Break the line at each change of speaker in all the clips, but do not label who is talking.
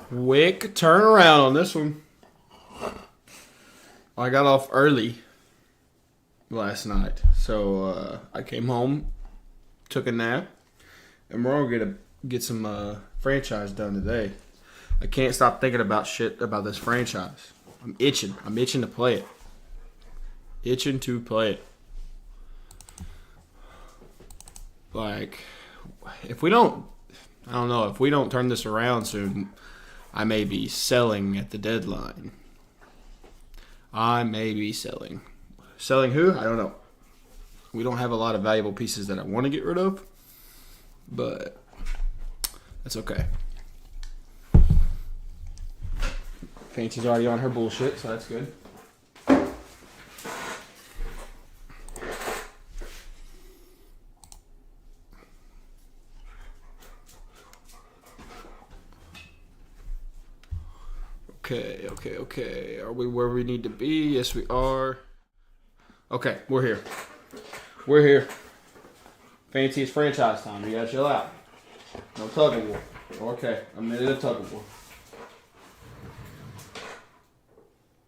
Quick turnaround on this one. I got off early last night, so I came home, took a nap, and we're gonna get some franchise done today. I can't stop thinking about shit about this franchise. I'm itching. I'm itching to play it. Itching to play it. Like, if we don't, I don't know, if we don't turn this around soon, I may be selling at the deadline. I may be selling. Selling who? I don't know. We don't have a lot of valuable pieces that I want to get rid of, but that's okay. Fancy's already on her bullshit, so that's good. Okay. Are we where we need to be? Yes, we are. Okay, we're here. Fancy, it's franchise time. You gotta chill out. No tug of war. Okay, a minute of tug of war.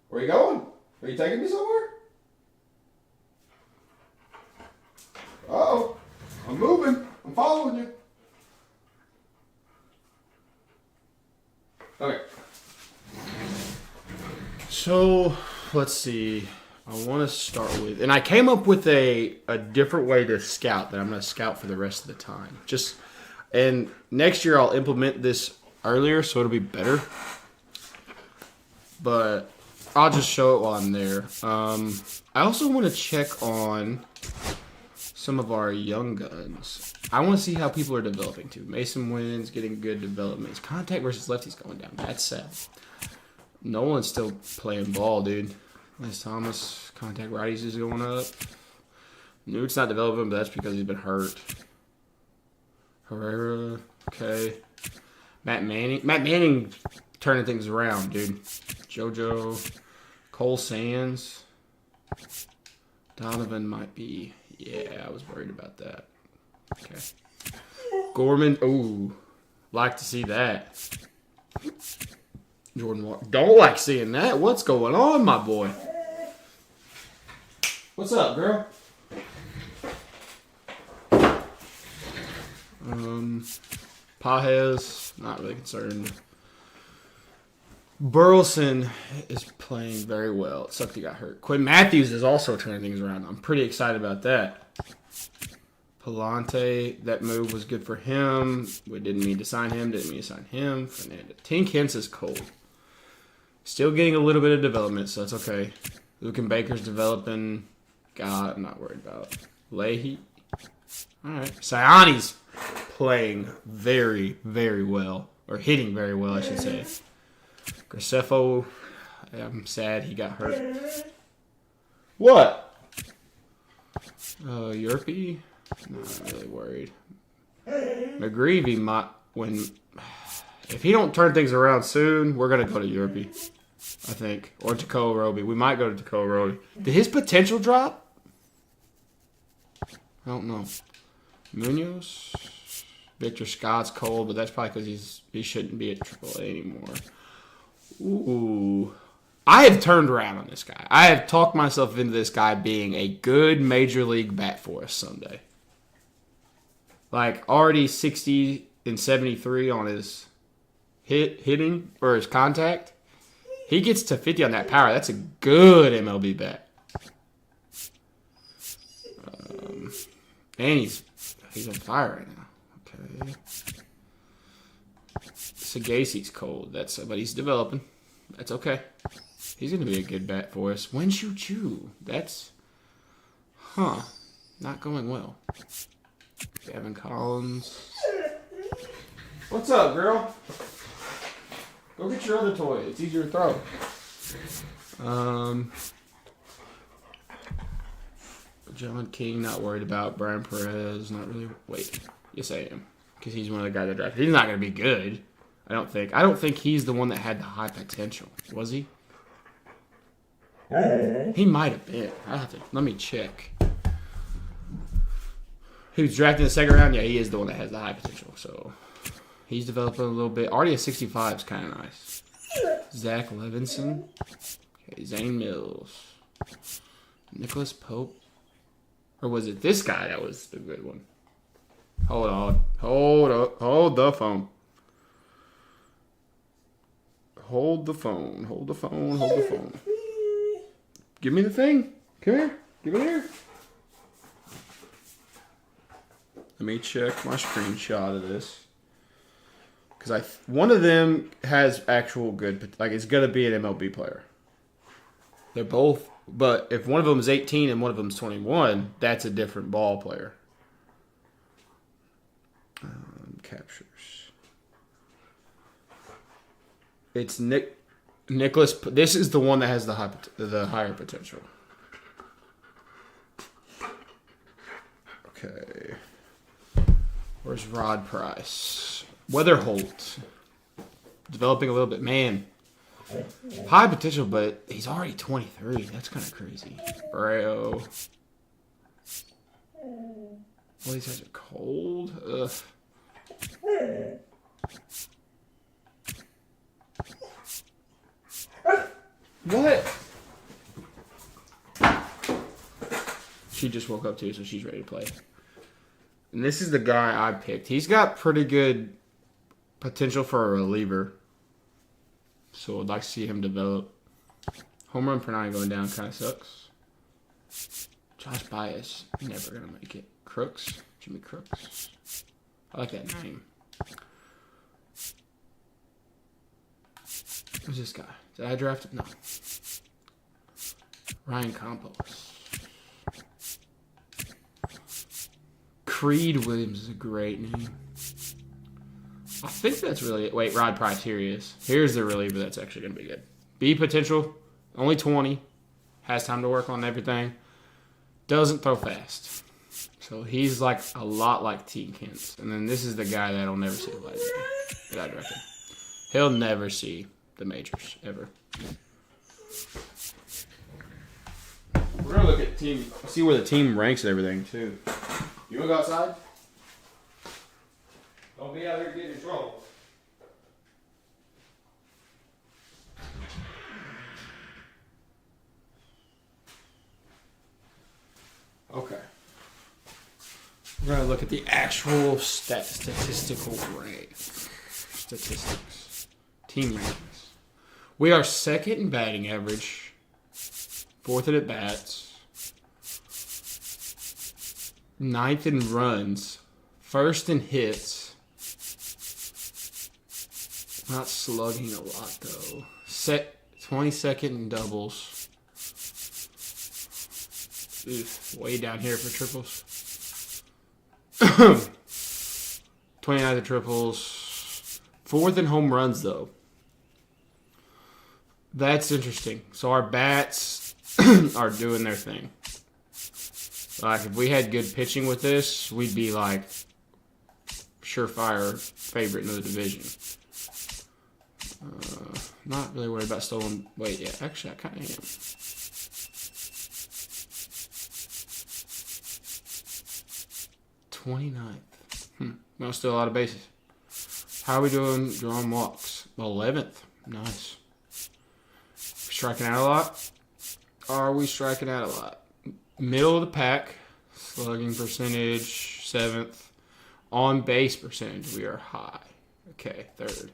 Where you going? Are you taking me somewhere? Uh-oh. I'm moving. I'm following you. Okay. So, let's see. I want to start with... And I came up with a different way to scout that I'm going to scout for the rest of the time. And next year I'll implement this earlier so it'll be better. But I'll just show it while I'm there. I also want to check on some of our young guns. I want to see how people are developing too. Mason Wynn's getting good development. Contact versus lefties going down. That's sad. Nolan's still playing ball, dude. Les Thomas, contact righties is going up. Newt's not developing, but that's because he's been hurt. Herrera, okay. Matt Manning turning things around, dude. JoJo, Cole Sands. Donovan might be. Yeah, I was worried about that. Okay. Gorman, ooh. Like to see that. Jordan Walker. Don't like seeing that. What's going on, my boy? What's up, girl? Pajes, not really concerned. Burleson is playing very well. It sucked he got hurt. Quinn Matthews is also turning things around. I'm pretty excited about that. Palante, that move was good for him. We didn't mean to sign him. Fernandez. Tink Hintz is cold. Still getting a little bit of development, so that's okay. Luke Baker's developing. God, I'm not worried about. Leahy. All right. Siani's playing very, very well. Or hitting very well, I should say. Graceffo, I'm sad he got hurt. What? Yerpy? Not really worried. McGreevy might, if he don't turn things around soon, we're going to go to Yerpy, I think. Or Takoa Roby. We might go to Takoa Roby. Did his potential drop? I don't know. Munoz? Victor Scott's cold, but that's probably because he shouldn't be at AAA anymore. Ooh. I have turned around on this guy. I have talked myself into this guy being a good major league bat for us someday. Like, already 60 and 73 on his hitting, or his contact. He gets to 50 on that power. That's a good MLB bat. And he's on fire right now. Okay. Sagaci's cold. But he's developing. That's okay. He's going to be a good bat for us. Wenshu Chu. That's, not going well. Gavin Collins. What's up, girl? Go get your other toy. It's easier to throw. John King, not worried about. Brian Perez, not really. Wait. Yes, I am. Because he's one of the guys that drafted. He's not going to be good. I don't think he's the one that had the high potential. Was he? He might have been. Let me check. He was drafted in the second round? Yeah, he is the one that has the high potential. So He's developing a little bit. Already a 65 is kind of nice. Zach Levinson. Okay, Zane Mills. Nicholas Pope. Or was it this guy that was the good one? Hold on. Hold up. Hold the phone. Hold the phone. Hold the phone. Hold the phone. Give me the thing. Come here. Give it here. Let me check my screenshot of this. Because one of them has actual good, like it's going to be an MLB player. They're both, but if one of them is 18 and one of them is 21, that's a different ball player. Captures. It's Nicholas. This is the one that has the higher potential. Okay. Where's Rod Price? Weatherholt. Developing a little bit. Man. High potential, but he's already 23. That's kind of crazy. Braille. Well, these guys are cold. Ugh. What? She just woke up too, so she's ready to play. And this is the guy I picked. He's got pretty good potential for a reliever. So I'd like to see him develop. Home run per nine going down kind of sucks. Josh Baez, never going to make it. Crooks, Jimmy Crooks. I like that name. Who's this guy? Did I draft him? No. Ryan Campos. Creed Williams is a great name. I think that's really it. Wait, Rod Price, here he is. Here's the reliever that's actually going to be good. B potential, only 20. Has time to work on everything. Doesn't throw fast. So he's like a lot like T. Kent. And then this is the guy that'll never see the light of day that I drafted. He'll never see the majors, ever. We're going to look at team, see where the team ranks and everything, too. You want to go outside? Don't be out here getting in trouble. Okay. We're going to look at the actual statistical rank. Statistics. Team rankings. We are second in batting average. Fourth in at bats. Ninth in runs. First in hits. Not slugging a lot, though. 22nd in doubles. Oof, way down here for triples. 29th in triples. Fourth in home runs, though. That's interesting. So our bats are doing their thing. Like, if we had good pitching with this, we'd be, like, surefire favorite in the division. Not really worried about stolen. Wait, yeah, actually, I kind of am. 29th. No, still a lot of bases. How are we doing drawing walks? 11th. Nice. Striking out a lot? Are we striking out a lot? Middle of the pack. Slugging percentage, 7th. On base percentage, we are high. Okay, 3rd.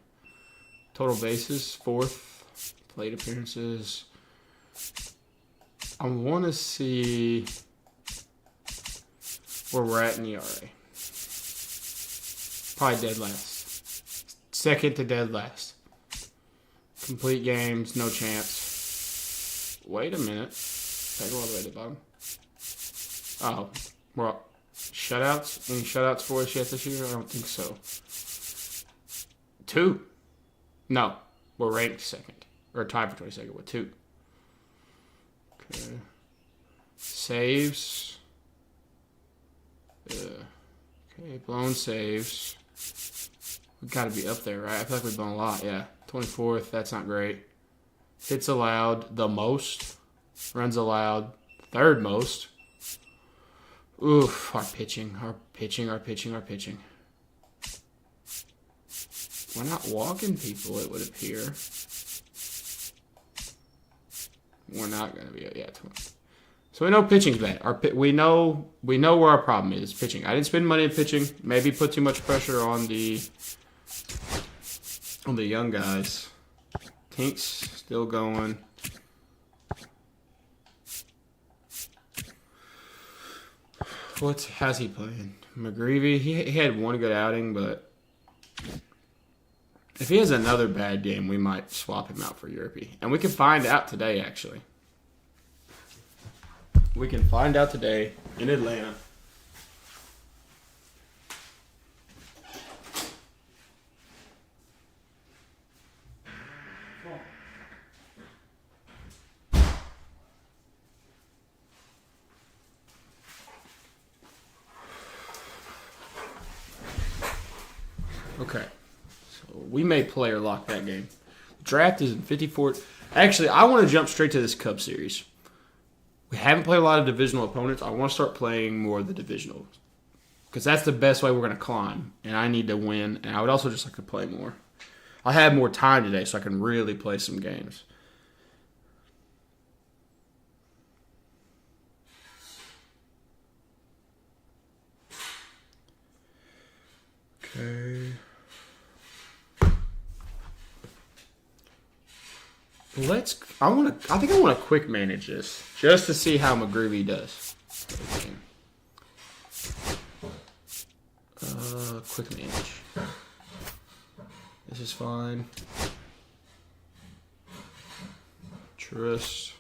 Total bases, 4th. Plate appearances. I want to see where we're at in ERA. Probably dead last. Second to dead last. Complete games, no chance. Wait a minute. Take all the way to the bottom. Oh, we're up. Shutouts? Any shutouts for us yet this year? I don't think so. 2. No, we're ranked second. Or tied for 22nd with 2. Okay. Saves. Okay, blown saves. We've got to be up there, right? I feel like we've blown a lot, yeah. 24th, that's not great. Hits allowed, the most. Runs allowed, 3rd most. Oof, our pitching. We're not walking people, it would appear. We're not going to be, yeah, 20. So we know pitching's bad. We know where our problem is, pitching. I didn't spend money in pitching. Maybe put too much pressure on the young guys. Tink's still going. How's he playing? McGreevy, he had one good outing, but if he has another bad game, we might swap him out for Europe. And we can find out today, actually. We can find out today in Atlanta. Okay. So we may player lock that game. Draft is in 54. Actually, I want to jump straight to this Cub series. We haven't played a lot of divisional opponents. I want to start playing more of the divisionals. Because that's the best way we're going to climb. And I need to win. And I would also just like to play more. I have more time today so I can really play some games. Okay. I think I want to quick manage this just to see how McGreevy does. Quick manage. This is fine. Trust.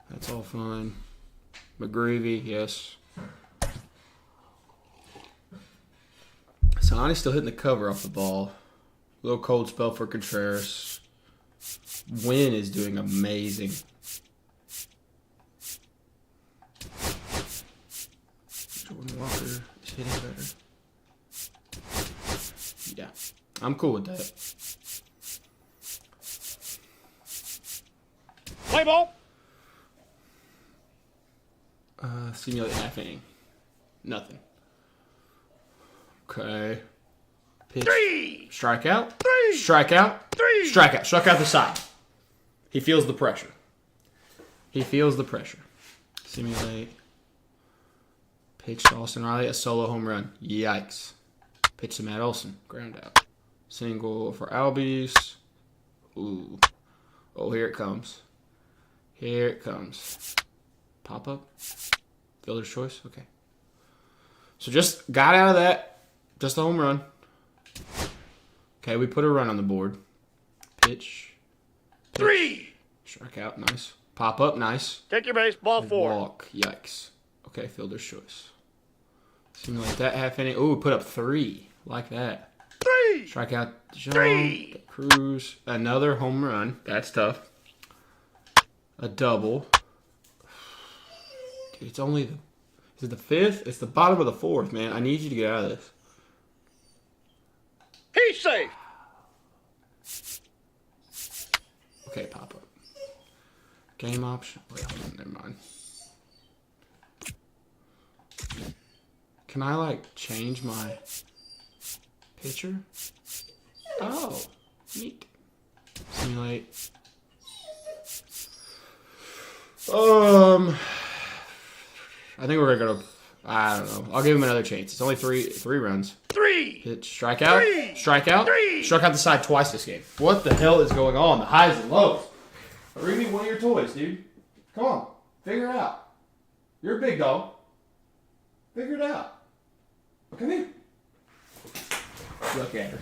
That's all fine. McGreevy, yes. Sonny's still hitting the cover off the ball. A little cold spell for Contreras. Wynn is doing amazing. Jordan Walker is hitting better. Yeah, I'm cool with that.
Play ball.
Simulate half inning. Nothing. Okay. Pitch.
3.
Strikeout.
3.
Strikeout.
3.
Strikeout. Struck out the side. He feels the pressure. Simulate. Pitch to Austin Riley. A solo home run. Yikes. Pitch to Matt Olson. Ground out. Single for Albies. Ooh. Oh, here it comes. Pop up. Fielder's choice. Okay. So just got out of that. Just a home run. Okay, we put a run on the board. Pitch.
3.
Strikeout. Nice. Pop up. Nice.
Take your base. Ball 4.
Walk. Yikes. Okay, fielder's choice. Simulate that half inning. Ooh, put up 3. Like that.
3.
Strikeout.
3.
Cruz. Another home run. That's tough. A double. Dude, it's only the... Is it the 5th? It's the bottom of the 4th, man. I need you to get out of this.
He's safe.
Okay, pop up. Game option. Wait, hold on. Never mind. Can I, like, change my pitcher? Oh, neat. Simulate. I think we're gonna go. I don't know. I'll give him another chance. It's only three runs.
3.
Pitch, strikeout,
3.
strikeout,
3.
struck out the side twice this game. What the hell is going on? The highs and lows. Bring me one of your toys, dude. Come on, figure it out. You're a big dog. Figure it out. Come here. Look at her.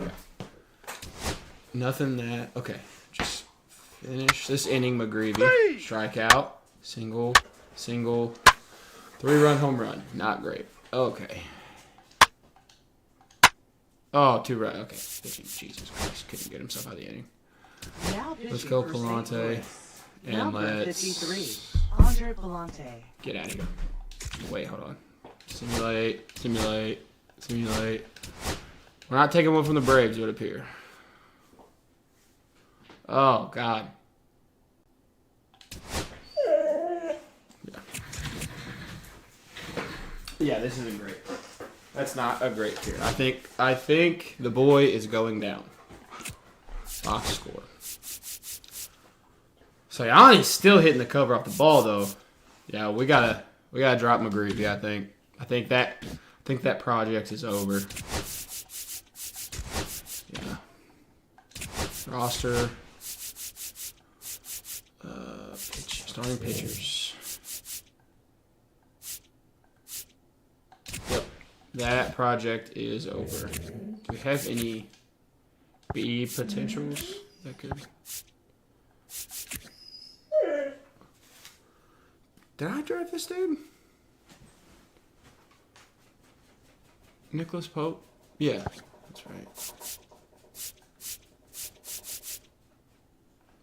Yeah. Nothing that. Okay, just finish this inning, McGreevy.
3.
Strikeout, single. 3-run home run. Not great. Okay. Oh, 2-run. Okay. Pitching. Jesus Christ. Couldn't get himself out of the inning. Let's go Palante. And let's
53. Andre Palante.
get out of here. Wait, hold on. Simulate. We're not taking one from the Braves, it would appear. Oh, God. Yeah, this isn't great. That's not a great period. I think the boy is going down. Box score. So Yanni's still hitting the cover off the ball though. Yeah, we gotta drop McGreevy. I think that project is over. Yeah. Roster. Starting pitchers. Yep. That project is over. Do we have any B potentials that could... Did I draft this dude? Nicholas Pope? Yeah, that's right.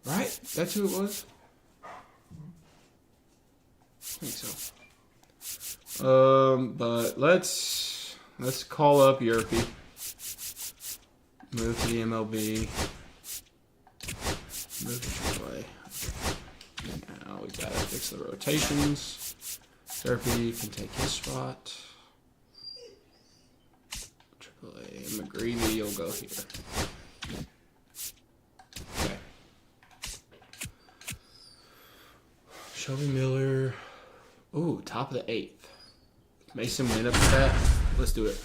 Right? That's who it was? I think so. But let's call up Yerpy. Move to the MLB. Move to AAA. Now we gotta fix the rotations. Yerpy can take his spot. AAA. McGreevy, you'll go here. Okay. Shelby Miller. Ooh, top of the 8th. Mason went up to that. Let's do it.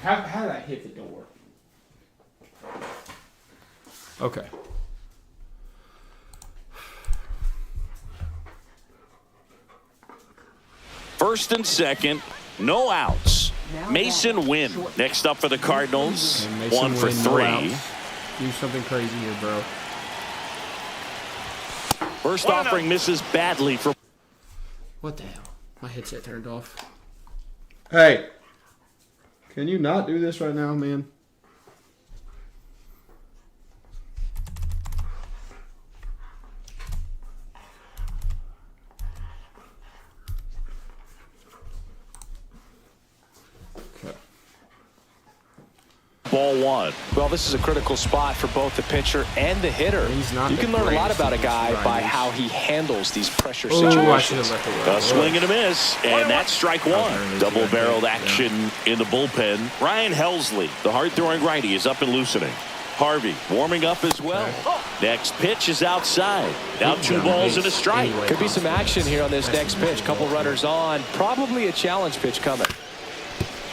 How did I hit the door? Okay.
First and second, no outs. Mason Wynn next up for the Cardinals. 1 for 3.
Do something crazy here, bro.
First offering misses badly for...
What the hell? My headset turned off. Hey. Can you not do this right now, man? Okay.
Ball 1. Well, this is a critical spot for both the pitcher and the hitter. You can learn a lot about a guy by how he handles these pressure situations.
A swing and a miss, and that's strike 1. Double-barreled action in the bullpen. Ryan Helsley, the hard-throwing righty, is up and loosening. Harvey warming up as well. Next pitch is outside. Now 2 balls and a strike.
Could be some action here on this next pitch. Couple runners on. Probably a challenge pitch coming.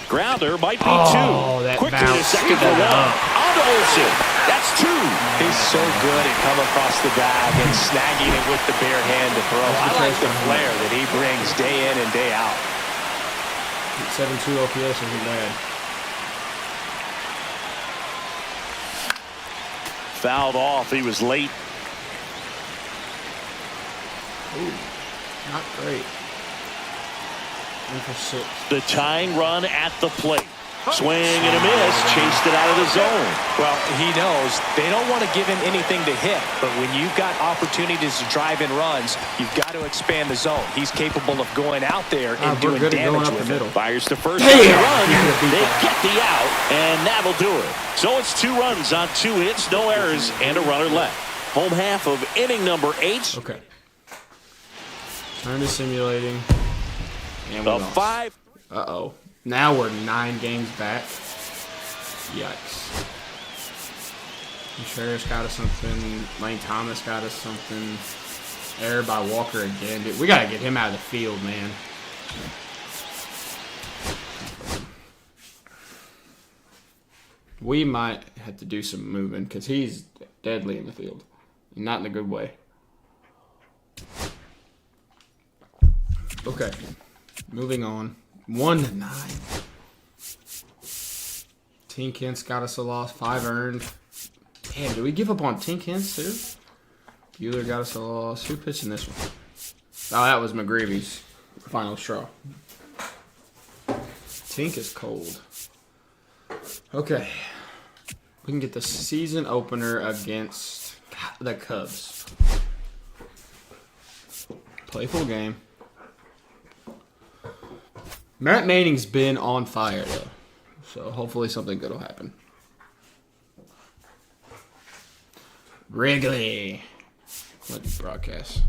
Grounder might be 2. Quickly to
bounce.
second for 1. On to Olsen. That's 2.
He's so good at coming across the bag and snagging it with the bare hand to throw. I like the flair that he brings day in and day out.
7.2 OPS isn't bad.
Fouled off. He was late.
Ooh, not great. 1 for 6.
The tying run at the plate. Swing and a miss. Chased it out of the zone.
Well, he knows they don't want to give him anything to hit, but when you've got opportunities to drive in runs, you've got to expand the zone. He's capable of going out there and doing damage with it.
Fires to first. Run. They get the out, and that'll do it. So it's 2 runs on 2 hits, no errors, and a runner left. Home half of inning number 8.
Okay. Turn to simulating. And
the 5.
Uh-oh. Now we're 9 games back. Yikes. Contreras got us something. Lane Thomas got us something. Error by Walker again. Dude, we got to get him out of the field, man. We might have to do some moving because he's deadly in the field. Not in a good way. Okay. Moving on. 1-9. Tink Hintz got us a loss. 5 earned. Damn, did we give up on Tink Hintz too? Bueller got us a loss. Who pitched in this one? Oh, that was McGreevy's final straw. Tink is cold. Okay. We can get the season opener against the Cubs. Playful game. Matt Manning's been on fire, though. So hopefully something good will happen. Wrigley. Let's broadcast.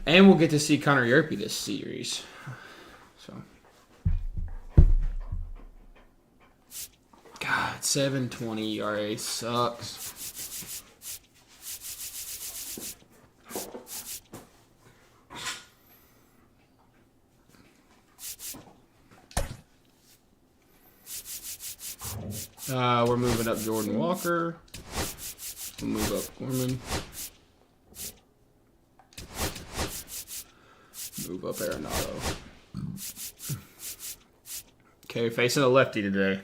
And we'll get to see Connor Yerpe this series. So, God, 7.20 ERA sucks. We're moving up Jordan Walker. We'll move up Gorman. Move up Arenado. Okay, facing a lefty today.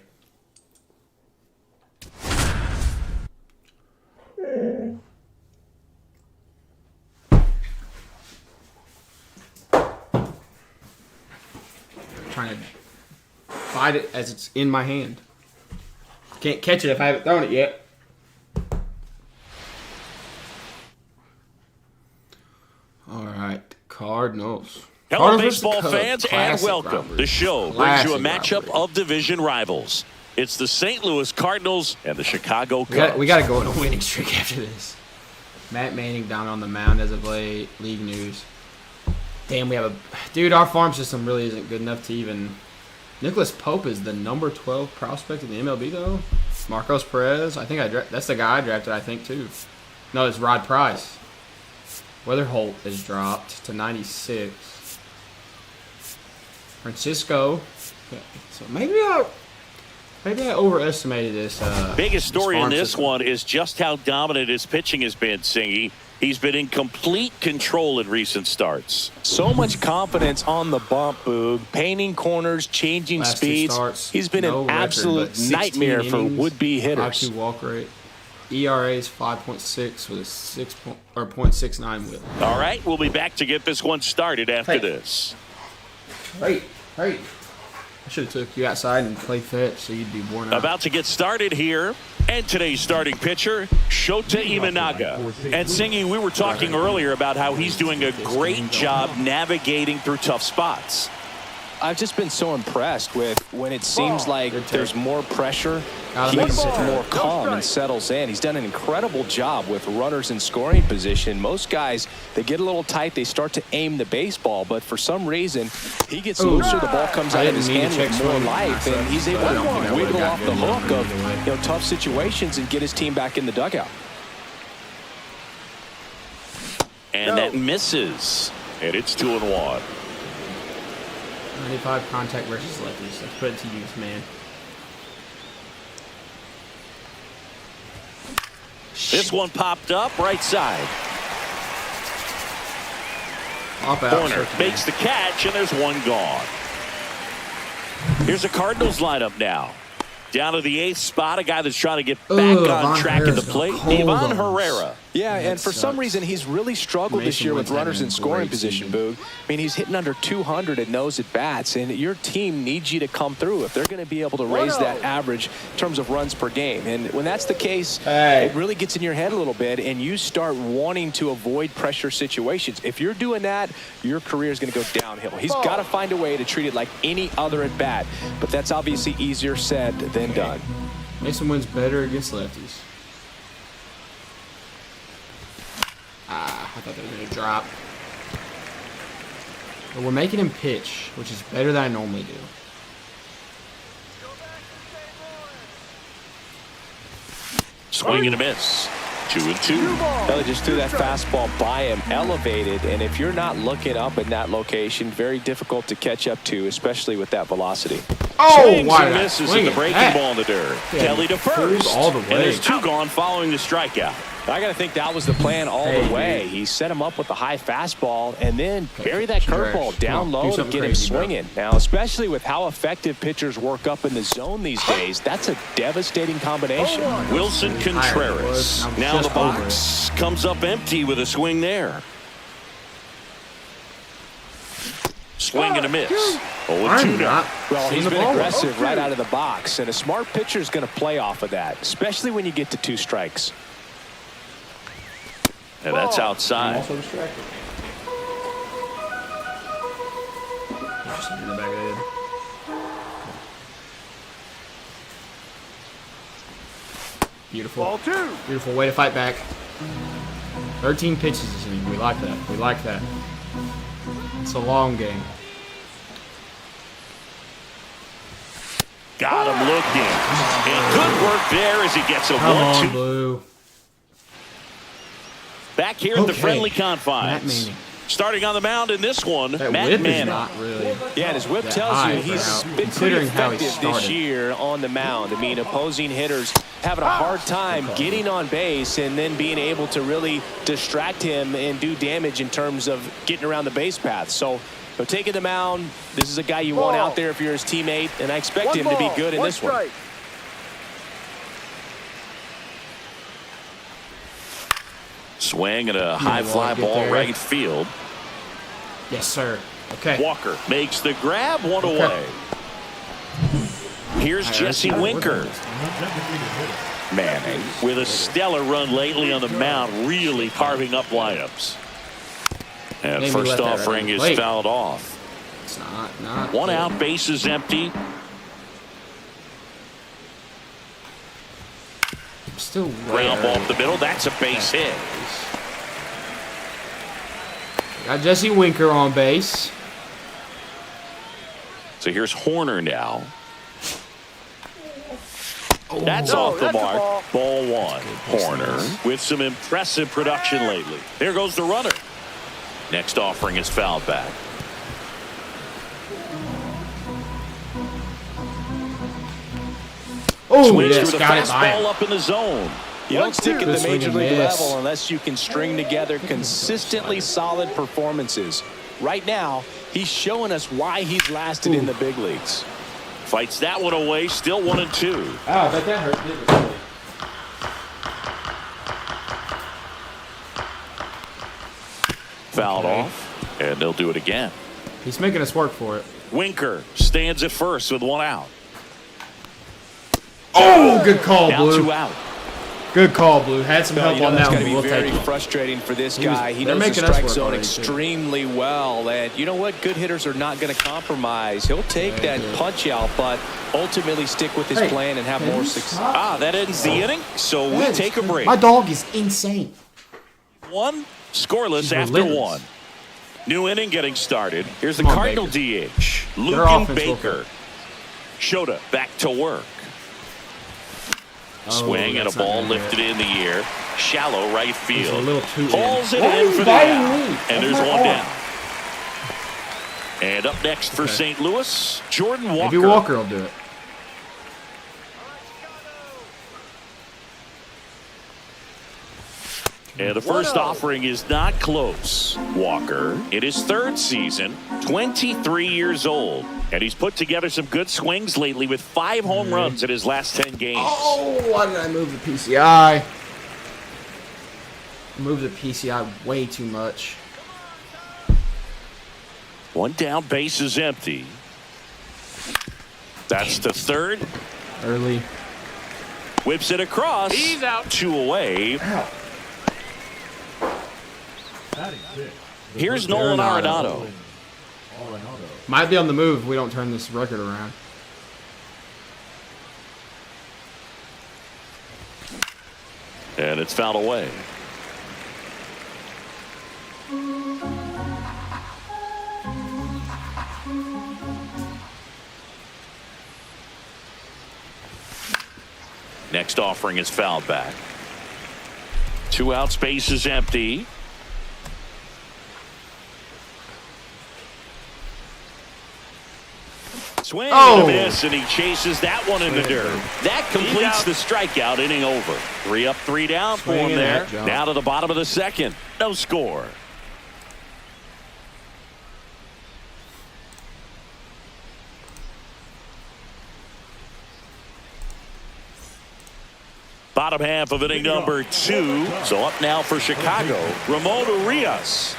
Trying to fight it as it's in my hand. Can't catch it if I haven't thrown it yet. All right, Cardinals.
Hello, baseball fans, and welcome. The show brings you a matchup of division rivals. It's the St. Louis Cardinals and the Chicago Cubs.
We got to go on a winning streak after this. Matt Manning down on the mound as of late. League news. Damn, we have a... Dude, our farm system really isn't good enough to even... Nicholas Pope is the number 12 prospect in the MLB, though. Marcos Perez, I think that's the guy I drafted, I think, too. No, it's Rod Price. Weatherholt is dropped to 96. Francisco. Okay, so maybe I overestimated this.
Biggest story in this one is just how dominant his pitching has been, Singy. He's been in complete control in recent starts.
So much confidence on the bump, Boog. Painting corners, changing speeds. He's been an absolute nightmare for would-be hitters.
5.2 walk rate. ERA is 5.6 with a 0.69 whip.
All right, we'll be back to get this one started after this.
Hey. I should have took you outside and played fetch so you'd be worn out.
About to get started here. And today's starting pitcher, Shota Imanaga. And Singy, we were talking earlier about how he's doing a great job navigating through tough spots.
I've just been so impressed with when it seems like there's more pressure, he's more calm and settles in. He's done an incredible job with runners in scoring position. Most guys, they get a little tight, they start to aim the baseball, but for some reason, he gets looser, the ball comes out of his hand with more life, and he's able to wiggle off the hook of tough situations and get his team back in the dugout.
And that misses, and it's 2-1.
95 contact versus lefties. Let's put it to use, man.
This one popped up right side.
Corner
makes the catch, and there's one gone. Here's a Cardinals lineup now. Down to the 8th spot, a guy that's trying to get back on track at the plate, Ivan Herrera.
Yeah, and for some reason, he's really struggled this year with runners in scoring position, Boog. I mean, he's hitting under 200 at nose at bats, and your team needs you to come through if they're going to be able to raise that average in terms of runs per game. And when that's the case, it really gets in your head a little bit, and you start wanting to avoid pressure situations. If you're doing that, your career is going to go downhill. He's got to find a way to treat it like any other at bat, but that's obviously easier said than done.
Mason wins better against lefties. I thought they were going to drop. But we're making him pitch, which is better than I normally do.
Swing and a miss. 2-2.
They just threw that fastball by him, elevated, and if you're not looking up in that location, very difficult to catch up to, especially with that velocity.
Swings and misses in the breaking ball in the dirt. Kelly to first.
All the way.
And there's 2 gone following the strikeout.
I got to think that was the plan all the way. He set him up with the high fastball and then bury that curveball down low to get him swinging. Now, especially with how effective pitchers work up in the zone these days, that's a devastating combination.
Wilson Contreras. Now the box comes up empty with a swing there. Swing and a miss. 0-2 now.
Well, he's been aggressive right out of the box, and a smart pitcher is going to play off of that, especially when you get to 2 strikes.
And that's outside.
I'm also distracted. Just in the back of the head. Beautiful. Ball 2. Beautiful way to fight back. 13 pitches this inning. We like that. We like that. It's a long game.
Got him looking. And good work there as he gets a
Come on,
1-2.
Blue.
Back here at the
Okay.
friendly
Matt
confines.
Manning.
Starting on the mound in this one,
That
Matt
whip is
Manning.
not really.
Yeah, and his whip
that
tells
high
you
for
he's
how-
been pretty
considering how he
effective this
started.
year on the mound. I mean, opposing hitters having a hard time getting on base and then being able to really distract him and do damage in terms of getting around the base path. So, taking the mound, this is a guy you want out there if you're his teammate, and I expect him to be good in this one.
Swing and a high
Walker,
fly
get
ball
there.
right field.
Yes, sir. Okay.
Walker makes the grab, one
Okay.
away. Here's Jesse Winker. Manning with a stellar run lately on the mound, really carving up lineups. And
Maybe
first
let that
offering
run.
is
Wait.
fouled off.
It's not.
One
good.
out, base is empty.
Still
Ground
way
ball up the middle. That's a base hit.
Got Jesse Winker on base.
So here's Horner now.
Oh,
That's off the mark. Ball one. Horner with some impressive production lately. There goes the runner. Next offering is fouled back.
oh,
Swings
yes,
through the
got it by
fastball
him.
up in the zone.
You don't stick at the
Good swing
major
and
league
miss.
level unless you can string together consistently solid performances. Right now, he's showing us why he's lasted in the big leagues.
Fights that one away. Still 1-2.
I bet that hurt, didn't it?
Fouled
Okay.
off, and they'll do it again.
He's making us work for it.
Winker stands at first with one out.
Oh, good call,
Now
Blue.
2 out.
Good call, Blue. Had some
Well,
help
you know,
on
that's
that
got to
one.
be
We'll
very
take it.
frustrating for this
He was-
guy. He
they're
knows the
making us
strike
work
zone
already, too.
extremely well. And you know what? Good hitters are not going to compromise. He'll take that punch out, but ultimately stick with his
Hey,
plan and have
can
more
you
success.
stop?
That ends the inning, so we
Yes.
take a break.
My dog is insane.
One scoreless
She's
after
relentless.
one. New inning getting started. Here's the
Come on,
Cardinal
Baker.
DH,
Their
Lucan
offense will
Baker. Shota back to work.
Oh,
Swing and a
that's not
ball
gonna hit.
lifted in the air. Shallow right
He's
field.
a little too
Hauls it
Why are
in
you
for the
biting
out.
me?
And
That's
there's
my
one
arm.
down. And up next for
Okay.
St. Louis, Jordan Walker.
Maybe Walker will do it.
And the first offering is not close. Walker, in his third season, 23 years old. And he's put together some good swings lately with 5 home runs in his last 10 games.
Oh, why did I move the PCI? Move the PCI way too much.
One down, base is empty. That's the third.
Early.
Whips it across.
He's out.
2 away. Here's Nolan Arenado.
Might be on the move if we don't turn this record around.
And it's fouled away. Next offering is fouled back. 2 out, space is empty. Swing and a miss, and he chases that one in the dirt. That completes the strikeout, inning over. 3 up, 3 down for him
Swinging
there.
that jump.
Now to the bottom of the second. No score. Bottom half of inning number 2. So up now for Chicago, Ramon Urias.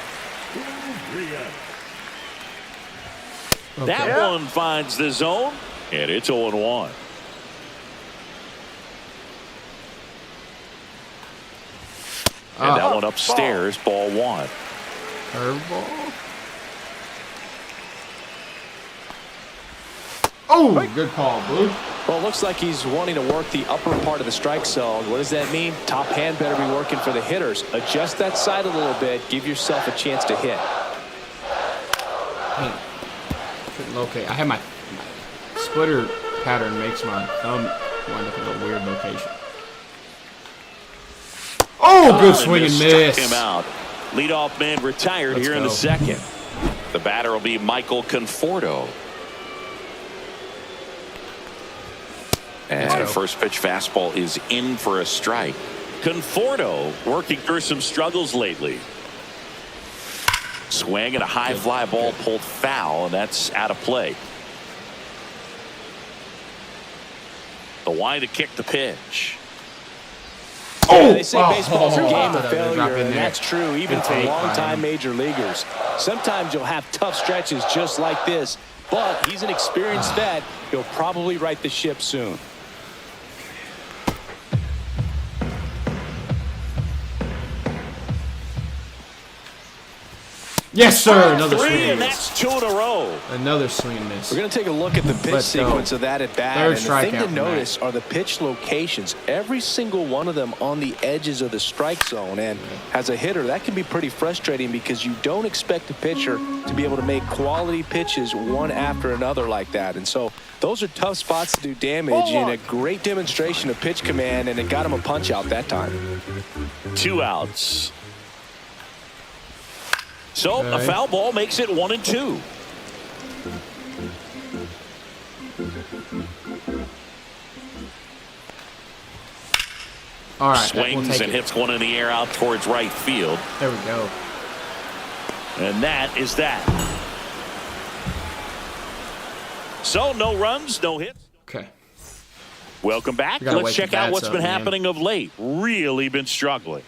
That one finds the zone, and it's 0-1. And that one upstairs, ball 1.
Curveball. Oh, good call, Blue.
Well, it looks like he's wanting to work the upper part of the strike zone. What does that mean? Top hand better be working for the hitters. Adjust that side a little bit. Give yourself a chance to hit.
Damn. Couldn't locate. I have my splitter pattern makes my thumb wind up in a weird location. Oh, good swing and miss.
Him out. Leadoff man retired here in the second. The batter will be Michael Conforto. And first pitch fastball is in for a strike. Conforto working through some struggles lately. Swing and a high fly ball pulled foul, and that's out of play. The wind to kick the pitch.
Yeah, they say baseball's a game of failure, and that's true even for long-time major leaguers. Sometimes you'll have tough stretches just like this, but he's an experienced vet. He'll probably right the ship soon.
Yes, sir. Another swing
and
and
that's
miss.
2 in a row.
Another swing and miss.
We're going to take a look at the pitch sequence of that at bat. And the thing to notice are the pitch locations. Every single one of them on the edges of the strike zone. And as a hitter, that can be pretty frustrating because you don't expect a pitcher to be able to make quality pitches one after another like that. And so those are tough spots to do damage, and a great demonstration of pitch command, and it got him a punch out that time.
2 outs. So a foul ball makes it 1-2.
All right,
swings and hits one in the air out towards right field.
There we go.
And that is that. So no runs, no hits.
Okay.
Welcome back. Let's check out what's been happening of late. Really been struggling.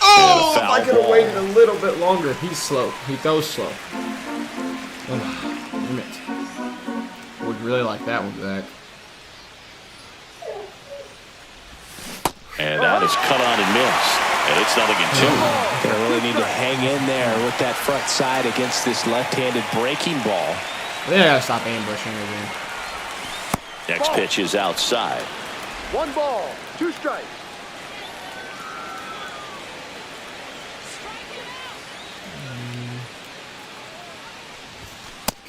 Oh, if I could have waited a little bit longer. He's slow. He throws slow. Oh, damn it. Would really like that one back.
And that is cut on and missed. And it's 0-2.
Gonna really need to hang in there with that front side against this left-handed breaking ball.
Yeah, stop ambushing again.
Next pitch is outside.
1 ball, 2 strikes.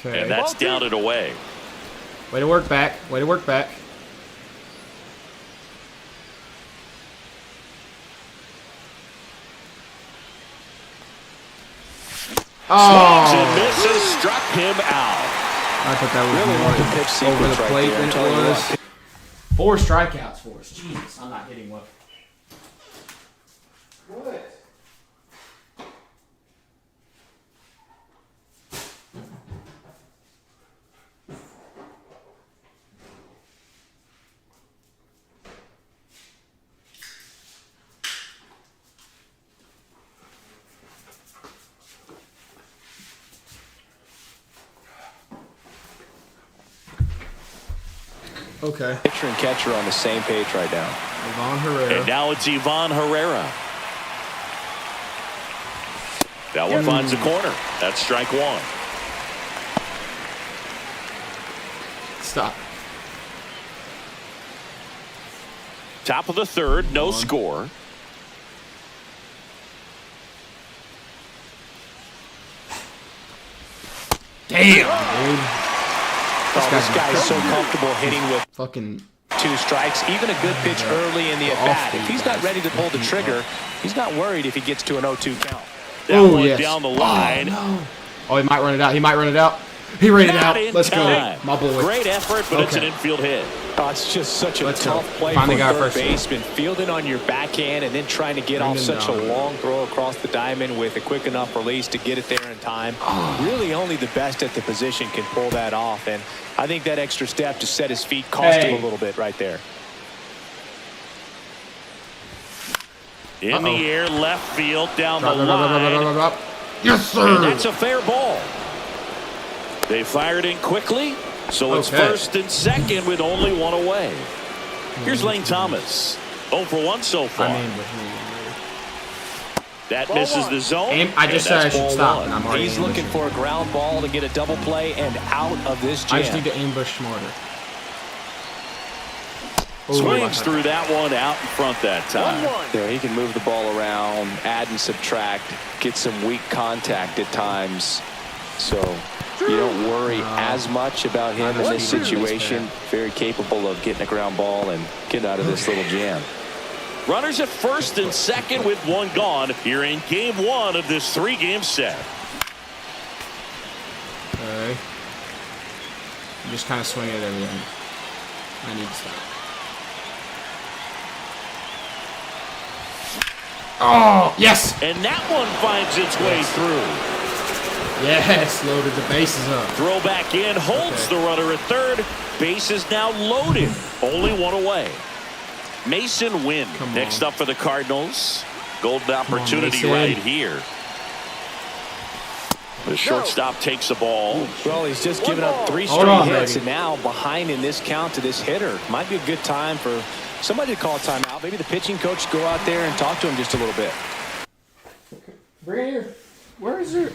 Okay.
And that's down and away.
Way to work back. Way to work back.
Swings and misses, struck him out.
I thought that was
Really
more
want the pitch sequence
over the
right
plate
there.
than it was. 4 strikeouts for us. Jesus, I'm not hitting one. What? Okay.
Pitcher and catcher on the same page right now.
Ivan Herrera.
And now it's Ivan Herrera. That one finds a corner. That's strike 1.
Stop.
Top of the 3rd, no score.
Damn, dude.
This guy's so comfortable hitting with
fucking
2 strikes. Even a good pitch early in the at-bat. If he's not ready to pull the trigger, he's not worried if he gets to an 0-2 count.
That one down the line.
Oh, he might run it out. He might run it out. He ran it out. Let's go, my boy.
Great effort, but it's an infield hit.
Oh, it's just such a tough play for third baseman. Fielding on your backhand and then trying to get off such a long throw across the diamond with a quick enough release to get it there in time. Really only the best at the position can pull that off. And I think that extra step to set his feet cost him a little bit right there.
In the air, left field, down the line.
Yes, sir.
And that's a fair ball. They fired in quickly, so it's first and second with only 1 away. Here's Lane Thomas. 0 for 1 so far. That misses the zone.
I just said I should stop.
He's looking for a ground ball to get a double play and out of this jam.
I just need to ambush smarter.
Swings through that one out in front that time.
1-1.
He can move the ball around, add and subtract, get some weak contact at times. So you don't worry as much about him in this situation. Very capable of getting a ground ball and getting out of this little jam.
Runners at first and second with one gone here in game one of this 3-game set.
Okay. I'm just kind of swinging at everything. I need to stop. Oh, yes!
And that one finds its way through.
Yes, loaded the bases up.
Throw back in, holds the runner at third. Base is now loaded. Only one away. Mason Wynn next up for the Cardinals. Golden opportunity right here. The shortstop takes the ball.
Well, he's just given up 3 straight hits, and now behind in this count to this hitter. Might be a good time for somebody to call a timeout. Maybe the pitching coach go out there and talk to him just a little bit.
Bring it here. Where is it?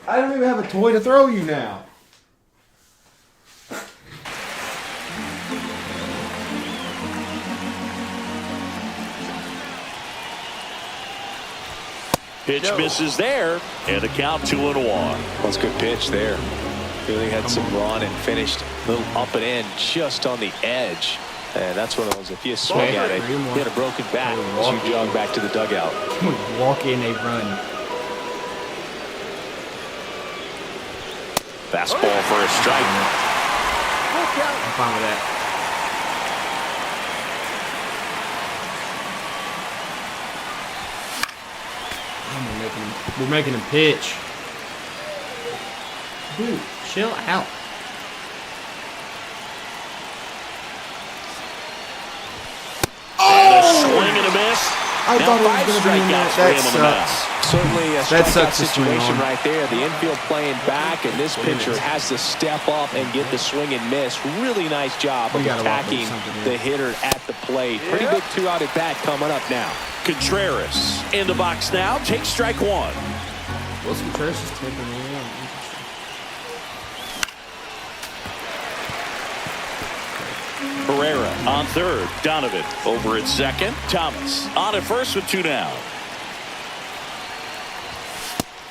I don't even have a toy to throw you now.
Pitch misses there, and the count 2-1.
That's a good pitch there. Really had some run and finished a little up and in just on the edge. And that's one of those, if you swing at it, you get a broken bat as you jog back to the dugout.
Walk in, they run.
Fastball for a strike.
I'm fine with that. We're making him pitch. Dude, chill out.
And a swing and a miss.
I
Now
thought it
5
was going to be in
strikeouts
there.
for him
That
on the mound.
sucks.
Certainly a
That
strikeout
sucks to swing
situation
on.
right there. The infield playing back, and this pitcher has to step up and get the swing and miss. Really nice job of attacking the hitter at the plate. Pretty big 2-out at bat coming up now.
Contreras in the box now. Takes strike 1.
Well, Contreras is taking me in.
Herrera on third. Donovan over at second. Thomas on at first with 2 down.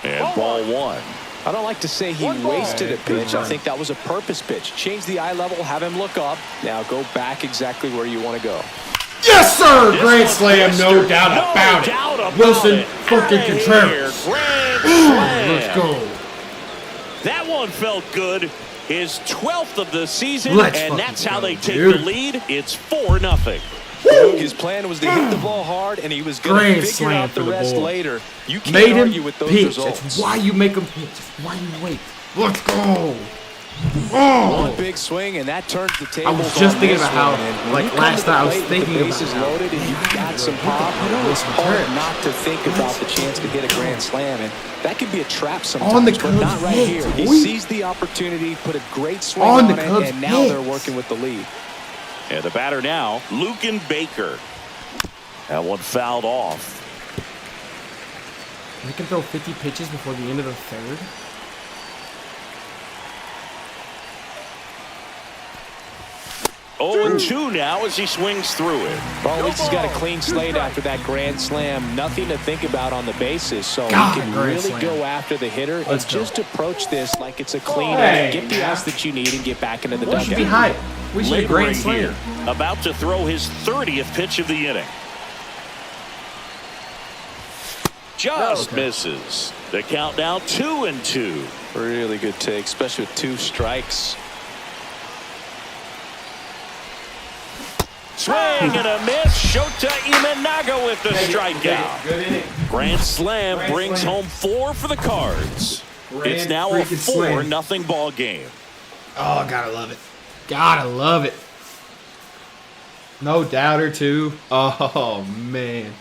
And ball 1.
I don't like to say he wasted a pitch. I think that was a purpose pitch. Change the eye level, have him look up. Now go back exactly where you want to go.
Yes, sir! Grand slam, no doubt about it. Wilson fucking Contreras. Let's go.
That one felt good. His 12th of the season, and that's how they take the lead. It's 4-0.
His plan was to hit the ball hard, and he was going to figure out the rest later. You can't argue with those results.
That's why you make him pitch. That's why you wait. Let's go. Oh.
One big swing, and that turns the table.
I was just thinking about how, like last night, I was thinking about
bases loaded, and you've got some pop. It's hard not to think about the chance to hit a grand slam, and that could be a trap sometimes, but not right here. He sees the opportunity, put a great swing on it, and now they're working with the lead.
And the batter now, Lucan Baker. That one fouled off.
They can throw 50 pitches before the end of the third.
Oh, and 2 now as he swings through it.
Well, at least he's got a clean slate after that grand slam. Nothing to think about on the bases, so he can really go after the hitter and just approach this like it's a clean inning. Get the outs that you need and get back into the dugout.
We should be high. We should grand slam
here. About to throw his 30th pitch of the inning. Just misses. The count now 2-2.
Really good take, especially with 2 strikes.
Swing and a miss. Shota Imanaga with the strikeout.
Good inning.
Grand slam brings home 4 for the Cards. It's now a 4-0 ball game.
Oh, gotta love it. Gotta love it. No doubter, too. Oh, man.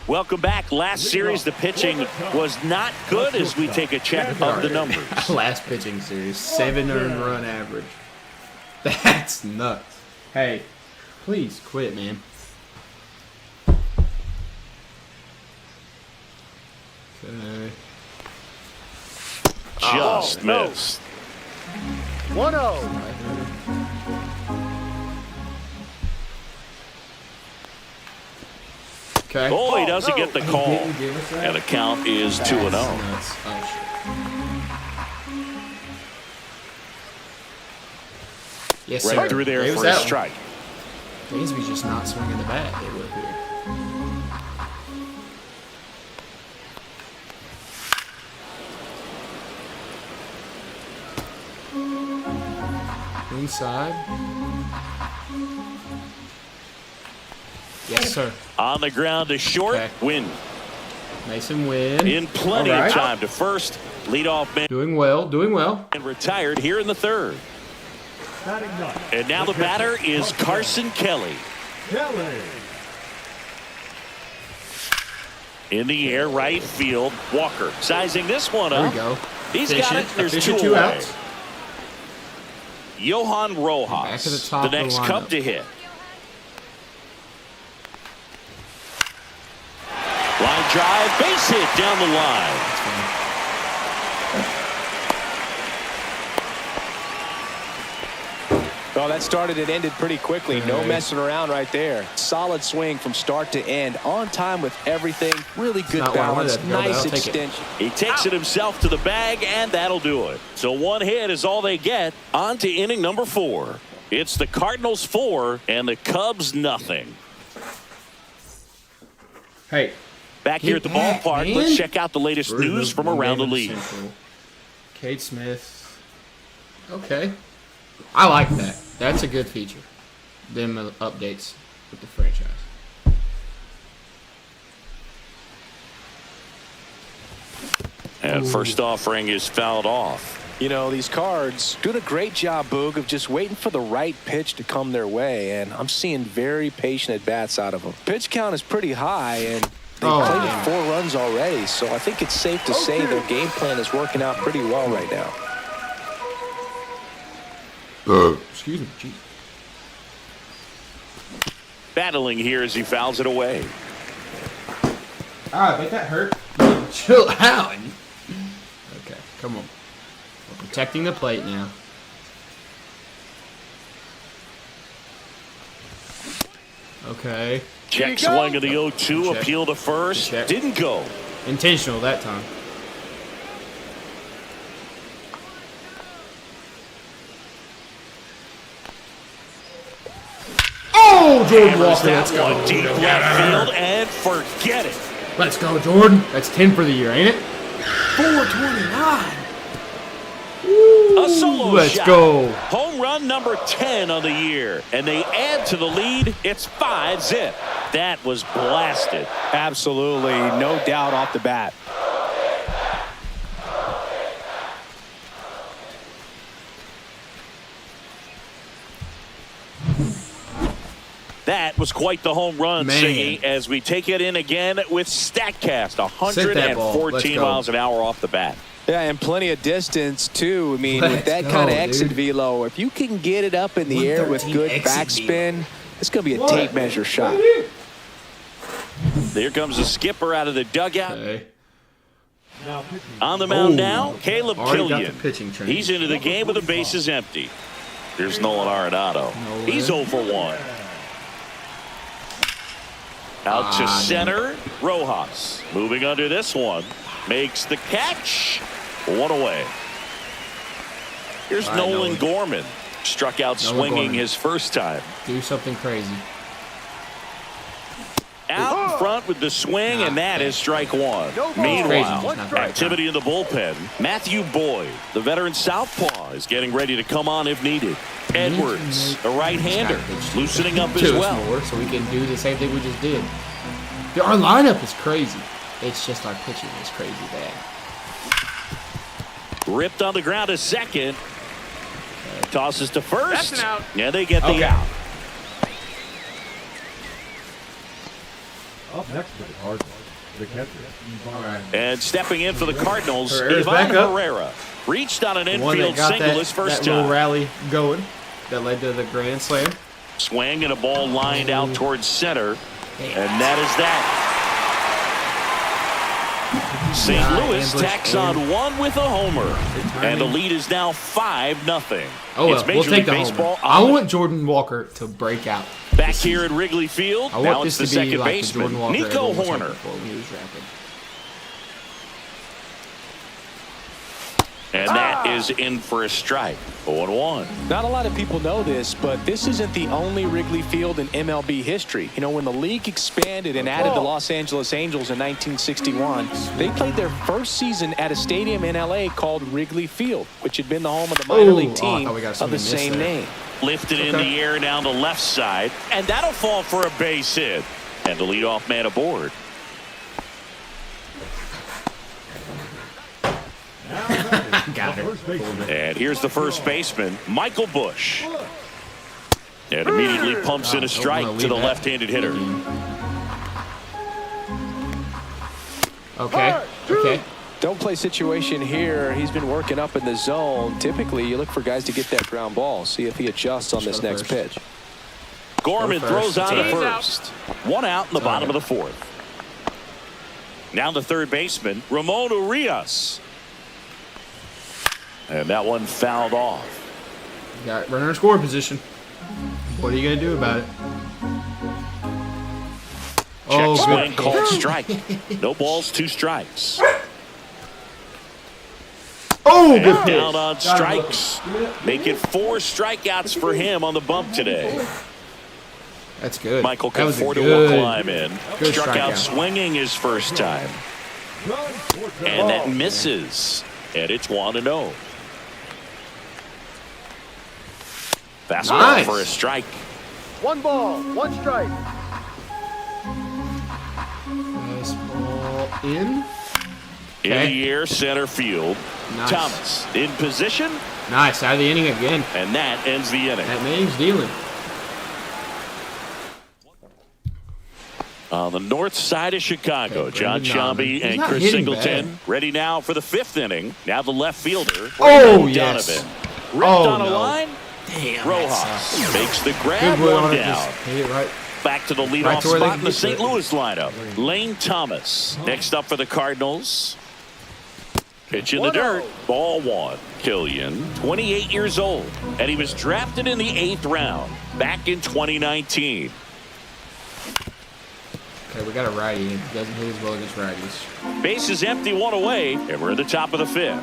Welcome back. Last series, the pitching was not good as we take a check of the numbers.
Last pitching series, 7 earned run average. That's nuts. Hey, please quit, man. Okay.
Just missed.
1-0.
Okay.
Oh, he doesn't get the call.
Didn't give us that?
And the count is 2-0.
Nuts. Oh, shit. Yes,
Right
sir.
through there
It was
for a
that one.
strike.
Dansby's just not swinging the bat. They were here. Inside. Yes, sir.
On the ground to short.
Okay.
Win.
Mason Wynn.
In plenty
All right.
of time to first. Leadoff man
Doing well. Doing well.
and retired here in the third. And now the batter is Carson Kelly. In the air, right field. Walker sizing this one
There
up.
we go.
He's got it. There's
Efficient,
two
two
away.
outs.
Johan Rojas,
Back to the top of the
next cup
lineup.
to hit. Line drive, base hit down the line.
Well, that started and ended pretty quickly. No messing around right there. Solid swing from start to end. On time with everything. Really good
not what I wanted
balance.
to go, but
Nice
I'll take it.
extension.
He takes it himself to the bag, and that'll do it. So one hit is all they get. On to inning number 4. It's the Cardinals 4 and the Cubs nothing.
Hey.
Back here at the
Get back,
ballpark,
man.
let's check out the latest news from around the league.
Cade Smith. Okay. I like that. That's a good feature. Them updates with the franchise.
And first offering is fouled off.
You know, these Cards doing a great job, Boog, of just waiting for the right pitch to come their way, and I'm seeing very patient at-bats out of them. Pitch count is pretty high, and they played
man.
4 runs already, so I think it's safe to say their game plan is working out pretty well right now.
Excuse me. Jeez.
Battling here as he fouls it away.
I bet that hurt. Chill out. Okay, come on. We're protecting the plate now. Okay.
Check swing of the 0-2,
Check.
appeal to first.
Check.
Didn't go.
Intentional that time. Oh, Jordan
Hammers
Walker,
that
let's go.
one deep left field and forget it.
Let's go, Jordan. That's 10 for the year, ain't it? 429.
A solo
Let's
shot.
go.
Home run number 10 on the year. And they add to the lead. It's 5-zip. That was blasted.
Absolutely, no doubt off the bat.
That was quite the home run,
Man.
Siggy, as we take it in again with StatCast.
Sent that ball. Let's
114
go.
miles an hour off the bat.
Yeah, and plenty of distance, too. I mean,
Let's
with that
go,
kind of exit
dude.
velo, if you can get it up in the air with
113
good
exit
backspin, it's going to be a tape measure shot.
There comes the skipper out of the dugout.
Okay.
On the mound now, Caleb
Already got the
Killian.
pitching train.
He's into the game with the bases empty. Here's Nolan Arenado.
Nolan.
He's 0 for 1. Out to center, Rojas. Moving under this one. Makes the catch. 1 away. Here's
All right,
Nolan
Nolan.
Gorman. Struck out
Nolan
swinging
Gorman.
his first time.
Do something crazy.
Out in front with the swing, and that is strike 1.
No ball.
Meanwhile,
Crazy, just not right.
activity in the bullpen. Matthew Boyd, the veteran southpaw, is getting ready to come on if needed. Edwards, the right-hander, loosening up as
To us
well.
more, so we can do the same thing we just did. Dude, our lineup is crazy. It's just our pitching is crazy bad.
Ripped on the ground to second. Tosses to first.
That's an out.
Yeah, they get the
Okay.
out.
Up next for the Cardinals, the catcher.
All right.
And stepping in for the Cardinals,
Herrera's
Ivan
back up.
Herrera. Reached on an
The one that
infield
got
single
that,
his first
that little
time.
rally going that led to the grand slam.
Swing and a ball lined out towards center. And that is that. St. Louis
ambush,
tacks on one with a homer. And the lead is now 5-0.
Oh, well,
It's
we'll
Major
take
League
the
Baseball.
homer. I want Jordan Walker to break out.
Back here at Wrigley Field.
I
Now
want
it's
this
the
to be
second
like the
baseman,
Jordan Walker
Nico
everyone was
Horner.
hoping for when he was drafted.
And that is in for a strike. 0-1.
Not a lot of people know this, but this isn't the only Wrigley Field in MLB history. You know, when the league expanded and added the Los Angeles Angels in 1961, they played their first season at a stadium in L.A. called Wrigley Field, which had been the home of the minor league team of the same name.
Lifted in the air down the left side, and that'll fall for a base hit. And the leadoff man aboard.
Got it.
And here's the first baseman, Michael Bush. And immediately pumps in a strike to the left-handed hitter.
Okay. Okay.
Don't play situation here. He's been working up in the zone. Typically, you look for guys to get that ground ball. See if he adjusts on this next pitch.
Gorman throws on to first. One out in the bottom of the fourth. Now the third baseman, Ramon Urias. And that one fouled off.
Got runner in scoring position. What are you going to do about it?
Check swing
good.
called strike. No balls, 2 strikes.
Oh,
And
good pitch.
down on strikes. Making 4 strikeouts for him on the bump today.
That's good.
Michael
That was a
Conforto will
good-
climb in.
good
Struck out
strikeout.
swinging his first time. And that misses. And it's 1-0. Fastball
Nice.
for a strike.
1 ball, 1 strike.
Fastball in.
In
Okay.
the air, center field.
Nice.
Thomas in position,
Nice. Out of the inning again.
and that ends the inning.
That means dealing.
On the north side of Chicago,
Okay,
John
Brendan Donovan.
Sciambi
He's
and
not
Chris
hitting
Singleton
bad.
ready now for the 5th inning. Now the left fielder,
Oh,
Brendan
yes.
Donovan. Ripped
Oh,
on a
no.
line.
Damn.
Rojas makes the
Good
grab,
boy
1
on it.
down.
Just hit it right.
Back to the
Right
leadoff
to where they
spot
can
in the
get to
St.
it.
Louis lineup. Lane Thomas. Next up for the Cardinals. Pitch in the dirt. Ball 1. Killian, 28 years old, and he was drafted in the 8th round back in 2019.
Okay, we got a righty. He doesn't hit as well against righties.
Base is empty, 1 away, and we're at the top of the 5th.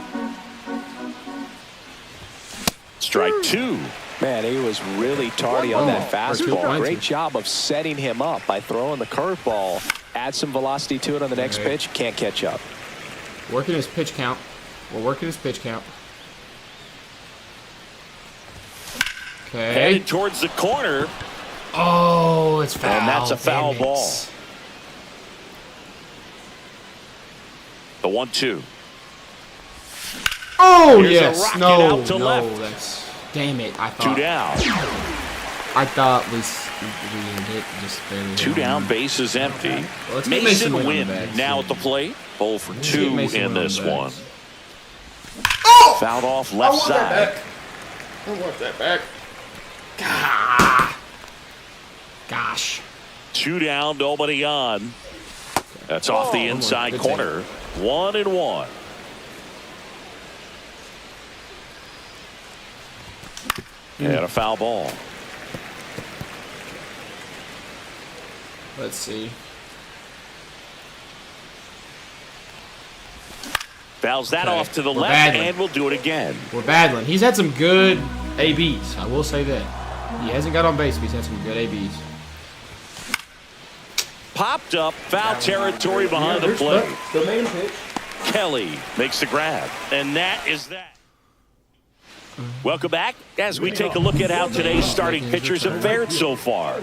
Strike 2.
Man, he was really tardy on that
for 2
fastball.
points.
Great job of setting him up by throwing the curveball. Add some velocity to it on the next
Okay.
pitch. Can't catch up.
Working his pitch count. We're working his pitch count. Okay.
Headed towards the corner.
Oh, it's foul.
And that's a foul
Damn it.
ball. The 1-2.
Oh,
Here's a
yes.
rocket
No,
out to
no.
left.
That's. Damn it. I
2
thought.
down.
I thought we hit just barely.
2 down, base is empty.
Well, let's get
Mason
Mason Wynn on
Wynn
the bags.
now at the plate. 0 for
Let's get
2
Mason
in
Wynn on
this
the bags.
one.
Oh!
Fouled off left side.
I want that back. Gosh.
2 down, nobody on. That's off the inside
Good
corner. 1-1. And a foul ball.
Let's see.
Fouls that
Okay.
off to the
We're
left,
battling.
and we'll do it again.
We're battling. He's had some good ABs. I will say that. He hasn't got on base, but he's had some good ABs.
Popped up, foul territory behind the plate.
The main pitch.
Kelly makes the grab, and that is that. Welcome back as we take a look at how today's starting pitchers have fared so far.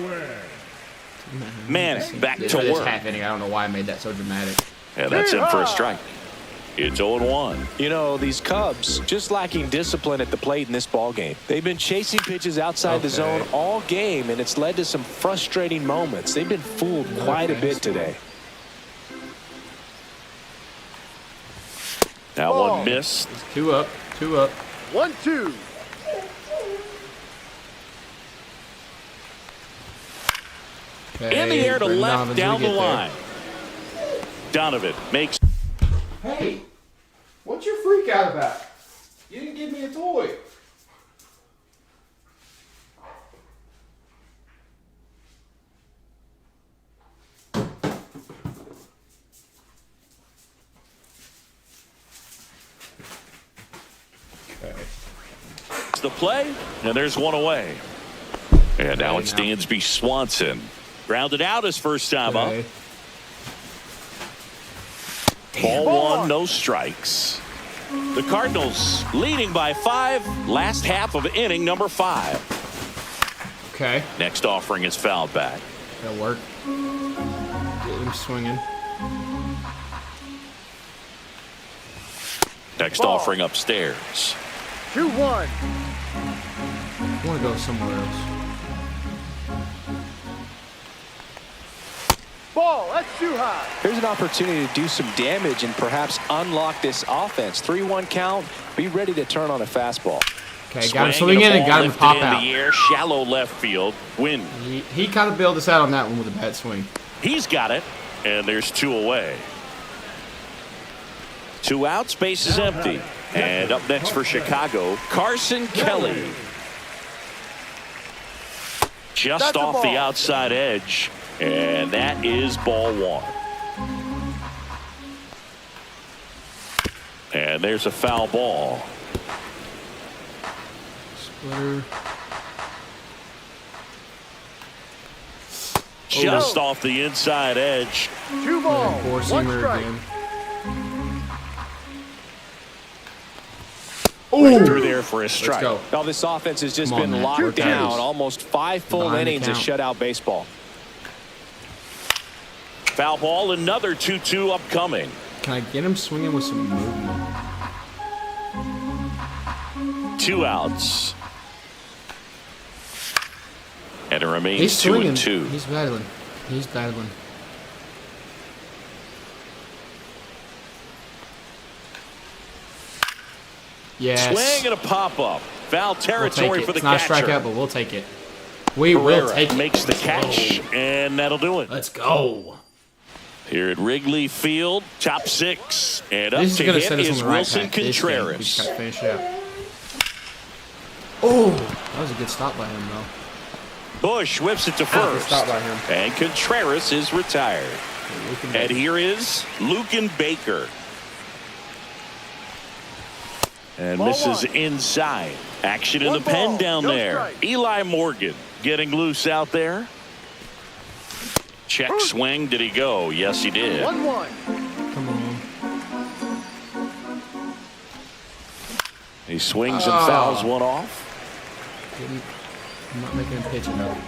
Manning back to
This
work,
half inning, I don't know why I made that so dramatic.
and that's in for a strike. It's 0-1.
You know, these Cubs just lacking discipline at the plate in this ball game. They've been chasing pitches outside the zone all game, and it's led to some frustrating moments. They've been fooled quite a bit today.
Now one missed.
2 up. 2 up.
1-2.
In the air to
Brendan
left
Donovan,
down
we
the
get there.
line. Donovan makes
Hey, what's your freak out about? You didn't give me a toy.
It's the play, and there's one away. And now it's Dansby Swanson. Grounded out his first time up. Ball 1, no strikes. The Cardinals leading by 5. Last half of inning number 5.
Okay.
Next offering is fouled back.
That'll work. Get him swinging.
Next offering upstairs.
2-1.
I want to go somewhere else.
Ball, that's too high.
Here's an opportunity to do some damage and perhaps unlock this offense. 3-1 count. Be ready to turn on a fastball.
Okay, got him swinging in and got him to pop out.
In the air, shallow left field. Win.
He kind of bailed us out on that one with a bad swing.
He's got it, and there's 2 away. 2 outs, base is empty. And up next for Chicago, Carson Kelly. Just off the outside edge, and that is ball 1. And there's a foul ball.
Splitter.
Just off the inside edge.
2 balls, 1
Four-seamer
strike.
again.
Through there for a strike.
Let's go.
Now this offense has just
Come on,
been
man.
locked
Work
down.
out.
Almost 5 full
Behind the
innings of
count.
shutout baseball.
Foul ball, another 2-2 upcoming.
Can I get him swinging with some movement?
2 outs. And it remains
He's swinging.
2-2.
He's battling. He's battling. Yes.
Swing and a pop-up. Foul
We'll
territory
take it.
for the
It's not a
catcher.
strikeout, but we'll take it. We will take it.
Makes the
Let's
catch,
go.
and that'll do it.
Let's go.
Here at Wrigley Field, top 6. And up
This is
to
going to
hit
set us on
is
the right
Wilson
path. This game. We just
Contreras.
got to finish it up. Oh, that was a good stop by him, though.
Bush whips it to
Good
first.
stop by him.
And Contreras is retired. And here is Lucan Baker. And
Ball
misses
1.
inside. Action in
1
the pen
ball,
down
no
there.
strike.
Eli Morgan getting loose out there. Check swing. Did he go? Yes, he did.
1-1.
Come on.
He swings and fouls one off.
I'm not making him pitch enough.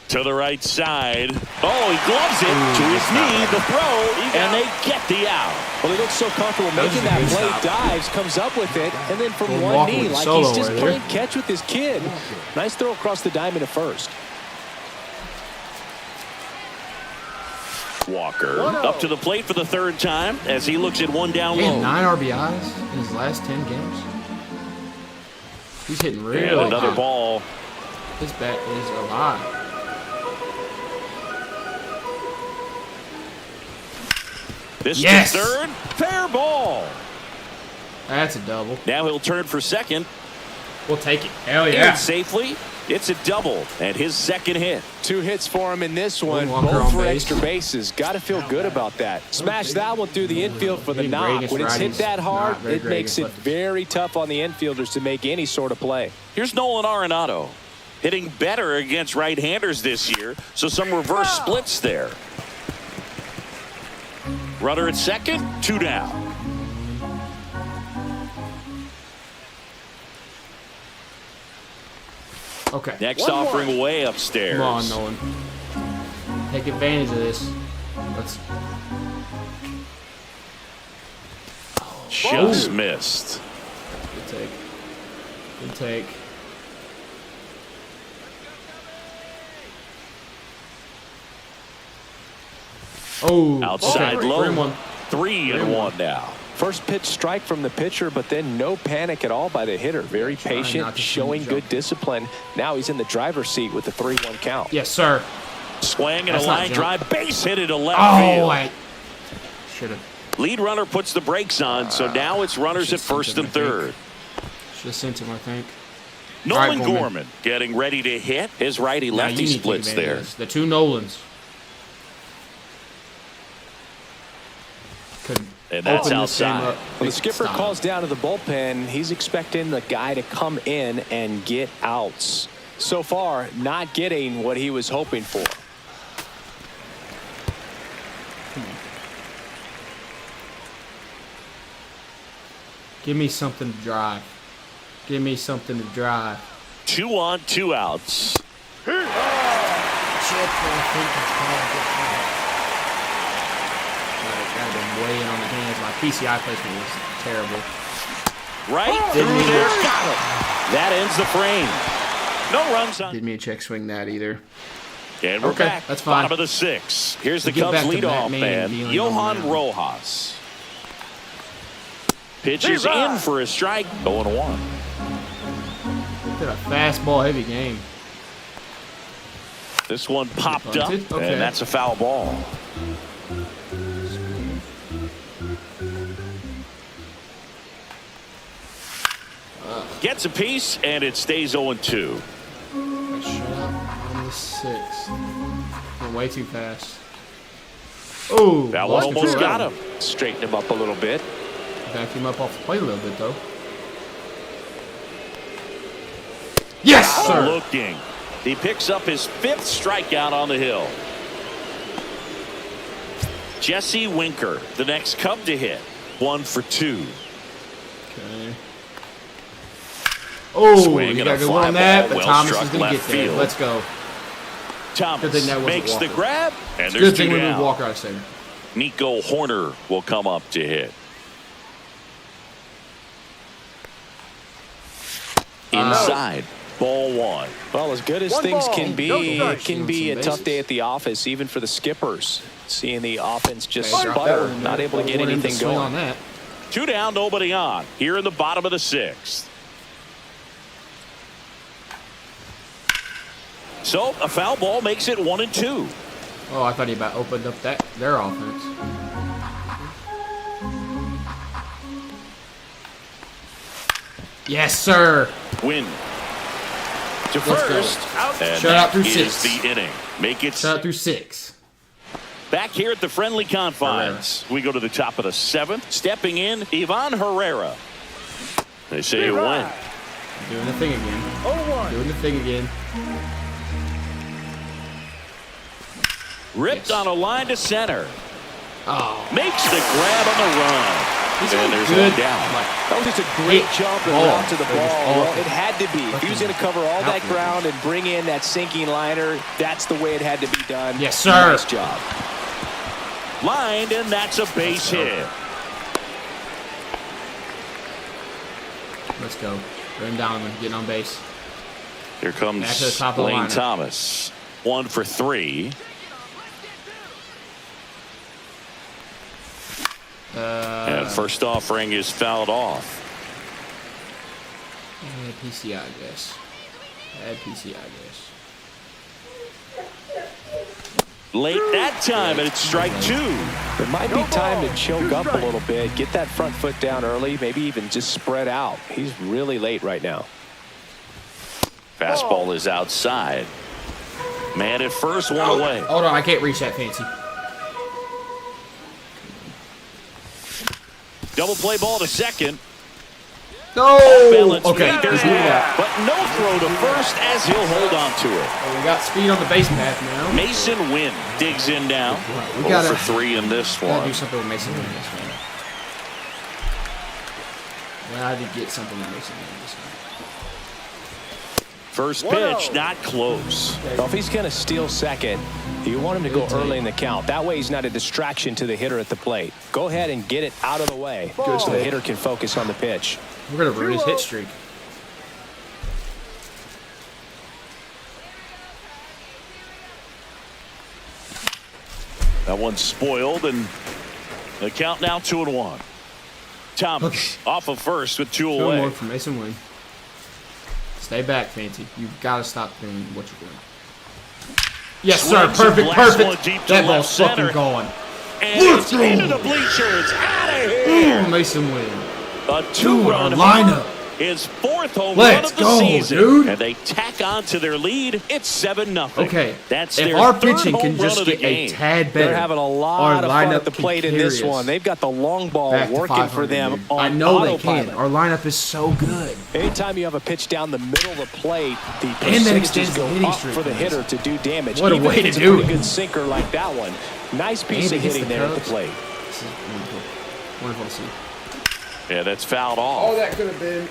To the right side. Oh, he gloves it to his knee. The throw, and they get the out.
Well, he looks so comfortable
That was
making
a
that
good
play,
stop.
dives, comes up with it, and then from
Little
one
walk
knee,
with
like
solo
he's just
right
playing
there.
catch with his kid. Nice throw across the diamond at first.
Walker
1-0.
up to the plate for the 3rd time as he looks at one down
He had
low.
9 RBIs in his last 10 games. He's hitting
And
really
another
hot.
ball.
His bat is alive.
This
Yes!
to 3rd. Fair ball.
That's a double.
Now he'll turn for 2nd.
We'll take it. Hell
And safely. It's a double and his 2nd hit.
2 hits for him in this one,
Walker
both
on
for
base.
extra bases. Got to feel good about that. Smash that one through the infield for the
Hitting great
knock.
against
When it's hit
righties,
that hard,
not very
it
great
makes it
against lefties.
very tough on the infielders to make any sort of play.
Here's Nolan Arenado. Hitting better against right-handers this year, so some reverse splits there. Runner at 2nd, 2 down.
Okay.
Next
1-1.
offering way upstairs.
Come on, Nolan. Take advantage of this. Let's.
Just missed.
Good take. Good take. Oh,
Outside
okay.
low.
3-1.
3-1 now.
First pitch strike from the pitcher, but then no panic at all by the hitter. Very
Trying not
patient,
to see
showing
him
good
jump.
discipline. Now he's in the driver's seat with the 3-1 count.
Yes, sir.
Swing and
That's
a
not
line
jump.
drive, base hit into left
Oh,
field.
I should have.
Lead runner puts the brakes on, so now it's runners at first and third.
Should have sent him, I think.
Nolan
All right,
Gorman getting ready to hit. His
Now,
righty-lefty
you need to take
splits
advantage
there.
of this. The two Nolans. Could
And that's
open this game
outside.
up
When the
big
skipper
style.
calls down to the bullpen, he's expecting the guy to come in and get outs. So far, not getting what he was hoping for.
Give me something to drive. Give me something to drive.
2 on, 2 outs.
Chip, I think it's probably got been weighing on the hands. My PCI placement was terrible.
Right
Didn't
through
mean
there.
to-
Got him. That ends the frame. No runs on.
Didn't mean to check swing that either.
And we're
Okay,
back.
that's fine.
Bottom of the 6th. Here's the
We'll get
Cubs
back to
leadoff
Batman
man,
dealing
Johan
on that.
Rojas. Pitches
Hey,
in for a strike. 0-1.
Did a fastball heavy game.
This one popped up,
Bunted? Okay.
and that's a foul ball. Gets a piece, and it stays 0-2.
Got shut out on the 6th. Went way too fast. Oh,
That one
lost
almost
control.
got him.
Straighten him up a little bit.
Backed him up off the plate a little bit, though. Yes, sir.
Looking. He picks up his 5th strikeout on the hill. Jesse Winker, the next Cub to hit. 1 for 2.
Okay. Oh,
Swing
you
and
got
a
a good
fly
one on that,
ball,
but
well
Thomas
struck
is going to
left
get there.
field.
Let's go.
Thomas
Good thing that wasn't
makes the
Walker.
grab, and
Good
there's 2
thing we moved
down.
Walker out of center.
Nico Horner will come up to hit. Inside, ball 1.
Well, as good as
One
things
ball,
can be,
no
it
strikes.
can be a
Some
tough
bases.
day at the office, even for the skippers. Seeing the offense just
Okay, drop that
sputter,
one in
not
there.
able to get
Don't want him to
anything
swing
going.
on that.
2 down, nobody on. Here in the bottom of the 6th. So a foul ball makes it 1-2.
Oh, I thought he about opened up their offense. Yes, sir.
Win to
Let's go.
first. And
Shut out through
that is
6.
the inning. Make it
Shut out through 6.
back here at the friendly confines. We go to the top of the 7th. Stepping in, Ivan Herrera. They say you win.
Doing the thing again.
0-1.
Doing the thing again.
Ripped
Yes.
on a line to center.
Oh,
Makes the grab on the run.
he's
And
a
there's
good
one down.
like,
That was just a great
Hit
jump and
ball.
route to the
It was
ball.
awful.
Well, it had to be. If he was going to cover all that
Fucking
ground and bring in that sinking liner, that's the way it had to be done.
Yes, sir.
Nice job.
Lined, and that's a base hit.
let's go. Bring Donovan getting on base.
Here comes
Back to the top of the
Lane
lineup.
Thomas. 1 for 3. And first offering is fouled off.
PCI, I guess. Add PCI, I guess.
Late that time, and it's strike 2.
It might be time to choke up a little bit, get that front foot down early, maybe even just spread out. He's really late right now.
Fastball is outside. Man at first, 1 away.
Hold on, I can't reach that fancy.
Double play ball to second.
No!
Balance
Okay,
fielder,
let's move that.
but no throw to first as he'll hold on to it.
Oh, we got speed on the base path now.
Mason Wynn digs in now.
We
0
gotta-
for 3 in this
Gotta do
one.
something with Mason Wynn this one. Gotta get something with Mason Wynn this one.
First pitch, not close.
Well, if he's going to steal second, you want him to go
Good take.
early in the count. That way he's not a distraction to the hitter at the plate. Go ahead and get it out of the way
Good
so the
take.
hitter can focus on the pitch.
We're gonna ruin his hit streak.
That one's spoiled, and the count now 2-1. Thomas
Okay.
off of first with 2
Two
away.
more for Mason Wynn. Stay back, Fancy. You've got to stop doing what you're doing. Yes, sir.
Swings and
Perfect,
blasts one
perfect.
deep to
That
left
ball's
center.
fucking going.
And it's into the bleachers. Out of here.
Ooh, Mason win.
A
Dude,
two-run
our lineup.
homer. His fourth home
Let's
run of the
go,
season.
dude.
And they tack on to their lead. It's 7-0.
Okay,
That's
if
their
our
third
pitching
home
can
run
just
of the
get a
game.
tad better,
They're having a
our
lot of fun
lineup
at the
can
plate in
carry
this
us
one. They've got the long ball
back to
working
500,
for them
dude.
on
I know they
autopilot.
can. Our lineup is so good.
Anytime you have a pitch down the middle of the plate, the
that
percentages
extends the
go
hitting
up
streak,
for the
guys.
hitter to do damage.
What a
Even
way
if
to
it's
do
a pretty
it.
good sinker like that one. Nice piece
And
of
it hits
hitting
the
there at the
Cubs.
plate.
This is wonderful. Wonderful to see.
Yeah, that's fouled off.
Oh, that could have been.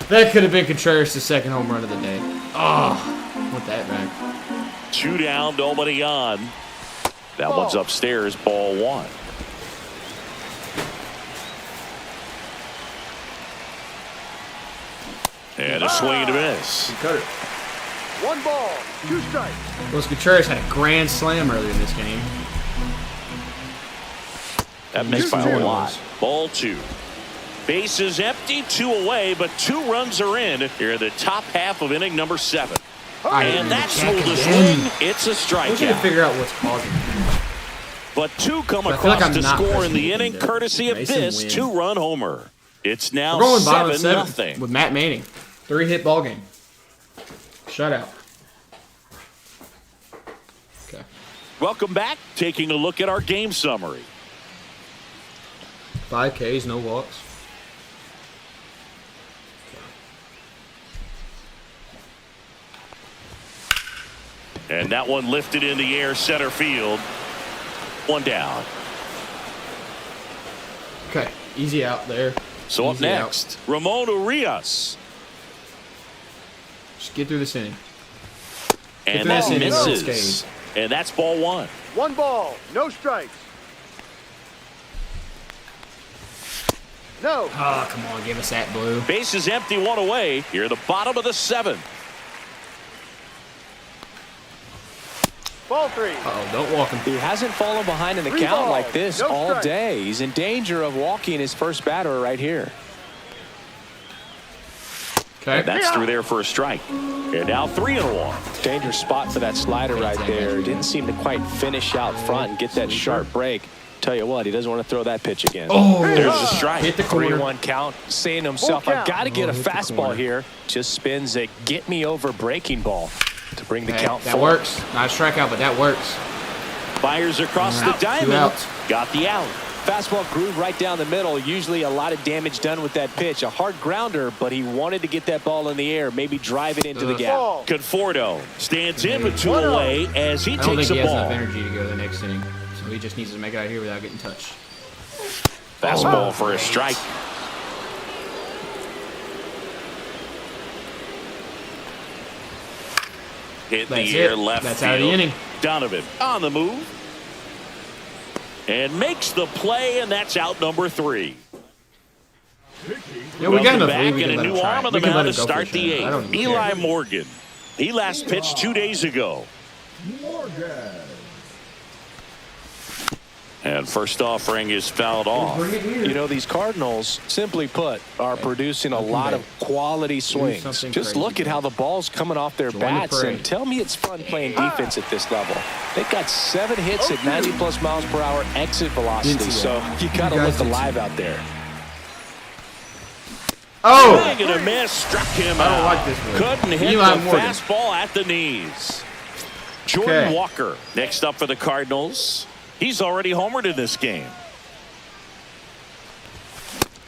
That could have been Contreras' second home run of the day. Oh, want that back.
2 down, nobody on. That one's upstairs, ball 1. And a swing and a miss.
Cut it.
1 ball, 2 strikes.
Los Contreras had a grand slam earlier in this game.
That missed by a
Two
lot.
runs.
Ball 2. Bases empty, 2 away, but 2 runs are in here in the top half of inning number 7. And that's
Jack
the
again.
swing. It's a
I wish I could
strikeout.
figure out what's causing it.
But 2 come
I feel like
across
I'm
to
not
score in
pressing
the
anything
inning,
there.
courtesy of
Mason
this
win.
2-run homer. It's now
We're going bottom
7-0.
7 with Matt Manning. 3-hit ball game. Shutout. Okay.
Welcome back. Taking a look at our game summary.
5 Ks, no walks.
And that one lifted in the air, center field. 1 down.
Okay, easy out there.
So up
Easy out.
next, Ramon Urias.
Just get through this inning.
And
through
that
this inning
misses.
unscathed.
And that's ball 1.
1 ball, no strikes. No.
Oh, come on, give us that blue.
Base is empty, 1 away. Here at the bottom of the 7th.
Ball 3.
Uh-oh, don't walk him.
He hasn't fallen behind in the
3
count
balls,
like this
no
all
strikes.
day. He's in danger of walking his first batter right here.
Okay.
That's through there for a strike. And now 3-1.
Dangerous spot for that slider right there. Didn't seem to quite finish out front and get that sharp break. Tell you what, he doesn't want to throw that pitch again.
Oh,
There's a strike.
hit the corner.
3-1 count, saying to himself,
Full
I've got to get a
Oh, hit the
fastball
corner.
here. Just spins a get-me-over breaking ball to bring the
Hey,
count
that
forward.
works. Not a strikeout, but that works.
Fires across the
2
diamond.
outs.
Got the out.
Fastball grooved right down the middle. Usually a lot of damage done with that pitch. A hard grounder, but he wanted to get that ball in the air, maybe drive it into the gap.
Ball.
Conforto stands in with 2
1-0.
away as he
I don't
takes
think he
the
has
ball.
enough energy to go to the next inning. So he just needs to make it out here without getting touched.
Fastball for a strike. Hit in
That's
the air,
it.
left
That's
field.
out of the inning.
Donovan on the move. And makes the play, and that's out number 3.
Yeah, we got
Welcome
enough
back,
lead. We
and
can
a
let him
new
try.
arm on the
We can let
mound
him
to
go for
start
a
the
shot. I don't
8th.
even
Eli
care.
Morgan. He last pitched 2 days ago. And first offering is fouled off.
You know, these Cardinals, simply put, are producing a lot of quality swings.
something
Just
crazy.
look at how the ball's coming off their
Join the
bats, and
parade.
tell me it's fun playing defense at this level. They've got 7 hits at 90-plus miles per hour exit velocity,
Didn't see
so
that.
you got to
You guys
look
didn't see
alive out there.
Oh!
Swing and a miss, struck him
I don't
out.
like this one.
Couldn't hit
Eli
the
Morgan.
fastball at the knees. Jordan
Okay.
Walker next up for the Cardinals. He's already homered in this game.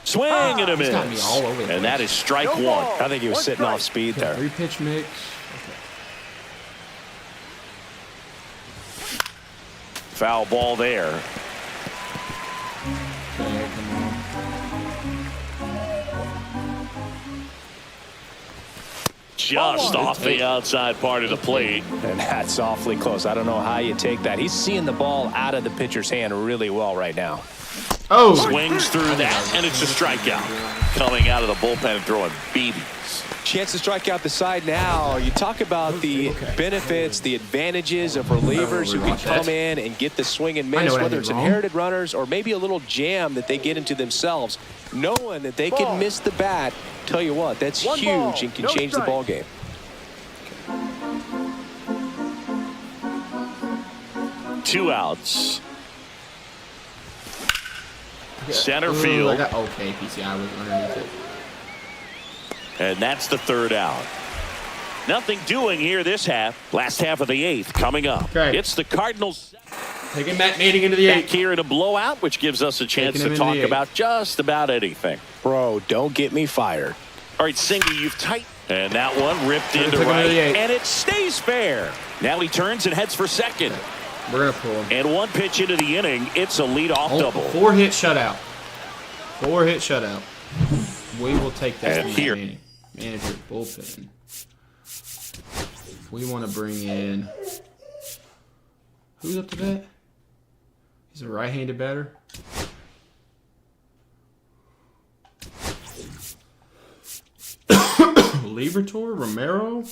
Swing and a
He's got me
miss.
all over the
And that
place.
is strike
No
1.
ball.
I think he was
1
sitting off
strike.
speed there.
3-pitch mix.
Foul ball there.
Okay, come on.
Just off the outside part of the plate.
And that's awfully close. I don't know how you take that. He's seeing the ball out of the pitcher's hand really well right now.
Oh!
Swings through that, and it's a strikeout. Coming out of the bullpen and throwing BBs.
Chance to strike out the side now. You talk about the benefits, the advantages of relievers who can come in and get the swing and
I know
miss,
what I
whether
did
it's
wrong.
inherited runners or maybe a little jam that they get into themselves. Knowing that they can miss the bat, tell you what, that's
1
huge
ball,
and can
no
change the
strike.
ball game.
with 2 outs. Center field.
Okay, PCI was underneath it.
And that's the 3rd out. Nothing doing here this half. Last half of the 8th coming up.
Okay.
It's the Cardinals
Taking Matt Manning into the
back
8th.
here in a blowout, which gives us a chance to talk about just about anything.
Bro, don't get me fired.
All right, Singy, you've tight. And that one ripped into
took him
right.
to the 8th.
And it stays fair. Now he turns and heads for second.
We're going to pull him.
And 1 pitch into the inning, it's a leadoff double.
4-hit shutout. 4-hit shutout. We will take that
And
from
here.
Manning. Manager bullpen. We want to bring in. Who's up to bat? He's a right-handed batter. Liberatore, Romero.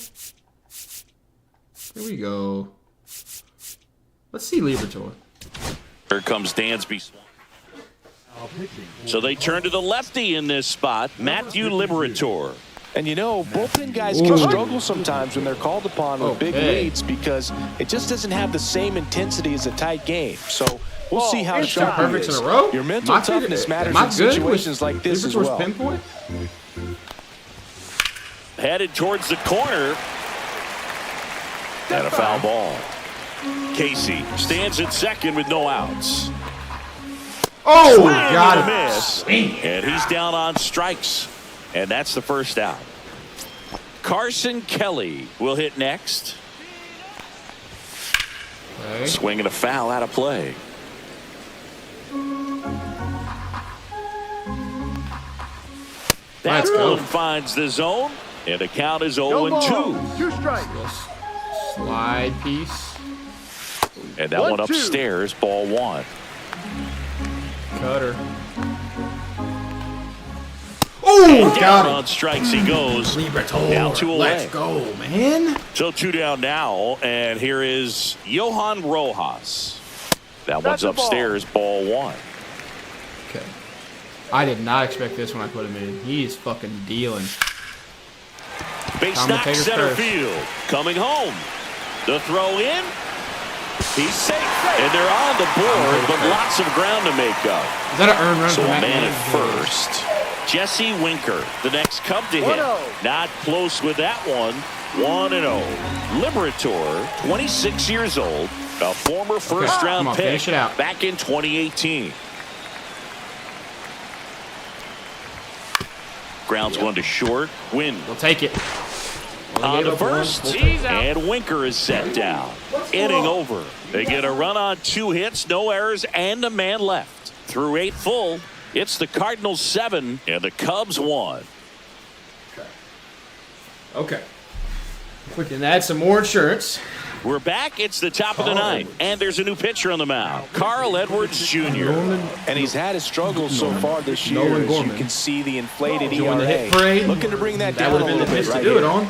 Here we go. Let's see Liberatore.
Here comes Dansby. So they turn to the lefty in this spot, Matthew Liberatore.
And you know, bullpen guys can struggle sometimes when they're called upon with big leads because it just doesn't have the same intensity as a tight game. So we'll see how sharp he
Perfects
is.
in a row.
Your mental toughness matters in situations like this as well.
Pinpoint?
Headed towards the corner. And a foul ball. Casey stands at second with no outs.
Oh,
Swing
got
and a
it.
miss. And he's down on strikes. And that's the 1st out. Carson Kelly will hit next.
Okay.
Swinging a foul out of play. That
Let's go.
one finds the zone. And the count is
No
0-2.
ball. 2 strikes.
Slide piece.
And that
1-2.
one upstairs, ball 1.
Cutter. Oh,
Down
got
on
it.
strikes he goes.
Liberatore.
Down 2 away.
Let's go, man.
So 2 down now, and here is Johan Rojas. That one's
That's a ball.
upstairs, ball 1.
Okay. I did not expect this when I put him in. He is fucking dealing.
Base knock
Commentators
center
first.
field. Coming home. The throw in. He's safe. And they're on the board, but lots of ground to make up.
Is that an earned run
So
for
a
Matt
man
Manning?
at first. Jesse Winker, the next Cub to hit.
1-0.
Not close with that one. 1-0. Liberatore, 26 years old, a former first-round
come on,
pick
finish it out.
back in 2018. Grounds one to short. Win.
We'll take it. Well,
On
they
the
gave up one.
first,
We'll take it.
and Winker is set down. Inning over. They get a run on 2 hits, no errors, and a man left. Through 8 full, it's the Cardinals 7 and the Cubs 1.
Okay. If we can add some more insurance.
We're back. It's the top of the 9th, and there's a new pitcher on the mound, Carl Edwards Jr.
And he's had his struggles so far this year.
Nolan
As you
Gorman.
can see the inflated
Join the
ERA.
hit parade.
Looking to bring that
That
down
would
a
have been
little
the
bit
pitch
right
to do it
here.
on.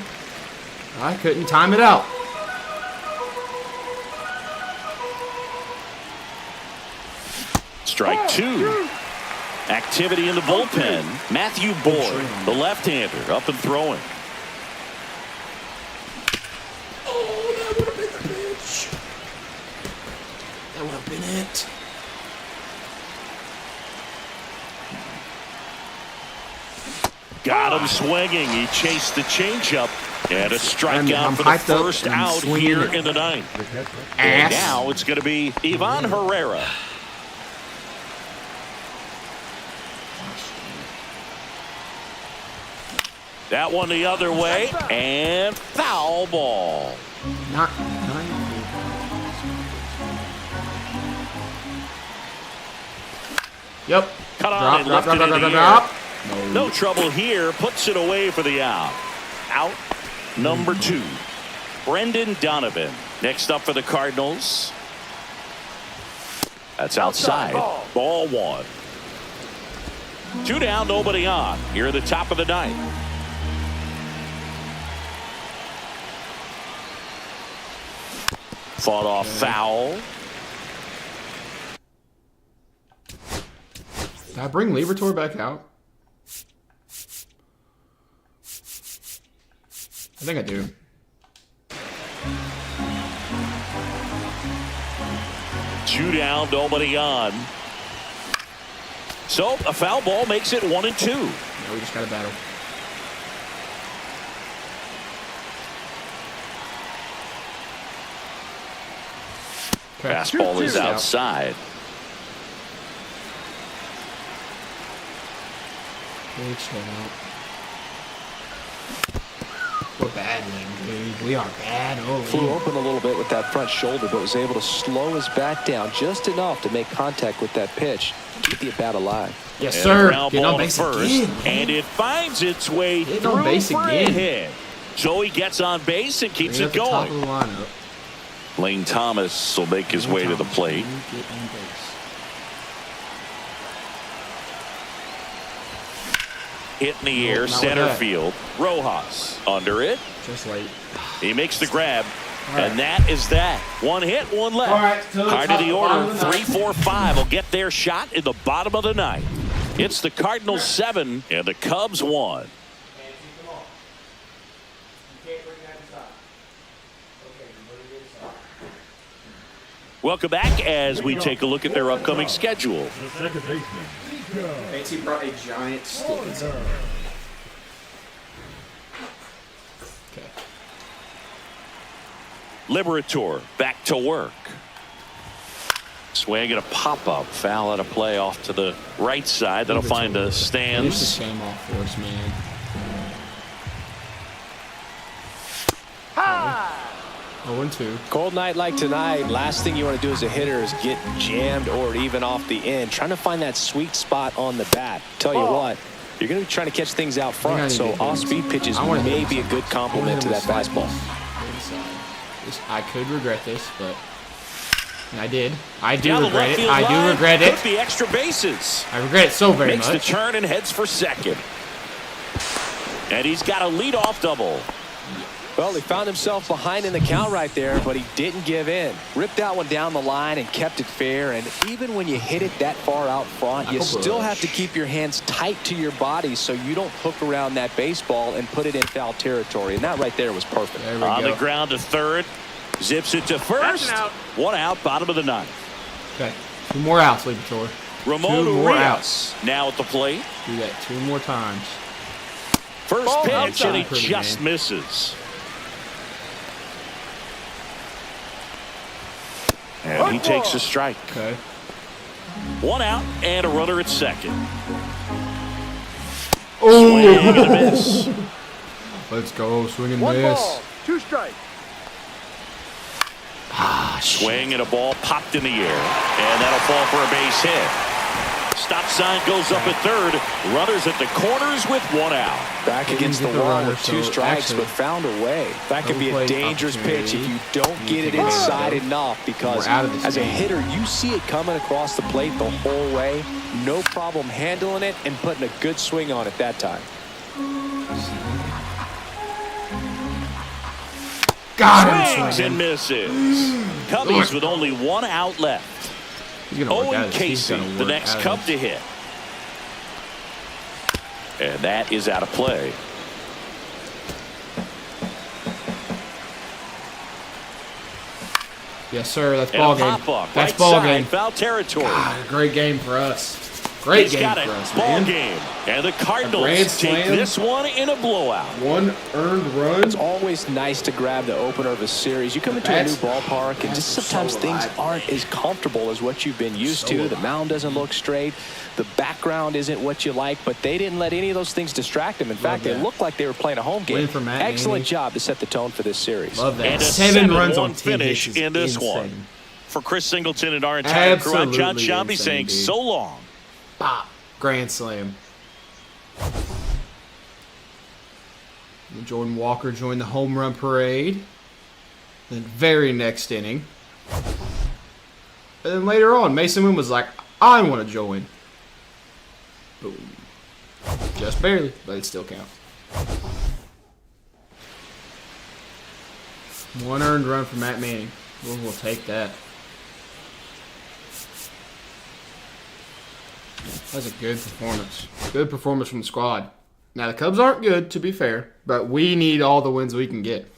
I couldn't time it out.
Strike 2. Activity in the bullpen. Matthew Boyd, the left-hander, up and throwing.
That would have been it.
Got him swinging. He chased the changeup. And a strikeout
I'm
for the
hyped up
first
and I'm
out
swinging
here
it.
in the 9th. And
Ass.
now it's going to be Ivan Herrera. That one the other way, and foul ball.
Not. Yep.
Cut on
Drop,
and
drop,
lifted
drop,
in
drop,
the
drop,
air.
drop.
No trouble here. Puts it away for the out. Out number 2. Brendan Donovan. Next up for the Cardinals. That's outside. Ball 1. 2 down, nobody on. Here at the top of the 9th. Fought off foul.
Did I bring Liberatore back out? I think I do.
2 down, nobody on. So a foul ball makes it 1-2.
Now we just got to battle. Okay.
Fastball is outside.
We're bad, dude. We are bad.
Flew open a little bit with that front shoulder, but was able to slow his bat down just enough to make contact with that pitch. Keep the at-bat alive.
Yes, sir.
Get
on base
first,
again,
and it finds its way
Getting
through
on base
for a
again.
hit. So he gets on base and keeps
Right
it
at the top
going.
of the lineup.
Lane Thomas will make his way to the plate.
Get on base.
Hit in the air,
Not with
center
that.
field. Rojas under it.
Just late.
He makes the grab.
right.
And that is that. 1 hit, 1 left.
All right, to the
Hard
top,
of the
bottom
order.
of the ninth.
3, 4, 5 will get their shot in the bottom of the ninth. It's the Cardinals 7 and the Cubs 1. Welcome back as we take a look at their upcoming schedule.
The second baseman, Nico.
Fancy brought a giant stick. Okay.
Liberator back to work. Swing and a pop-up. Foul at a play off to the right side. That'll find the
Finish this
stands.
game off for us, man.
High.
0-2.
Cold night like tonight, last thing you want to do as a hitter is get jammed or even off the end. Trying to find that sweet spot on the bat. Tell you what, you're going to be trying to catch things out front, so off-speed pitches may be a good complement to that fastball.
I could regret this, but I did. I do
Down the
regret
left
it.
field
I do
line,
regret it.
took the extra bases.
I regret it so very
Makes the
much.
turn and heads for second. And he's got a leadoff double.
Well, he found himself behind in the count right there, but he didn't give in. Ripped that one down the line and kept it fair. And even when you hit it that far out front, you still have to keep your hands tight to your body so you don't hook around that baseball and put it in foul territory. And that right there was perfect.
There we
On
go.
the ground to third. Zips it to first.
That's an out.
1 out, bottom of the ninth.
Okay. 2 more outs, Liberator.
Ramon
2 more
Urias
outs.
now at the plate.
Do that 2 more times.
First
Ball
pitch,
outside.
and he
Pretty,
just
man.
misses. And he takes a strike.
Okay.
1 out and a runner at second. Swing and a miss.
Let's go. Swing and
One
miss.
ball, 2 strikes.
Swing and a ball popped in the air. And that'll fall for a base hit. Stop sign goes up at third. Runners at the corners with 1 out.
Back
Didn't
against the
get the
wall
runner,
with 2
so
strikes,
actually,
but found a way. That could be a
plate
dangerous pitch if
opportunity.
you don't
You
get it
take advantage of
inside
it.
enough, because
We're out of this
as a
game.
hitter, you see it coming across the plate the whole way. No problem handling it and putting a good swing on it that time.
Got
Swings
him.
and misses. Cubbies with only 1 out left.
He's gonna work out
Owen
of this. He's
Casey,
gonna
the
work
next
out of
Cub
this.
to hit. And that is out of play.
Yes, sir. That's
And
ball
a
game.
pop-up,
That's
right
ball
side,
game.
foul territory.
God, great game for us. Great
He's
game
got
for
it.
us,
Ball
man.
game. And the
grand
Cardinals take
slam.
this one in a blowout.
1 earned run.
It's always nice to grab the opener of a series. You come into a new ballpark, and just sometimes things aren't as comfortable as what you've been used to. The mound doesn't look straight. The background isn't what you like, but they didn't let any of those things distract them. In fact, they
that.
looked like they were playing a home game.
Win for Matt
Excellent
Manning.
job to set the tone for this series.
Love that.
And a
7 runs
7-1
on 10
finish
hits is
in this one.
insane.
For Chris Singleton and our entire crew, I'm John
Absolutely
Shambi
insane,
saying
dude.
so long.
Pop. Grand slam. Jordan Walker joined the home run parade. Then very next inning. And then later on, Mason Moon was like, I want to join. Boom. Just barely, but it still counts. 1 earned run for Matt Manning. We'll take that. That's a good performance. Good performance from the squad. Now, the Cubs aren't good, to be fair, but we need all the wins we can get.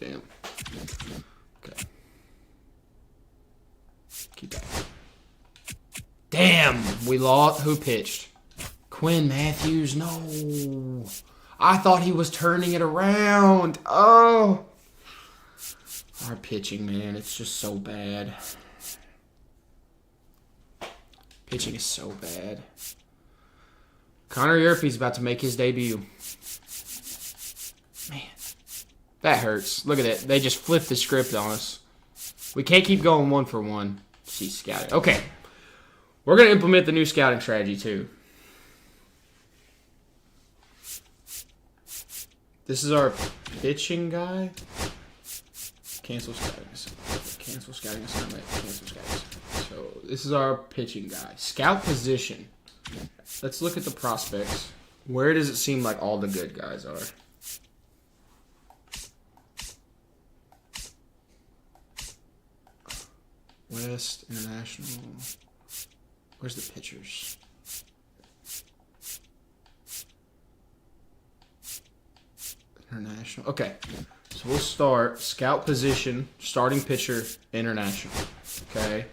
Damn. Okay. Keep that. Damn, we lost. Who pitched? Quinn Matthews. No. I thought he was turning it around. Oh. Our pitching, man, it's just so bad. Pitching is so bad. Connor Yerfe's about to make his debut. Man, that hurts. Look at it. They just flipped the script on us. We can't keep going 1 for 1. She's scouting. Okay. We're going to implement the new scouting strategy, too. This is our pitching guy. Cancel scouting assignment. Cancel scouting assignment. Cancel scouting assignment. So this is our pitching guy. Scout position. Let's look at the prospects. Where does it seem like all the good guys are? West, International. Where's the pitchers? International. Okay. So we'll start scout position, starting pitcher, international. Okay.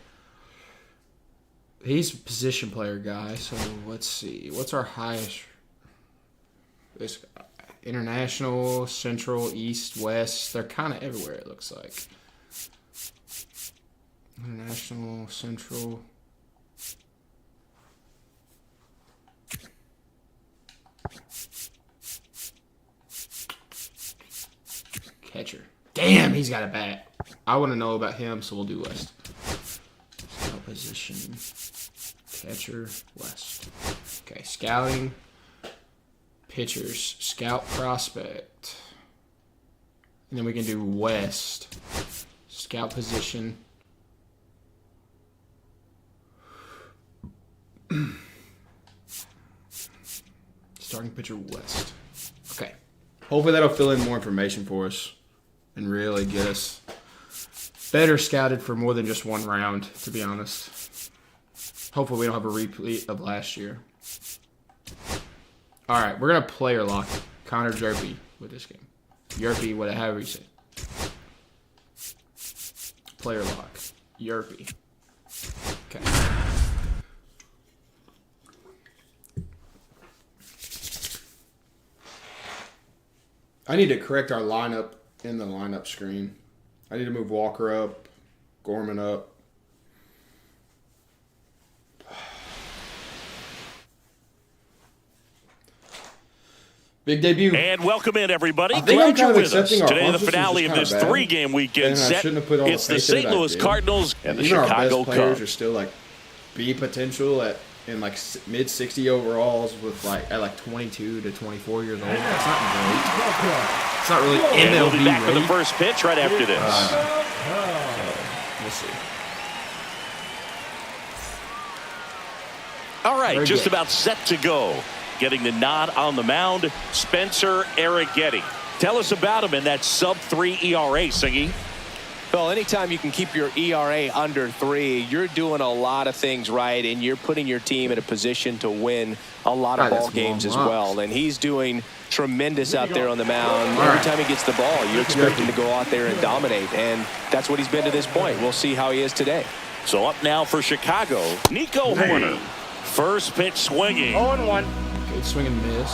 He's a position player guy, so let's see. What's our highest? This international, central, east, west. They're kind of everywhere, it looks like. International, central. Catcher. Damn, he's got a bat. I want to know about him, so we'll do west. Scout position. Catcher, west. Okay, scouting. Pitchers. Scout prospect. And then we can do west. Scout position. Starting pitcher, west. Okay. Hopefully that'll fill in more information for us and really get us better scouted for more than just one round, to be honest. Hopefully we don't have a repeat of last year. All right, we're going to player lock Connor Yerfe with this game. Yerfe, whatever you say. Player lock. Yerfe. Okay. I need to correct our lineup in the lineup screen. I need to move Walker up, Gorman up. Big debut.
And welcome in, everybody.
I think
Glad
I'm
you're with us.
accepting our
Today, the
offense is
finale
just
of this
kinda bad.
three-game weekend
And I
set.
shouldn't have put all the
It's the
faith
St.
into that,
Louis
dude.
Cardinals and the
Even our
Chicago
best players
Cubs.
are still like B potential in like mid 60 overalls with like at like 22 to 24 years old. That's not great. It's not really
And we'll
MLB
be back for the
ready.
first pitch right after this.
We'll see.
All right,
Very
just
good.
about set to go. Getting the nod on the mound, Spencer Arrighetti. Tell us about him in that sub-3 ERA, Singy.
Well, anytime you can keep your ERA under 3, you're doing a lot of things right, and you're putting your team in a position to win a lot of
Right,
ball
that's
games as
long
well.
runs.
And he's doing tremendous out there on the mound.
All
Every
right.
time he gets the ball, you expect him to go out there and dominate, and that's what he's been to this point. We'll see how he is today.
So up now for Chicago, Nico Horner. First pitch swinging.
0-1.
Good swing and miss.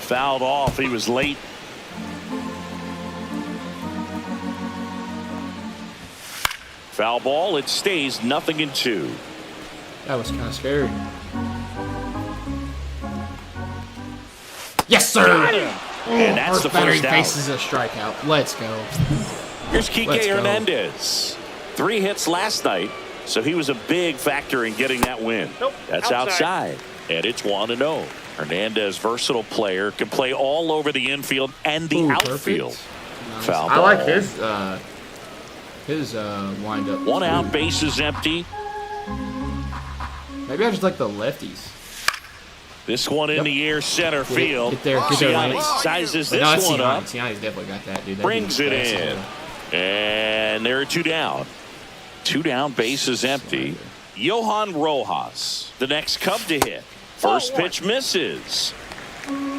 Fouled off. He was late. Foul ball. It stays 0-2.
That was kind of scary. Yes, sir.
And that's the
batter
first out.
faces a strikeout. Let's go.
Here's Kike
Let's go.
Hernandez. 3 hits last night, so he was a big factor in getting that win.
Nope,
That's outside. And it's 1-0. Hernandez, versatile player, can play all over the infield and the
Ooh,
outfield.
perfect. Nice.
Foul
I
ball.
like his windup.
1 out, bases empty.
Maybe I just like the lefties.
This one in
Yep.
the air, center field.
Get there, get there,
Ciani
Lance.
sizes
No,
this
that's
one
Ciani.
up.
Ciani's definitely got that, dude. That
Brings
dude's
it
fast.
in. And there are 2 down. 2 down, bases empty. Johan Rojas, the next Cub to hit. First pitch misses.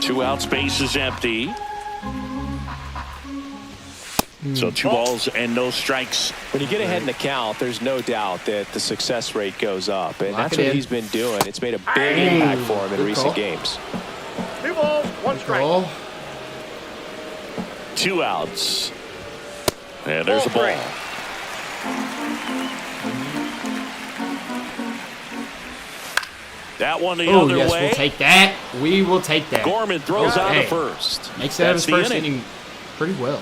2 outs, base is empty. So 2 balls and no strikes.
When you get ahead in the count, there's no doubt that the success rate goes up, and
Lock
that's
it
what
in.
he's been doing. It's made a big impact for him in
Good
recent
call.
games.
2 balls, 1 strike.
Ball.
2 outs. And there's a
Ball
ball. That one the
Oh,
other
yes,
way.
we'll take that. We will take that.
Gorman throws out
Hey.
to first.
Makes that
That's
his first
the
inning pretty well.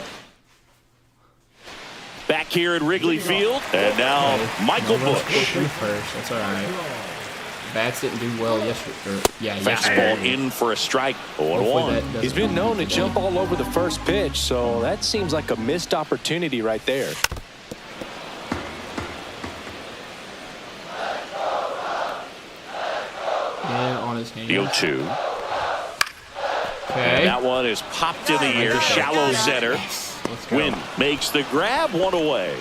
Back here at Wrigley Field. And now Michael
No runs
Busch.
scored first. That's all right. Bats didn't do well yesterday. Yeah.
Fastball in for a strike. 0-1.
He's been known to jump all over the first pitch, so that seems like a missed opportunity right there.
Yeah, on his hand.
The 0-2.
Okay.
And that one is popped in the air. Shallow center.
Let's go.
Wynn makes the grab, 1 away.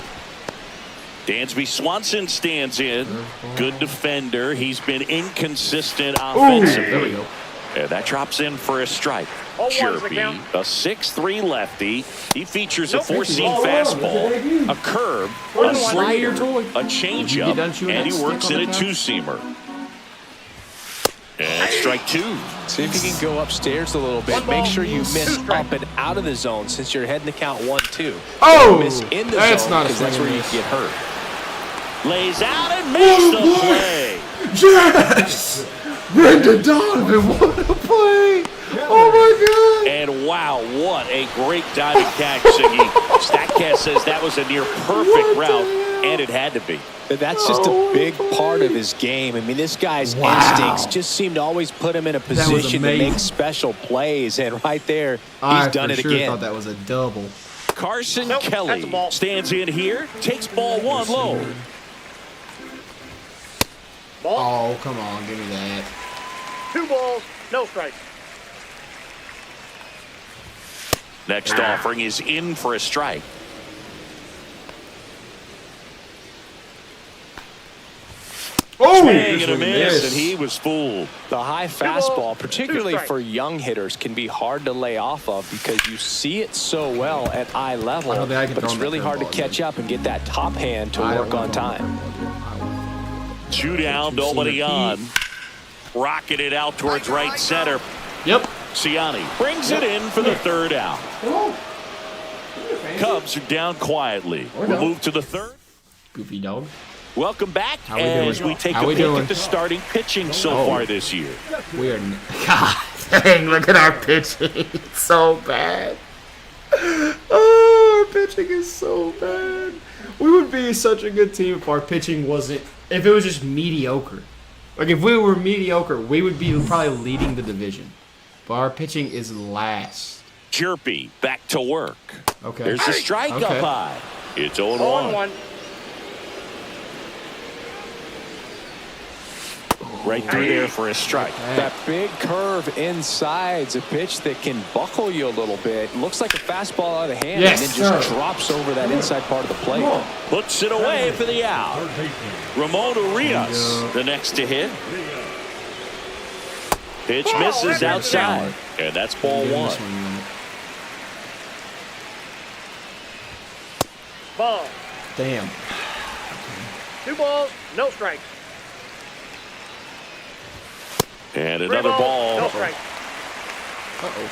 Dansby Swanson stands in. Good defender. He's been inconsistent
Ooh, there we
offensively.
go.
And that drops in for a strike.
0-1's the
Chirpy,
count.
a 6'3 lefty. He features a
Nope.
4-seam fastball, a curve, a slider, a
Did you get done
changeup,
chewing
and he
that
works
stick
in
on
a
the couch?
2-seamer. And strike 2.
See if you can go upstairs a little bit. Make sure you miss up and out of the zone since you're heading to count 1-2.
Oh,
Don't miss in the
that's
zone
not a
because that's
swing
where you
and
can get hurt.
Lays out and makes the play.
Yes! Brendan Donovan, what a play! Oh my God!
And wow, what a great diving catch, Siggy. Statcast says that was a near perfect route, and it had to be.
But that's just a big part of his game. I mean, this guy's instincts just seem to always put him in a
was
position to
amazing.
make special plays. And right there, he's
I
done
for
it
sure
again.
thought that was a double.
Carson
Nope, that's a
Kelly
ball.
stands in here, takes ball 1 low.
Ball,
Oh, come on, give me that.
2 balls, no strikes.
Next offering is in for a strike.
Oh,
Swing and a miss, and he was fooled.
The high
balls,
fastball,
2
particularly
strikes.
for young hitters, can be hard to lay off of because you see it so well at eye level,
I don't think I can
but
throw
it's
him that
really hard to
curveball
catch
again.
up and get that top hand to
I don't
work on
want to throw him
time.
that curveball again.
2 down,
Two-seamer
nobody
Pete.
on. Rocketed out towards right center.
Yep.
Ciani brings it in for the 3rd out. Cubs are down quietly. We'll move to the 3rd.
Goofy dog.
Welcome back
How we
as
doing?
we take
How
a
we
peek
doing?
at the starting pitching so
Oh.
far this year.
We are. God dang, look at our pitching. It's so bad. Oh, our pitching is so bad. We would be such a good team if our pitching wasn't. If it was just mediocre. Like, if we were mediocre, we would be probably leading the division. But our pitching is last.
Chirpy back to work.
Okay.
There's the strike
Okay.
up high. It's 0-1.
0-1.
Right through there for a strike.
That big curve inside's a pitch that can buckle you a little bit. Looks like a fastball out of hand
Yes,
and then just
sir.
drops over that inside part of the plate.
Puts it away for the out.
Third baseman.
Ramon Urias, the next to hit. Pitch misses outside. And that's ball
Give him
1.
this one, man.
Ball,
Damn.
2 balls, no strikes.
And
3
another
balls,
ball.
no strikes.
Uh-oh.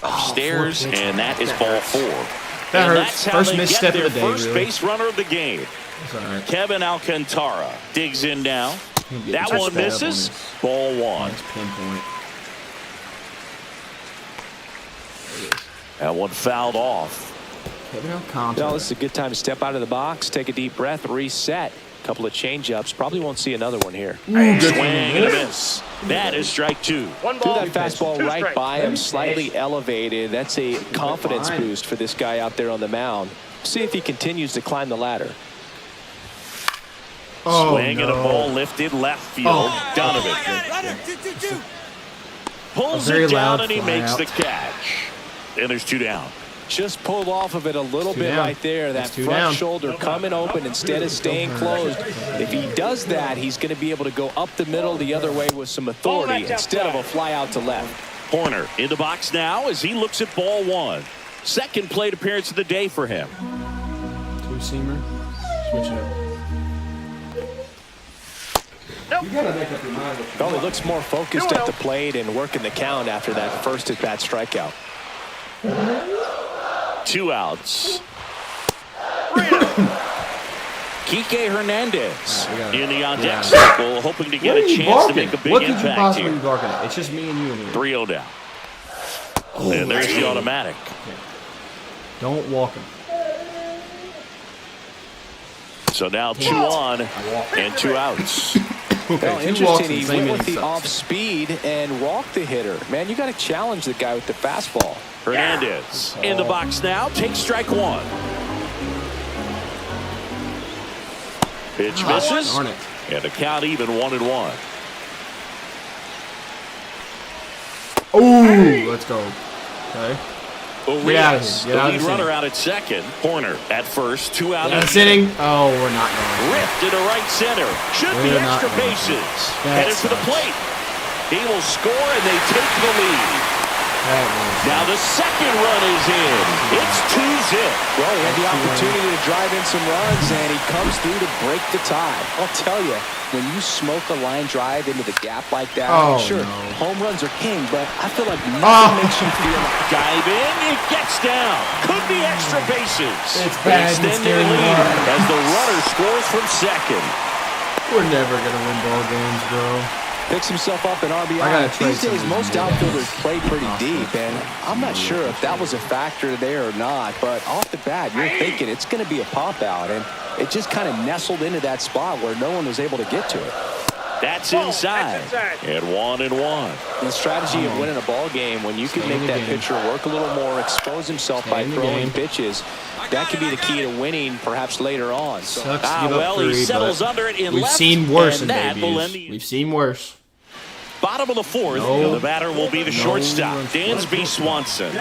Upstairs,
fourth pitch.
and that is ball 4.
That
And
hurts.
that's how
First
they
misstep
get
of
their
the day,
first
really.
base runner of the game.
It's all right.
Kevin Alcantara digs in now.
He'll get
That
just
one
fed up
misses.
on his-
Ball
on
1.
his pinpoint.
That one fouled off.
Kevin Alcantara.
Well, this is a good time to step out of the box, take a deep breath, reset. A couple of change-ups. Probably won't see another one here.
Swing and a miss. That is strike 2.
1
Threw
ball,
that fastball
2
right
strikes.
by him, slightly elevated. That's a confidence
fine.
boost for this guy out there on the mound. See if he continues to climb the ladder.
Oh,
Swing and a
no.
ball lifted left field.
Oh.
Donovan pulls
A very
it down
loud
and he
fly
makes
out.
the catch. And there's 2 down.
Just pulled off of it a little bit
down.
right there. That
That's two
front
down.
shoulder coming open instead of staying closed. If he does that, he's going to be able to go up the middle the other way with some authority instead of a fly out to left.
Horner in the box now as he looks at ball one. Second plate appearance of the day for him.
Two-seamer. Switch it up.
Nope.
You gotta make up your mind.
Well, he looks more focused at the plate and working the count after that first at-bat strikeout.
2 outs. Kike Hernandez in the on-deck circle, hoping to get a chance to make a big
what could you
impact
possibly
here.
be barking at? It's just me and you in here.
3-0 down. And there's the automatic.
Don't walk him.
So now 2 on and 2 outs.
Well,
two
interesting.
walks
He
and same
went with
inning
the
sucks.
off speed and walked the hitter. Man, you got to challenge the guy with the fastball.
Hernandez in the box now. Takes strike one. Pitch misses.
Darn it.
And the count even 1-1.
Ooh, let's go. Okay. Get out of
Urias,
here. Get
the
out of
lead
this
runner
inning.
out at second. Horner at first. 2 out.
That's inning. Oh, we're not going.
Ripped into right center. Should be
We're not
extra
going.
bases.
That
Headed for the
sucks.
plate. He will score and they take the lead. Now the second run is in. It's 2-0.
Well, he had the opportunity to drive in some runs, and he comes through to break the tie. I'll tell you, when you smoke a line drive into the gap like that,
Oh,
sure,
no.
home runs are king, but I feel like nothing makes you feel like
Dive in. It gets down. Could be extra bases.
It's bad. It's
Extending
scary
lead
run.
as the runner scores from second.
We're never gonna win ball games, bro.
picks himself up in
I
RBI.
gotta trade
These days,
some
most
of these
outfielders play pretty
Awesome.
deep, and I'm not sure if that was a factor there or not, but off the bat, you're thinking it's going to be a pop-out, and it just kind of nestled into that spot where no one was able to get to it.
That's inside. And 1-1.
The strategy of winning a ball game, when you can make that pitcher work a little more, expose himself by throwing pitches, that could be the key to winning perhaps later on. So,
Sucks to give up
well, he
three,
settles
but
under it in
we've
left,
seen worse in
and that will end
debuts.
the
We've seen worse.
bottom of the fourth.
No.
The batter will be the shortstop, Dansby Swanson.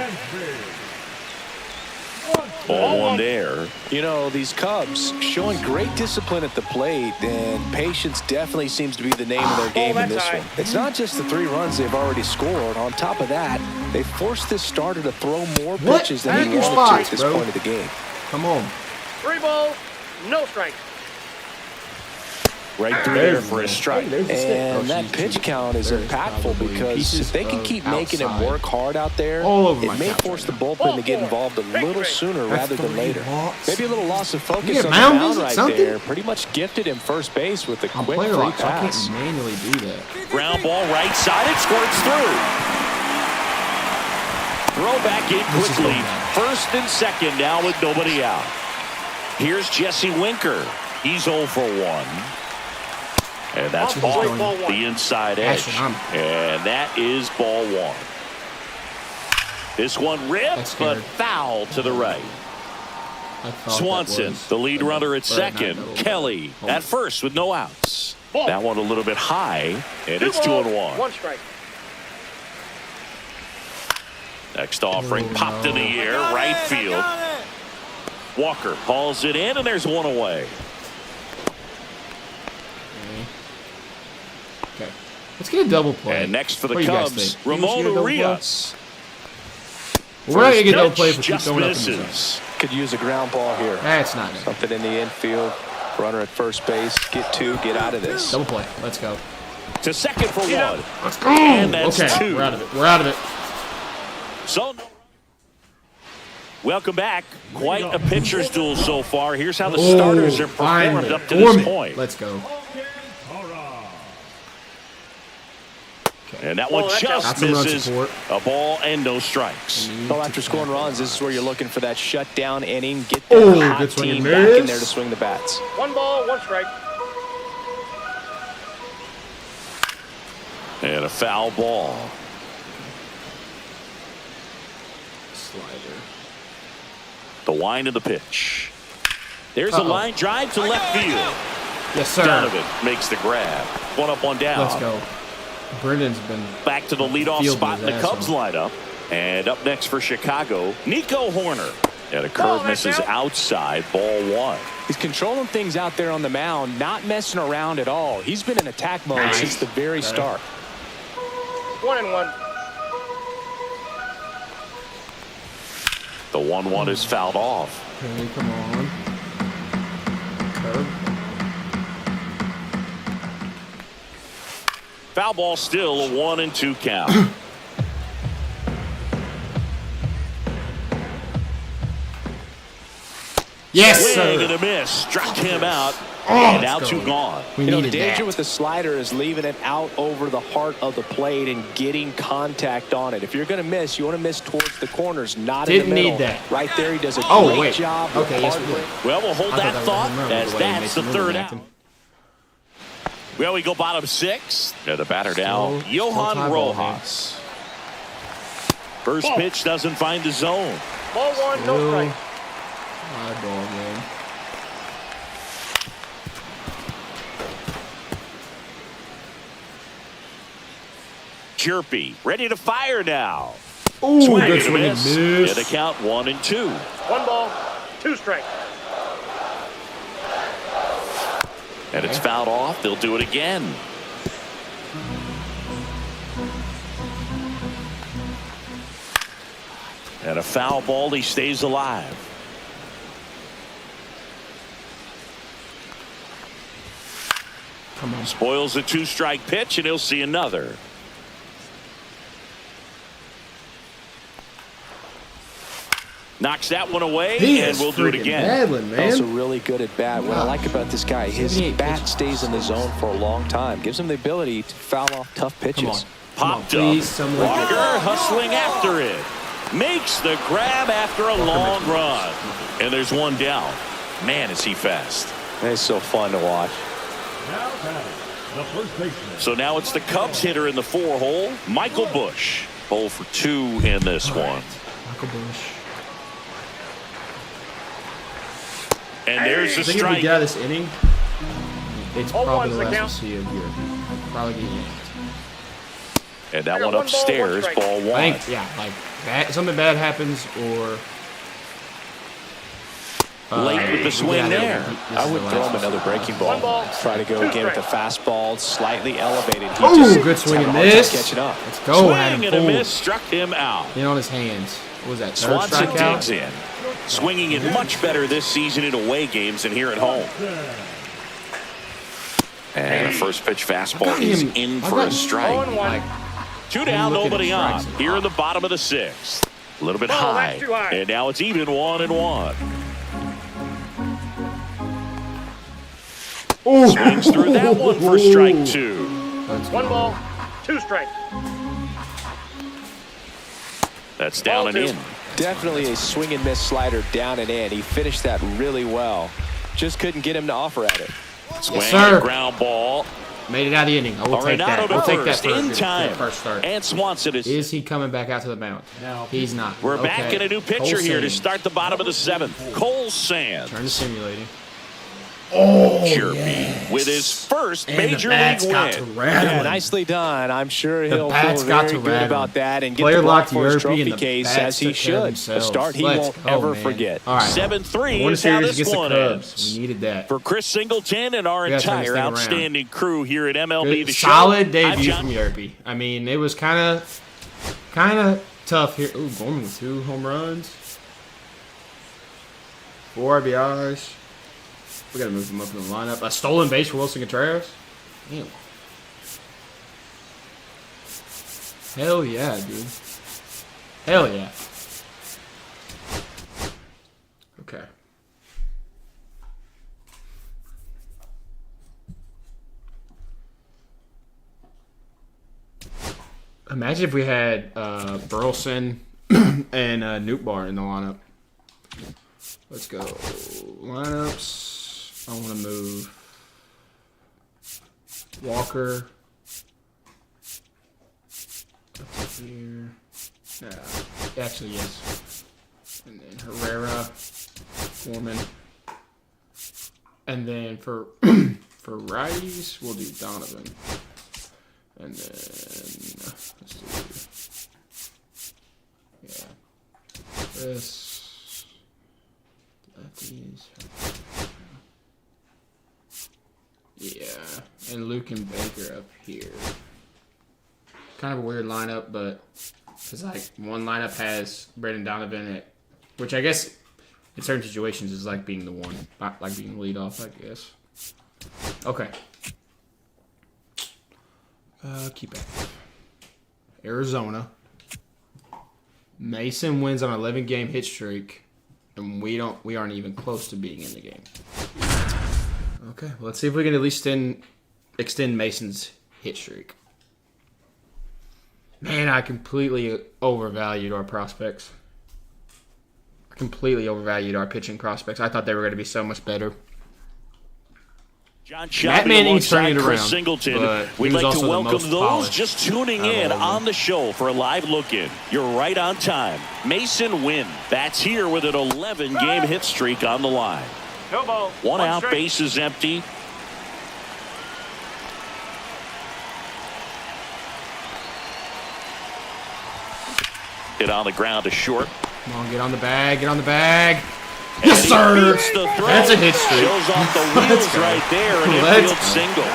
Ball one there.
you know, these Cubs showing great discipline at the plate, and patience definitely seems to be the name of their game in this one. It's not just the 3 runs they've already scored. On top of that, they forced this starter to throw more pitches than
Back
he
your
wanted
spots,
to at this
bro.
point of the game.
Come on.
3 balls, no strikes.
Right through
There's
there for a strike.
And that pitch count is impactful because if they can keep making him work hard out there,
All over
it
my
may
couch
force
right
the bullpen to get involved a little sooner rather than
3
later.
walks.
Maybe a little loss of focus
get
on the
mound
mound
visit,
right
something?
there. Pretty much gifted him first base with a
I'm
quick
player
free
locked, so I
pass.
can't manually do that.
Ground ball right side. It squirts through. Throw back in
This is
quickly.
going bad.
First and second now with nobody out. Here's Jesse Winker. He's 0 for 1. And that's
Ball
off
one.
the inside edge.
Ashton,
And that is ball 1. This one ripped,
That's
but
scared.
foul to the right.
I thought
Swanson,
that was,
the lead
but-
runner at
but not
second.
double.
Kelly
Hold
at
on.
first with no outs.
Ball.
That one a little bit high, and
2
it's
balls,
2-1.
1 strike.
Next offering
Oh,
popped in the
no.
air, right field. Walker hauls it in, and there's one away.
Okay. Let's get a double play.
And next for the
What do you guys
Cubs,
think? You want us to get a
Ramon
double play?
Urias.
We're not gonna get a double
Pitch
play if we keep
just
throwing up in the zone.
misses.
Could use a ground ball here.
That's not good.
Something in the infield. Runner at first base. Get 2. Get out of this.
Double play. Let's go.
To second for
Yeah.
1.
Let's go.
And that's
okay.
2.
We're out of it. We're out of it.
So, welcome back. Quite a pitcher's duel so far. Here's how the starters are performed
finally.
up to this
Foreman.
point.
Let's go.
And that one
Oh, that's
just
out. Got some run
misses.
support.
A ball and no strikes.
Well, after scoring runs, this is where you're looking for that shutdown inning. Get that
Oh,
hot
good swing
team
and
back in
miss.
there to swing the bats.
1 ball, 1 strike.
And a foul ball.
Slider.
The wind of the pitch. There's a
Uh-oh.
line drive to left field.
Yes, sir.
Donovan makes the grab. 1 up, 1 down.
Let's go. Brendan's been
Back to the leadoff
Field
spot in
his
the
ass
Cubs
off.
lineup. And up next for Chicago, Nico Horner. And a curve misses outside, ball 1.
He's controlling things out there on the mound, not messing around at all. He's been in attack mode since the very start.
1-1.
The 1-1 is fouled off.
Okay, come on. Curve.
Foul ball still a 1-2 count.
Yes,
Swing
sir.
and a miss. Struck him out.
Oh,
And
let's
now
go.
2 gone.
We
You know, the
needed
danger
that.
with the slider is leaving it out over the heart of the plate and getting contact on it. If you're going to miss, you want to miss towards the corners, not in
Didn't
the middle.
need that.
Right there, he does a
Oh,
great
wait.
job. with
Okay, yes, we
hard
did.
work.
Well, we'll hold
I
that
thought
thought
was a home run,
as
the way he
that's
makes
the
the move
third
and
out.
acting.
Well, we go bottom 6. And the batter now,
Still
Johan
tie ball game.
Rojas. First pitch doesn't find the zone.
Ball 1, no strike.
High ball game.
Chirpy ready to fire now.
Ooh,
Swing
good
and a
swing and
miss.
miss.
And a count 1-2.
1 ball, 2 strikes.
And it's fouled off. They'll do it again. And a foul ball. He stays alive.
Come on.
Spoils a 2-strike pitch, and he'll see another. Knocks that one away,
He
and
is
we'll do it
freaking
again.
battling,
Also
man.
really good at bat. What I like about this guy, his
78
bat
pitches.
stays in the zone for a long time. Gives him the ability to foul off tough pitches.
Come on. Come on,
Popped
please,
up.
someone get
Walker
that.
hustling after it. Makes the grab after a long run. And there's one down. Man, is he fast.
It's so fun to watch.
Now batting, the first baseman.
So now it's the Cubs hitter in the 4-hole, Michael Busch. 0 for 2 in this one.
Michael Busch.
And there's
I
a
think if we
strike.
get out of this inning, it's
Oh,
probably
one's
the
the
last we'll
count.
see of here. Probably getting yanked.
And that
I got
one
1 ball, 1
upstairs,
strike.
ball 1.
I think, yeah, like something bad happens or
Late with the
we
swing
get out of
there.
here. This
I
is
would
the
throw
last
him
one.
another breaking ball.
1 ball,
Try to go
2
again with the
strikes.
fastball, slightly elevated. He
Oh,
just
good swing
had a
and
hard time
miss.
catching up.
Let's go. Had
Swing
him
and a
pulled.
miss struck him out.
In on his hands. What was that? Third
Swanson
strikeout?
digs in. Swinging it much better this season in away games than here at home. And a first pitch fastball
got
is
him-
in
I
for
got-
a strike.
0-1.
Like,
2 down,
looking at
nobody on.
strikes.
Here in the bottom of the 6th. A little bit
Oh,
high.
that's too high.
And now it's even 1-1. Swings through that one for strike 2.
let's
1
go.
ball, 2 strikes.
That's down and
Ball 2.
in.
Definitely a swing and miss slider down and in. He finished that really well. Just couldn't get him to offer at it.
Swing
sir.
and ground ball.
Made it out of the inning. I will take
Arenado
that.
to
We'll take that
first in
for
time.
the first start.
And Swanson
Is he coming back out to the mound? He's not.
We're
Okay.
back in a new pitcher
Cole
here to
Sands.
start the bottom of the 7th. Cole Sands.
Turn to simulating.
Chirpy with his first
And
major
the bats
league
got to
win.
rattling.
Yeah, nicely done. I'm sure he'll
bats
feel
got
very
to
good
rattle.
about that and get
Player
the block
locked
for his
Yerpy
trophy
and the
case
bats
as he
took care of
should. A
themselves.
start he
Let's
won't
go,
ever
man.
forget.
All right.
7-3
Won a
is how
series
this
against the
one
Cubs.
ends.
We needed that.
For Chris Singleton and our
We gotta turn this
entire
thing around.
outstanding crew here at MLB
Good,
The Show.
solid
I'm
debut
John-
from Yerpy. I mean, it was kind of tough here. Ooh, Gorman with 2 home runs, 4 RBIs. We gotta move him up in the lineup. A stolen base for Wilson Contreras. Damn. Hell yeah, dude. Hell yeah. Okay. Imagine if we had Burleson and Newtbar in the lineup. Let's go. Lineups. I want to move Walker up here. Actually, yes. And then Herrera, Foreman. And then for for righties, we'll do Donovan. And then let's do this. Lefties. Yeah, and Luke and Baker up here. Kind of a weird lineup, but it's like one lineup has Brandon Donovan at, which I guess in certain situations is like being the one, not like being lead off, I guess. Okay. Keep it. Arizona. Mason wins on an 11-game hit streak, and we aren't even close to being in the game. Okay, well, let's see if we can at least extend Mason's hit streak. Man, I completely overvalued our prospects. I completely overvalued our pitching prospects. I thought they were going to be so much better.
John
Matt Manning's turning it
Chris
around.
Singleton. We'd like to welcome those just tuning in on the show for a live look-in. You're right on time. Mason Wynn. That's here with an 11-game hit streak on the line.
No ball.
One out,
strike.
base is empty. Hit on the ground to short.
Come on, get on the bag, get on the bag.
And
Yes,
he
sir!
beats the throw.
That's a hit streak.
Shows off the wheels
go.
right there. An
Let's
infield
go.
single.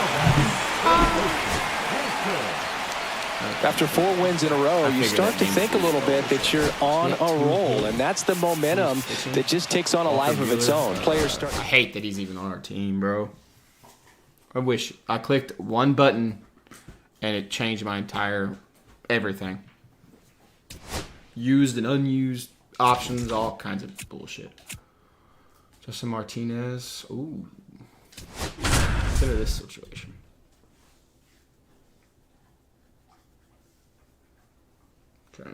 After 4 wins in a row, you
figured
start
that
to
game
think a little bit that you're on a roll, and that's the momentum that just takes on a life of its own. Players start.
I hate that he's even on our team, bro. I wish I clicked one button and it changed my entire everything. Used and unused options, all kinds of bullshit. Justin Martinez. Ooh. Consider this situation. Okay.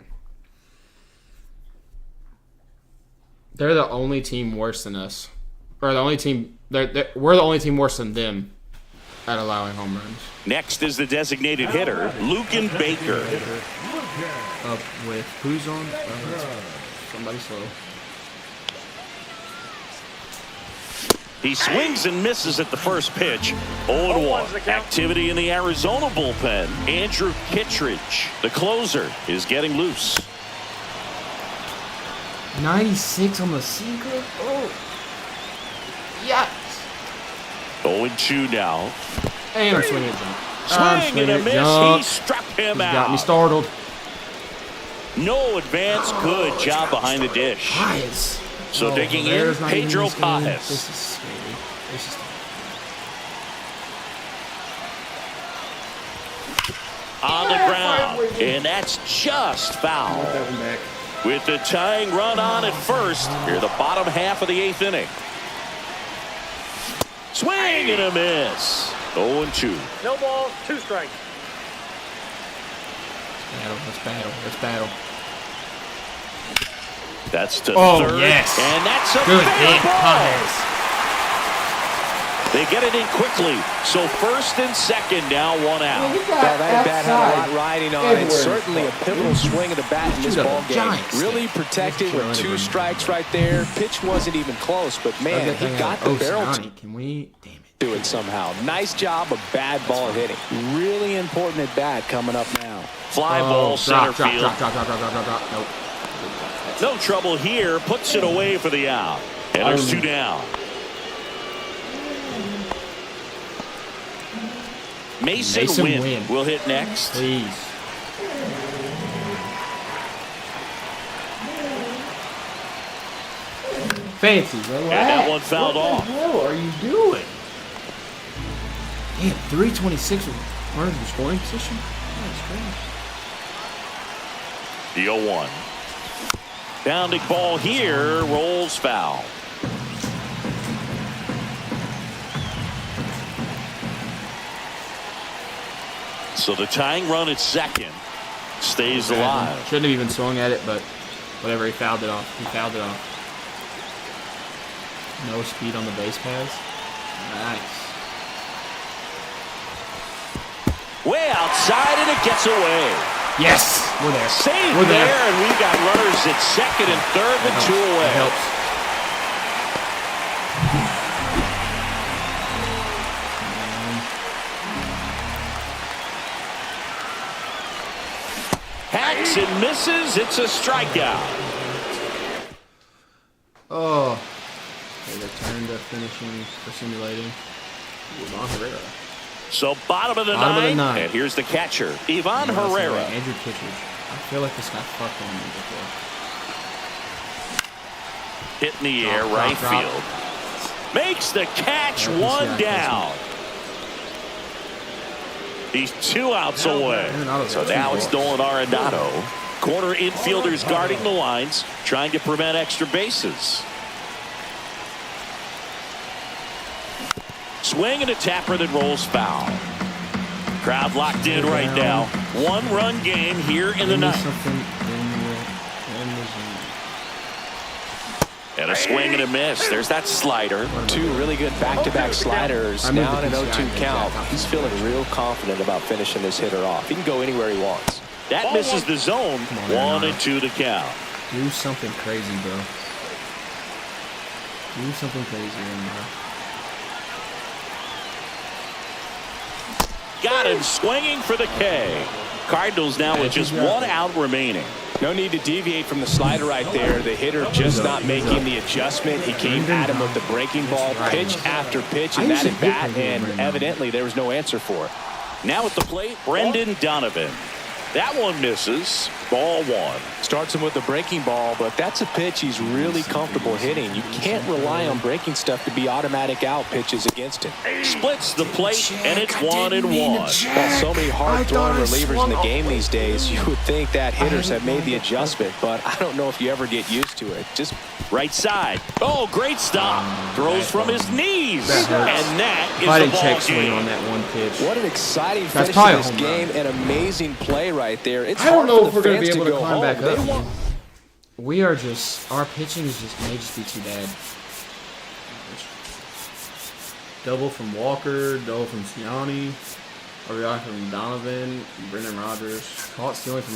They're the only team worse than us. Or the only team... we're the only team worse than them at allowing home runs.
Next is the designated hitter, Lucan Baker.
Up with... Who's on? Somebody slow.
He swings and misses at the first pitch. 0-1. Activity in the Arizona bullpen. Andrew Kittredge, the closer, is getting loose.
96 on the sinker? Oh. Yes.
0-2 now.
And I'm swinging it jump.
Swing and a miss. He struck him
He's got me
out.
startled.
No advance. Good job behind the dish.
Paez.
So digging in,
there's not even
Pedro
this game.
Paez.
This is scary. This is
On the ground. And that's just foul.
that one back.
With the tying run on at first, here the bottom half of the 8th inning. Swing and a miss. 0-2.
No ball. 2 strikes.
Let's battle. Let's battle.
That's to
Oh,
third.
yes.
And that's a
Good
fair
hit,
ball.
Paez.
They get it in quickly. So first and second now, 1 out.
That bat had a lot riding on it. Certainly a pivotal swing of the bat in this
Shoot up
ball
the
game.
Giants.
Really protected with 2 strikes right there. Pitch wasn't even close, but man, he got the barrel
Can we? Damn it.
to it somehow. Nice job of bad ball hitting. Really important at bat coming up now.
Fly ball center field.
Drop. Nope.
No trouble here. Puts it away for the out. And there's 2 down. Mason Wynn will hit next.
Please. Fancy, bro.
And that one fouled off.
What the hell are you doing? Damn, 326 with runners in scoring position? That's crazy.
The 0-1. Bounding ball here. Rolls foul. So the tying run at second stays alive.
Shouldn't have even swung at it, but whatever, he fouled it off. He fouled it off. No speed on the base pass. Nice.
Way outside, and it gets away.
Yes! We're there.
Saved
We're
there,
there.
and we've got runners at second and third with 2 away.
That helps.
Hacks and misses. It's a strikeout.
Oh. Okay, they turned to finishing or simulating. Ivan Herrera.
So bottom of the ninth, and here's the catcher, Ivan Herrera.
Andrew Kittredge. I feel like this guy fucked on me before.
Hit in the air, right field. Makes the catch, one down. He's 2 outs away. So now it's Nolan Arenado. Corner infielders guarding the lines, trying to prevent extra bases. Swing and a tapper that rolls foul. Crowd locked in right now. 1-run game here in the ninth. And a swing and a miss. There's that slider.
2 really good back-to-back sliders. Now in an 0-2 count. He's feeling real confident about finishing this hitter off. He can go anywhere he wants.
That misses the zone. 1-2 to count.
Do something crazy, bro. Do something crazy right now.
Got him swinging for the K. Cardinals now with just 1 out remaining.
No need to deviate from the slider right there. The hitter just not making the adjustment. He came at him with the breaking ball, pitch after pitch, and that at bat, and evidently there was no answer for it.
Now at the plate, Brendan Donovan. That one misses. Ball 1.
Starts him with the breaking ball, but that's a pitch he's really comfortable hitting. You can't rely on breaking stuff to be automatic out pitches against him.
Splits the plate, and it's 1-1.
Well, so many hard-throwing relievers in the game these days, you would think that hitters have made the adjustment, but I don't know if you ever get used to it. Just
right side. Oh, great stop. Throws from his knees. And that is
I
the
didn't
ball
check swing
game.
on that one pitch.
what an exciting
That's
finish
probably
to
a
this
home
game.
run.
An amazing play right there. It's
I don't
hard
know
for
if
the
we're going to
fans
be able to
go
climb
home.
back
They
up.
want-
We are just, our pitching is just, may just be too bad. Double from Walker, double from Siani, RBI from Donovan, Brendan Rodgers. Caught stealing from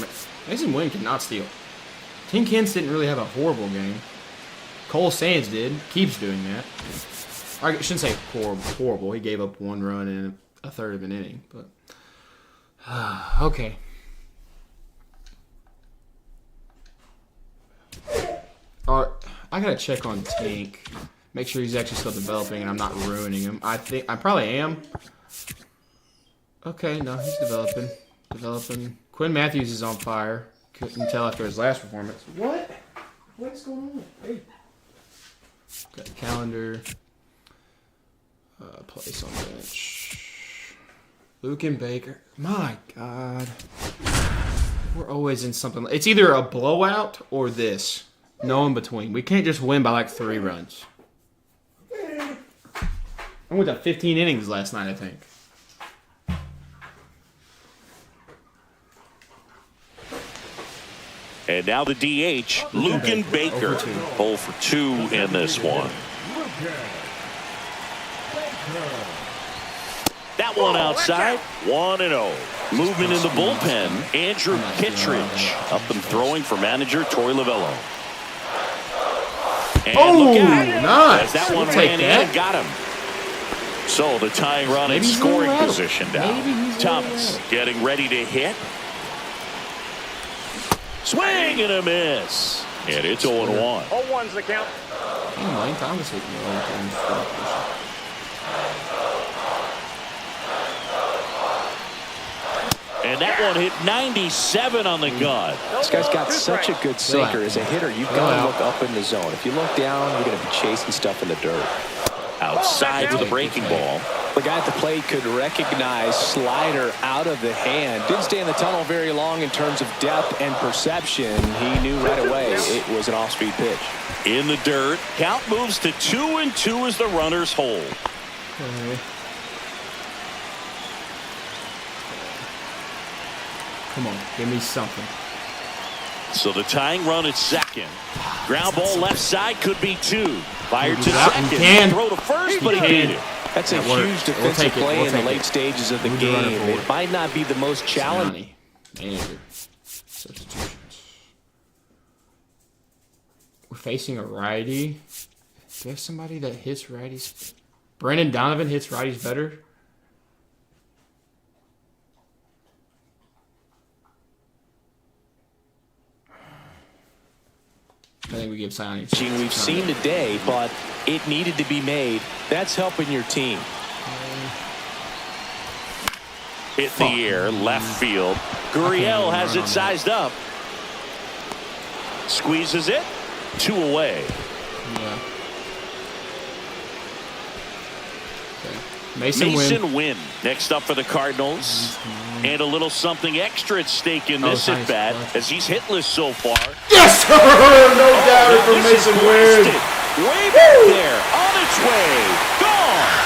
Mason Wynn could not steal. Tim Kentz didn't really have a horrible game. Cole Sands did, keeps doing that. I shouldn't say horrible. He gave up 1 run in a third of an inning, but okay. I gotta check on Tank, make sure he's actually still developing, and I'm not ruining him. I think I probably am. Okay, no, he's developing. Quinn Matthews is on fire. Couldn't tell after his last performance. What? What's going on? Hey. Got a calendar. Place on bench. Luke and Baker. My God. We're always in something. It's either a blowout or this. No in between. We can't just win by like 3 runs. I went to 15 innings last night, I think.
And now the DH, Lucan Baker. 0 for 2 in this one. That one outside, 1-0. Movement in the bullpen, Andrew Kittredge up and throwing for manager Torey Lovello. And look out,
nice.
as that one
We'll take
ran in
that.
and got him. So the tying run in
Maybe he's
scoring
gonna rattle.
position
Maybe
down.
he's gonna
Thomas
rattle.
getting ready to hit. Swing and a miss. And it's 0-1.
0-1's the count.
Lane Thomas hit me all the time.
And that one hit 97 on the gun.
This guy's got such a good sinker. As a hitter, you've got to look up in the zone. If you look down, you're going to be chasing stuff in the dirt.
Outside with a breaking ball.
The guy at the plate could recognize slider out of the hand. Didn't stay in the tunnel very long in terms of depth and perception. He knew right away it was an off-speed pitch.
In the dirt. Count moves to 2-2 as the runners hold.
Okay. Come on, give me something.
So the tying run at second. Ground ball left side could be 2. Fired to
Yeah,
second.
he can.
Throw to first, but he beat it.
That's a
That worked.
huge
We'll
defensive
take it.
play
We'll
in the
take
late
it.
stages of the
Move the runner
game.
forward.
It might not be the most challenging.
Manager. Substitutions. We're facing a righty. Do we have somebody that hits righties? Brendan Donovan hits righties better. I think think we give Sion.
We've seen today, but it needed to be made. That's helping your team.
Hit the air, left field. Gurriel has it sized up. Squeezes it. 2 away.
Yeah. Okay. Mason Wynn.
Next up for the Cardinals. And a little something extra at stake in this at bat as he's hitless so far.
Yes, sir! No doubt for Mason Wynn.
Way back there, on its way, gone.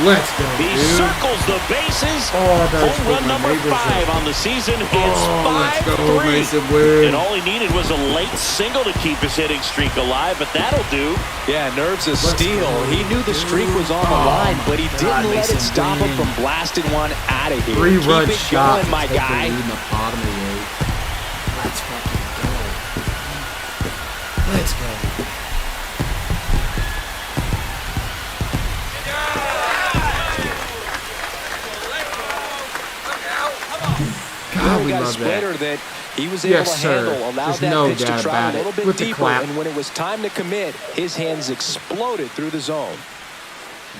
Let's go,
He
dude.
circles the bases.
Home
run number 5 on the season is 5-3.
Mason Wynn.
And all he needed was a late single to keep his hitting streak alive, but that'll do.
Yeah, nerves of steel. He knew the streak was on the line, but he didn't let it stop him from blasting one out of here.
3-run
Keep it
shot.
going, my guy.
In the bottom of the 8th. Let's fucking go. Let's go. God, we
got a
love
splitter
that.
he was able to
sir.
handle, allowed
There's
that
no
pitch to
doubt
travel
about
a little
it.
bit
With the
deeper,
clap.
and when it was time to commit, his hands exploded through the zone.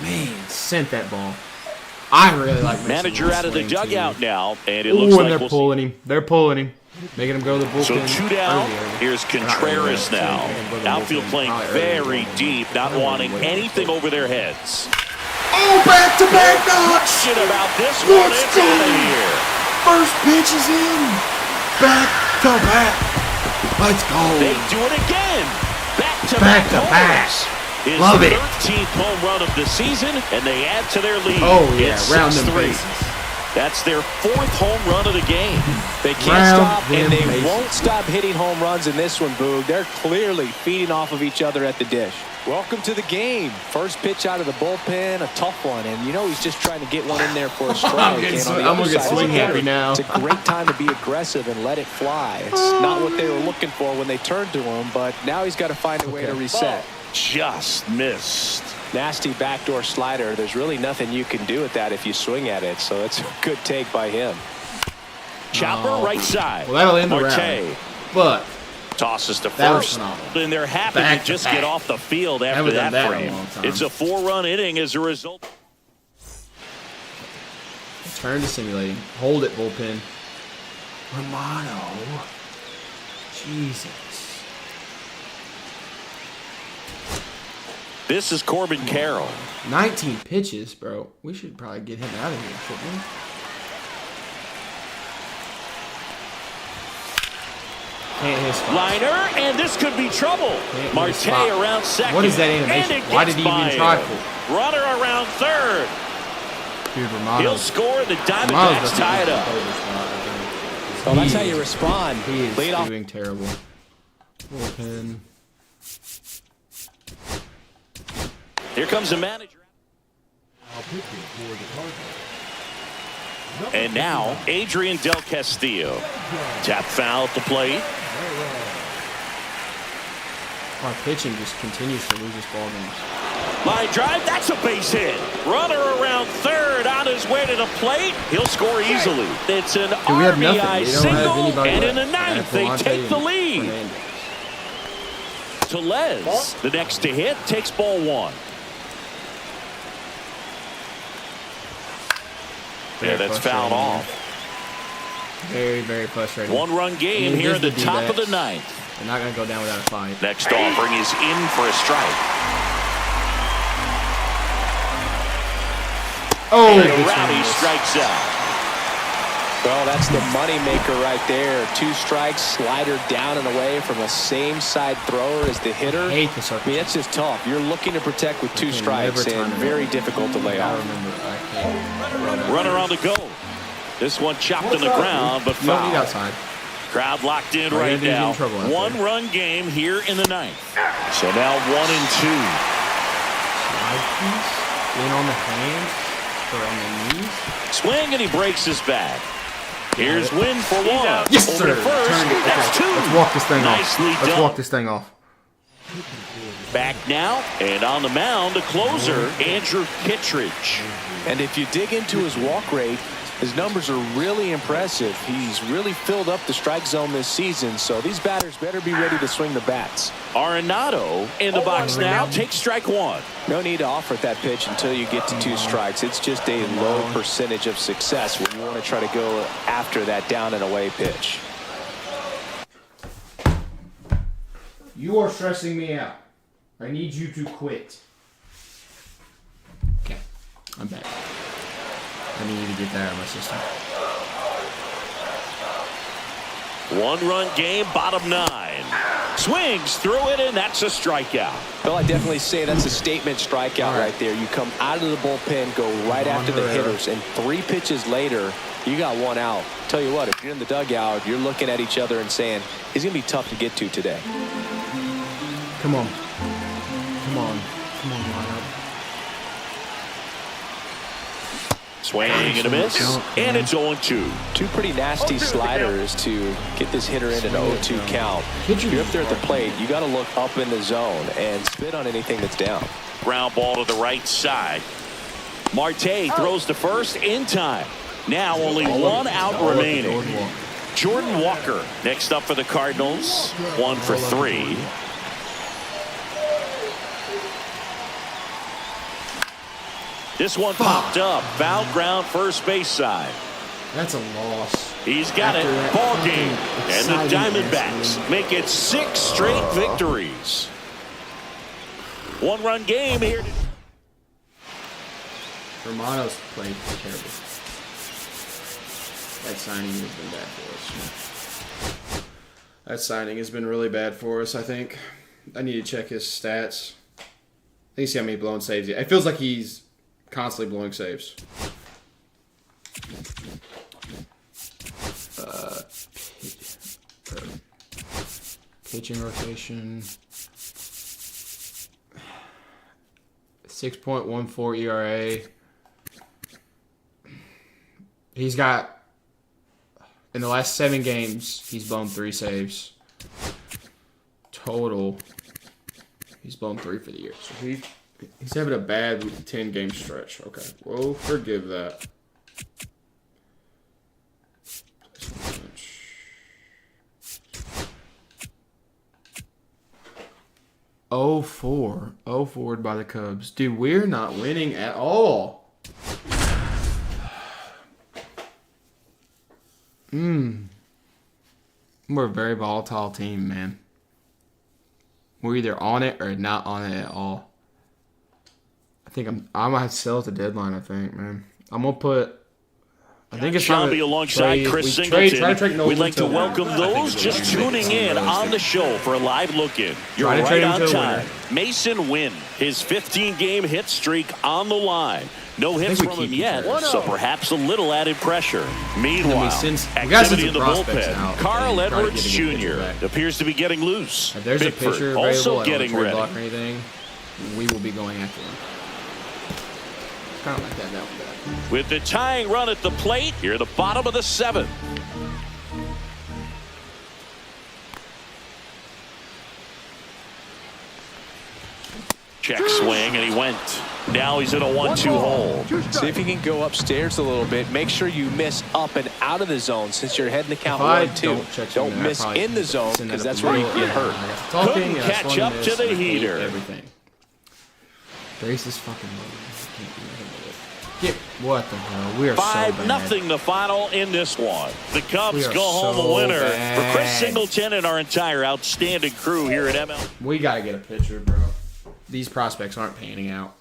Man, sent that ball. I really like Mason
Manager
Wynn's
out of the
swing,
dugout
too.
now, and it looks like
they're
we'll
pulling him. They're pulling him. Making him go to the bullpen.
So 2 down.
earlier.
Here's Contreras now. Outfield playing very deep, not wanting anything over their heads.
Oh, back-to-back knocks!
Question about this one.
Let's
It's
go.
out of here.
First pitch is in. Back-to-back. Let's go.
They do it again.
Back-to-back.
Homers. His
Love it.
13th home run of the season, and they add to their lead.
Oh, yeah.
It's
Round them
6-3.
bases.
That's their 4th home run of the game.
They can't
Round
stop, and
them
they
bases.
won't stop hitting home runs in this one, Boog. They're clearly feeding off of each other at the dish. Welcome to the game. First pitch out of the bullpen, a tough one, and you know he's just trying to get one in there for a strike.
I'm gonna get swing happy now.
It's a great time to be aggressive and let it fly. It's not what they were looking for when they turned to him, but now he's got to find a way to reset.
Just missed.
Nasty backdoor slider. There's really nothing you can do with that if you swing at it, so it's a good take by him.
Chopper right side.
Well, that'll end the
Marte
round. But
tosses to
that was
first,
phenomenal.
and they're happy
Back
to
to
just
back.
get off the field after
Haven't done
that
that in a
frame.
long time.
It's a 4-run inning as a result.
turn to simulating. Hold it, bullpen. Romano. Jesus.
This is Corbin Carroll.
19 pitches, bro. We should probably get him out of here, shouldn't we? Can't hit spot.
Liner, and this could be trouble.
hit
Marte
spot.
around second.
What is that animation?
And it
Why
gets
did he even
by
try
him.
for?
Runner around third.
Dude, Romano.
He'll score. The
Romano's
Diamondbacks tie it up.
Well, that's how you respond.
He is
Lead off.
doing terrible. Bullpen.
Here comes the manager.
Now pitching for the Cardinals.
And now, Adrian Del Castillo. Tap foul at the plate.
Our pitching just continues to lose his ball games.
Line drive, that's a base hit. Runner around third on his way to the plate. He'll score easily. It's an
Dude, we have nothing.
RBI
We don't have
single,
anybody
and in
left.
the ninth,
We
they
have
take the
Vellante
lead.
and
Tellez, the next to hit, takes ball one. Yeah,
Very
that's fouled
frustrating,
off.
Very, very frustrating.
1-run game
I mean,
here
it
at the
is the
top of the
D-backs.
ninth.
They're not going to go down without a fight.
Next offering is in for a strike.
Oh,
And
good
Rowdy
swing.
strikes out.
Well, that's the moneymaker right there. 2 strikes, slider down and away from the same side thrower as the hitter.
I hate the
I
circle.
mean, it's just tough. You're looking to protect with 2
can
strikes
never
and
time it.
very difficult to lay
I
off.
remember. I can't.
Runner on the go. This one chopped on the ground, but
You don't need
foul.
outside.
Crowd locked in
Right,
right
he's in
now.
trouble out there.
1-run game here in the ninth. So now 1-2.
Slide piece. In on the hands. Or on the knees.
Swing, and he breaks his back. Here's Win for one.
Yes,
Over
sir.
to first.
Turned it.
That's
Okay.
2.
Let's walk this thing
Nicely
off. Let's
done.
walk this thing off.
Back now, and on the mound, the closer, Andrew Kittredge.
And if you dig into his walk rate, His numbers are really impressive. He's really filled up the strike zone this season, so these batters better be ready to swing the bats.
Arenado in the box now. Takes strike one.
No need to offer that pitch until you get to 2 strikes. It's just a low percentage of success when you want to try to go after that down and away pitch.
You are stressing me out. I need you to quit. Okay, I'm back. I need to get that out of my system.
1-run game, bottom 9. Swings through it, and that's a strikeout.
Well, I definitely say that's a statement strikeout right there. You come out of the bullpen, go right after the hitters, and 3 pitches later, you got 1 out. Tell you what, if you're in the dugout, you're looking at each other and saying, he's going to be tough to get to today.
Come on. Come on. Come on, lineup.
Swing and a miss, and it's 0-2.
2 pretty nasty sliders to get this hitter in an 0-2 count. If you're up there at the plate, you got to look up in the zone and spit on anything that's down.
Ground ball to the right side. Marte throws to first in time. Now only 1 out remaining. Jordan Walker next up for the Cardinals. 1 for 3. This one popped up. Foul ground first base side.
That's a loss.
He's got it. Ball game. And the Diamondbacks make it 6 straight victories. 1-run game here.
Romano's played terrible. That signing has been bad for us. That signing has been really bad for us, I think. I need to check his stats. I think see how many blown saves. It feels like he's constantly blowing saves. Pitching rotation. 6.14 ERA. He's got, in the last 7 games, he's blown 3 saves. Total, he's blown 3 for the year. So he's having a bad 10-game stretch. Okay, we'll forgive that. 0-4 by the Cubs. Dude, we're not winning at all. We're a very volatile team, man. We're either on it or not on it at all. I think I'm gonna have to sell at the deadline, I think, man. I'm gonna put, I think it's time
Shelby
to
alongside
trade,
Chris
try
Singleton.
to trade Nolan
We'd like to
a winner.
welcome those just tuning in on the show for a live look-in. You're
Try to
right
trade him
on
to a
time.
winner.
Mason Wynn, his 15-game hit streak on the line. No hits
we
from him
keep
yet,
him.
so perhaps a little added pressure. Meanwhile,
we got
activity
some
in the
prospects
bullpen.
out.
Carl
Try to get
Edwards
a good pitcher
Jr.
back.
appears to be getting loose.
If there's a
Bickford
pitcher available,
also
I don't
getting
trade
ready.
block or anything, we will be going after him. Kind of like that now.
With the tying run at the plate, here at the bottom of the 7th. Check swing, and he went. Now he's in a 1-2 hole.
See if you can go upstairs a little bit. Make sure you miss up and out of the zone since you're heading to count 1-2. Don't miss in the zone because that's where you get hurt.
Couldn't catch up to the heater.
Everything. Brace this fucking motor. Get what the hell? We are so bad.
5-0 the final in this one. The Cubs
We are
go home
so
a winner.
bad.
For Chris Singleton and our entire outstanding crew here at MLB.
We gotta get a pitcher, bro. These prospects aren't panning out.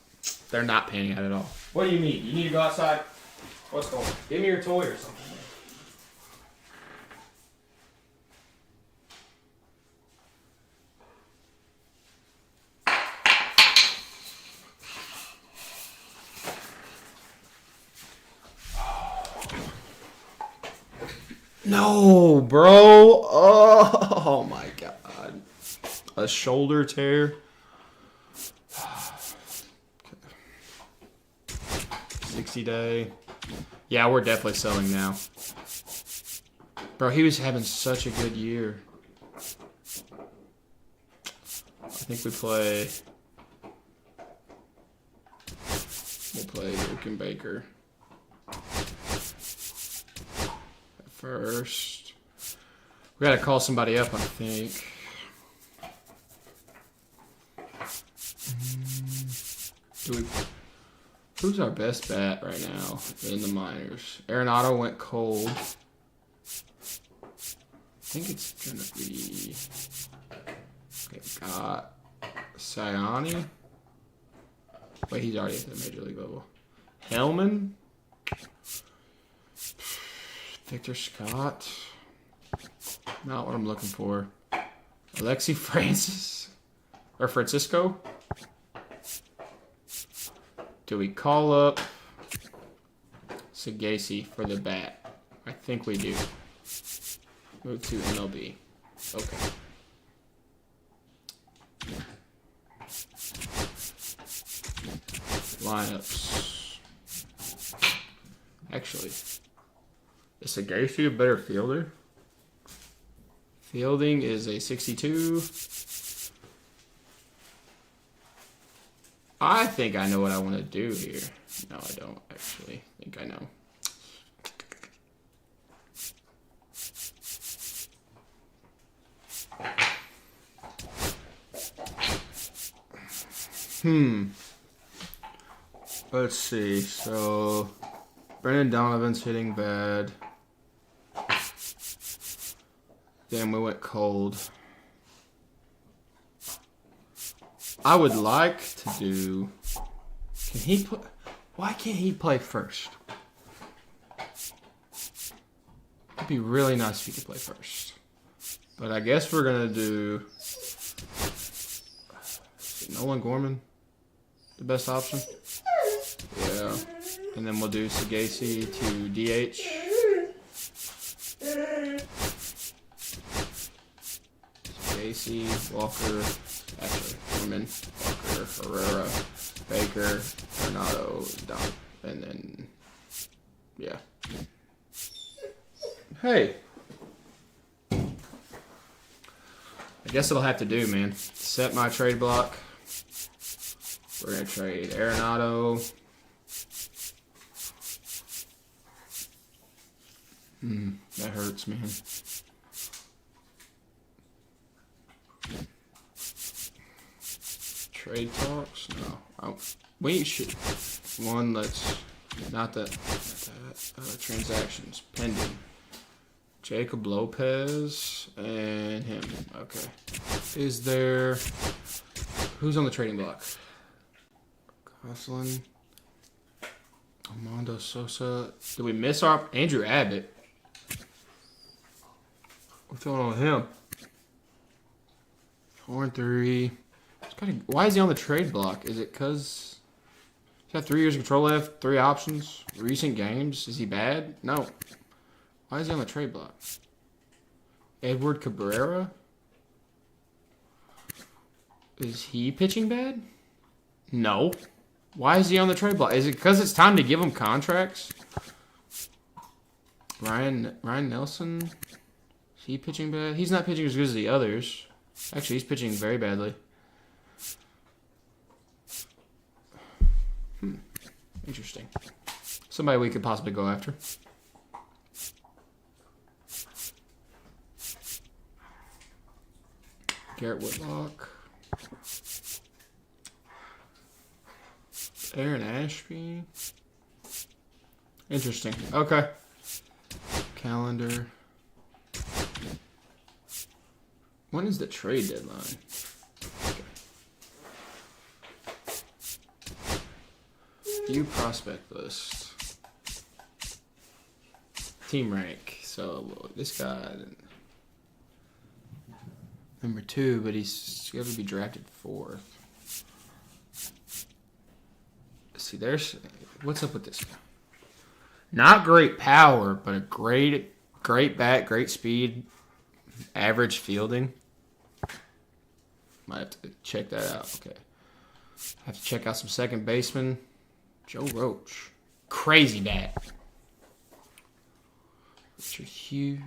They're not panning out at all. What do you need? You need to go outside? What's going on? Give me your toy or something. No, bro. Oh my God. A shoulder tear. 60-day. Yeah, we're definitely selling now. Bro, he was having such a good year. I think we'll play Luke and Baker. first. We gotta call somebody up, I think. Who's our best bat right now in the minors? Arenado went cold. I think it's gonna be. Okay, got Sayani. Wait, he's already at the major league level. Hellman. Victor Scott. Not what I'm looking for. Alexi Francis. Or Francisco. Do we call up Sagasi for the bat? I think we do. Move to MLB. Okay. Lineups. Actually, is Sagasi a better fielder? Fielding is a 62. I think I know what I want to do here. No, I don't actually think I know. Let's see. So, Brendan Donovan's hitting bad. Damn, we went cold. I would like to do. Can he play? Why can't he play first? It'd be really nice if he could play first. But I guess we're gonna do. Nolan Gorman, the best option. Yeah, and then we'll do Sagasi to DH. Sagasi, Walker, actually, Gorman, Walker, Herrera, Baker, Arenado, Don, and then, yeah. Hey. I guess it'll have to do, man. Set my trade block. We're going to trade Arenado. That hurts, man. Trade talks? No. We should. One, let's. Not that. Transactions. Pending. Jacob Lopez and him. Okay. Is there. Who's on the trading block? Goslin. Armando Sosa. Did we miss our Andrew Abbott? What's going on with him? 4-3. Why is he on the trade block? Is it because he's got 3 years of control left, 3 options, recent games? Is he bad? No. Why is he on the trade block? Edward Cabrera? Is he pitching bad? No. Why is he on the trade block? Is it because it's time to give him contracts? Ryan Nelson? Is he pitching bad? He's not pitching as good as the others. Actually, he's pitching very badly. Interesting. Somebody we could possibly go after. Garrett Whitlock. Aaron Ashby. Interesting. Okay. Calendar. When is the trade deadline? Okay. View prospect list. Team rank. So this guy, number 2, but he's going to be drafted 4th. See, what's up with this guy? Not great power, but a great bat, great speed, average fielding. Might have to check that out. Okay. Have to check out some second baseman. Joe Roach. Crazy bat. Richard Hugh.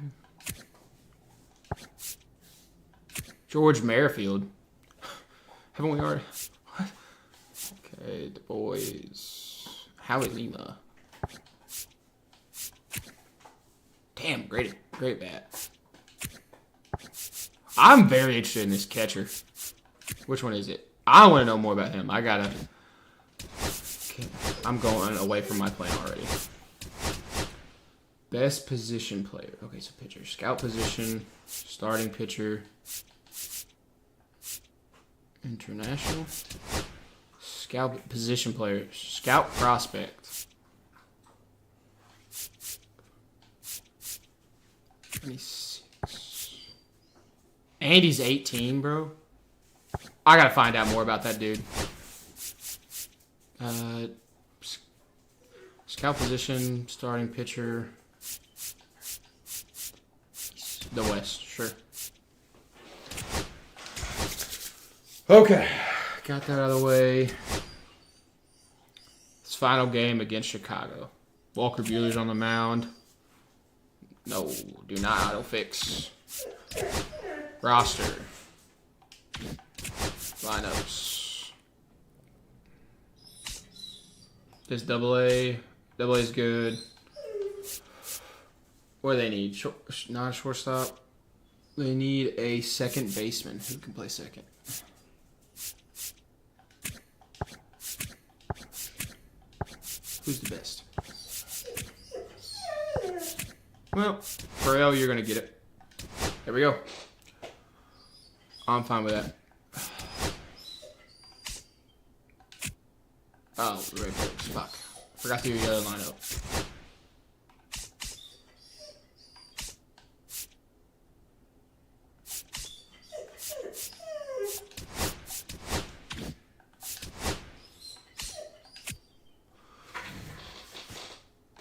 George Merrifield. Haven't we already? What? Okay, the boys. Howie Lima. Damn, great bat. I'm very interested in this catcher. Which one is it? I want to know more about him. I'm going away from my plan already. Best position player. Okay, so pitcher. Scout position. Starting pitcher. International. Scout position player. Scout prospect. 26. And he's 18, bro. I gotta find out more about that dude. Scout position, starting pitcher. The West, sure. Okay, got that out of the way. This final game against Chicago. Walker Buehler's on the mound. No, do not auto fix. Roster. Lineups. This AA. AA is good. What do they need? Not a shortstop. They need a second baseman who can play second. Who's the best? Well, for L, you're going to get it. There we go. I'm fine with that. Oh, right, fuck. Forgot to do the other lineup.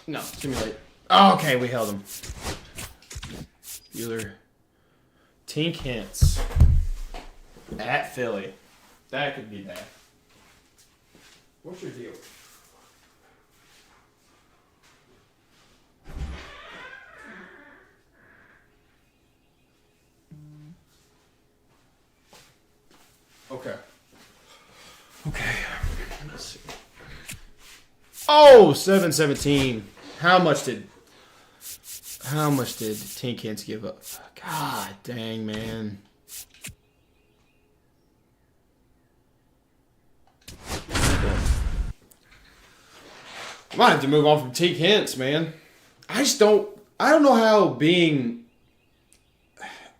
No, simulate. Oh, okay, we held him. Buehler. Tink Hintz. At Philly. That could be bad. What's your deal? Okay. Let's see. Oh, 7-17. How much did Tink Hintz give up? God dang, man. I might have to move on from Tink Hintz, man. I don't know how being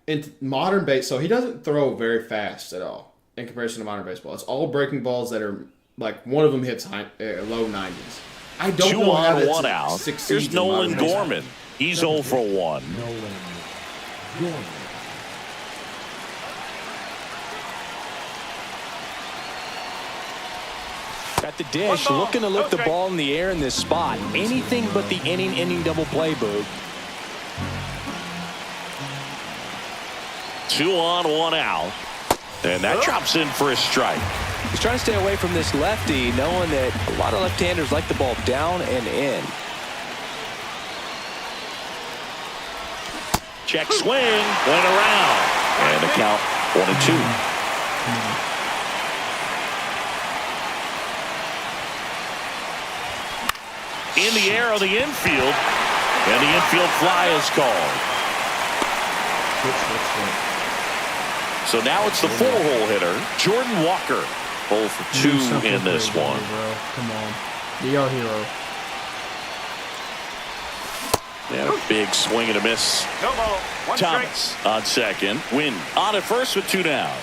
in modern baseball, so he doesn't throw very fast at all in comparison to modern baseball. It's all breaking balls that are like one of them hits low 90s. I don't know how to
1 out.
succeed.
Here's Nolan Gorman. He's 0 for 1.
Nolan Gorman.
At the dish, looking to lift the ball in the air in this spot. Anything but the inning double play, Boog.
2 on, 1 out. And that drops in for a strike.
He's trying to stay away from this lefty, knowing that a lot of left-handers like the ball down and in.
Check swing, went around. And the count 1-2. In the air on the infield. And the infield fly is called. So now it's the 4-hole hitter, Jordan Walker. 0 for 2 in this one.
Bro. Come on. Be our hero.
And a big swing and a miss.
No ball. 1
Thomas
strike.
on second. Wynn on at first with 2 down.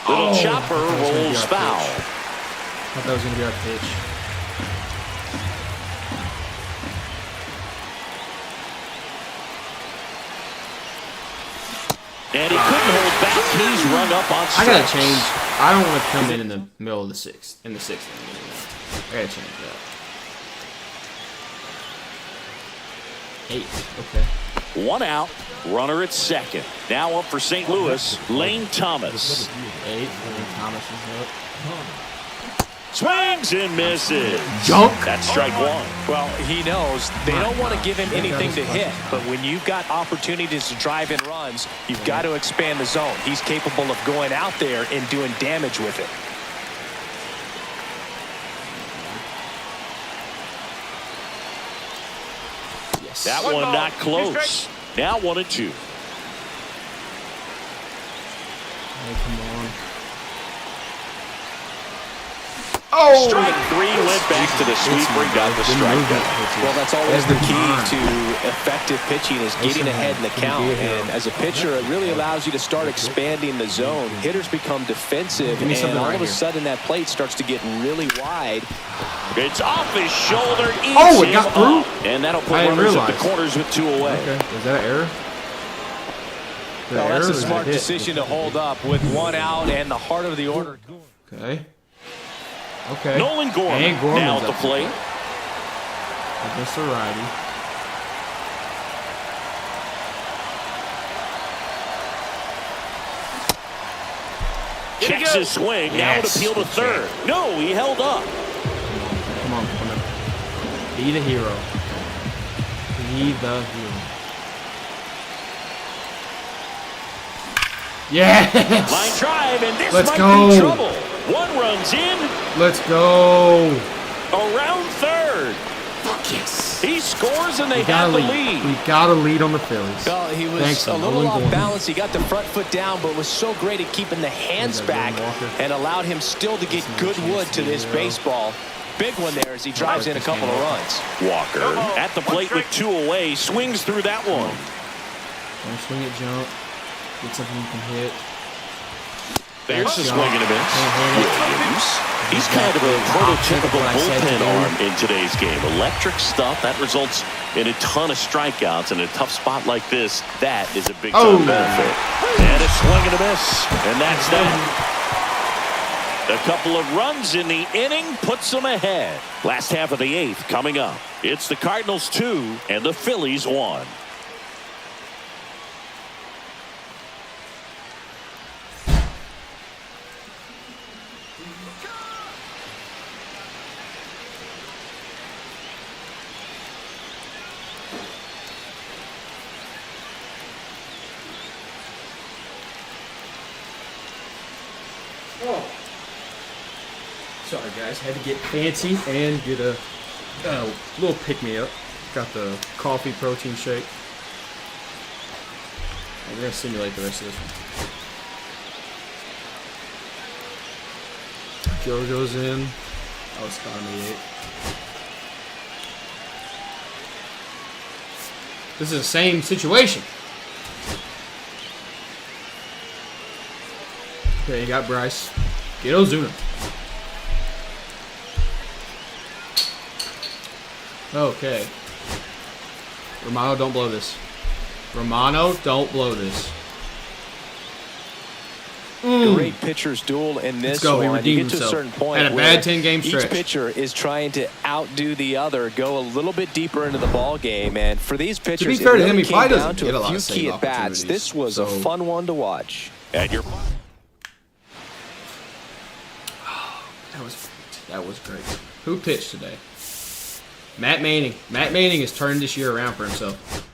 Little chopper rolls foul.
Thought that was going to be our pitch.
And he couldn't hold back. He's run up on strikes.
I got to change. I don't want to come in the middle of the sixth. In the sixth inning. I got to change that. 8. Okay.
1 out. Runner at second. Now up for St. Louis, Lane Thomas.
8. Lane Thomas is up.
Swings and misses.
Junk.
That's strike 1.
Well, he knows they don't want to give him anything to hit, but when you've got opportunities to drive in runs, you've got to expand the zone. He's capable of going out there and doing damage with it.
Yes.
That
One
one
ball,
not
2
close.
strikes.
Now 1-2.
Hey, come on. Oh!
Strike 3 went back to the sweeper and got the strikeout.
Well, that's always the
Every
key
time.
to effective pitching is getting ahead in the count. And as a pitcher, it really allows you to start expanding the zone. Hitters become defensive,
Give me
and
something
all
right
of a
here.
sudden that plate starts to get really wide.
It's off his shoulder. Eats
Oh, it
him
got through?
up. And that'll put
I didn't
runners at the
realize.
corners with 2 away.
Okay. Is that an error?
Well, that's a smart decision to hold up with 1 out and the heart of the order.
Okay. Okay.
Nolan Gorman,
And Gorman's
now at the
up
plate.
against the righty.
Checks his swing. Now
Yes.
to appeal to third. No, he held up.
Come on. Be the hero. Be the hero. Yes!
Line drive, and this
Let's
might
go.
be trouble. 1 runs in,
Let's go.
around third.
Fuck yes.
He scores, and they
We gotta
have the
lead.
lead.
We gotta lead on the Phillies.
Well, he was
Thanks,
a little
Nolan
off
Gorman.
balance. He got the front foot down, but was so great at keeping the hands
that
back
Dylan Walker?
and allowed him still to get
That's
good
no
wood
chance
to
to
this
do.
baseball. Big one there as he drives in a couple of runs.
Walker at the plate with 2 away. Swings through that one.
Don't swing it, jump. Get something you can hit.
There's a
Back
swing and a miss. Williams. He's kind of a prototypical
What I said to
bullpen
do.
arm in today's game. Electric stuff that results in a ton of strikeouts. In a tough spot like this, that is a big time benefit. And a swing and a miss, and that's that. A couple of runs in the inning puts them ahead. Last half of the 8th coming up. It's the Cardinals 2 and the Phillies 1.
Sorry, guys. Had to get fancy and get a little pick-me-up. Got the coffee protein shake. We're going to simulate the rest of this one. Joe goes in. Oh, it's bottom of the 8th. This is the same situation. Okay, you got Bryce. Get Ozuna. Okay. Romano, don't blow this. Romano, don't blow this.
Great pitcher's duel in this
Let's go. He
one. You
redeemed
get to a
himself.
certain point
Had a
where
bad 10-game stretch.
each pitcher is trying to outdo the other, go a little bit deeper into the ball game. And for these pitchers,
be fair
it
to him,
really
he probably
came
doesn't
down to
get a
a
lot
few
of save
key at bats.
opportunities.
This was a
So-
fun one to watch.
And you're
That was great. Who pitched today? Matt Manning. Matt Manning has turned this year around for himself.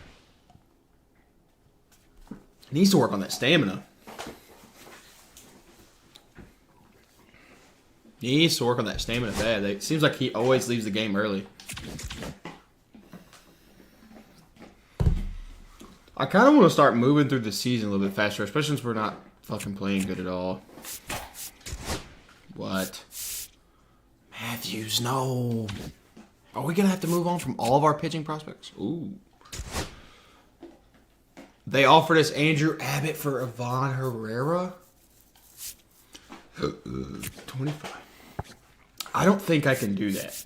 He needs to work on that stamina. He needs to work on that stamina bad. It seems like he always leaves the game early. I kind of want to start moving through the season a little bit faster, especially since we're not fucking playing good at all. What? Matthews, no. Are we going to have to move on from all of our pitching prospects? Ooh. They offered us Andrew Abbott for Ivan Herrera? 25. I don't think I can do that.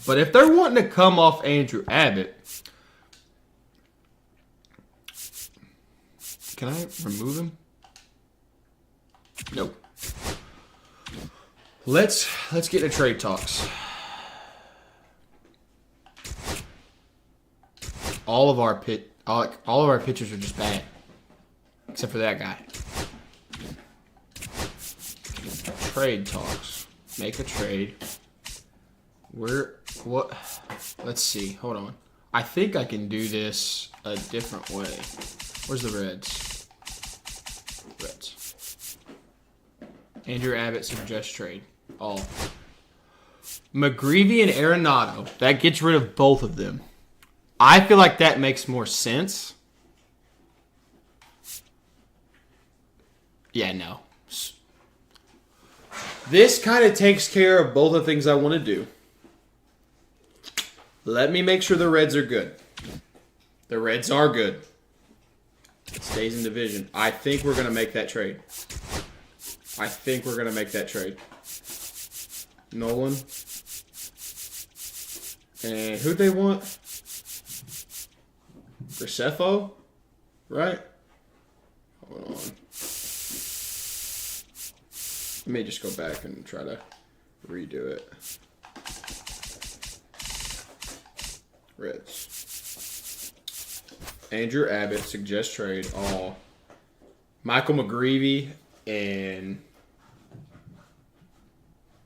But if they're wanting to come off Andrew Abbott, can I remove him? Nope. Let's get into trade talks. All of our pitchers are just bad, except for that guy. Trade talks. Make a trade. What? Let's see. Hold on. I think I can do this a different way. Where's the Reds? Reds. Andrew Abbott suggests trade. All. McGreevy and Arenado. That gets rid of both of them. I feel like that makes more sense. Yeah, no. This kind of takes care of both the things I want to do. Let me make sure the Reds are good. The Reds are good. It stays in division. I think we're going to make that trade. Nolan. And who'd they want? Graceffo? Right? Hold on. Let me just go back and try to redo it. Reds. Andrew Abbott suggests trade. Oh. Michael McGreevy and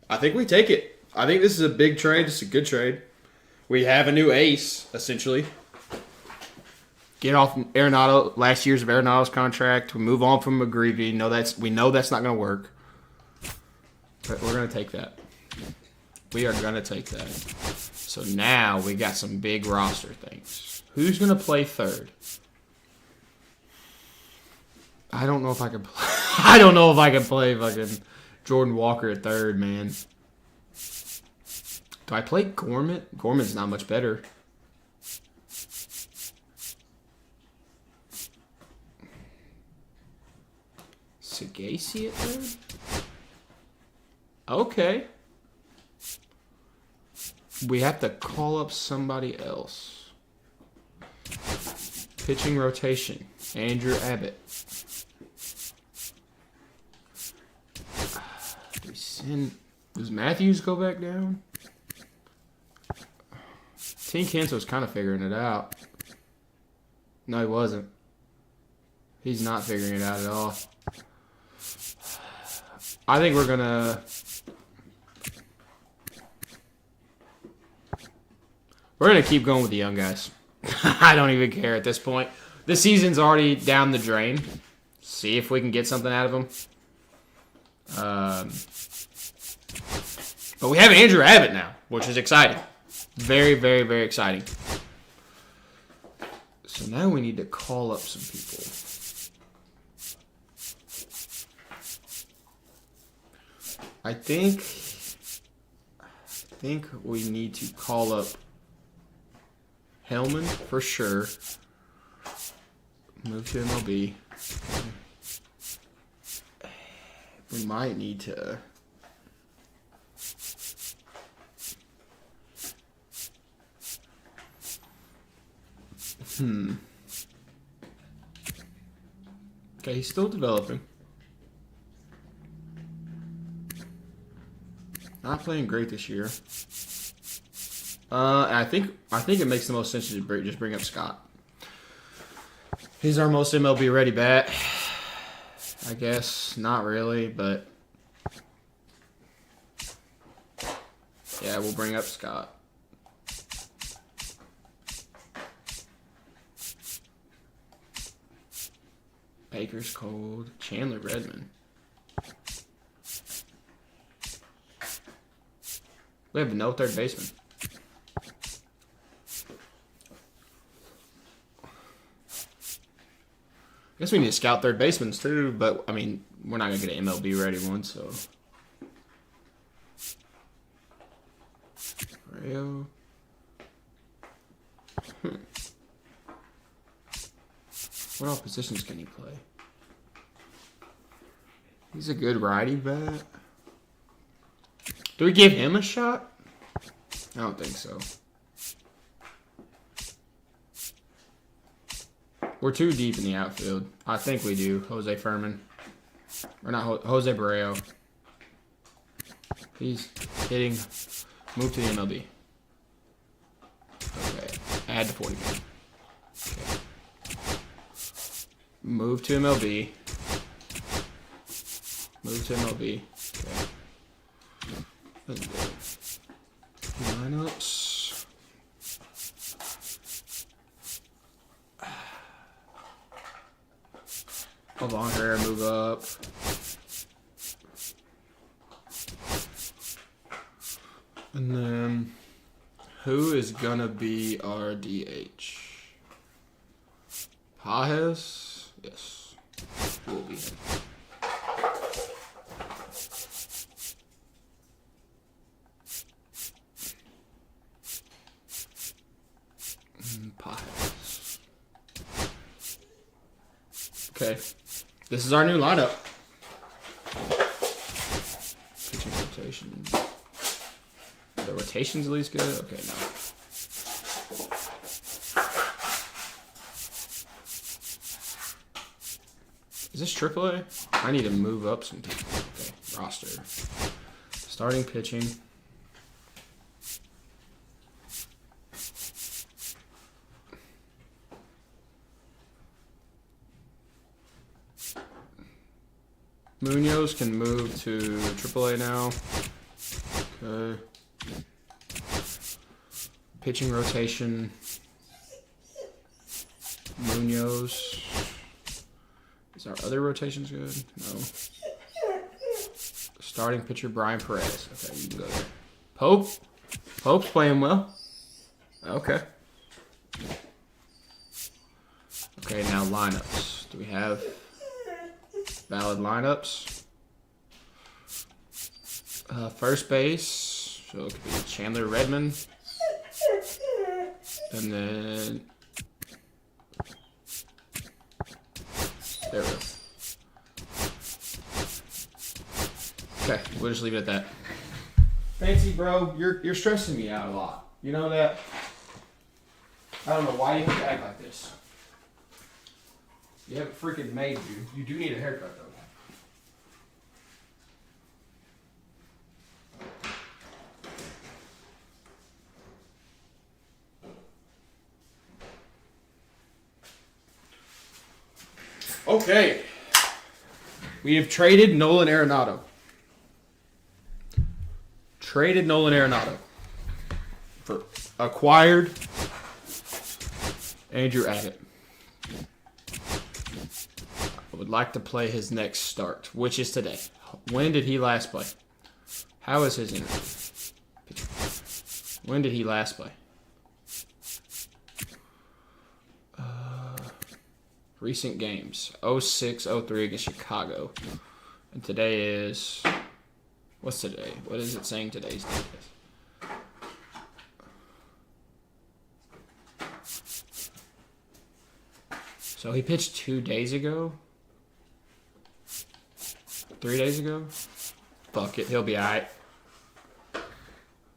I think we take it. I think this is a big trade. It's a good trade. We have a new ace, essentially. Get off Arenado, last year's of Arenado's contract. We move on from McGreevy. We know that's not going to work. But we're going to take that. We are going to take that. So now we got some big roster things. Who's going to play third? I don't know if I can play. I don't know if I can play fucking Jordan Walker at third, man. Do I play Gorman? Gorman's not much better. Sagacey at third? Okay. We have to call up somebody else. Pitching rotation. Andrew Abbott. Do we send... Does Matthews go back down? Team Kansas was kind of figuring it out. No, he wasn't. He's not figuring it out at all. I think we're gonna... We're gonna keep going with the young guys. I don't even care at this point. This season's already down the drain. See if we can get something out of them. But we have Andrew Abbott now, which is exciting. Very, very, very exciting. So now we need to call up some people. I think we need to call up Hellman for sure. Move to MLB. We might need to... Okay, he's still developing. Not playing great this year. I think it makes the most sense to just bring up Scott. He's our most MLB ready bat. I guess not really, but yeah, we'll bring up Scott. Baker's cold. Chandler Redmond. We have no third baseman. I guess we need to scout third basemen too, but I mean, we're not going to get an MLB ready one, so. Rayo. What all positions can he play? He's a good righty bat. Do we give him a shot? I don't think so. We're too deep in the outfield. I think we do. Jose Furman. Or not Jose Barrero. He's hitting. Move to the MLB. Okay. Add to 40 man. Okay. Move to MLB. Move to MLB. Okay. Let's do it. Lineups. Long hair, move up. And then Who is gonna be our DH? Pajes? Yes. Will be him. Pajes. Okay. This is our new lineup. Pitching rotation. The rotation's at least good? Okay, no. Is this AAA? I need to move up some people. Okay, roster. Starting pitching. Munoz can move to AAA now. Okay. Pitching rotation. Munoz. Is our other rotations good? No. Starting pitcher Brian Perez. Okay, you can go there. Pope. Pope's playing well. Okay. Okay, now lineups. Do we have valid lineups? First base. So it could be Chandler Redmond. And then there we go. Okay, we'll just leave it at that. Fancy, bro, you're stressing me out a lot. You know that? I don't know why you have to act like this. You haven't freaking made you. You do need a haircut, though. Okay. We have traded Nolan Arenado. Traded Nolan Arenado. For acquired Andrew Abbott. I would like to play his next start, which is today. When did he last play? How is his interview? When did he last play? Recent games. 06-03 against Chicago. And today is... What's today? What is it saying today's date is? So he pitched 2 days ago? 3 days ago? Fuck it. He'll be alright.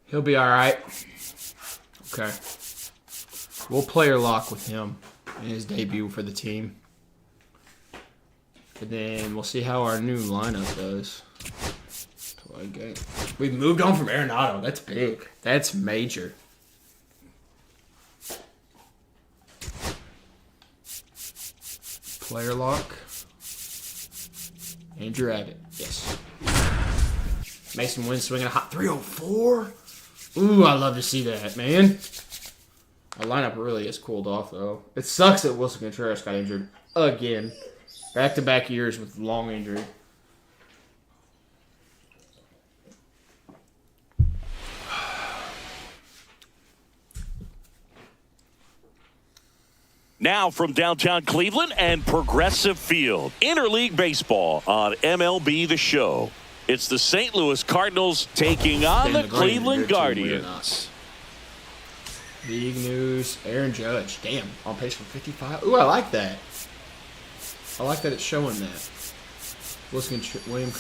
He'll be alright. Okay. We'll player lock with him in his debut for the team. And then we'll see how our new lineup does. We've moved on from Arenado. That's big. That's major. Player lock. Andrew Abbott. Yes. Mason Wynn swinging a hot 304. Ooh, I love to see that, man. Our lineup really is cooled off, though. It sucks that Wilson Contreras got injured again. Back-to-back years with long injury.
Now from downtown Cleveland and Progressive Field. Interleague Baseball on MLB The Show. It's the St. Louis Cardinals taking on the Cleveland Guardians.
League news, Aaron Judge. Damn, on pace for 55. Ooh, I like that. I like that it's showing that. William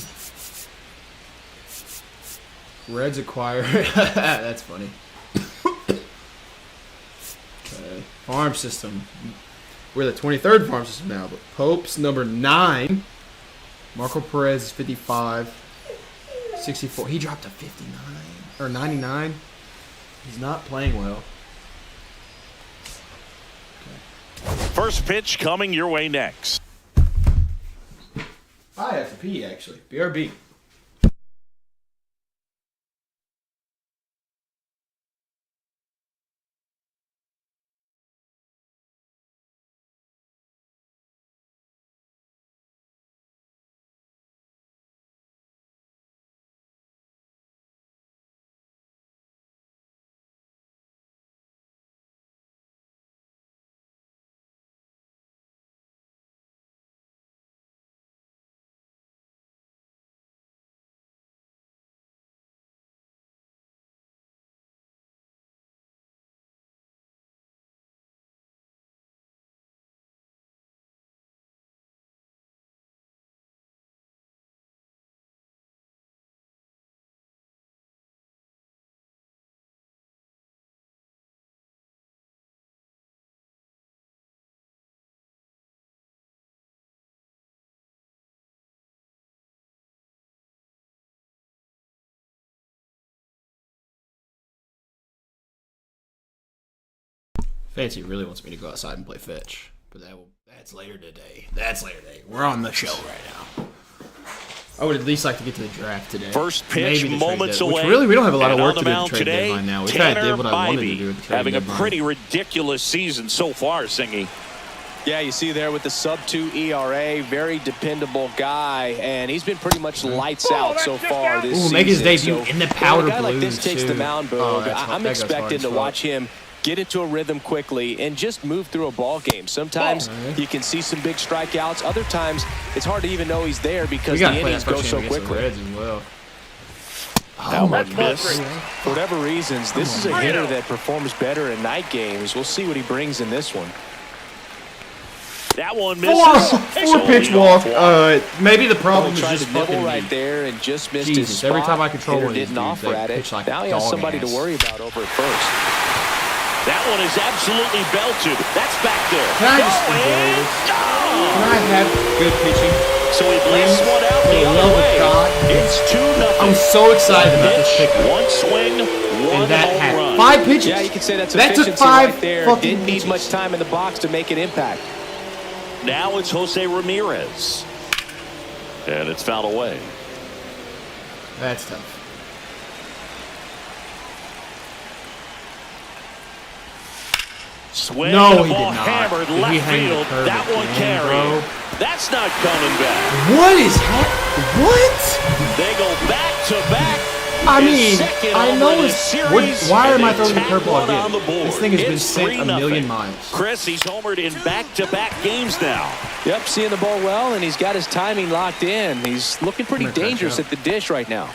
Reds acquire. That's funny. Okay. Farm system. We're the 23rd farm system now, but Pope's number 9. Marco Perez is 55. 64. He dropped to 59 or 99. He's not playing well.
First pitch coming your way next.
I have to pee, actually. BRB. Fancy really wants me to go outside and play fetch, but that's later today. That's later today. We're on the show right now. I would at least like to get to the draft today.
First pitch,
Maybe the
moments
trade deadline,
away.
which really, we don't have a lot of
And
work
on
to
the
do at
mound
the trade
today,
deadline now. We kind of did what I wanted to do at the trade
having
deadline.
a pretty ridiculous season so far, Singy.
Yeah, you see there with the sub-2 ERA, very dependable guy, and he's been pretty much lights out so far this season.
Make his debut in the powder
when a guy like
blues,
this takes
too.
the mound,
Oh,
Boog, I'm expecting to watch him get into a rhythm quickly and just move through a ball game. Sometimes you can see some big strikeouts. Other times, it's hard to even know he's there because the innings go so quickly.
That one missed.
For whatever reasons, this is a hitter that performs better in night games. We'll see what he brings in this one.
That one misses.
Four pitch walk. Maybe the problem is
tried
just
to nibble
fucking
right there and just missed
Jesus,
his spot.
every time I control
Hitter
one of these
didn't
dudes,
offer
they
at it.
pitch like
Now he has
dog
somebody to
ass.
worry about over at first.
That one is absolutely belted. That's back there.
Can I just enjoy this? Can I have good pitching?
So he blasts one out
For
the
the
other
love of
way.
God.
It's 2-0.
I'm so excited about this
Pitch,
pickup.
one swing, one
And that
home
had
run.
5 pitches.
Yeah, you can say that's
That took
efficiency
5
right there.
fucking
Didn't need
pitches.
much time in the box to make an impact.
Now it's Jose Ramirez. And it's fouled away.
That's tough.
Swing
No,
and the
he
ball
did not.
hammered
Did he
left
hang the
field.
curve
That one
again,
carried.
bro?
That's not coming back.
What is happening? What?
They go back to back.
I
His
mean,
second
I
home
know
run in
it's.
the
What,
series,
why
and
am I
they
throwing the
tack
curveball
one
again?
on the board.
This thing has been
It's
sent
3-0.
a million miles.
Chris, he's homered in back-to-back games now.
Yep, seeing the ball well, and he's got his timing locked in. He's looking pretty
I'm gonna
dangerous
crash
at the dish right now.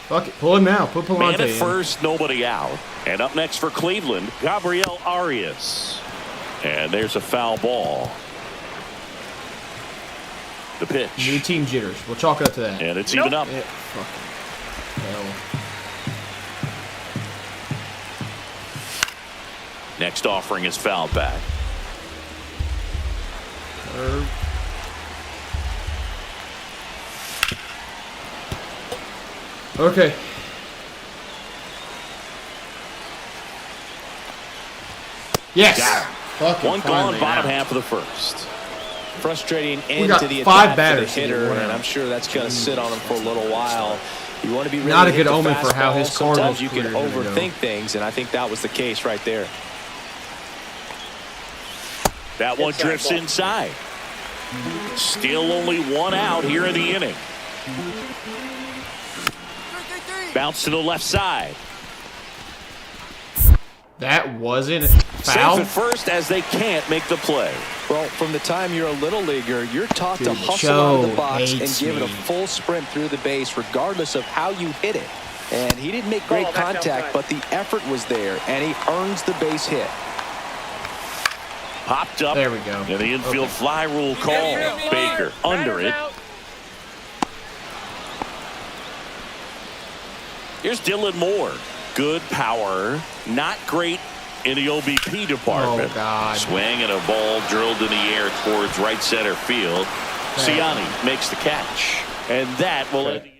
Fuck it. Pull him now. Put
Man
Palante
at
in.
first, nobody out. And up next for Cleveland, Gabriel Arias. And there's a foul ball. The pitch.
New team jitters. We'll chalk it up to that.
And it's even up.
Yeah, fucking hell.
Next offering is fouled back.
Curve. Okay. Yes.
Got it.
Fucking
One gone,
finally
bottom
now.
half of the first.
Frustrating
We
end
got
to the
5
attack for the
batters to get
hitter,
one
and
out.
I'm sure that's going to sit on him for a little while. You want to be ready
Not
to
a
hit
good
the
omen for how
fastball.
his Cardinals
Sometimes you can
career is gonna go.
overthink things, and I think that was the case right there.
That one drifts inside. Still only one out here in the inning. Bounce to the left side.
That wasn't
Safe
foul.
at first as they can't make the play.
Well, from the time you're a little leaguer, you're taught to
Dude,
hustle out of the
Joe
box and
hates
give it a
me.
full sprint through the base regardless of how you hit it. And he didn't make great contact, but the effort was there, and he earns the base hit.
Popped up.
There we go.
And the infield
Okay.
fly rule call. Baker under it. Here's Dylan Moore. Good power. Not great in the OBP department.
Oh, God.
Swing and a ball drilled in the air towards right center field. Ciani makes the catch. And that will end the inning.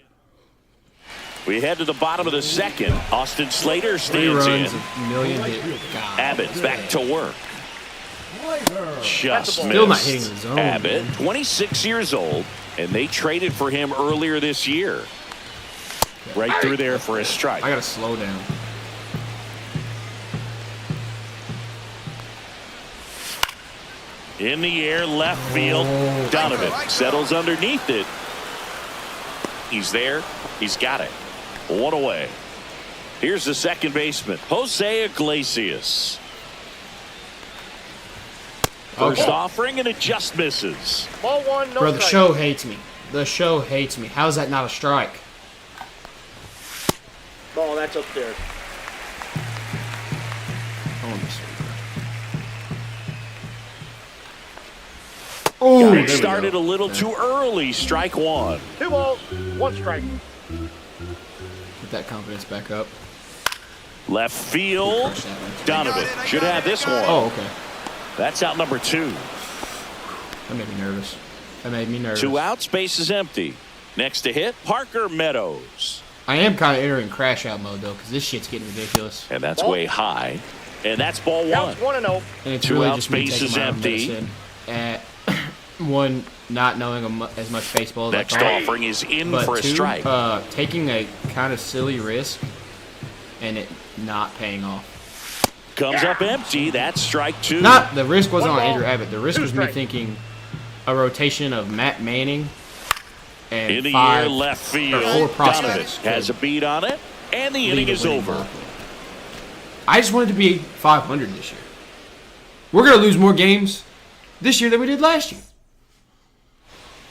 We head to the bottom of the second. Austin Slater
3
stands
runs,
in.
a million hit. God.
Abbott back to work. Just
Still not
missed.
hitting the zone,
Abbott,
man.
26 years old, and they traded for him earlier this year. Right through there for a strike.
I gotta slow down.
In the air, left field. Donovan settles underneath it. He's there. He's got it. One away. Here's the second baseman, Jose Iglesias. First
Okay.
offering, and it just misses.
Ball one, no
Bro, the
strike.
show hates me. The show hates me. How is that not a strike?
Ball, that's upstairs.
I want this. Oh, there we
Started
go.
a little too early. Strike one.
2 balls, 1 strike.
Get that confidence back up.
Left field. Donovan should have this one.
Oh, okay.
That's out number 2.
That made me nervous. That made me nervous.
2 out, space is empty. Next to hit, Parker Meadows.
I am kind of entering crash out mode though, because this shit's getting ridiculous.
And that's way high. And that's ball one.
Counts 1-0.
And it's
Two
really
outs,
just me
base
taking
is
my own
empty.
medicine. One, not knowing as much baseball as
Next
I thought.
offering is in
But
for a
two,
strike.
taking a kind of silly risk and it not paying off.
Comes up empty. That's strike two.
Not the risk wasn't
One
on
ball,
Andrew Abbott. The risk
two
was me
strikes.
thinking a rotation of Matt Manning and
In the
five
air, left field.
or four
Donovan
prospects
has a beat on it, and the
lead
inning
a
is
winning
over.
ball club. I just wanted to be 500 this year. We're going to lose more games this year than we did last year.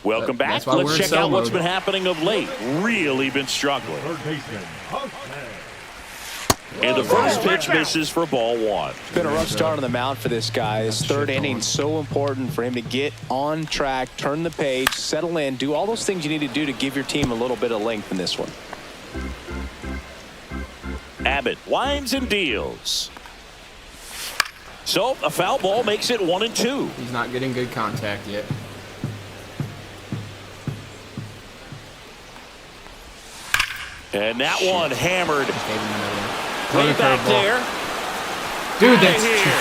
Welcome back.
That's why we're
Let's
in
check
sell
out what's
mode.
been happening of late. Really been struggling.
Third baseman, Huckman.
And the first pitch misses for ball one.
It's been a rough start on the mound for this guy. His third inning so important for him to get on track, turn the page, settle in, do all those things you need to do to give your team a little bit of length in this one.
Abbott winds and deals. So a foul ball makes it 1-2.
He's not getting good contact yet.
And that one hammered.
Gave him another
Way back
curveball.
there.
Dude,
Right
that's
here.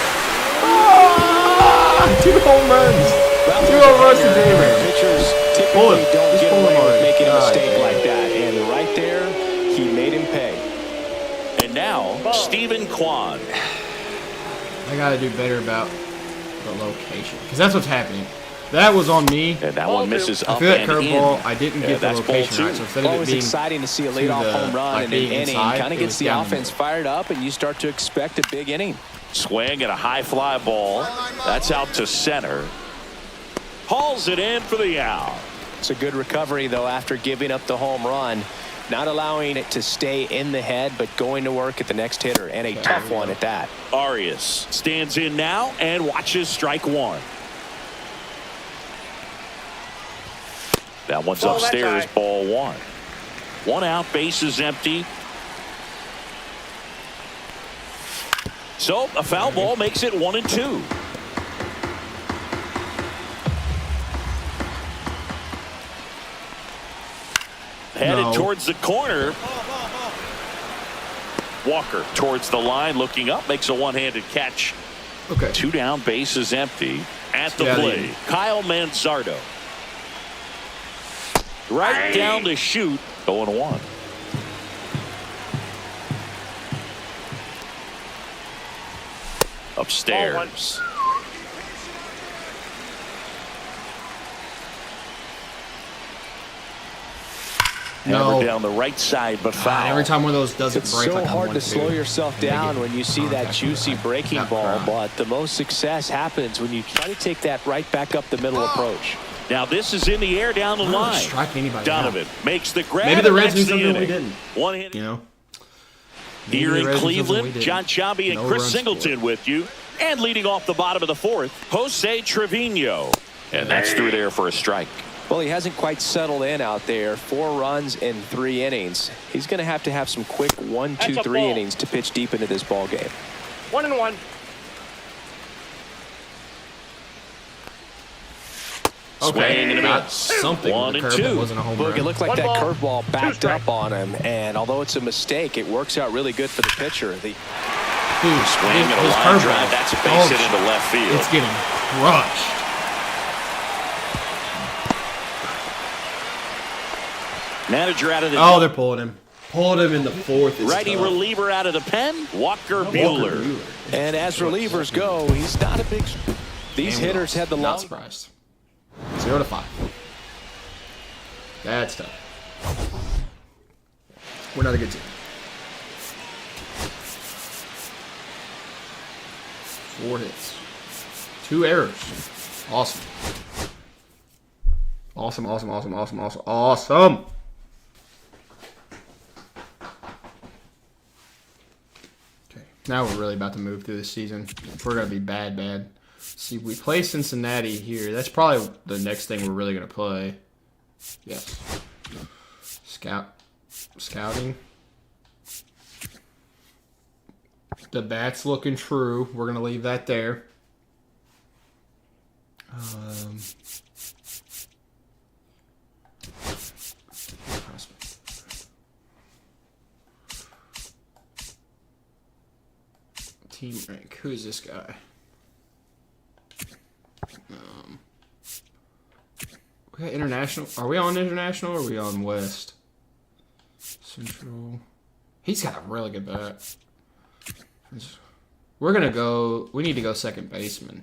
two home runs. Two home runs to David.
Pitchers
Pull
typically
him.
don't
Just
get
pull him
away with
already.
making a
God
mistake
damn.
like that. And right there, he made him pay.
And now Stephen Kwan.
I got to do better about the location because that's what's happening. That was on me.
And that one misses
I
up
feel that
and
curveball.
in.
I didn't
Yeah,
get the
that's ball
location
two.
right. So instead of it
Always
being
exciting to see a
to
leadoff
the,
home run
like,
in an
being
inning.
inside,
Kind of
it
gets
was
the
down the
offense
middle.
fired up, and you start to expect a big inning.
Swing and a high fly ball. That's out to center. Hauls it in for the out.
It's a good recovery, though, after giving up the home run. Not allowing it to stay in the head, but going to work at the next hitter, and a tough one at that.
Arias stands in now and watches strike one. That one's
Ball, that's
upstairs,
high.
ball one. One out, base is empty. So a foul ball makes it 1-2. Headed
No.
towards the corner. Walker towards the line, looking up, makes a one-handed catch.
Okay.
Two down, base is empty. At the
Yeah,
plate, Kyle Manzardo. Right down the chute, 0-1. Upstairs.
No.
Hammered down the right side, but foul.
Every time one of those doesn't
It's
break,
so
like I
hard
want
to slow yourself down when you see that
contact
juicy
with that.
breaking
That
ball,
crowd.
but the most success happens when you try to take that right back up the middle approach.
Now this is in the air down the
I don't
line.
strike anybody
Donovan makes the grab.
Maybe the
and
Reds
that's
knew
the
something we
inning.
didn't.
One hit.
You know.
Here
Maybe
in
the Reds knew something we
Cleveland,
didn't.
John Chambi and
No
Chris
runs
Singleton
scored.
with you. And leading off the bottom of the fourth, Jose Trevino. And that's through there for a strike.
Well, he hasn't quite settled in out there. 4 runs in 3 innings. He's going to have some quick 1, 2,
That's a
3
ball.
innings to pitch deep into this ball game.
1-1.
Swing and a
got
miss.
something.
1
with the
and
curve that
2.
wasn't a home
Boog,
run.
it looked like
One
that
ball,
curveball
two
backed
strikes.
up on him, and although it's a mistake, it works out really good for the pitcher.
Dude,
Swing and a
his
line
curveball,
drive. That's a base
dog
hit
shit.
into left field.
It's getting crushed.
Manager out of the
Oh, they're pulling him. Pulled him in the fourth. It's
righty
tough.
reliever out of the pen, Walker
Walker
Buehler.
Buehler.
And as relievers go, he's not a big... These
And we
hitters
lost.
had the
Not
long...
surprised. 0-5. That's tough. We're not a good team. 4 hits. 2 errors. Awesome. Awesome, awesome, awesome, awesome, awesome, awesome. Okay, now we're really about to move through the season. We're going to be bad, bad. See, we play Cincinnati here. That's probably the next thing we're really going to play. Yes. Scouting. The bat's looking true. We're going to leave that there. team rank. Who is this guy? We got international. Are we on international or are we on West? Central. He's got a really good bat. We're going to go. We need to go second baseman.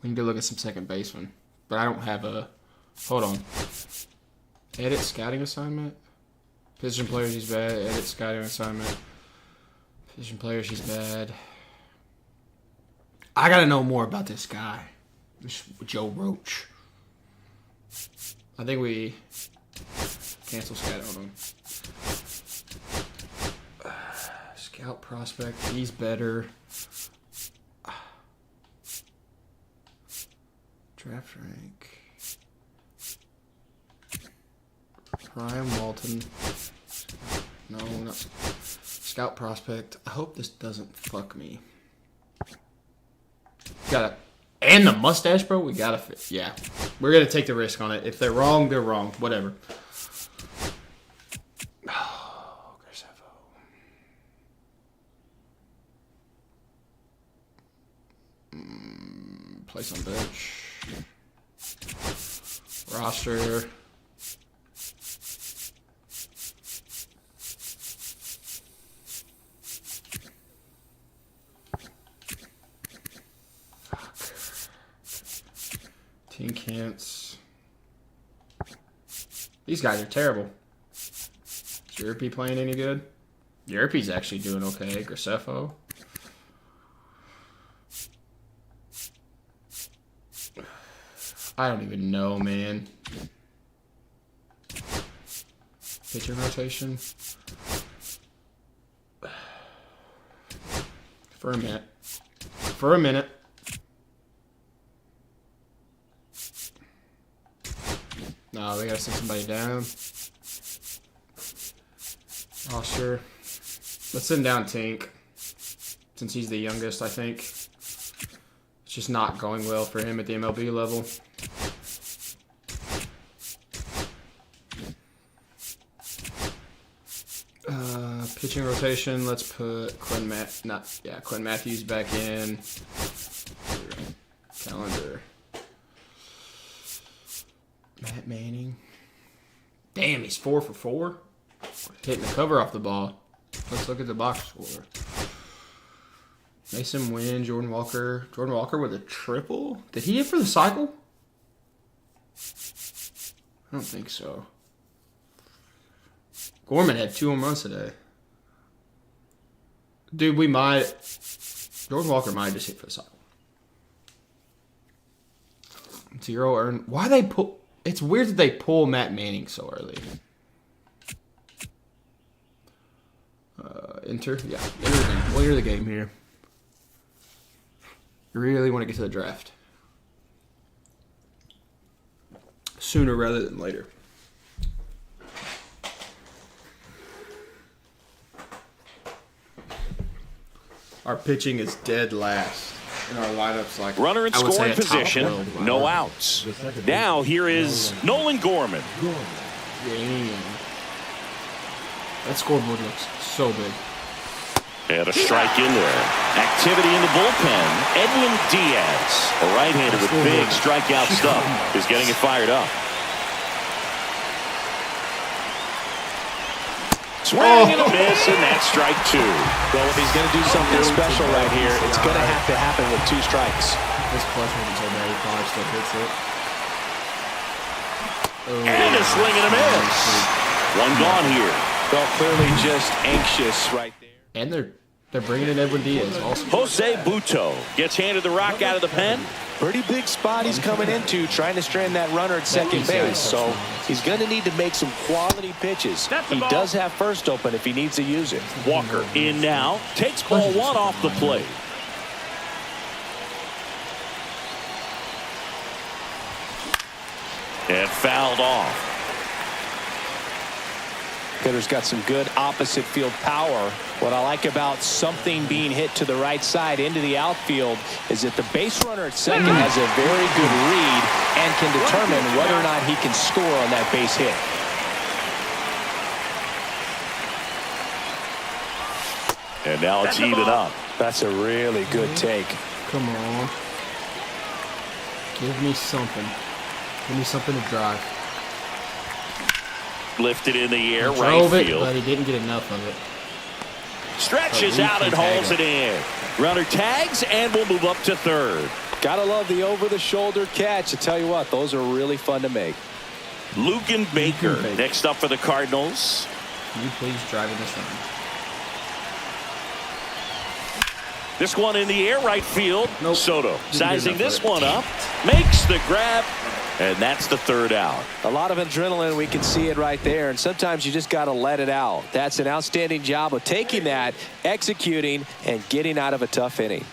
We need to look at some second baseman. But I don't have a... Hold on. Edit scouting assignment. Position players, he's bad. Edit scouting assignment. Position players, he's bad. I gotta know more about this guy. This Joe Roach. I think we... Cancel scout on him. Scout prospect, he's better. Draft rank. Ryan Walton. No, not scout prospect. I hope this doesn't fuck me. Got it. And the mustache, bro. We gotta fit. Yeah, we're gonna take the risk on it. If they're wrong, they're wrong. Whatever. Oh, place on bench. Roster. Team Cants. These guys are terrible. Is Yerpy playing any good? Yerpy's actually doing okay. Graceffo. I don't even know, man. Pitcher rotation. For a minute. For a minute. No, we gotta send somebody down. Roster. Let's send down Tink. Since he's the youngest, I think. It's just not going well for him at the MLB level. Pitching rotation. Let's put Quinn Matthews back in. Calendar. Matt Manning. Damn, he's 4 for 4. Hitting the cover off the ball. Let's look at the box score. Mason Wynn, Jordan Walker. Jordan Walker with a triple? Did he hit for the cycle? I don't think so. Gorman had 2 home runs today. Dude, we might... Jordan Walker might just hit for the cycle. 0 earned. Why they pull... It's weird that they pull Matt Manning so early. Enter? Yeah. Enter the game. We'll enter the game here. You really want to get to the draft. Sooner rather than later. Our pitching is dead last. And our lineup's like...
Runner in scoring position. No outs. Now here is Nolan Gorman.
Damn. That scoreboard looks so big.
And a strike in there. Activity in the bullpen. Edwin Diaz, a right-hander with big strikeout stuff, is getting it fired up. Swing and a miss, and that's strike 2.
Well, if he's going to do something special right here, it's going to have to happen with 2 strikes.
This clutch wasn't so bad. He probably still hits it. Oh,
and a swing and a miss. One gone here.
Well, clearly just anxious right there.
And they're bringing in Edwin Diaz also.
Jose Buto gets handed the rock out of the pen.
Pretty big spot he's coming into, trying to strand that runner at second base. So he's going to need to make some quality pitches. He does have first open if he needs to use it.
Walker in now. Takes ball 1 off the plate. And fouled off.
Hitter's got some good opposite field power. What I like about something being hit to the right side into the outfield is that the base runner at second has a very good read and can determine whether or not he can score on that base hit.
And now it's even up.
That's a really good take.
Come on. Give me something. Give me something to drive.
Lifted in the air,
He
right
drove it,
field.
but he didn't get enough of it.
Stretches
But we
out
can
and
tag
hauls
him.
it in. Runner tags and will move up to third.
Gotta love the over-the-shoulder catch. I tell you what, those are really fun to make.
Lucan Baker
Lucan Baker.
next up for the Cardinals.
Can you please drive in this run?
This one in the air, right field.
Nope.
Soto
Didn't get
sizing
enough
this
of it.
one up, makes the grab, and that's the third out.
A lot of adrenaline, we can see it right there, and sometimes you just got to let it out. That's an outstanding job of taking that, executing, and getting out of a tough inning.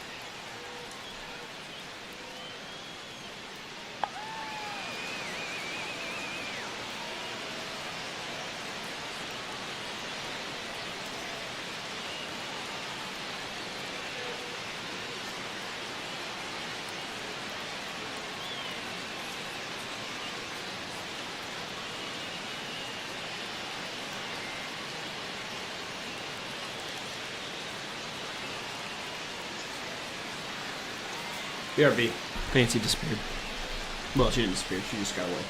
BRB. Fancy disappeared. Well, she didn't disappear. She just got away.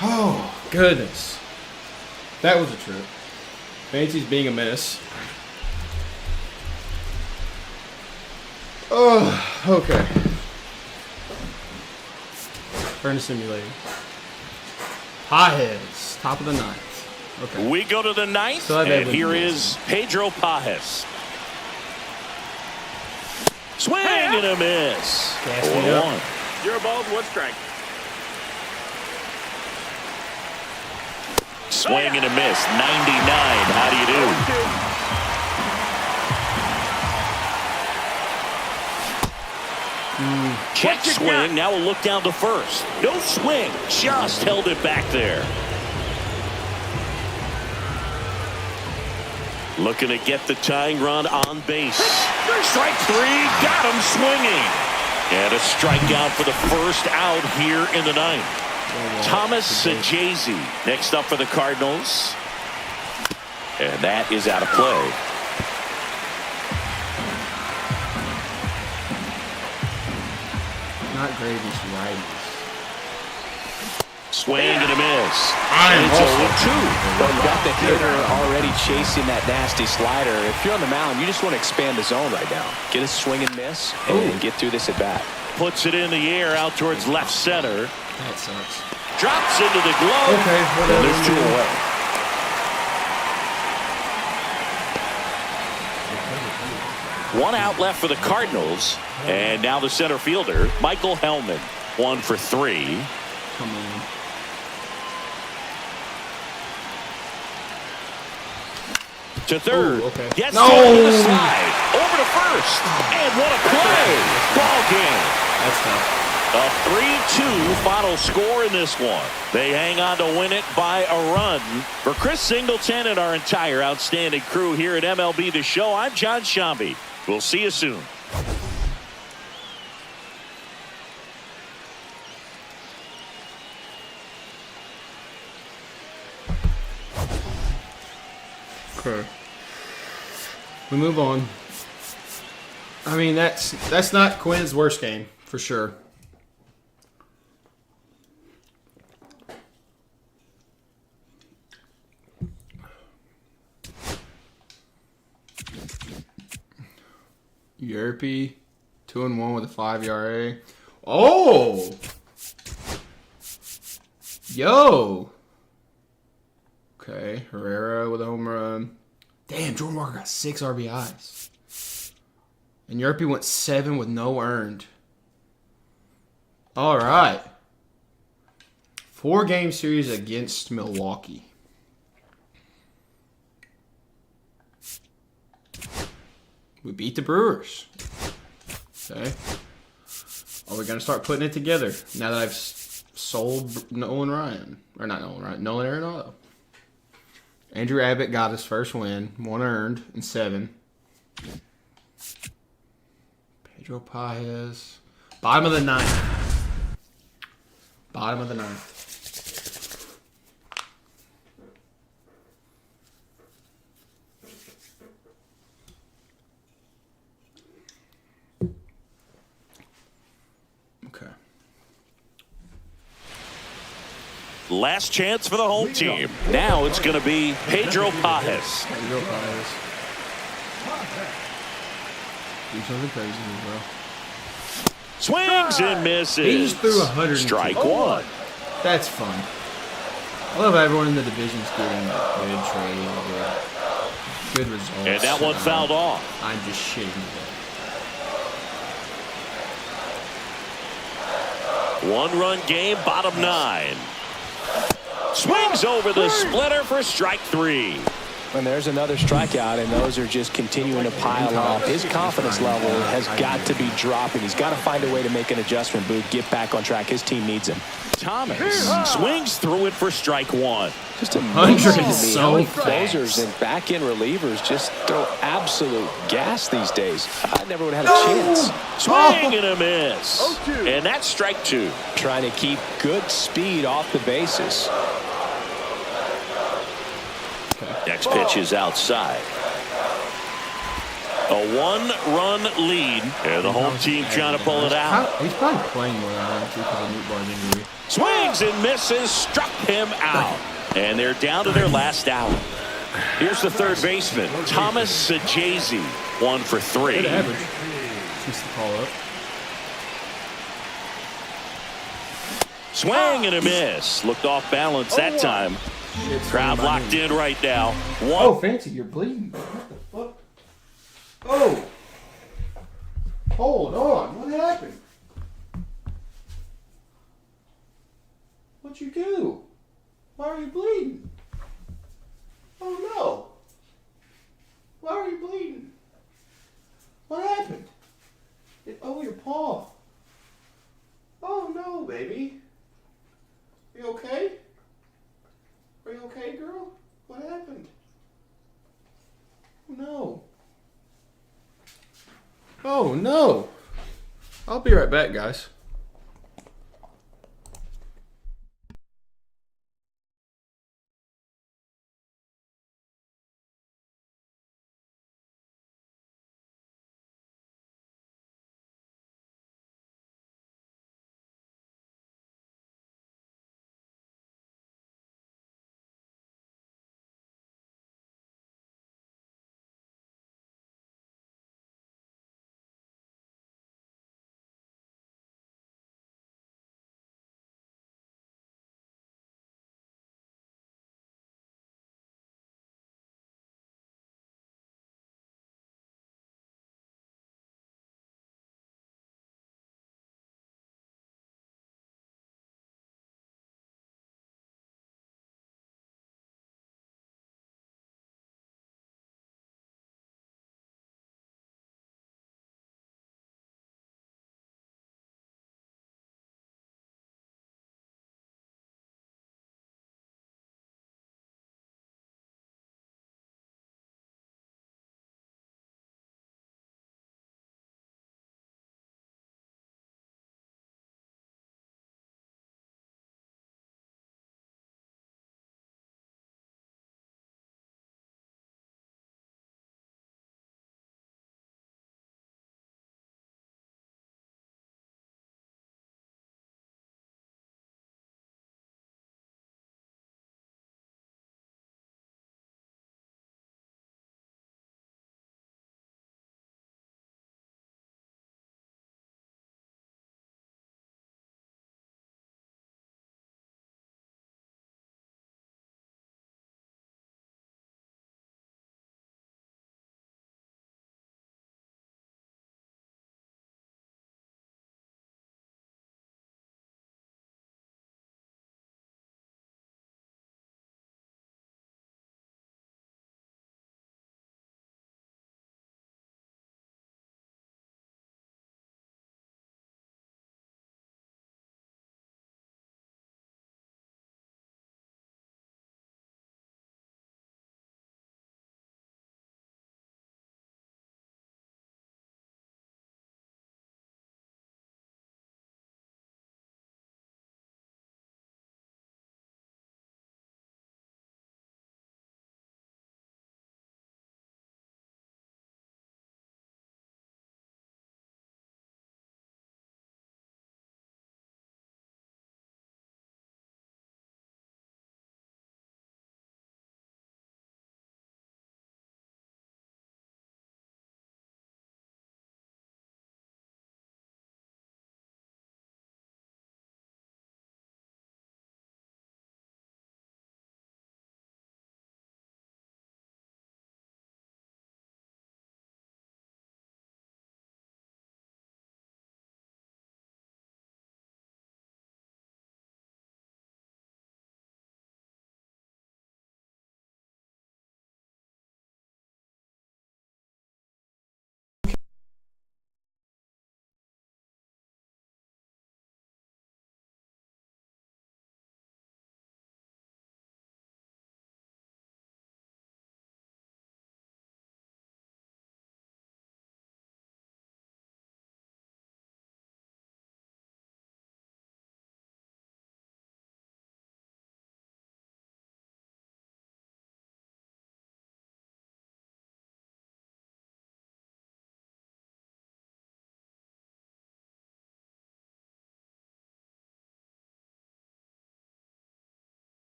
Oh, goodness. That was a trip. Fancy's being a menace. Oh, okay. Furnace simulator. Pajes, top of the ninth. Okay.
We go to the ninth,
So
and here is Pedro Pajes. Swing and a miss.
Gas me up.
4-1.
Zero balls, one strike.
Swing and a miss. 99. How do you do? Check swing. Now we'll look down to first. No swing. Just held it back there. Looking to get the tying run on base. Strike three. Got him swinging. And a strikeout for the first out here in the ninth. Thomas Sajazi next up for the Cardinals. And that is out of play.
Not great against righties.
Swing and a miss.
And
it's 0-2.
Well, you got the hitter already chasing that nasty slider. If you're on the mound, you just want to expand the zone right now. Get a swing and miss and get through this at bat.
Puts it in the air out towards left center.
That sucks.
Drops into the glove.
Okay, whatever.
And there's 2 away. One out left for the Cardinals. And now the center fielder, Michael Hellman. 1 for 3.
Come on.
To third.
Ooh, okay.
Gets
No!
to the slide. Over to first. And what a play. Ball game.
That's tough.
A 3-2 final score in this one. They hang on to win it by a run. For Chris Singleton and our entire outstanding crew here at MLB The Show, I'm John Shambi. We'll see you soon.
Okay. We move on. I mean, that's not Quinn's worst game, for sure. Yerpy, 2-1 with a 5 ERA. Oh! Yo! Okay, Herrera with a home run. Damn, Jordan Walker got 6 RBIs. And Yerpy went 7 with no earned. All right. 4-game series against Milwaukee. We beat the Brewers. Okay. Are we going to start putting it together now that I've sold Nolan Ryan? Or not Nolan Ryan, Nolan Arenado. Andrew Abbott got his first win. 1 earned in 7. Pedro Paez. Bottom of the 9th. Bottom of the 9th. Okay.
Last chance for the home team. Now it's going to be Pedro Paez.
Pedro Paez. Do something crazy, bro.
Swings and misses.
He just threw 100.
Strike 1.
That's fun. I love everyone in the division's getting good trade, good results.
And that one fouled off.
I'm just shitting it.
1-run game, bottom 9. Swings over the splitter for strike 3.
And there's another strikeout, and those are just continuing to pile up. His confidence level has got to be dropping. He's got to find a way to make an adjustment, Boog, get back on track. His team needs him.
Thomas swings through it for strike 1.
Just amazing to me
is
how many
so
closers and back-end relievers just throw absolute gas these days. I never would have had a chance.
Swing and a miss. And that's strike 2.
Trying to keep good speed off the bases.
Next pitch is outside. A 1-run lead, and the home team trying to pull it out.
He's probably playing more than I am, too, because of Newbar's injury.
Swings and misses, struck him out. And they're down to their last out. Here's the third baseman, Thomas Sajazi, 1 for 3.
Good average. Just to call up.
Swing and a miss. Looked off balance that time. Crowd locked in right now.
Oh, Fancy, you're bleeding. What the fuck? Oh! Hold on. What happened? What'd you do? Why are you bleeding? Oh, no. I'll be right back, guys.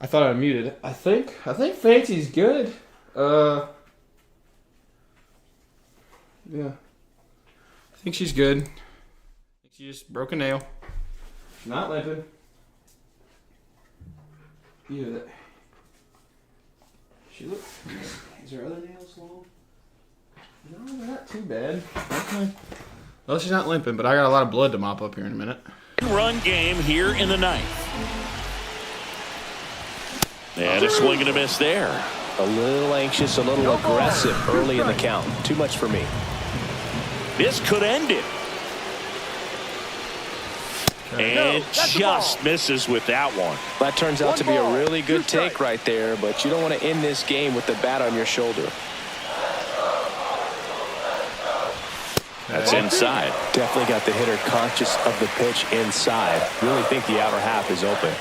I thought I muted. I think Fancy's good. Yeah. I think she's good. I think she just broke a nail. Not limping. Yeah. She look. Is her other nails long? No, they're not too bad. Okay. Well, she's not limping, but I got a lot of blood to mop up here in a minute.
Run game here in the ninth. And a swing and a miss there.
A little anxious, a little aggressive early in the count. Too much for me.
This could end it. And just misses with that one.
That turns out to be a really good take right there, but you don't want to end this game with the bat on your shoulder.
That's inside.
Definitely got the hitter conscious of the pitch inside. Really think the outer half is open.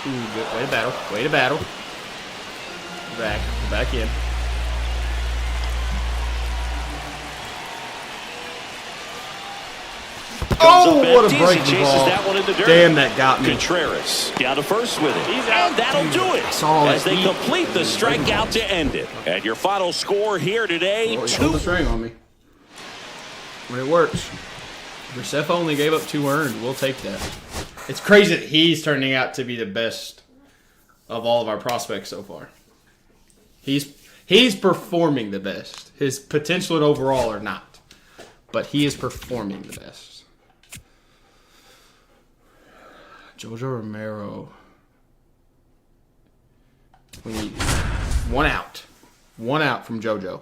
Ooh, good. Way to battle. Way to battle. Back. Back in. Oh, what a breaking ball.
That one in the dirt.
Damn, that got me.
Contreras down to first with it. And that'll do it as they complete the strikeout to end it. And your final score here today,
Hold the string on me. When it works. Brissett only gave up 2 earned. We'll take that. It's crazy that he's turning out to be the best of all of our prospects so far. He's performing the best. His potential and overall are not. But he is performing the best. Jojo Romero. We need 1 out. 1 out from Jojo.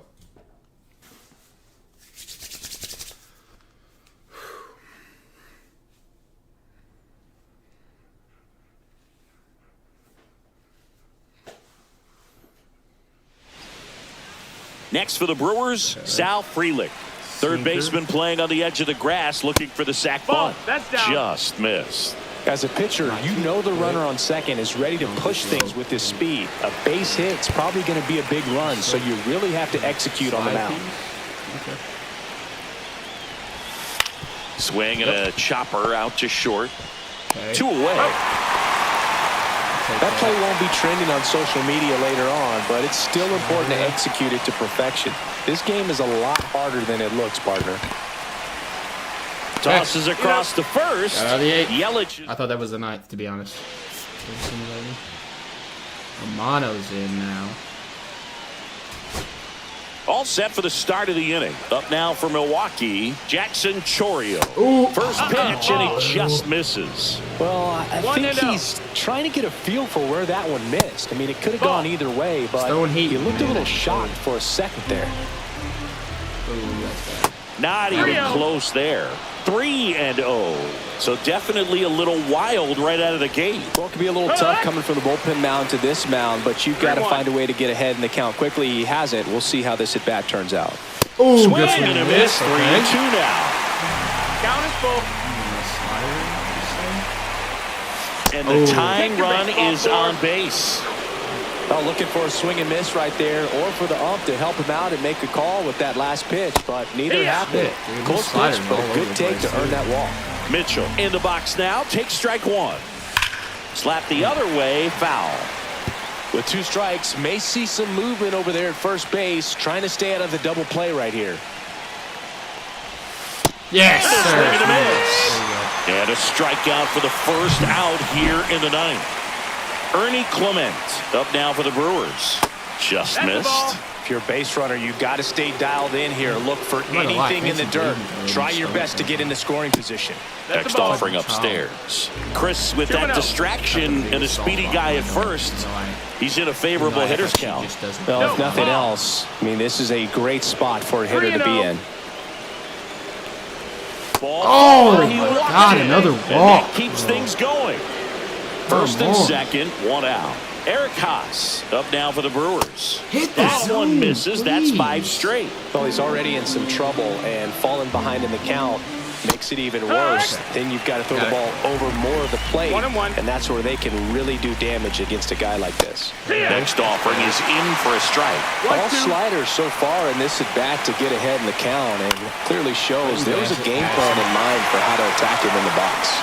Next for the Brewers, Sal Frelick. Third baseman playing on the edge of the grass looking for the sac bunt.
That's down.
Just missed.
As a pitcher, you know the runner on second is ready to push things with his speed. A base hit's probably going to be a big run, so you really have to execute on the mound.
Okay.
Swing and a chopper out to short.
Okay.
2 away.
That play won't be trending on social media later on, but it's still important to execute it to perfection. This game is a lot harder than it looks, partner.
Tosses across to first.
Got out of the 8th.
Yelich.
I thought that was the 9th, to be honest. Romano's in now.
All set for the start of the inning. Up now for Milwaukee, Jackson Chorio.
Ooh.
First pitch, and he just misses.
Well, I think he's trying to get a feel for where that one missed. I mean, it could have gone either way, but he looked a little shocked for a second there.
Ooh, that's bad.
Not even close there. 3-0. So definitely a little wild right out of the gate.
Well, it could be a little tough coming from the bullpen mound to this mound, but you've got to find a way to get ahead in the count quickly. He hasn't. We'll see how this at-bat turns out.
Ooh,
Swing
good
and a miss. 3-2 now.
Count is full.
And the tying run is on base.
Oh, looking for a swing and miss right there, or for the ump to help him out and make a call with that last pitch, but neither happened. Close pitch, but a good take to earn that walk.
Mitchell in the box now, takes strike 1. Slap the other way, foul.
With 2 strikes, may see some movement over there at first base, trying to stay out of the double play right here.
Yes,
Swing and a
sir.
miss. And a strikeout for the first out here in the 9th. Ernie Clement up now for the Brewers. Just missed.
If you're a base runner, you've got to stay dialed in here. Look for anything in the dirt. Try your best to get into scoring position.
Next offering upstairs. Chris with that distraction and a speedy guy at first. He's in a favorable hitter's count.
Well, if nothing else, I mean, this is a great spot for a hitter to be in.
Oh, God, another walk.
That keeps things going. First and second, 1 out. Eric Haas up now for the Brewers.
Hit
that
zone,
one misses.
please.
That's 5 straight.
Well, he's already in some trouble, and falling behind in the count makes it even worse. Then you've got to throw the ball over more of the plate,
1-1.
and that's where they can really do damage against a guy like this.
Next offering is in for a strike.
All sliders so far in this at-bat to get ahead in the count, and clearly shows there was a game plan in mind for how to attack him in the box.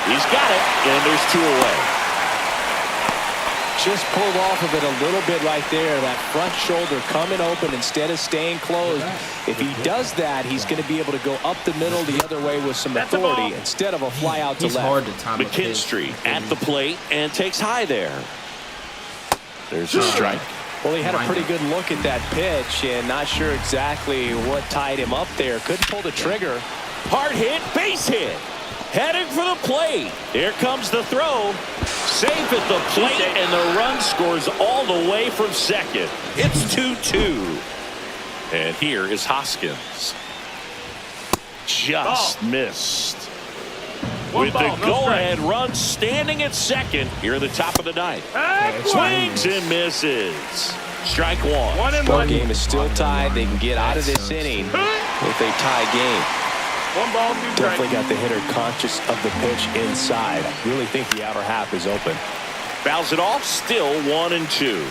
He's got it, and there's 2 away.
Just pulled off of it a little bit right there. That front shoulder coming open instead of staying closed. If he does that, he's going to be able to go up the middle the other way with some authority instead of a fly out to
He's
left.
hard to time.
McKinstry at the plate and takes high there. There's a strike.
Well, he had a pretty good look at that pitch and not sure exactly what tied him up there. Couldn't pull the trigger.
Hard hit, base hit. Heading for the plate. Here comes the throw. Safe at the plate, and the run scores all the way from second. It's 2-2. And here is Hoskins. Just missed. With the go-ahead run standing at second here at the top of the 9th. Swings and misses. Strike one.
1-1.
Ball game is still tied. They can get out of this inning with a tie game.
1 ball, 2 strikes.
Definitely got the hitter conscious of the pitch inside. I really think the outer half is open.
Fouls it off. Still 1-2.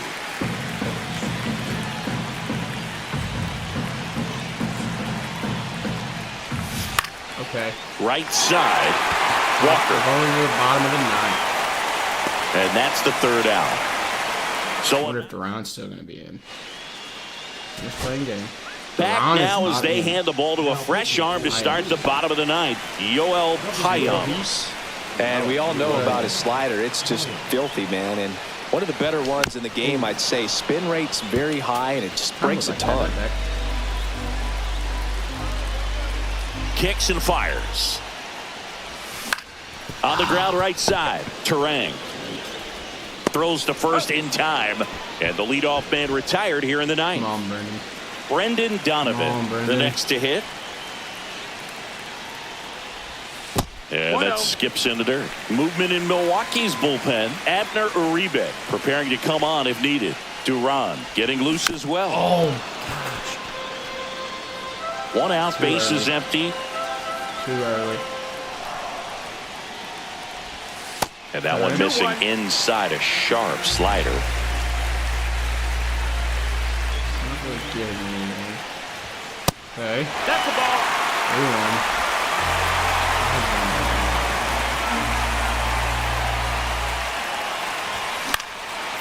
Okay.
Right side. Walker.
Going to the bottom of the ninth.
And that's the third out.
I
So
wonder if Duran's still going to be in. Just playing game.
back
Duran is
now as
not
they
in.
hand the ball to a fresh arm to start the bottom of the ninth. Yoel Payams.
And we all know about his slider. It's just filthy, man. And one of the better ones in the game, I'd say. Spin rate's very high, and it just breaks a ton.
Kicks and fires. On the ground right side. Terang. Throws to first in time. And the leadoff man retired here in the ninth.
Come on, Brendan.
Brendan Donovan,
Come on, Brendan.
the next to hit. And that skips in the dirt. Movement in Milwaukee's bullpen. Abner Uribe preparing to come on if needed. Duran getting loose as well.
Oh,
1 out, base is empty.
too early.
And that one missing inside a sharp slider.
Not really getting anything. Okay.
That's the ball.
3-1.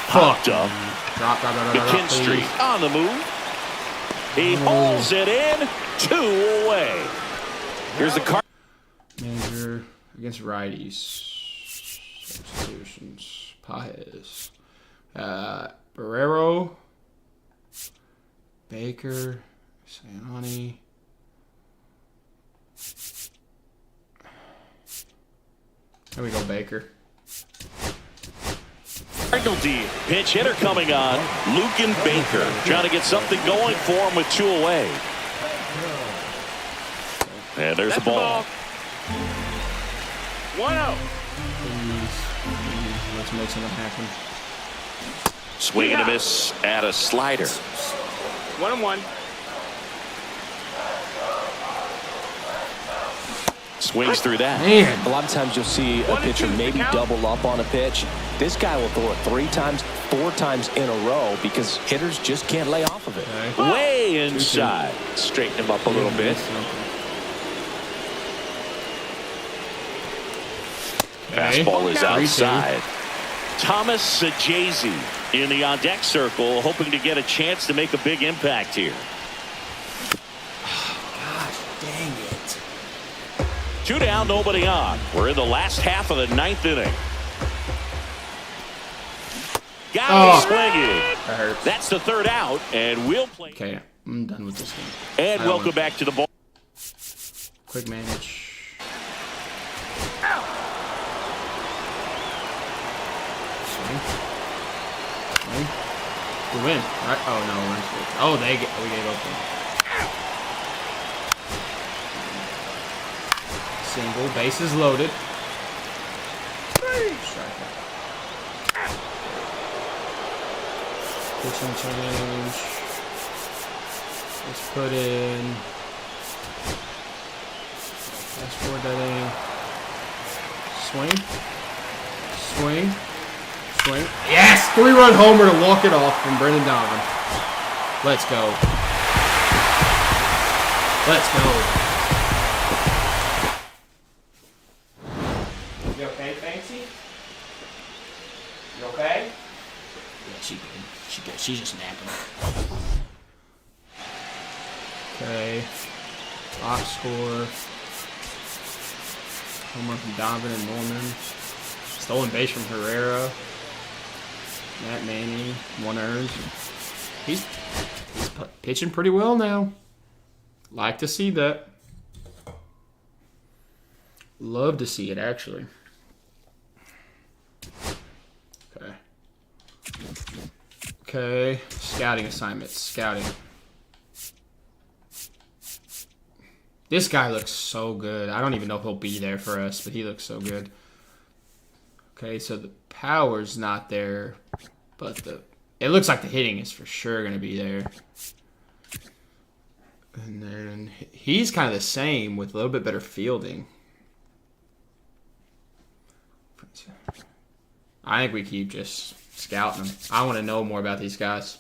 Popped up.
Drop,
McKinstry
please.
on the move. He hauls it in. 2 away. Here's the card.
Manager against righties. Substitutions. Paez. Barrero. Baker. Sayani. There we go, Baker.
Cardinal D. Pinch hitter coming on. Lucan Baker trying to get something going for him with 2 away. And there's the ball.
1-0.
Please, let's make something happen.
Swing and a miss at a slider.
1-1.
Swings through that.
Man,
A lot of times you'll see a pitcher maybe double up on a pitch. This guy will throw it 3 times, 4 times in a row because hitters just can't lay off of it.
okay.
Way inside.
Straighten him up a little bit.
Fastball is
3-2.
outside. Thomas Sajazi in the on-deck circle, hoping to get a chance to make a big impact here.
Gosh, dang it.
2 down, nobody on. We're in the last half of the 9th inning. Got him swinging.
That hurts.
That's the 3rd out, and we'll play.
Okay, I'm done with this game.
And
I don't
welcome
want-
back to the ball.
Quick manage. Swing. Swing. We win, right? Oh no, we gave up one. Single, bases loaded. Strikeout. Pitching change. Let's put in. Fast forward that in. Swing. Swing. Swing. Yes! 3-run homer to walk it off from Brendan Donovan. Let's go. Let's go. You okay, Fancy? You okay?
Yeah, she good. She good. She's just napping.
Okay. Box score. Homer from Donovan and Norman. Stolen base from Herrera. Matt Manning, 1 earned. He's pitching pretty well now. Like to see that. Love to see it, actually. Okay. Okay. Scouting assignments. Scouting. This guy looks so good. I don't even know if he'll be there for us, but he looks so good. Okay, so the power's not there, but the It looks like the hitting is for sure going to be there. And then he's kind of the same with a little bit better fielding. I think we keep just scouting them. I want to know more about these guys.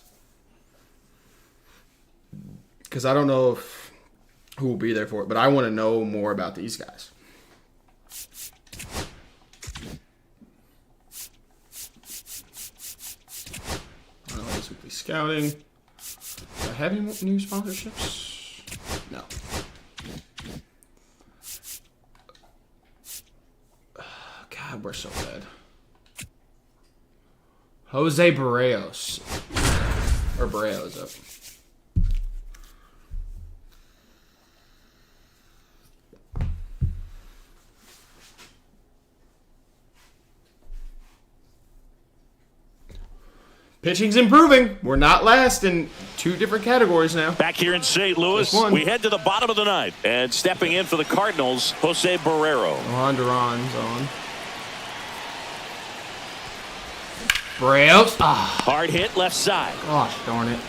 Because I don't know who will be there for it, but I want to know more about these guys. Weekly scouting. Do I have any new sponsorships? No. God, we're so bad. Jose Barrios. Or Barrios up. Pitching's improving. We're not last in 2 different categories now.
Back here in St. Louis, we head to the bottom of the ninth. And stepping in for the Cardinals, Jose Barrero.
Duran's on. Barrios.
Hard hit left side.
Gosh, darn it.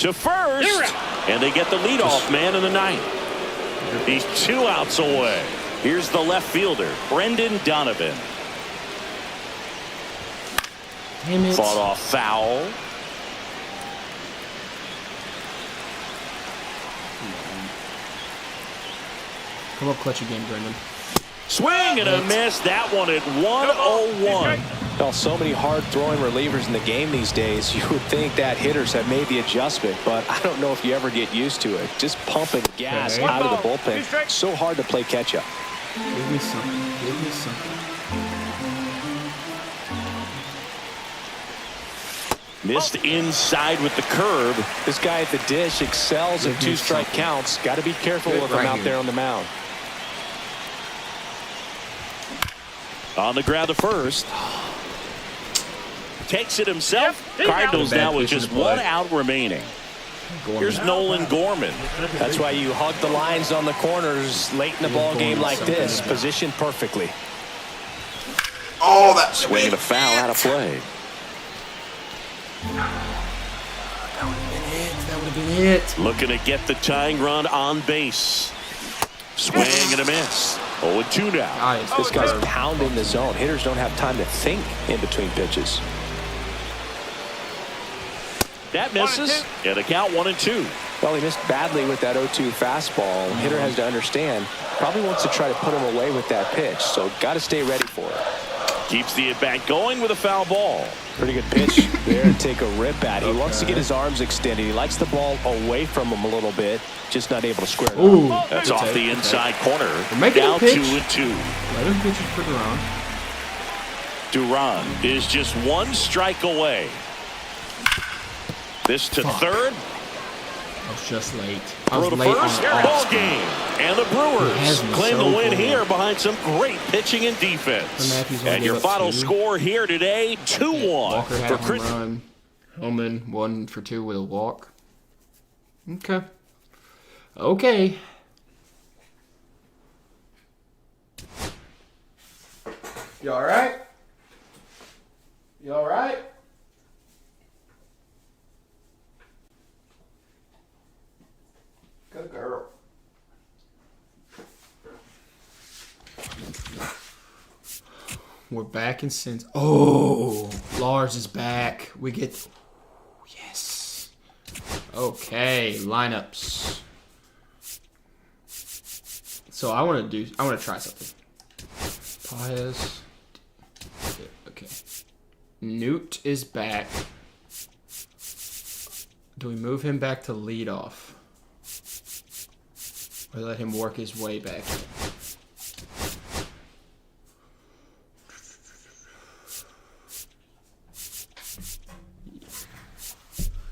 To first. And they get the leadoff man in the ninth. He's 2 outs away. Here's the left fielder, Brendan Donovan.
Damn it.
Fought off foul.
Come up, clutch again, Brendan.
Swing and a miss. That one at 101.
Well, so many hard-throwing relievers in the game these days. You would think that hitters have made the adjustment, but I don't know if you ever get used to it. Just pumping gas out of the bullpen. So hard to play catch-up.
Give me something. Give me something.
Missed inside with the curve.
This guy at the dish excels at 2-strike counts. Got to be careful with him out there on the mound.
On the ground to first. Takes it himself. Cardinals now with just 1 out remaining. Here's Nolan Gorman.
That's why you hug the lines on the corners late in the ball game like this. Positioned perfectly.
Oh, that swing and a foul out of play.
That would have been it.
Looking to get the tying run on base. Swing and a miss. 0-2 now.
This guy's pounding the zone. Hitters don't have time to think in between pitches.
That misses. And a count 1-2.
Well, he missed badly with that 0-2 fastball. Hitter has to understand. Probably wants to try to put him away with that pitch. So got to stay ready for it.
Keeps the at-bat going with a foul ball.
Pretty good pitch there to take a rip at. He wants to get his arms extended. He likes the ball away from him a little bit. Just not able to square it up.
That's off the inside corner.
Down
2-2.
Let him pitch it for Duran.
Duran is just 1 strike away. This to third.
I was just late.
Throw to first. Ball game. And the Brewers claim the win here behind some great pitching and defense. And your final score here today, 2-1 for Chris.
Hellman 1 for 2 with a walk. Okay. Okay. You all right? You all right? Good girl. We're back in since. Oh, Lars is back. We get. Yes. Okay, lineups. So I want to try something. Paez. Okay. Newt is back. Do we move him back to leadoff? Or let him work his way back in?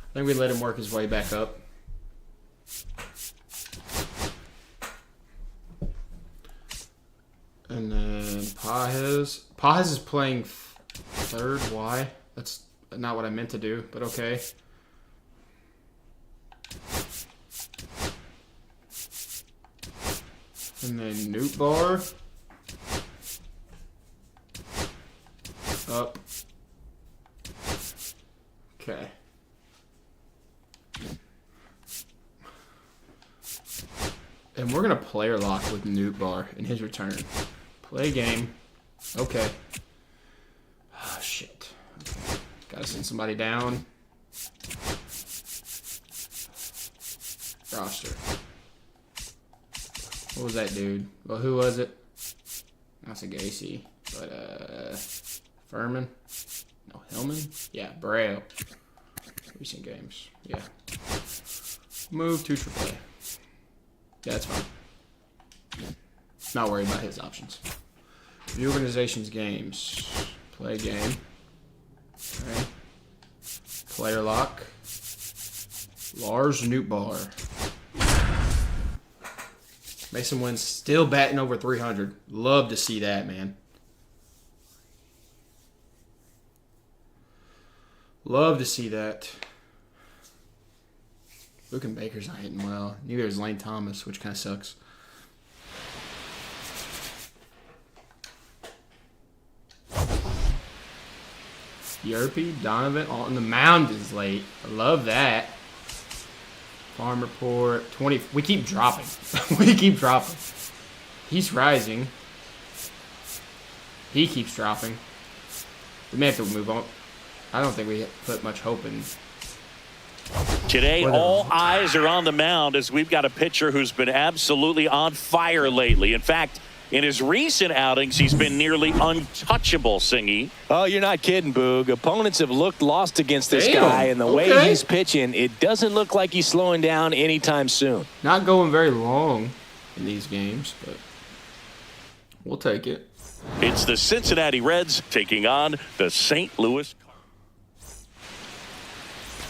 I think we let him work his way back up. And then Paez. Paez is playing third. Why? That's not what I meant to do, but okay. And then Newt Bar. Up. we're going to player lock with Newt Bar in his return. Play game. Okay. Oh, shit. Okay. Got to send somebody down. Roster. What was that dude? Well, who was it? That's a Gacy. But, Furman? No, Hillman? Yeah, Braille. Recent games. Yeah. Move to AAA. Yeah, that's fine. Not worried about his options. View organization's games. Play game. Okay. Player lock. Lars Newtbar. Mason Wynn's still batting over 300. Love to see that, man. Love to see that. Luke and Baker's not hitting well. Neither is Lane Thomas, which kind of sucks. Yerpy, Donovan on the mound is late. I love that. Farm report 20. We keep dropping. We keep dropping. He's rising. He keeps dropping. We may have to move on. I don't think we put much hope in.
Today, all eyes are on the mound as we've got a pitcher who's been absolutely on fire lately. In fact, in his recent outings, he's been nearly untouchable, Singy.
Oh, you're not kidding, Boog. Opponents have looked lost against this guy, and the way he's pitching, it doesn't look like he's slowing down anytime soon.
Not going very long in these games, but we'll take it.
It's the Cincinnati Reds taking on the St. Louis Cardinals.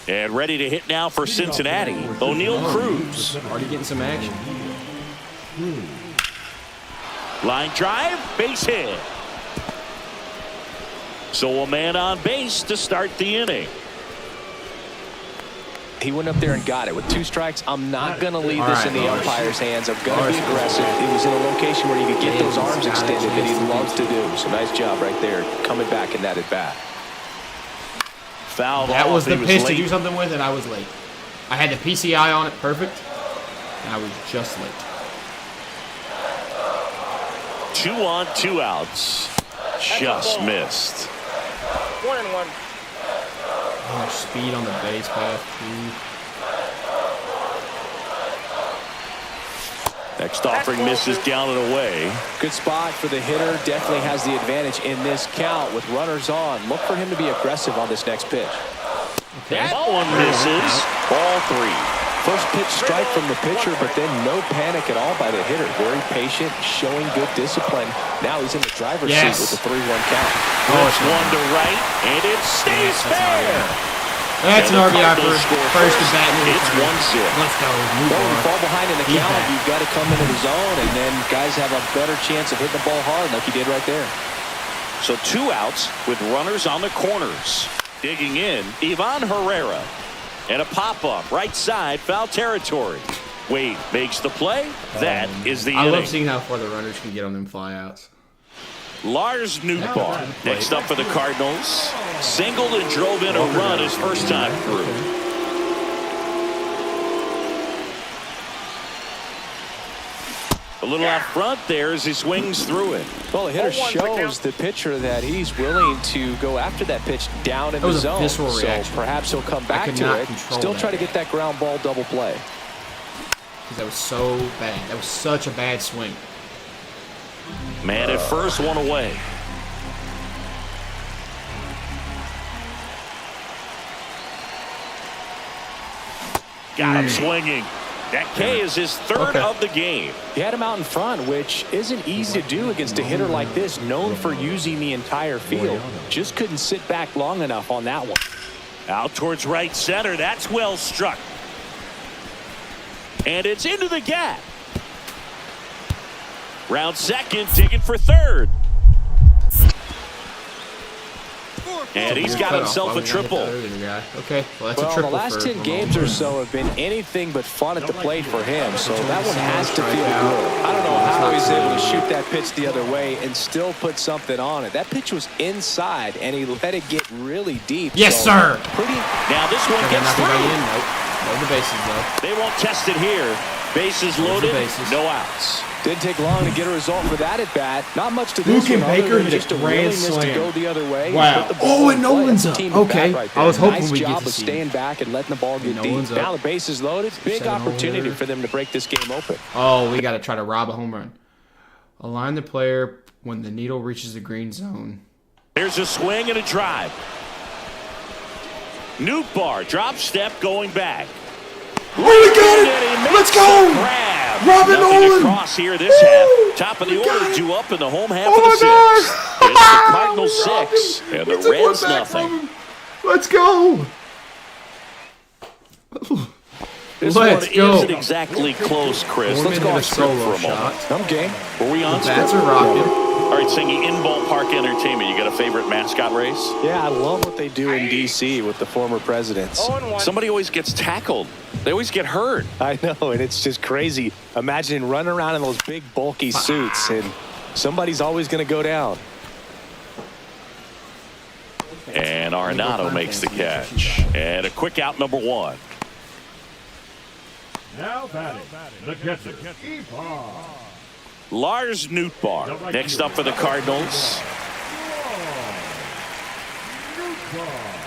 And ready to hit now for Cincinnati, O'Neal Cruz.
Already getting some action.
Line drive, base hit. So a man on base to start the inning.
He went up there and got it. With 2 strikes, I'm not going to leave this in the umpire's hands. I'm going to be aggressive. It was in a location where he could get those arms extended that he loves to do. So nice job right there, coming back in that at-bat.
Fouled
that
off.
was the pitch to
late.
do something with, and I was late. I had the PCI on it perfect, and I was just late.
2 on, 2 outs. Just missed.
1-1.
Oh, speed on the base path, too.
Next offering misses down and away.
Good spot for the hitter. Definitely has the advantage in this count with runners on. Look for him to be aggressive on this next pitch.
Okay.
That one misses. Ball 3.
First pitch strike from the pitcher, but then no panic at all by the hitter. Very patient, showing good discipline. Now he's in the driver's seat with the 3-1 count.
It's one to right, and it stays fair.
That's an RBI for first to bat.
It's 1-0.
Let's go.
Well, when you fall behind in the count, you've got to come into the zone, and then guys have a better chance of hitting the ball hard like he did right there.
So 2 outs with runners on the corners. Digging in, Ivan Herrera. And a pop-up, right side, foul territory. Wade makes the play. That is the inning.
I love seeing how far the runners can get on them flyouts.
Lars Newtbar next up for the Cardinals. Singled and drove in a run his first time through. A little out front there as he swings through it.
Well, the hitter shows the pitcher that he's willing to go after that pitch down in the zone. So perhaps he'll come back to it. Still try to get that ground ball double play.
Because that was so bad. That was such a bad swing.
Man at first, one away. Got him swinging. That K is his third of the game.
He had him out in front, which isn't easy to do against a hitter like this, known for using the entire field. Just couldn't sit back long enough on that one.
Out towards right center. That's well struck. And it's into the gap. Round second, digging for third. And he's got himself a triple.
Okay, well, that's a triple.
The last 10 games or so have been anything but fun at the plate for him, so that one has to feel good. I don't know how he's able to shoot that pitch the other way and still put something on it. That pitch was inside, and he let it get really deep.
Yes, sir.
Now this one gets through.
No, the bases though.
They won't test it here. Bases loaded,
bases.
no outs.
Didn't take long to get a result for that at bat. Not much to
Luke
this
and
one, other
Baker
than
hit a
just a
grand
willingness to
slam.
go the other way.
Wow.
Put the ball
Oh,
in
and
play.
Nolan's
That's
up.
team at bat
Okay.
right
I was
there.
hoping
nice
we'd get
job
to
of
see
staying back and letting the ball get
Nolan's
deep.
up.
Now the base is loaded. Big
7
opportunity
over.
for them to break this game open.
Oh, we got to try to rob a home run. Align the player when the needle reaches the green zone.
Here's a swing and a drive. Nootbaar, drop step going back.
Oh, we got it! Let's go! Robin Nolan!
Across here this half. Top of the order due up in the home half of the sixth. It's the Cardinals 6 and the Reds nothing.
Let's go!
This
Let's
one
go.
isn't exactly close, Chris. Let's go
Hit a
off script
solo
for a moment.
shot.
I'm game.
Were we on
Bats
script?
are rocking.
All right, singing in ballpark entertainment. You got a favorite mascot race?
Yeah, I love what they do in D.C. with the former presidents.
0-1.
Somebody always gets tackled. They always get hurt.
I know, and it's just crazy. Imagine running around in those big, bulky suits, and somebody's always going to go down.
And Arenado makes the catch. And a quick out, number 1.
Now batting, the catcher, Ibar.
Lars Nootbaar next up for the Cardinals.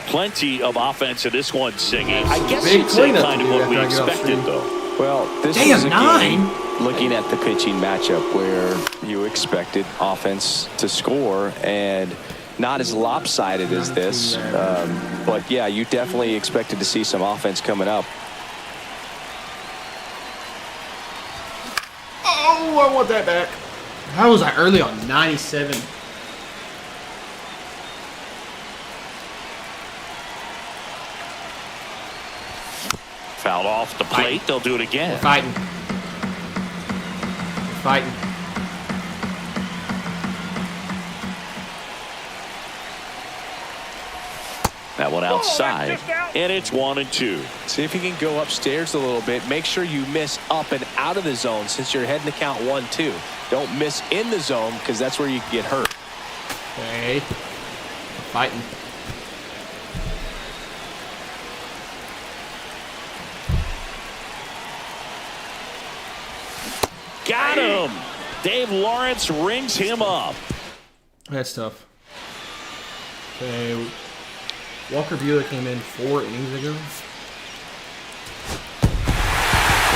Plenty of offense in this one, singing. I guess
Big
you'd say
cleanup
kind
to
of
do
what we
after I get off
expected,
stream.
though.
Well, this
Damn,
was a game
9?
looking at the pitching matchup where you expected offense to score, and not as lopsided as this. But, yeah, you definitely expected to see some offense coming up.
Oh, I want that back. How was I early on 97?
Fouled off the plate. They'll do it again.
We're fighting. We're fighting.
That one outside. And it's 1-2.
See if you can go upstairs a little bit. Make sure you miss up and out of the zone since you're heading to count 1-2. Don't miss in the zone because that's where you can get hurt.
Okay. Fighting.
Got him. Dave Lawrence rings him up.
That's tough. Okay. Walker Buehler came in 4 innings ago.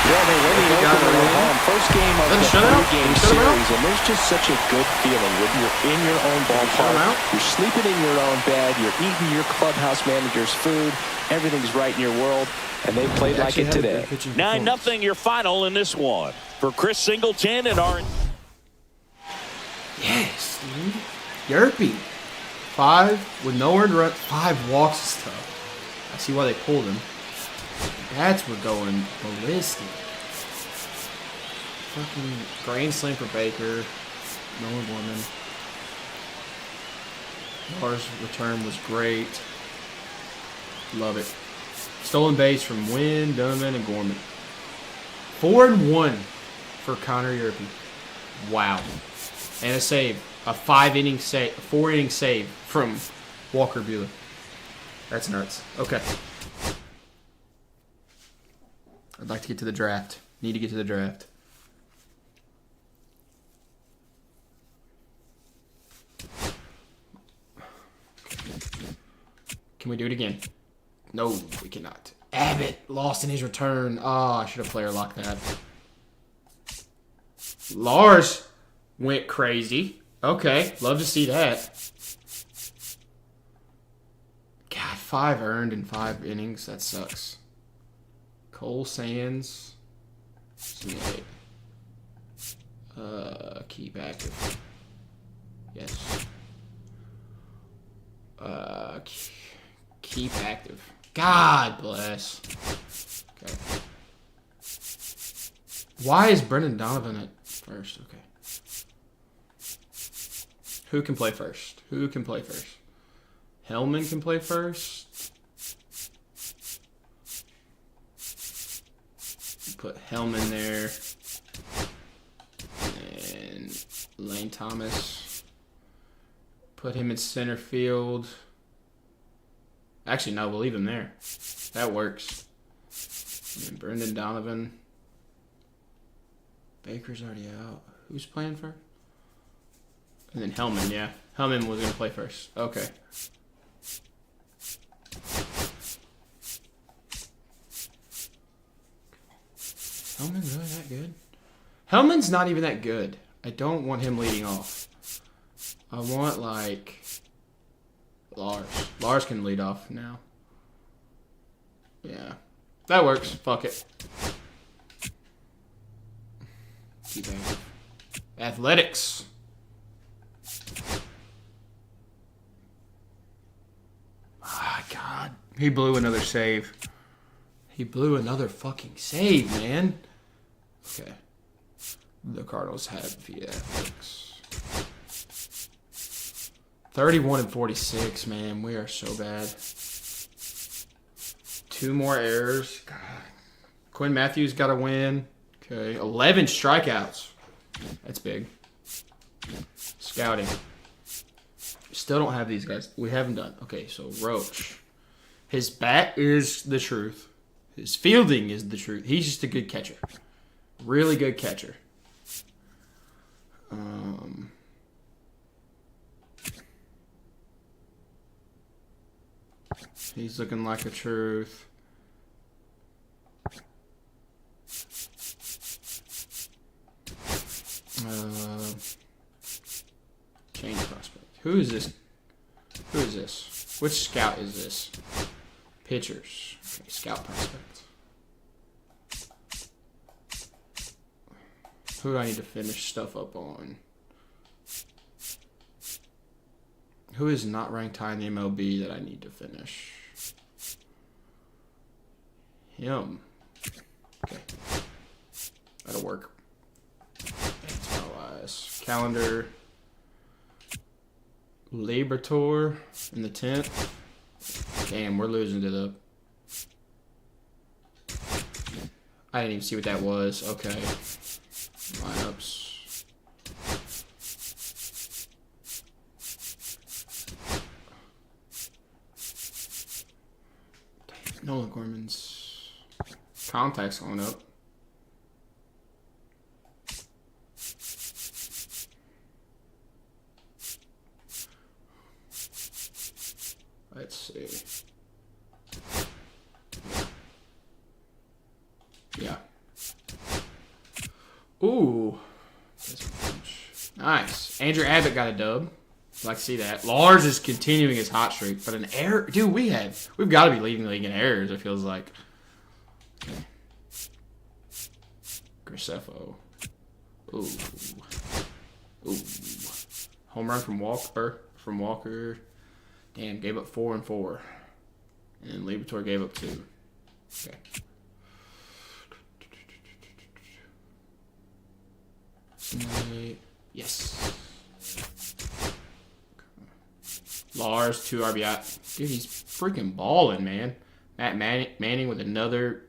Well, they ready to open their home. First game of
Is that a
the
shutout?
three-game
Did we shut 'em out?
series, and there's just such a good feeling when you're in your own
shut 'em
ballpark.
out?
You're sleeping in your own bed. You're eating your clubhouse manager's food. Everything's right in your world, and they played like it today.
9-0 your final in this one. For Chris Singleton and our...
Yes, dude. Yerpy. 5 with no earned run. 5 walks is tough. I see why they pulled him. Bats were going ballistic. Fucking grand slam for Baker. Nolan Gorman. Lars' return was great. Love it. Stolen base from Wynn, Donovan, and Gorman. 4-1 for Connor Yerpy. Wow. And a save. A 4-inning save from Walker Buehler. That's nuts. Okay. I'd like to get to the draft. Need to get to the draft. Can we do it again? No, we cannot. Abbott lost in his return. Oh, I should have player locked that. Lars went crazy. Okay, love to see that. God, 5 earned in 5 innings. That sucks. Cole Sands. Simulate. Keep active. Yes. Keep active. God bless. Okay. Why is Brendan Donovan at first? Okay. Who can play first? Who can play first? Hellman can play first. Put Hellman there. And Lane Thomas. Put him in center field. Actually, no, we'll leave him there. That works. And Brendan Donovan. Baker's already out. Who's playing first? And then Hellman, yeah. Hellman was going to play first. Okay. Hellman's really that good? Hellman's not even that good. I don't want him leading off. I want, like, Lars. Lars can lead off now. Yeah. That works. Fuck it. Keep active. Athletics. Ah, God. He blew another save. He blew another fucking save, man. Okay. The Cardinals have the athletics. 31 and 46, man. We are so bad. 2 more errors. God. Quinn Matthews got to win. Okay. 11 strikeouts. That's big. Scouting. Still don't have these guys. We haven't done. Okay, so Roach. His bat is the truth. His fielding is the truth. He's just a good catcher. Really good catcher. He's looking like a truth. Change prospect. Who is this? Who is this? Which scout is this? Pitchers. Okay, scout prospect. Who do I need to finish stuff up on? Who is not ranked high in the MLB that I need to finish? Him. Okay. That'll work. That's my wise. Calendar. Labor Tour in the 10th. Damn, we're losing to the... I didn't even see what that was. Okay. Lineups. Nolan Gorman's contacts going up. Let's see. Yeah. Ooh. Nice. Andrew Abbott got a dub. Like to see that. Lars is continuing his hot streak, but an error, dude. We've got to be leading the league in errors. It feels like. Okay. Graceffo. Ooh. Home run from Walker. Damn, gave up 4 and 4, and Liberatore gave up 2. Okay. Yes. Lars, 2 RBI. Dude, he's freaking balling, man. Matt Manning with another.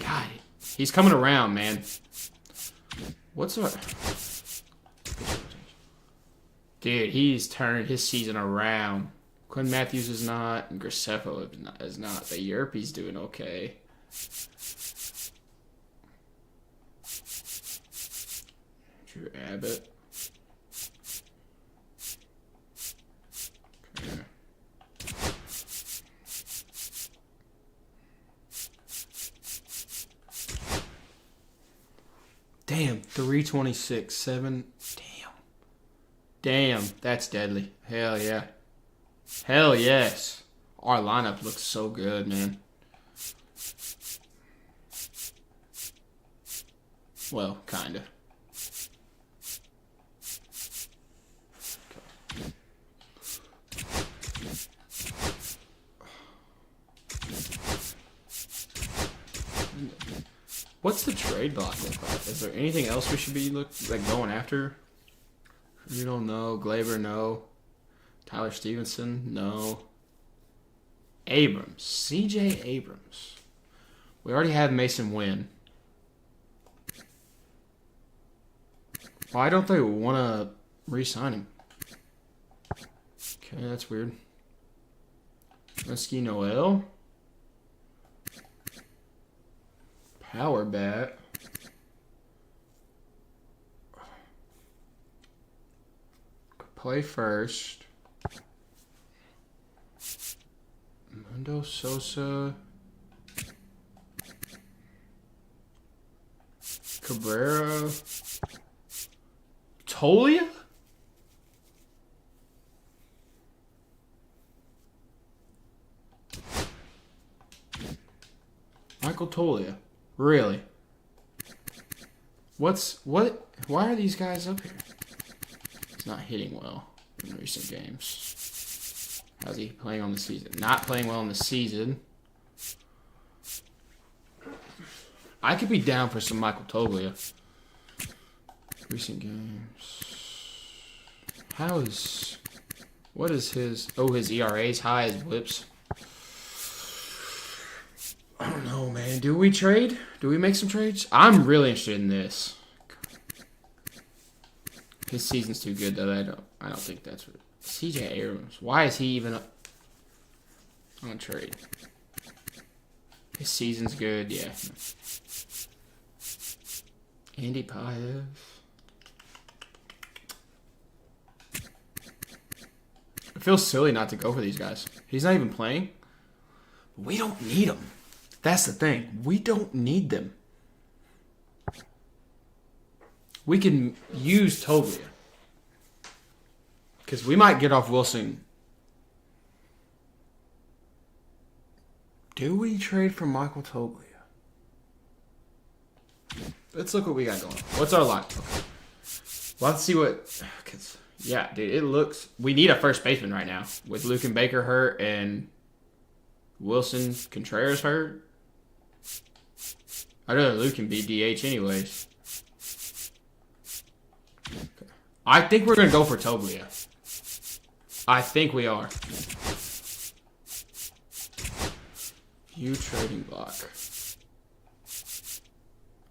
God, he's coming around, man. What's up? Dude, he's turned his season around. Quinn Matthews is not, and Graceffo is not. But Yerpy's doing okay. Drew Abbott. Okay. Damn, 326, 7. Damn, that's deadly. Hell yeah. Hell yes. Our lineup looks so good, man. Well, kinda. What's the trade block look like? Is there anything else we should be going after? You don't know. Glaber, no. Tyler Stevenson, no. Abrams. C.J. Abrams. We already have Mason Wynn. Why don't they want to re-sign him? Okay, that's weird. Lesky Noel. Power bat. play first. Mundo Sosa. Cabrera. Tolia? Michael Tolia. Really? Why are these guys up here? He's not hitting well in recent games. How's he playing on the season? Not playing well in the season. I could be down for some Michael Tolia. Recent games. What is his... Oh, his ERA's high as blips. I don't know, man. Do we trade? Do we make some trades? I'm really interested in this. His season's too good, though. I don't think that's what... CJ Abrams. Why is he even up on trade? His season's good, yeah. Andy Paez. It feels silly not to go for these guys. He's not even playing. We don't need him. That's the thing. We don't need them. We can use Toglia. Because we might get off Wilson. Do we trade for Michael Toglia? Let's look what we got going. What's our line? Okay. Well, let's see what... Yeah, dude, it looks... We need a first baseman right now. With Luke and Baker hurt and Wilson Contreras hurt. I'd rather Luke can be DH anyways. Okay. I think we're going to go for Toglia. I think we are. View trading block.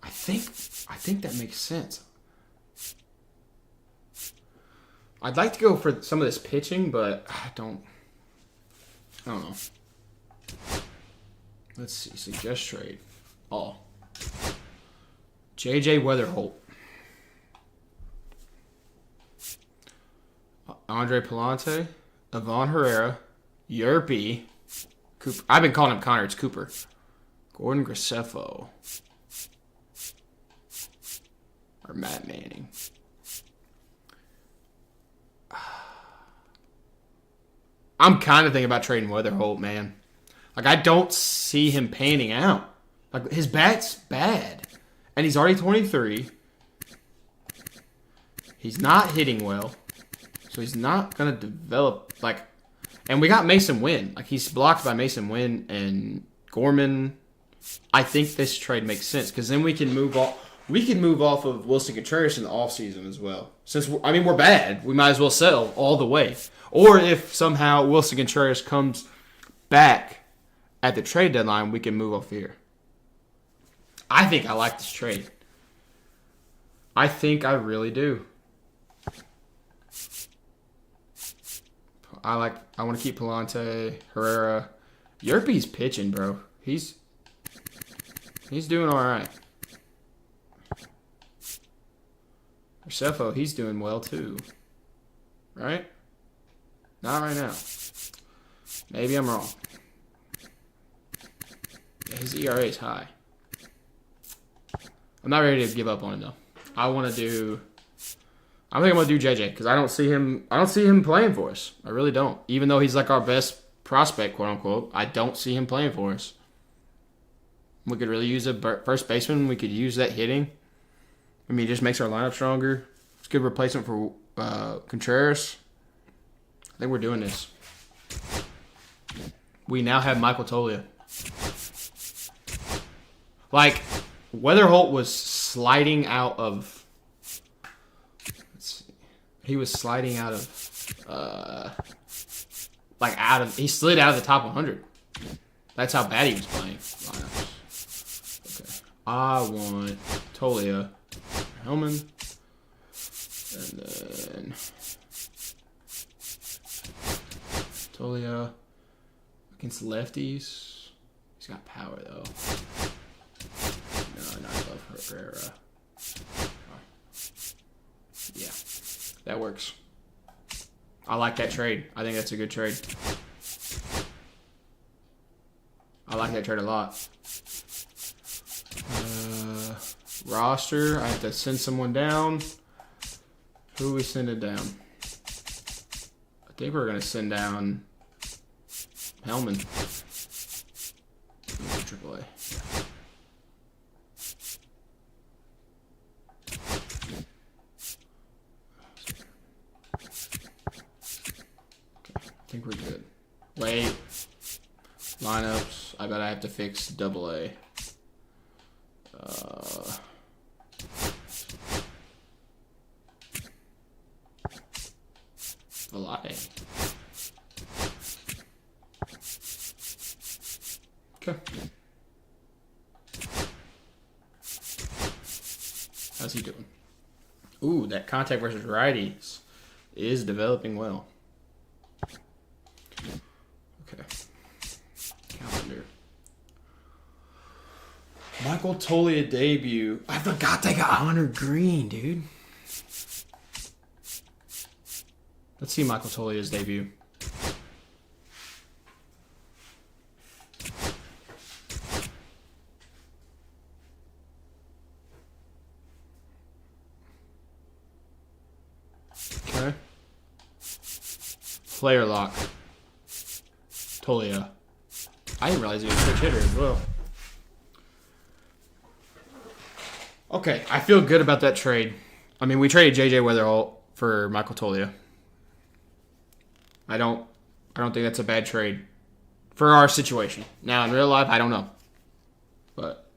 I think that makes sense. I'd like to go for some of this pitching, but I don't know. Let's see. Suggest trade. All. JJ Weatherholt. Andre Palante. Ivan Herrera. Yerby. Cooper. I've been calling him Connor. It's Cooper. Gordon Graceffo. Or Matt Manning. I'm kind of thinking about trading Weatherholt, man. Like, I don't see him panning out. Like, his bat's bad. And he's already 23. He's not hitting well. So he's not going to develop, like... And we got Mason Wynn. Like, he's blocked by Mason Wynn and Gorman. I think this trade makes sense. Because then we can move off... We can move off of Wilson Contreras in the offseason as well. Since, we're bad. We might as well sell all the way. Or if somehow Wilson Contreras comes back at the trade deadline, we can move off here. I think I like this trade. I think I really do. I want to keep Palante, Herrera. Yerby's pitching, bro. He's doing all right. Graceffo, he's doing well too. Right? Not right now. Maybe I'm wrong. Yeah, his ERA is high. I'm not ready to give up on him though. I think I'm gonna do JJ because I don't see him playing for us. I really don't. Even though he's like our best prospect, quote unquote, I don't see him playing for us. We could really use a first baseman. We could use that hitting. I mean, it just makes our lineup stronger. It's a good replacement for Contreras. I think we're doing this. We now have Michael Tolia. Like, Weatherholt was sliding out of... Let's see. He was sliding out of... he slid out of the top 100. That's how bad he was playing. Okay. I want Tolia. Hellman. And then... Tolia against lefties. He's got power though. No, not above Herrera. Yeah, that works. I like that trade. I think that's a good trade. I like that trade a lot. Roster. I have to send someone down. Who are we sending down? I think we're going to send down Hellman. AAA. I think we're good. Wait. Lineups. I bet I have to fix AA. Velade. Okay. How's he doing? Ooh, that contact versus righties is developing well. Okay. Calendar. Michael Toglia debut. I forgot they got Hunter Green, dude. Let's see Michael Tolia's debut. Okay. Player lock. Toglia. I didn't realize he was a switch hitter as well. Okay, I feel good about that trade. I mean, we traded J.J. Weatherall for Michael Toglia. I don't think that's a bad trade for our situation. Now in real life, I don't know, but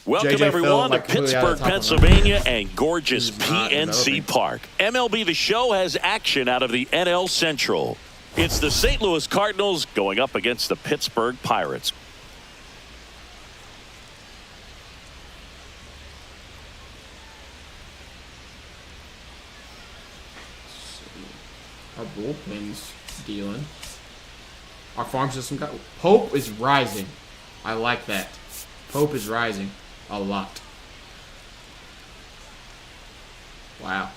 welcome
JJ
everyone to
like
Pittsburgh, Pennsylvania, and gorgeous PNC Park. MLB The Show has action out of the NL Central. It's the St. Louis Cardinals going up against the Pittsburgh Pirates.
our bullpen's dealing. Our farm system got... Pope is rising. I like that. Pope is rising a lot. Wow.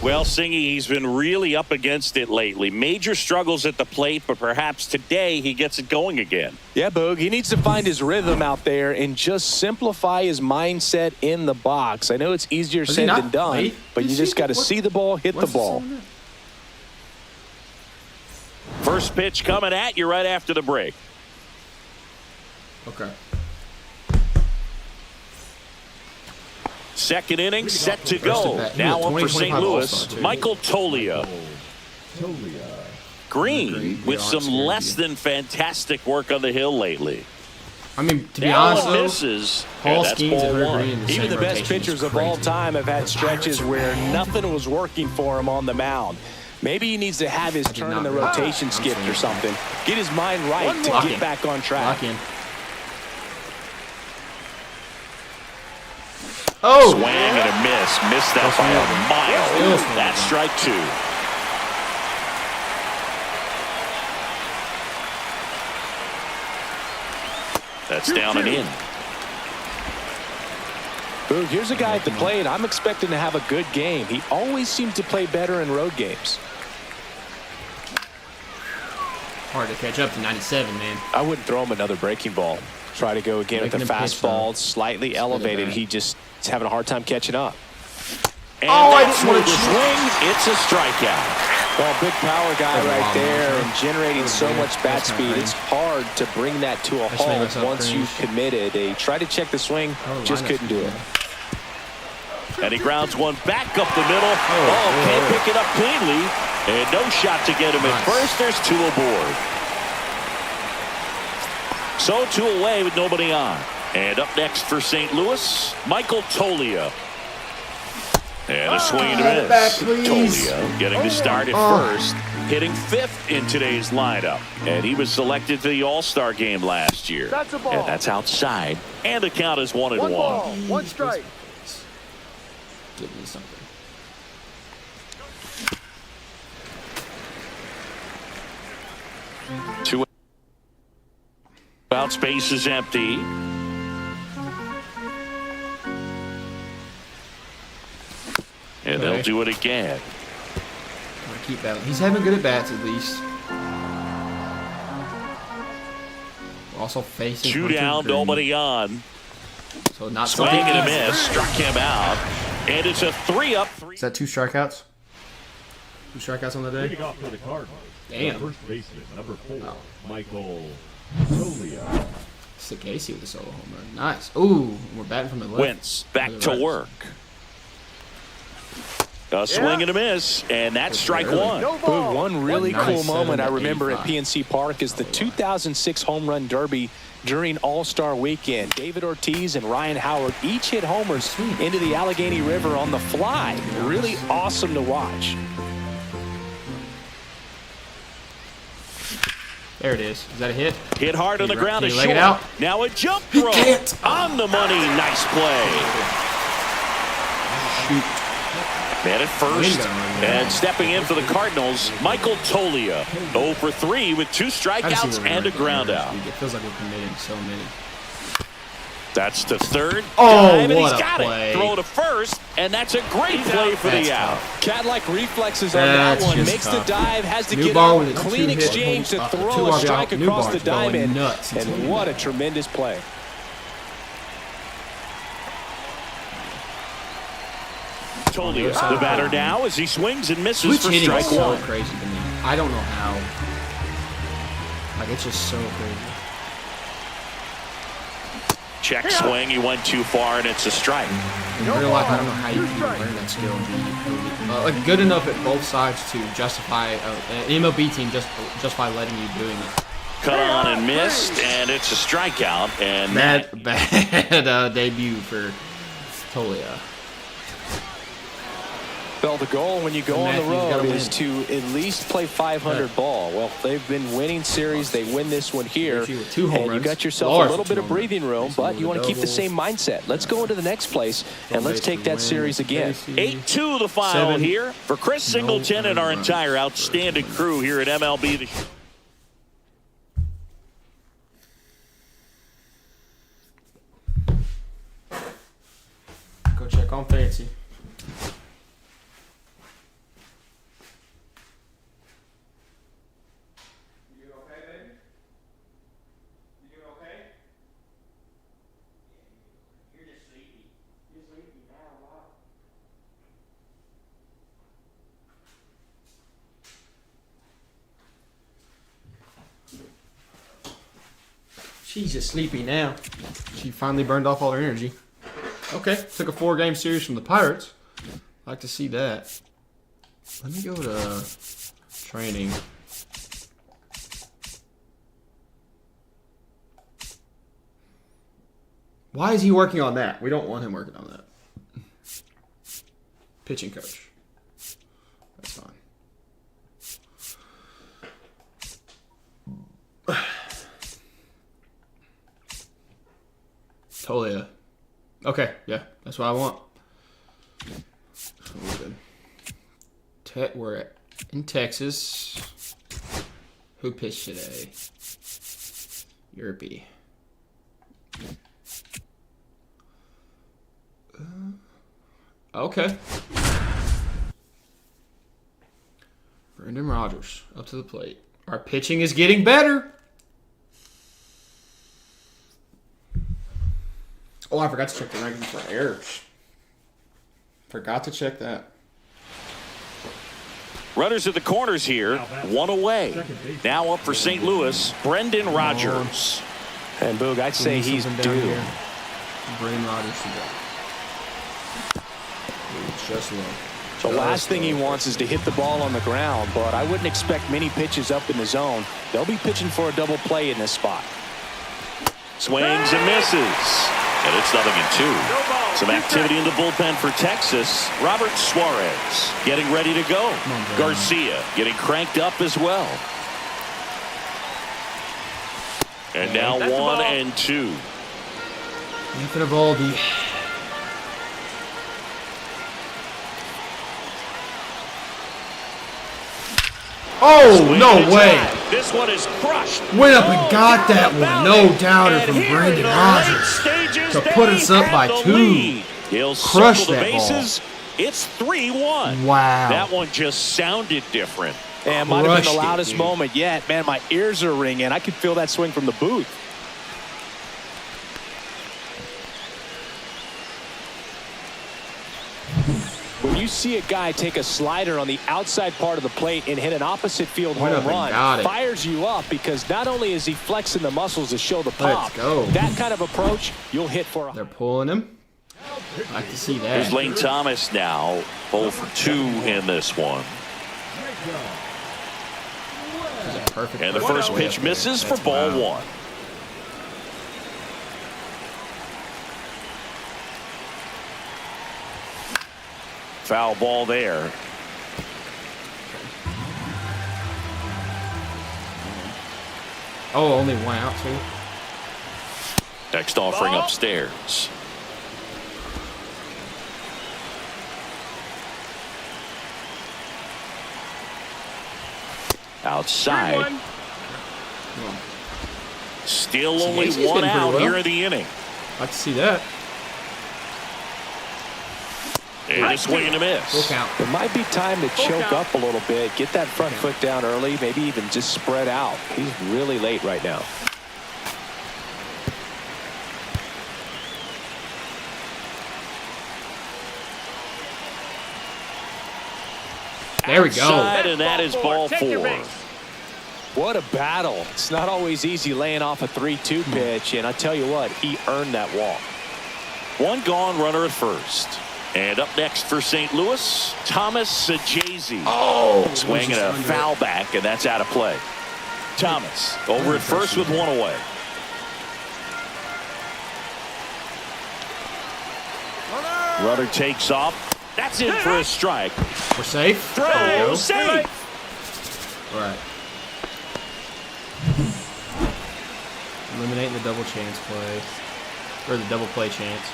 Well, Singy, he's been really up against it lately. Major struggles at the plate, but perhaps today he gets it going again.
Yeah, Boog, he needs to find his rhythm out there and just simplify his mindset in the box. I know it's easier said than done, but you just got to see the ball, hit the ball.
First pitch coming at you right after the break.
Okay.
Second inning set to go. Now up for St. Louis, Michael Toglia. Green with some less than fantastic work on the hill lately.
I mean, to be honest, though,
misses.
Paul Skeens and Hunter Green in the
Even
same
the best
rotation
pitchers
is
of all
crazy.
time have had stretches where nothing was working for him on the mound. Maybe he needs to have his turn in the rotation skipped or something. Get his mind right to get back on track.
Lock in. Oh!
Swing and a miss. Missed that by a mile. That's strike two. That's down and in.
Boog, here's a guy at the plate. I'm expecting to have a good game. He always seems to play better in road games.
Hard to catch up to 97, man.
I wouldn't throw him another breaking ball. Try to go again with the
Making him pitch,
fastball,
though.
slightly elevated. He just is having a hard time catching up.
And
I
that's
just
with
want
the
to
swing. It's a strikeout.
Well, big power guy right
long,
there
man.
and generating so much bat speed. It's hard to bring that to a
just made
halt
myself
once
cringe.
you've committed. They tried to check the swing, just couldn't do it.
And he grounds one back up the middle. Oh, can't pick it up cleanly. And no shot to get him at first. There's two aboard. So two away with nobody on. And up next for St. Louis, Michael Toglia. And a swing and a miss. Toglia getting to start at first, hitting fifth in today's lineup. And he was selected to the All-Star game last year.
That's a ball.
And that's outside. And the count is 1-1.
One ball, one strike.
Give me something.
Two out, space is empty. And they'll do it again.
Keep battling. He's having good at bats at least. Also facing
2 down, nobody on.
So not
swing and a miss, struck him out, and it's a 3-up.
Is that 2 strikeouts? 2 strikeouts on the day.
Leading off for the Cardinals.
Damn.
First baseman, number 4, Michael Solia.
Casey with a solo home run. Nice. Ooh, we're batting from the left.
Wentz back to work. A swing and a miss, and that's strike one.
Boog, one really
Nice.
cool moment I remember at
85.
PNC Park is the 2006 Home Run Derby during All-Star Weekend. David Ortiz and Ryan Howard each hit homers into the Allegheny River on the fly. Really awesome to watch.
There it is. Is that a hit?
Hit hard on the ground
Can
is
you leg
short.
it out?
Now a jump throw on the money. Nice play.
Shoot.
Man at first, and stepping in for the Cardinals, Michael Tolia. 0 for 3 with 2 strikeouts and a ground out.
It feels like we're committing so many.
That's the third.
Oh,
dive, and
what
he's
a
got
play.
it. Throw to first, and that's a great play for
That's
the out.
tough.
Cat-like reflexes on
That's
that one.
just
Makes
tough.
the dive, has to
New
get
ball
up.
with a
Clean
2-hit
exchange to
two
throw a
RBI.
strike
New
across
ball's
the diamond.
going nuts.
And what a tremendous play.
Tolia, the batter now as he swings and misses
Switch
for
hitting
strike
is so
one.
crazy to me. I don't know how. Like, it's just so crazy.
Check swing, he went too far, and it's a strike.
In real life, I don't know how you can learn that skill and be like good enough at both sides to justify an MLB team just by letting you doing it.
Cut on and missed, and it's a strikeout. And
Bad debut for Tolia.
Well, the goal when you go on the
Matthews gotta
road
win.
is to at least play 500 ball. Well, they've been winning series. They win this one here.
With 2 home
And you
runs.
got yourself
Lars
a little
with
bit
2
of
home runs.
breathing room,
Mason
but
with
you
a
want to keep the
double.
same mindset. Let's go into the next place, and let's take that series again.
8-2 the final
7.
here for Chris Singleton and our entire outstanding crew here at MLB.
Go check on Fancy. You doing okay, baby? You doing okay?
You're just sleepy.
You're sleepy now, wow. She's just sleepy now. She finally burned off all her energy. Okay, took a 4-game series from the Pirates. Like to see that. Let me go to training. Why is he working on that? We don't want him working on that. Pitching coach. That's fine. Tolia. Okay, yeah, that's what I want. So we're good. We're in Texas. Who pitched today? Yerpy. Okay. Brendan Rodgers up to the plate. Our pitching is getting better. Oh, I forgot to check the rankings for errors. Forgot to check that.
Runners at the corners here, 1 away. Now up for St. Louis, Brendan Rodgers.
And Boog, I'd say he's due.
Brendan Rodgers to go. Just low.
The last thing he wants is to hit the ball on the ground, but I wouldn't expect many pitches up in the zone. They'll be pitching for a double play in this spot.
Swings and misses. And it's 0-2. Some activity in the bullpen for Texas. Robert Suarez getting ready to go. Garcia getting cranked up as well. And now 1-2.
Anthony Baldy. Oh, no way.
This one is crushed.
Went up and got that one. No doubter from Brendan Rodgers to put us up by 2.
He'll
Crushed
circle the
that ball.
bases It's 3-1.
Wow.
That one just sounded different.
And might have been the
Crushed it,
loudest
dude.
moment yet. Man, my ears are ringing. I could feel that swing from the booth. When you see a guy take a slider on the outside part of the plate and hit an opposite field
Went
home
up and
run,
got it.
fires you up because not only is he flexing the muscles to show the pop,
Let's go.
that kind of approach, you'll hit for a
They're pulling him. I like to see that.
Here's Lane Thomas now. 0 for 2 in this one.
This is a perfect
And the
perfect
first
way
pitch
up there.
misses for
That's
ball
wild.
1. Foul ball there.
Oh, only one out too.
Next offering upstairs. Outside. Still only
He's
one
hitting pretty
out
well.
here in the inning.
I like to see that.
And a swing and a
Full
miss.
count.
It might be time to choke up a little bit, get that front foot down early, maybe even just spread out. He's really late right now.
There we go.
Outside, and that is ball 4.
What a battle. It's not always easy laying off a 3-2 pitch, and I tell you what, he earned that walk.
One gone, runner at first. And up next for St. Louis, Thomas Sajazi.
Oh,
Swinging a foul back, and that's out of play. Thomas over at first with one away. Runner takes off. That's in for a strike.
We're safe. There we
Throw
go.
safe.
All right. Eliminating the double chance play. Or the double play chance.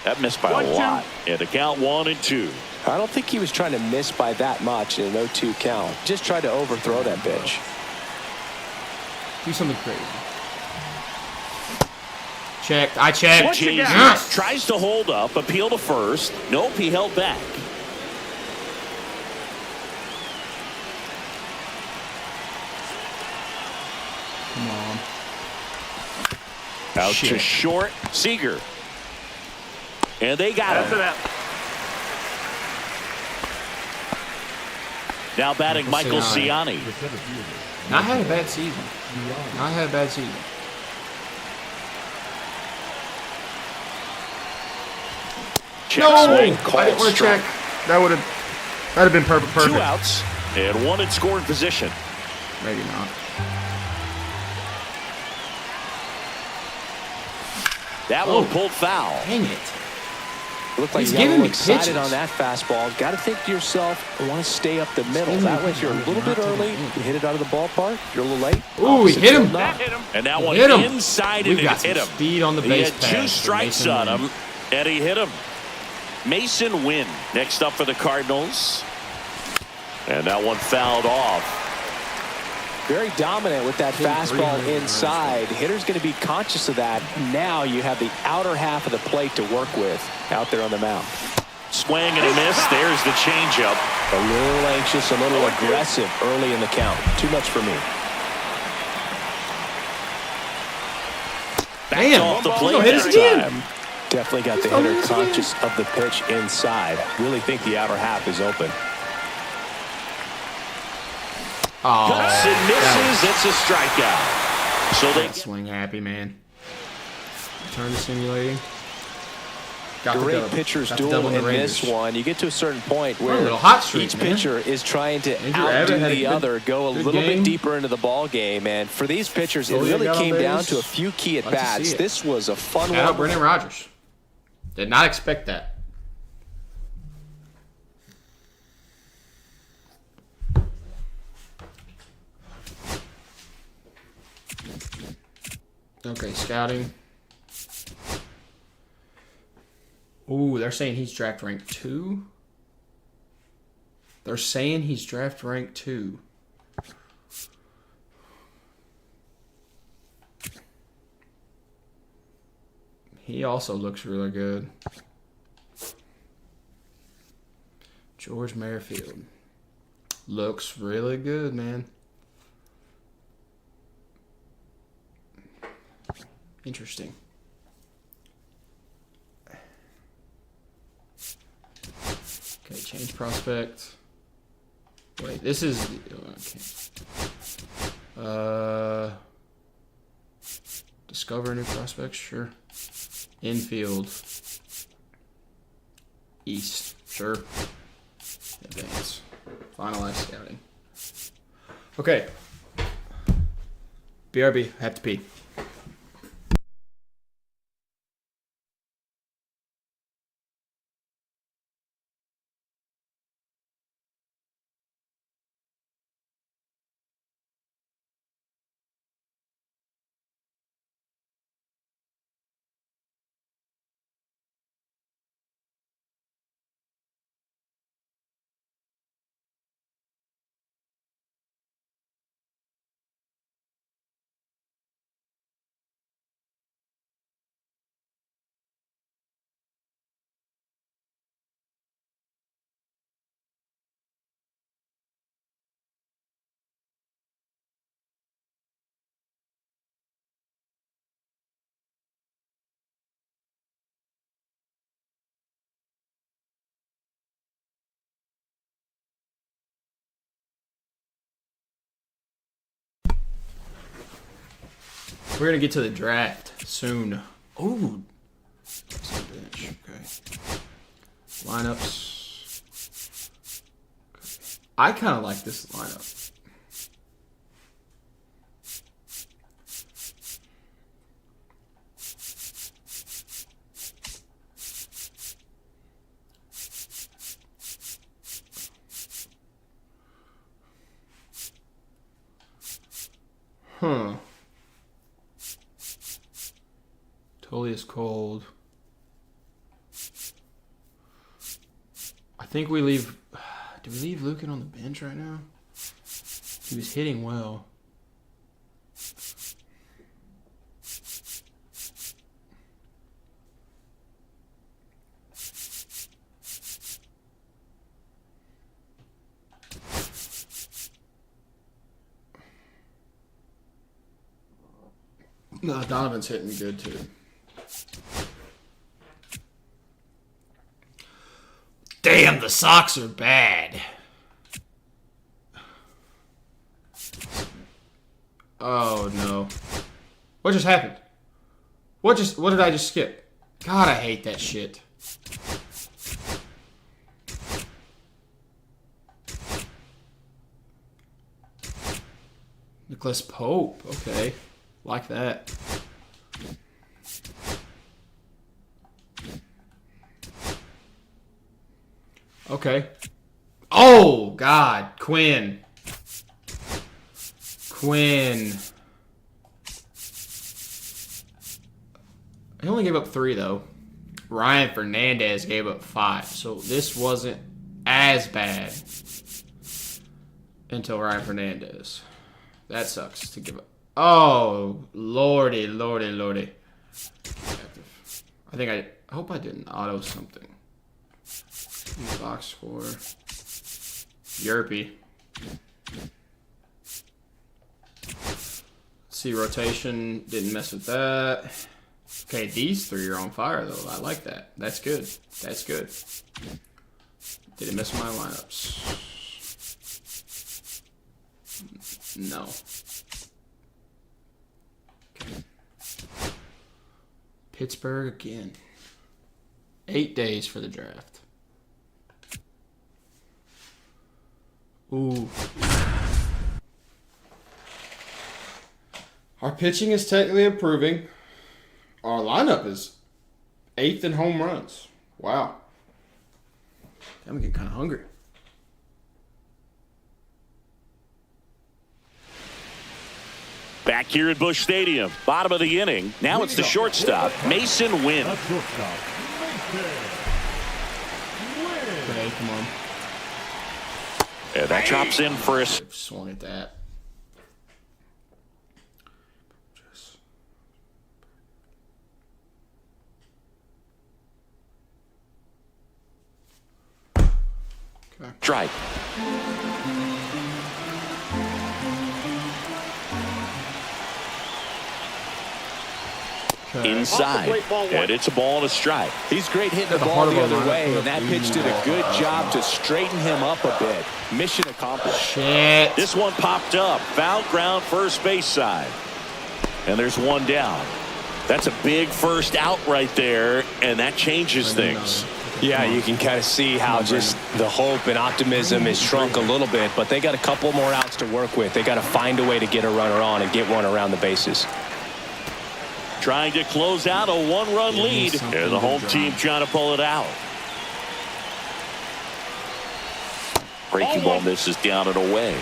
That missed by a lot. And the count 1-2.
I don't think he was trying to miss by that much in an 0-2 count. Just tried to overthrow that pitch.
Do something crazy. Checked. I checked.
Sajazi
Yes.
tries to hold up, appeal to first. Nope, he held back.
Come on.
Out to
Shit.
short. Seager. And they got him. Now batting Michael Ciani.
Not had a bad season. Not had a bad season.
Check
No!
swing.
I
Called
didn't want to
strike.
check. That'd have been perfect.
2 outs. And 1 in scoring position.
Maybe not.
That one pulled foul.
Dang it.
Looked like
He's
you got a
giving
little
me
excited
pitches.
on that fastball. Got to think to yourself, I want to stay up the middle.
giving
That
me
way, if you're a
pitches.
little bit
Not
early,
taking
you hit it out of the ballpark. You're a little late.
Ooh, he hit him.
Not.
And that one
Hit him.
inside
We've
and
got
it
some
hit him.
speed on the
He
base
had
pass
2
for
strikes
Mason
on
Wynn.
him, and he hit him. Mason Wynn next up for the Cardinals. And that one fouled off.
Very dominant with that fastball
300
inside. Hitter's going to be conscious of that. Now you have the outer half of the plate to work with out there on the mound.
Swing and a miss. There's the changeup.
A little anxious, a little aggressive early in the count. Too much for me.
Back
Damn,
off the
he's
plate
gonna hit us
this
again.
time.
Definitely got the
He's gonna
hitter
hit us again.
conscious of the pitch inside. Really think the outer half is open.
Oh,
Cuts and misses. It's a strikeout. So they
swing happy, man. Turn to simulating. Got the
Great
dub.
pitchers
Got the dub
duel
on the
in this
Rangers.
one. You get to a certain point
We're a
where
little hot streak,
each
man.
pitcher is trying to
Andrew
outdo
Abbott had a
the
good-
other, go a
good
little
game.
bit deeper into the ball game. And for these pitchers, it
Golia
really
got on
came down
base.
to a few key at
Like to see
bats.
it.
This was a fun
Shout out
one.
Brendan Rodgers. Did not expect that. Okay, scouting. Ooh, they're saying he's draft rank 2. They're saying he's draft rank 2. He also looks really good. George Merrifield. Looks really good, man. Interesting. Okay, change prospect. Wait, this is okay. Discover a new prospect, sure. Infield. East, sure. Advance. Finalize scouting. Okay. BRB, have to pee. We're gonna get to the draft soon. Oh, bench. Okay. Lineups. Okay. I kind of like this lineup. Huh. Totally is cold. I think we leave. Do we leave Lucan on the bench right now? He was hitting well. No, Donovan's hitting good too. Damn, the Sox are bad. Oh no. What just happened? What did I just skip? God, I hate that shit. Nicholas Pope, okay. Like that. Okay. Oh, God. Quinn. He only gave up 3, though. Ryan Fernandez gave up 5. So this wasn't as bad until Ryan Fernandez. That sucks to give up. Oh, lordy. I hope I didn't auto something. Box score. Yerpy. Let's see, rotation. Didn't mess with that. Okay, these 3 are on fire, though. I like that. That's good. Didn't mess with my lineups. No. Okay. Pittsburgh again. 8 days for the draft. Ooh. Our pitching is technically improving. Our lineup is 8th in home runs. Wow. I'm getting kind of hungry.
Back here at Busch Stadium, bottom of the inning. Now it's the shortstop, Mason Wynn.
Okay, come on.
And that drops in for a...
Swung at that.
Strike. Inside, and it's a ball and a strike.
He's great hitting the ball the other way, and that pitch did a good job to straighten him up a bit. Mission accomplished.
Shit.
This one popped up. Foul ground, first base side. And there's one down. That's a big first out right there, and that changes things.
Yeah, you can kind of see how just the hope and optimism has shrunk a little bit, but they got a couple more outs to work with. They got to find a way to get a runner on and get one around the bases.
Trying to close out a one-run lead, and the home team trying to pull it out. Breaking ball misses down and away.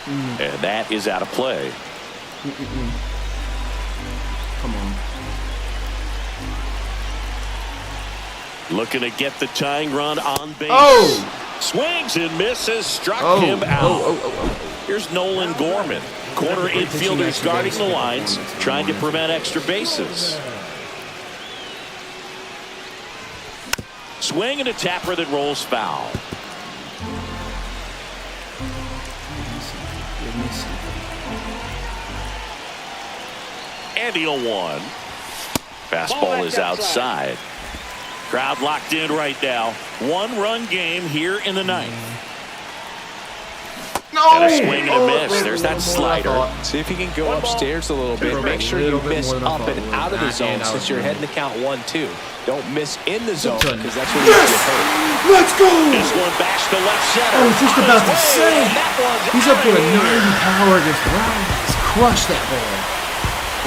And that is out of play.
Come on.
Looking to get the tying run on base.
Oh!
Swings and misses, struck him out. Here's Nolan Gorman. Corner infielders guarding the lines, trying to prevent extra bases. Swing and a tapper that rolls foul. And the 0-1. Fastball is outside. Crowd locked in right now. One-run game here in the ninth.
No!
And a swing and a miss. There's that slider.
See if you can go upstairs a little bit. Make sure you miss up and out of the zone since you're heading to count 1-2. Don't miss in the zone because that's where you get hurt.
Let's go!
This one bashed to left center.
I was just about to say.
That one's
He's up
out
to
of
a 90
here.
power against the Rockies. Crush that ball.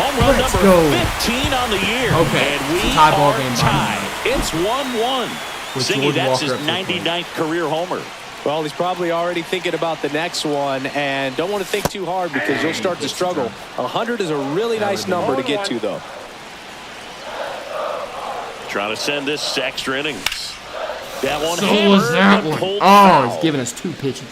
Home run
Let's
number
go.
15 on the year.
Okay,
And we
it's a tie ball
are
game,
tied. It's 1-1.
With
Singy,
George
that's
Walker
his
at
99th career homer.
Well, he's probably already thinking about the next one, and don't want to think too hard because you'll start to struggle. 100 is a really nice number to get to, though.
Trying to send this to extra innings. That one
So
hammered,
was that
but
one.
pulled
Oh,
foul.
he's giving us 2 pitches.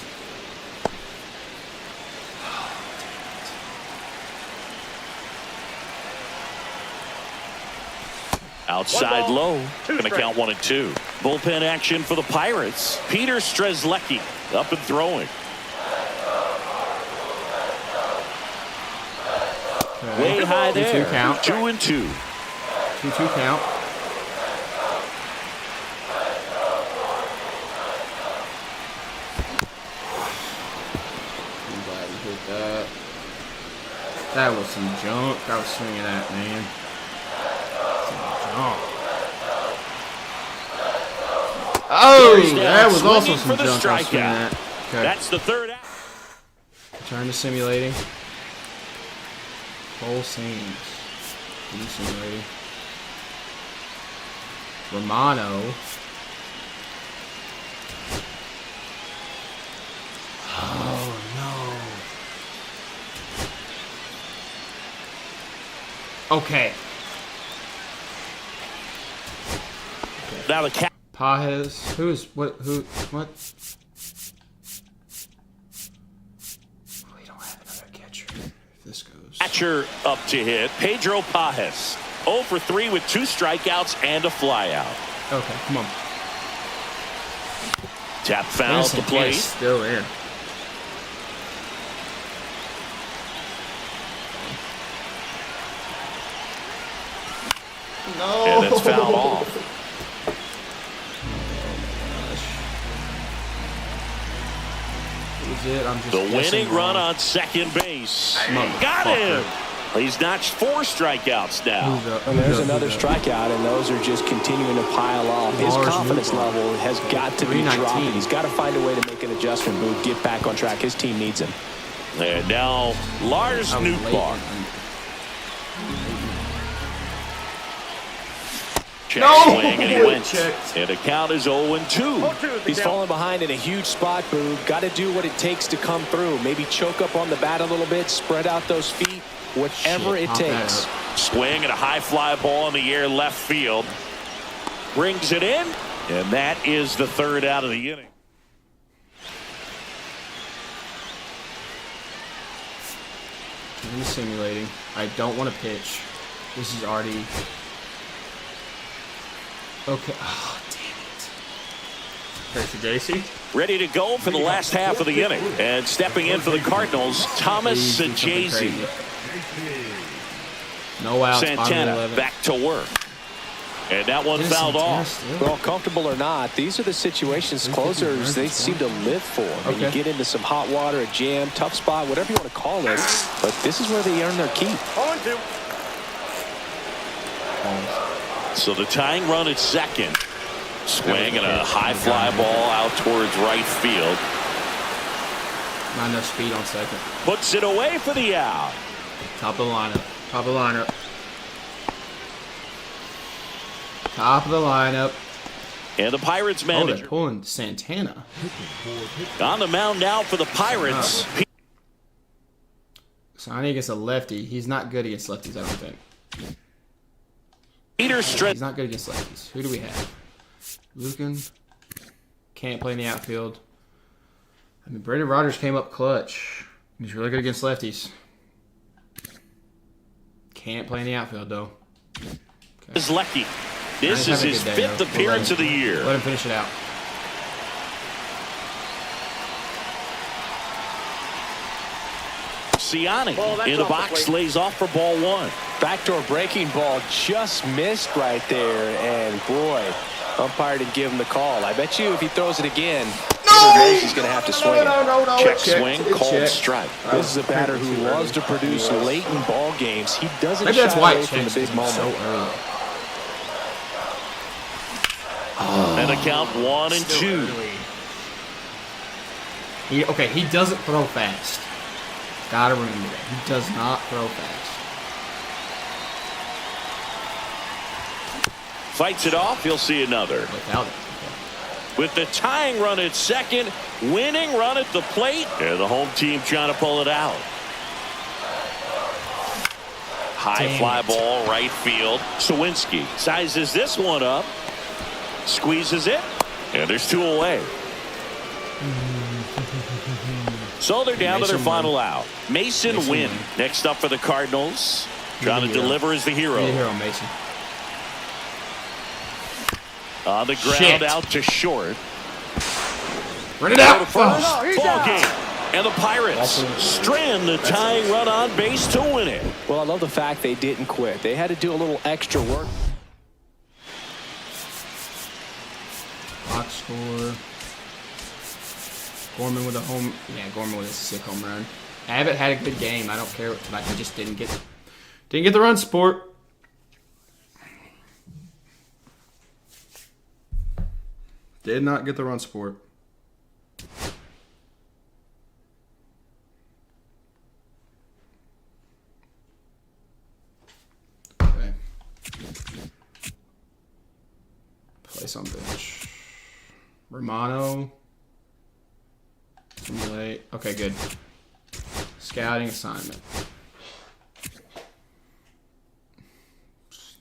Outside low. Going to count 1 and 2. Bullpen action for the Pirates. Peter Strzelecki up and throwing.
Okay.
Way high
2-2
there.
count.
2 and 2.
2-2 count. I'm glad we hit that. That was some junk I was swinging at, man. Some junk. Oh, that was also some
for the
junk I was swinging
strikeout.
at. Okay.
That's the third out.
Return to simulating. Full seams. Simulating. Romano. Oh no. Okay.
Now the cat.
Pajes. Who's what? Who? What? We don't have another catcher. If this goes.
Catcher up to hit. Pedro Pajes. 0 for 3 with 2 strikeouts and a flyout.
Okay, come on.
Tap foul at the
Innocent
plate.
is still in. No.
And it's fouled off.
It. I'm just
The
guessing
winning run
wrong.
on second base.
Motherfucker.
Got him. He's notched 4 strikeouts now.
Who's up?
And there's
Who's up?
another
Who's up?
strikeout, and those are just continuing to pile off. His
Lars
confidence
Nootbaar.
level has got to be
319.
dropping. He's got to find a way to make an adjustment, Boog, get back on track. His team needs him.
And now Lars
I was late.
Nootbaar. Check
No!
swing, and he went.
Checked.
And the count is 0 and 2.
He's falling behind in a huge spot, Boog. Got to do what it takes to come through. Maybe choke up on the bat a little bit, spread out those feet, whatever
Shit,
it
pop that
takes.
up.
Swing and a high fly ball in the air left field. Brings it in, and that is the third out of the inning.
I'm simulating. I don't want to pitch. This is already... Okay. Oh, damn it.
Tracy JC.
Ready to go for the last half of the inning. And stepping in for the Cardinals, Thomas Sajazi.
No outs.
Santana back to work. And that one fouled off.
Well, comfortable or not, these are the situations closers they seem to live for. When you get into some hot water, a jam, tough spot, whatever you want to call it. But this is where they earn their keep.
So the tying run at second. Swing and a high fly ball out towards right field.
Not enough speed on second.
Puts it away for the out.
Top of the lineup. Top of the lineup. Top of the lineup.
And the Pirates
Oh,
manager.
they're pulling Santana.
On the mound now for the Pirates.
Sonny against a lefty. He's not good against lefties, I don't think.
Peter Strand.
He's not good against lefties. Who do we have? Lucan. Can't play in the outfield. I mean, Brendan Rodgers came up clutch. He's really good against lefties. Can't play in the outfield, though.
Is lucky. This is his fifth appearance of the year.
Let him finish it out.
Siani in the box lays off for ball one.
Backdoor breaking ball just missed right there. And boy, umpire didn't give him the call. I bet you if he throws it again, he's going to have to swing it.
No.
Check swing, called strike.
This is a batter who loves to produce late in ball games. He doesn't
Maybe that's
shy
why
away
it
from the
changed
big moment.
so early.
And a count 1-2.
He doesn't throw fast. Gotta remember that. He does not throw fast.
Fights it off. He'll see another.
Without it.
With the tying run at second, winning run at the plate, and the home team trying to pull it out. High fly ball, right field. Sawinski sizes this one up, squeezes it, and there's two away. So they're down to their final out. Mason Wynn next up for the Cardinals. Trying to deliver as the hero.
Mason.
On the ground out to short.
Run it out.
Ball game. And the Pirates strand the tying run on base to win it.
Well, I love the fact they didn't quit. They had to do a little extra work.
Box score. Gorman with a home. Yeah, Gorman with a sick home run. Abbott had a good game. I don't care. Like, he just didn't get the run support. Did not get the run support. Okay. Place on bench. Romano. Simulate. Okay, good. Scouting assignment.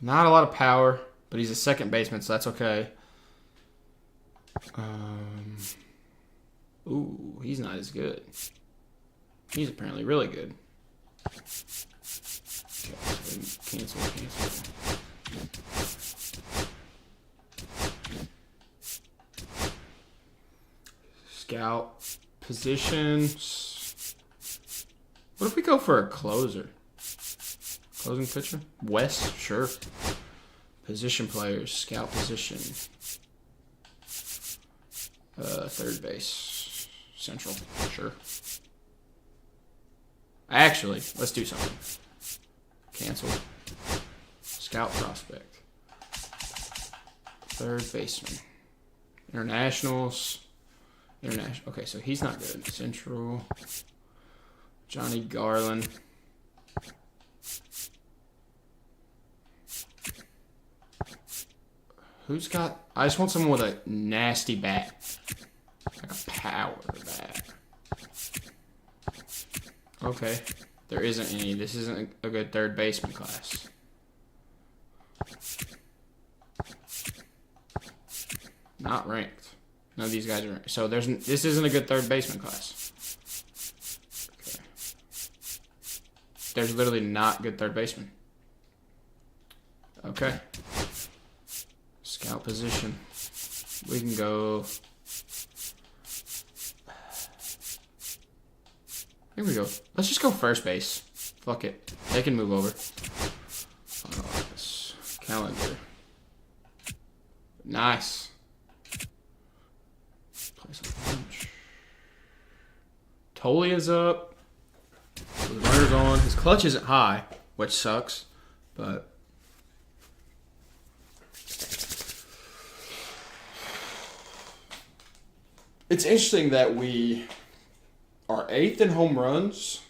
Not a lot of power, but he's a second baseman, so that's okay. Ooh, he's not as good. He's apparently really good. Okay, so cancel. Scout positions. What if we go for a closer? Closing pitcher? West? Sure. Position players. Scout position. Third base. Central. Sure. Actually, let's do something. Cancel. Scout prospect. Third baseman. Internationals. International. Okay, so he's not good. Central. Johnny Garland. Who's got... I just want someone with a nasty bat. Like a power bat. Okay. There isn't any. This isn't a good third baseman class. Not ranked. None of these guys are ranked. So this isn't a good third baseman class. Okay. There's literally not good third baseman. Okay. Scout position. We can go. Here we go. Let's just go first base. Fuck it. They can move over. Calendar. Nice. Place a bunch. Tolia's up. So the runner's on. His clutch isn't high, which sucks, but. It's interesting that we are 8th in home runs,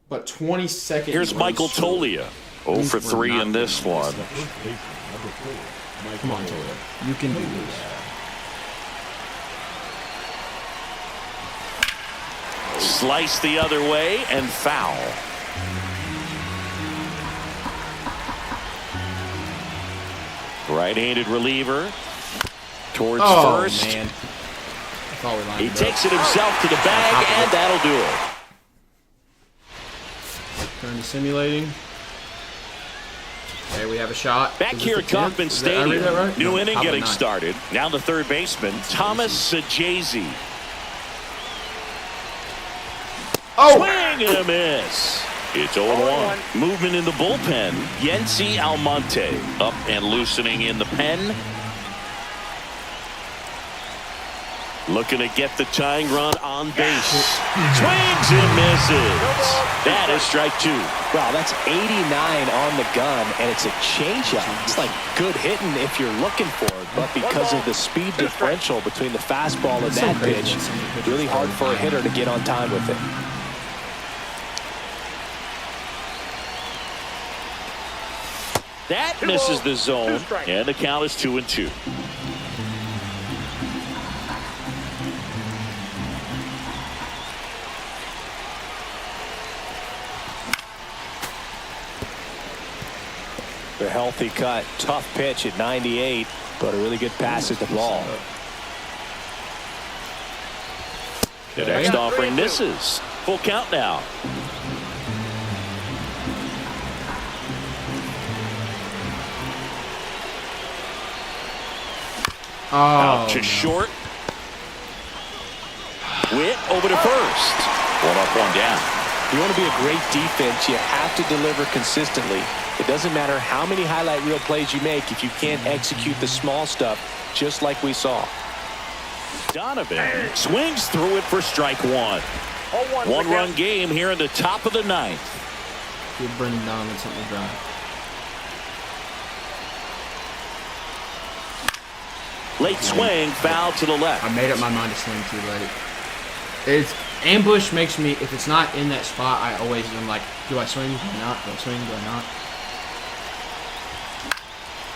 but 22nd.
Here's Michael Tolia. 0 for 3 in this one.
Come on, Tolia. You can do this.
Slice the other way and foul. Right-handed reliever towards first.
Man.
He takes it himself to the bag, and that'll do it.
Turn to simulating. Okay, we have a shot.
Back here at Kauffman Stadium,
right?
new inning
top of
getting
9.
started. Now the third baseman, Thomas Sajazi.
Oh!
Swing and a miss. It's 0-1. Movement in the bullpen. Yency Almonte up and loosening in the pen. Looking to get the tying run on base. Swings and misses. That is strike 2.
Wow, that's 89 on the gun, and it's a changeup. It's like good hitting if you're looking for it, but because of the speed differential between the fastball and that pitch, really hard for a hitter to get on time with it.
That misses the zone, and the count is 2-2.
The healthy cut, tough pitch at 98, but a really good pass at the ball.
The next offering misses. Full count now. Out to short. Witt over to first. 1 up, 1 down.
You want to be a great defense, you have to deliver consistently. It doesn't matter how many highlight reel plays you make if you can't execute the small stuff, just like we saw.
Donovan swings through it for strike 1. 1-run game here in the top of the 9th.
Give Brendan Donovan something to drive.
Late swing, foul to the left.
I made up my mind to swing too late. It's ambush makes me, if it's not in that spot, I'm like, do I swing? Do I not? Do I swing? Do I not?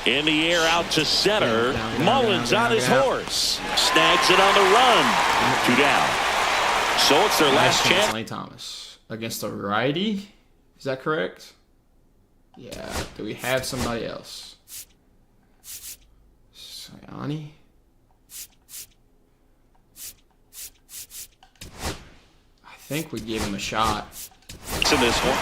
In the air out to center.
Down,
Mullins
down,
on his
down.
horse. Snags it on the run. 2 down. So it's their last chance.
St. Thomas against the righty. Is that correct? Yeah. Do we have somebody else? Sayani? I think we give him a shot.
To this one.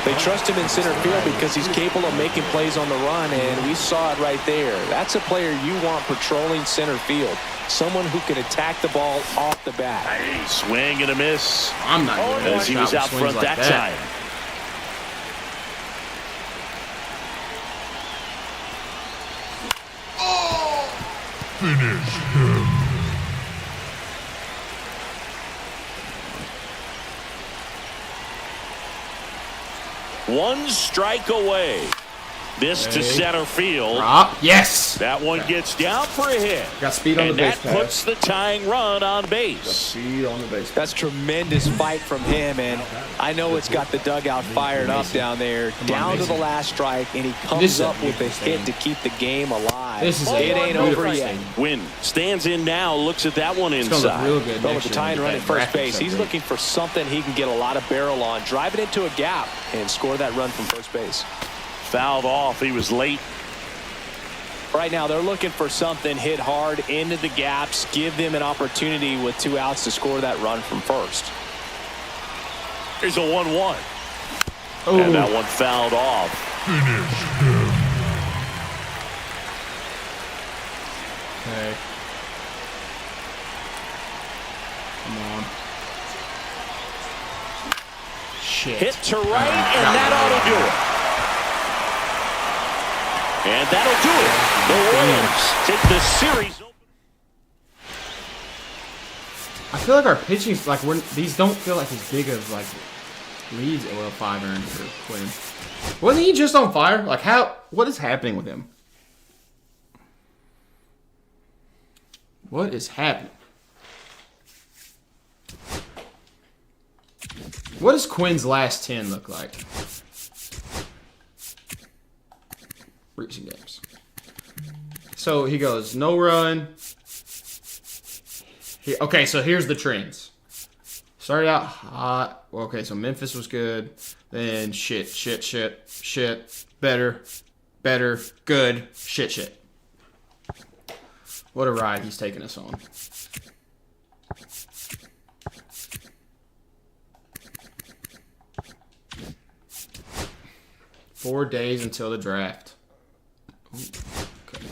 They trust him in center field because he's capable of making plays on the run, and we saw it right there. That's a player you want patrolling center field. Someone who can attack the ball off the bat.
Swing and a miss.
I'm not giving him a
As he
shot
was
with
out
swings
front
like
that time.
Finish him.
One strike away. This to center field.
Yes!
That one gets down for a hit.
Got speed on
And
the base
that puts the tying run on base.
Speed on the base.
That's tremendous fight from him, and I know it's got the dugout fired up down there, down to the last strike, and he comes up with a hit to keep the game alive.
This is
it ain't over yet.
Wynn stands in now, looks at that one
It's gonna look
inside.
real good
But
next
with the
year when
tying
we
run
get
at
that
first
bracket
base, he's
separate.
looking for something he can get a lot of barrel on, drive it into a gap, and score that run from first base.
Fouled off. He was late.
Right now, they're looking for something hit hard into the gaps, give them an opportunity with 2 outs to score that run from first.
Here's a 1-1.
Oh.
And that one fouled off.
Finish him.
shit.
Hit to right, and that ought to do it. And that'll do it. The Royals take the series.
I feel like our pitching, like these don't feel like as big of like leads. Well, 5 earned for Quinn. Wasn't he just on fire? Like how? What is happening with him? What is happening? What does Quinn's last 10 look like? Recent games. So he goes, no run. Okay, so here's the trends. Started out hot. Okay, so Memphis was good. Then shit. Better, good, shit. What a ride he's taking us on. Four days until the draft. Ooh, okay.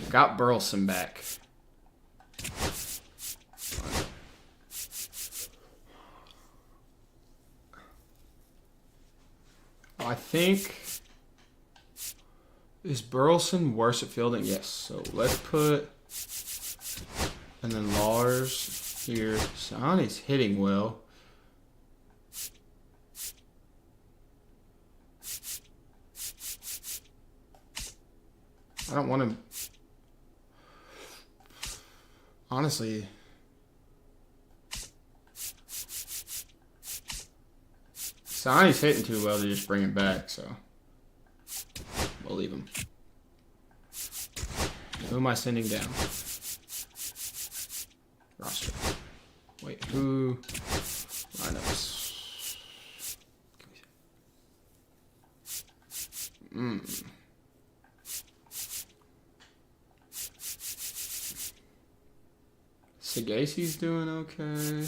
Got Burleson back. I think, is Burleson worse at fielding? Yes. So let's put, and then Lars here. Sonny's hitting well. I don't want to, honestly. Sonny's hitting too well to just bring him back, so we'll leave him. Who am I sending down? Roster. Wait, who? Lineups. Sagaci's doing okay.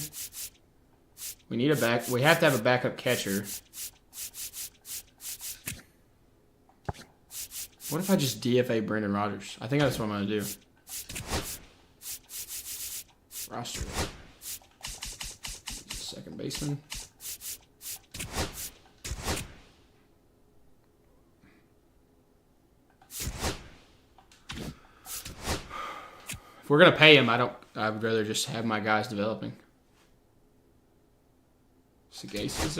We need a back. We have to have a backup catcher. What if I just DFA Brendan Rodgers? I think that's what I'm gonna do. Roster. Second baseman. If we're gonna pay him, I'd rather just have my guys developing. Sagaci's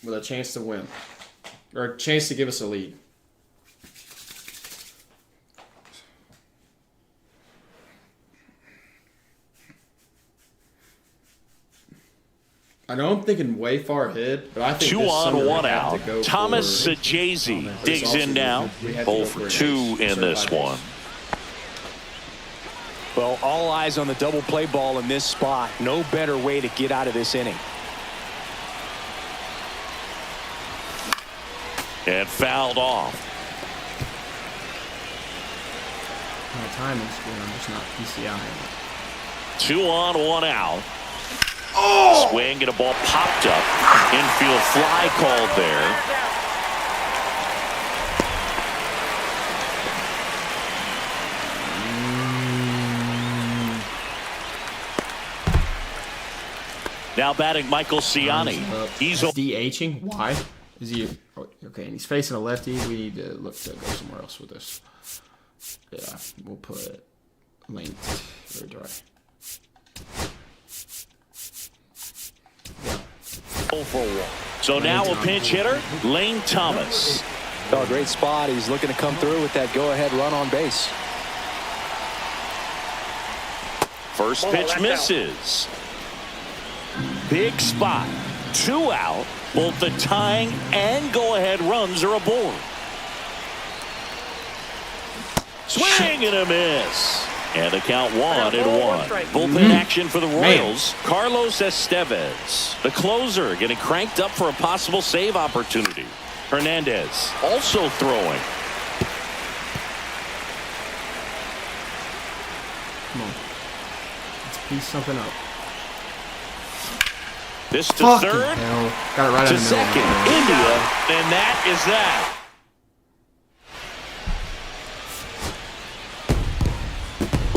with a chance to win. Or a chance to give us a lead. I know I'm thinking way far ahead, but I think
2 on, 1 out. Thomas Sajazi digs in now. 0 for 2 in this one.
Well, all eyes on the double play ball in this spot. No better way to get out of this inning.
And fouled off.
My timing's good. I'm just not PCI.
2 on, 1 out. Oh! Swing and a ball popped up. Infield fly called there. Now batting Michael Ciani. He's
DHing. Why? Is he okay? And he's facing a lefty. We need to look to go somewhere else with this. Yeah, we'll put linked or dry. Yeah.
So now a pinch hitter, Lane Thomas.
Oh, great spot. He's looking to come through with that go-ahead run on base.
First pitch misses. Big spot. 2 out. Both the tying and go-ahead runs are aboard. Swing and a miss. And the count 1-1. Bullpen action for the Royals. Carlos Estevez, the closer, getting cranked up for a possible save opportunity. Hernandez also throwing.
Come on. Let's piece something up.
This to
Fucking
third.
hell. Got it right
To
in the middle.
second. India. And that is that.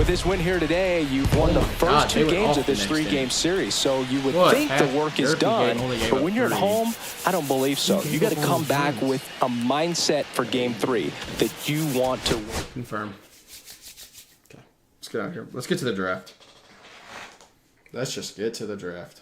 With this win here today, you've won the first 2 games of this 3-game series, so you would think the work is done. But when you're at home, I don't believe so. You got to come back with a mindset for Game 3 that you want to win.
Confirm. Okay, let's get out of here. Let's get to the draft. Let's just get to the draft.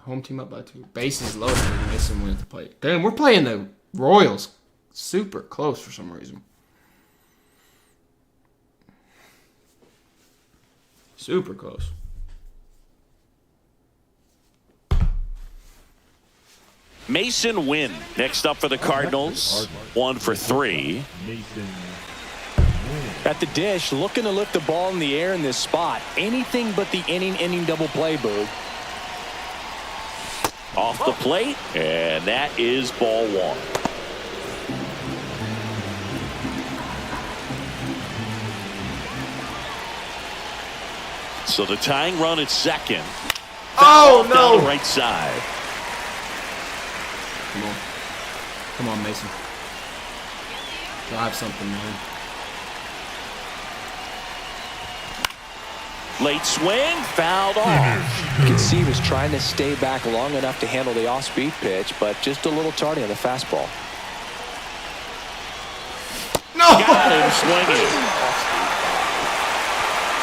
Home team up by 2. Bases loaded with Mason Wynn at the plate. Damn, we're playing the Royals super close for some reason. Super close.
Mason Wynn next up for the Cardinals. 1 for 3.
At the dish, looking to lift the ball in the air in this spot. Anything but the inning double play, Boog.
Off the plate, and that is ball 1. So the tying run at second.
Oh,
no! Down the right side.
Come on. Come on, Mason. Drive something, man.
Late swing, fouled off.
You can see he was trying to stay back long enough to handle the off-speed pitch, but just a little tardy on the fastball.
No!
Got him swinging.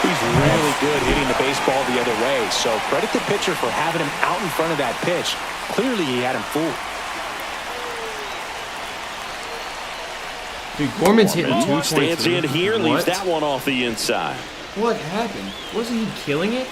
He's really good hitting the baseball the other way, so credit the pitcher for having him out in front of that pitch. Clearly he had him fooled.
Dude, Gorman's hitting 223.
Stands in here, leaves that one off the inside.
What happened? Wasn't he killing it?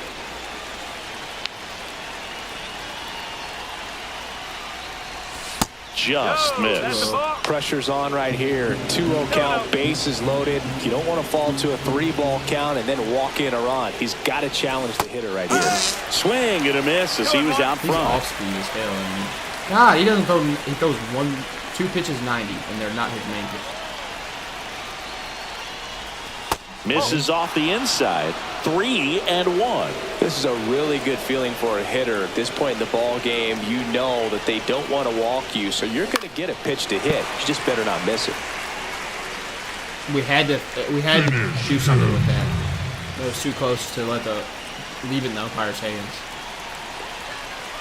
Just missed.
Pressure's on right here. 2-0 count, bases loaded. You don't want to fall to a 3-ball count and then walk in a run. He's got to challenge the hitter right here.
Swing and a miss as he was out
He's
front.
off speed as hell. I mean. God, he doesn't throw. He throws 2 pitches 90, and they're not his main pitch.
Misses off the inside. 3-1.
This is a really good feeling for a hitter. At this point in the ball game, you know that they don't want to walk you, so you're going to get a pitch to hit. You just better not miss it.
We had to do something with that. It was too close to leave it in the umpire's hands.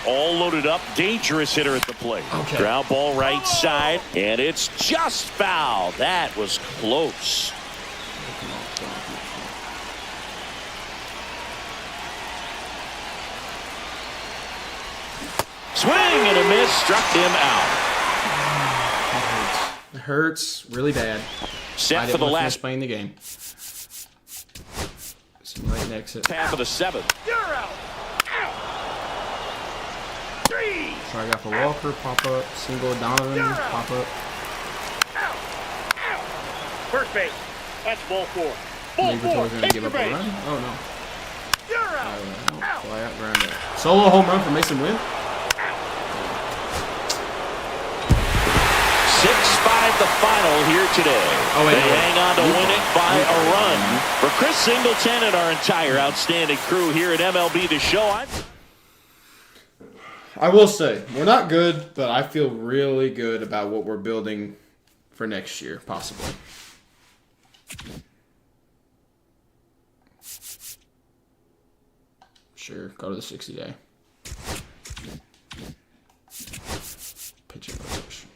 All loaded up. Dangerous hitter at the plate.
Okay.
Ground ball right side, and it's just foul. That was close. Swing and a miss, struck him out.
It hurts really bad.
Set for the last
playing the game. Simulate an exit.
half of the 7th.
You're out.
Try off a Walker, pop up, single Donovan, pop up.
First base. That's ball 4.
Maybe Torres gonna give up a
base.
run. Oh no.
You're out.
Fly out, ground out. Solo home run for Mason Wynn.
6-5 the final here today. They hang on to win it by a run. For Chris Singleton and our entire outstanding crew here at MLB The Show,
I will say, we're not good, but I feel really good about what we're building for next year, possibly. Sure, go to the 60-day. Pitching rotation.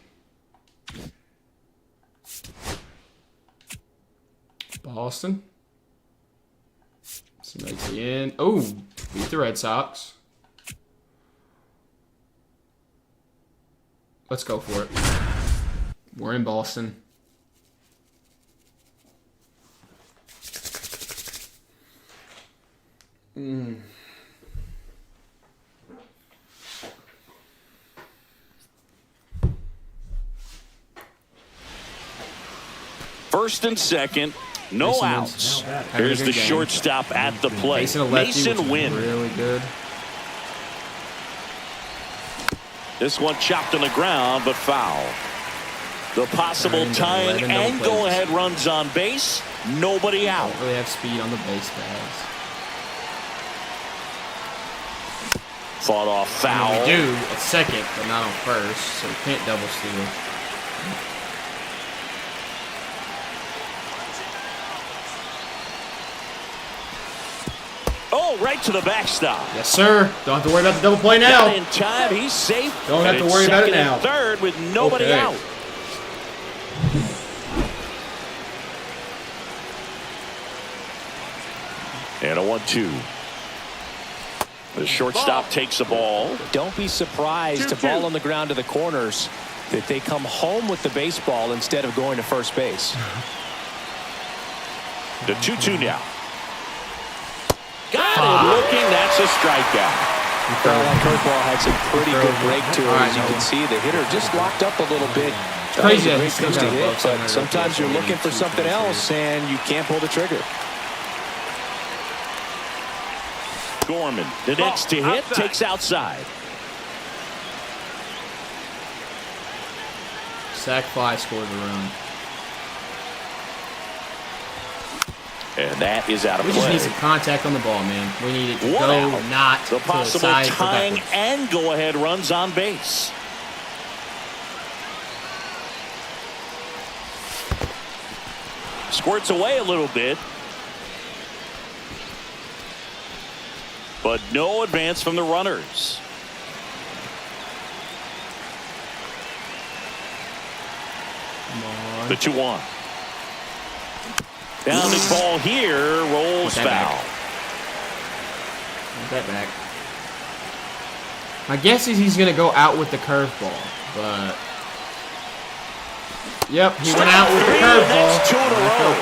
Boston. Makes the end. Oh, beat the Red Sox. Let's go for it. We're in Boston.
first and second, no outs. Here's the shortstop at the plate. Mason Wynn.
Really good.
This one chopped on the ground, but foul. The possible tying and go-ahead runs on base. Nobody out.
Don't really have speed on the base paths.
Fought off
I
foul.
mean, we do at second, but not on first, so we can't double steal.
Oh, right to the backstop.
Yes, sir. Don't have to worry about the double play
Got
now.
in time. He's safe.
Don't have
And
to
it's
worry about it
second and
now.
third with nobody
Okay.
out. And a 1-2. The shortstop takes the ball.
Don't be surprised to ball on the ground to the corners that they come home with the baseball instead of going to first base.
The 2-2 now. Got it looking. That's a strikeout.
Well, that curveball had some pretty good break to it. As you can see, the hitter just locked up a little bit.
Crazy
That
that
was a
he
great
still
pitch to
got
hit,
above
but
700
sometimes you're
RPM,
looking for something
2.3.
else, and you can't pull the trigger.
Gorman, the next to hit, takes outside.
Sack fly scores a run.
And that is out of
We
play.
just need some contact on the ball, man. We need it to
One
go,
out.
not
The
to the
possible
side or
tying
backwards.
and go-ahead runs on base. Squirts away a little bit. But no advance from the runners.
Come on.
The 2-1. Down the ball here, rolls
Put that
foul.
Put that back. My guess is he's going to go out with the curveball, but... Yep, he went out with the curveball.
That's 2 in a row.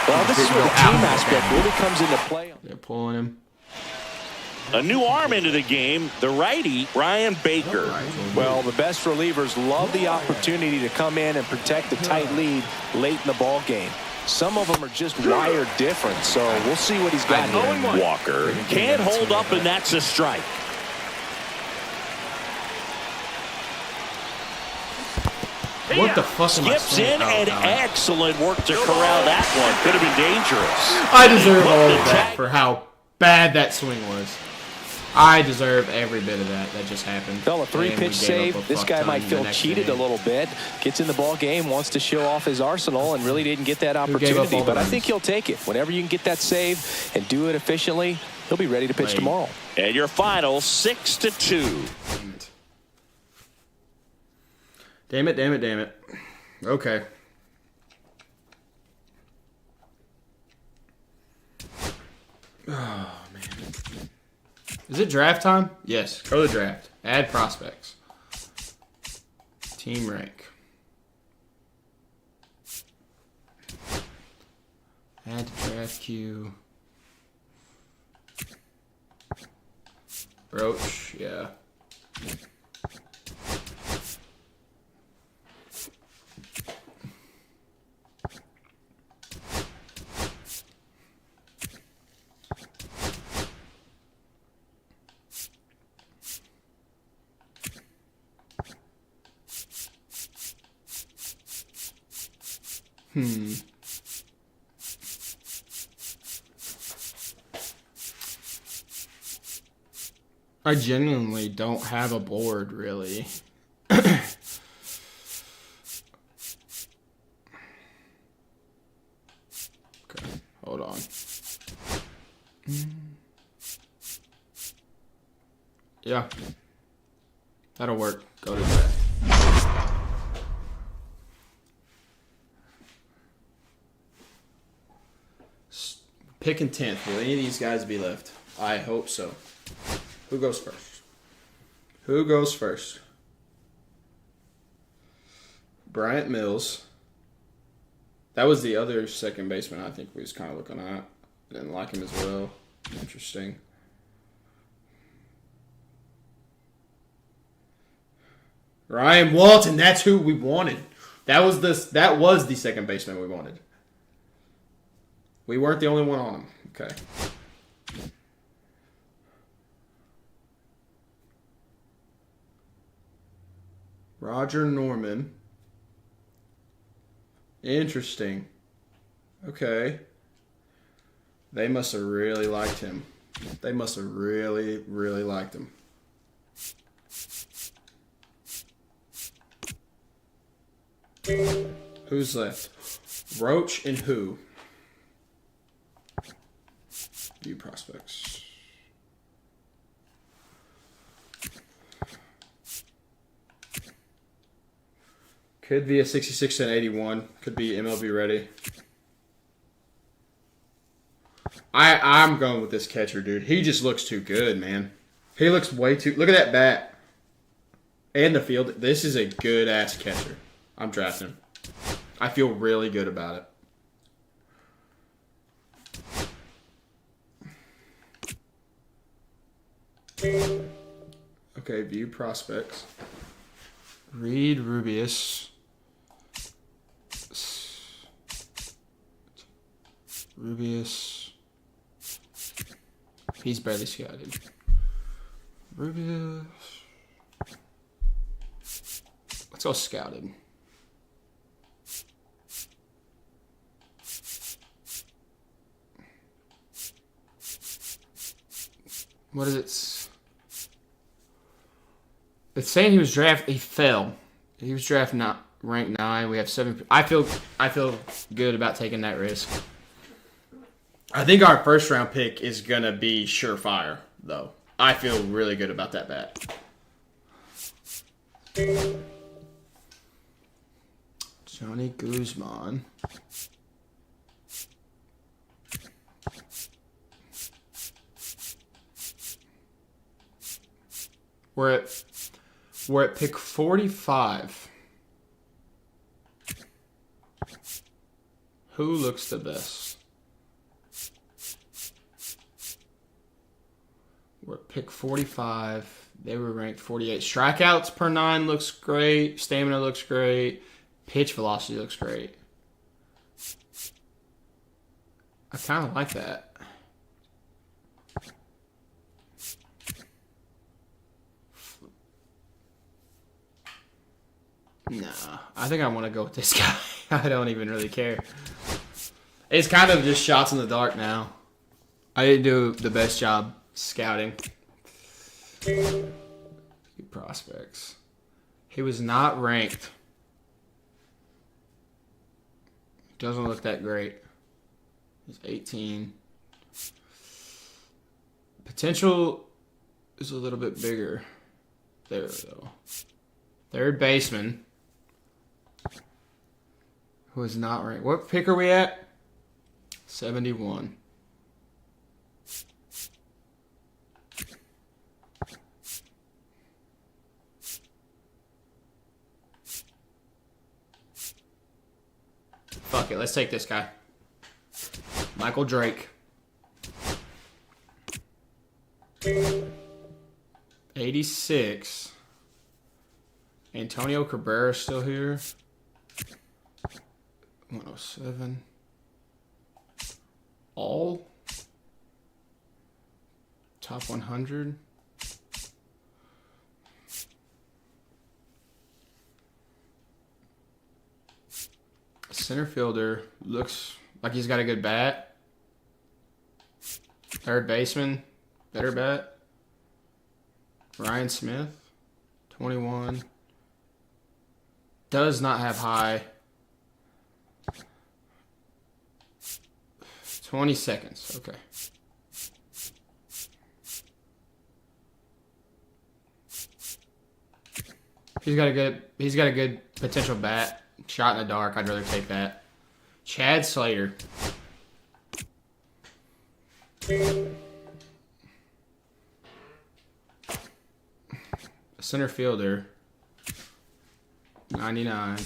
Well, this is where the team aspect really comes into play.
They're pulling him.
A new arm into the game, the righty, Brian Baker.
Well, the best relievers love the opportunity to come in and protect the tight lead late in the ball game. Some of them are just wired different, so we'll see what he's got here.
Walker can't hold up, and that's a strike.
What the fuck am I
Skips
saying?
in, and excellent work to corral that one. Could have been dangerous.
I deserve all
the
of that
tag.
for how bad that swing was. I deserve every bit of that. That just happened.
Fell a
And we
three-pitch
gave up
save.
a
This
fuck
guy
ton
might
the
feel
next
cheated a
inning.
little bit. Gets in the ball game, wants to show off his arsenal, and really didn't get that
gave up
opportunity.
all the
But I
runs?
think he'll take it. Whenever you can get that save and do it efficiently, he'll be ready to pitch
Right.
tomorrow.
And your final 6-2.
Damn it, damn it, damn it. Okay. Oh, man. Is it draft time? Yes. Go to draft. Add prospects. Team rank. Add to draft queue. Roach, yeah. I genuinely don't have a board, really. Okay, hold on. Yeah. That'll work. Go to that. Picking 10th. Will any of these guys be left? I hope so. Who goes first? Who goes first? Bryant Mills. That was the other second baseman I think we was kind of looking at. Didn't like him as well. Interesting. Ryan Walton. That's who we wanted. That was the second baseman we wanted. We weren't the only one on him. Okay. Roger Norman. Interesting. Okay. They must have really liked him. They must have really, really liked him. Who's left? Roach and who? View prospects. Could be a 66 and 81. Could be MLB ready. I'm going with this catcher, dude. He just looks too good, man. He looks way too... Look at that bat. And the field. This is a good-ass catcher. I'm drafting him. I feel really good about it. Okay, view prospects. Reed Rubius. Rubius. He's barely scouted. Rubius. Let's go scouted. What is it? It's saying he was drafted. He fell. He was drafted not ranked 9. We have 7. I feel good about taking that risk. I think our first round pick is gonna be surefire, though. I feel really good about that bat. Johnny Guzman. We're at pick 45. Who looks the best? We're at pick 45. They were ranked 48. Strikeouts per 9 looks great. Stamina looks great. Pitch velocity looks great. I kind of like that. Nah, I think I want to go with this guy. I don't even really care. It's kind of just shots in the dark now. I didn't do the best job scouting. Prospects. He was not ranked. Doesn't look that great. He's 18. Potential is a little bit bigger. There, though. Third baseman. Who is not ranked. What pick are we at? 71. Fuck it, let's take this guy. Michael Drake. 86. Antonio Cabrera still here. 107. All. Top 100. Center fielder looks like he's got a good bat. Third baseman, better bat. Ryan Smith, 21. Does not have high. 20 seconds. Okay. He's got a good potential bat. Shot in the dark. I'd rather take that. Chad Slater. Center fielder. 99.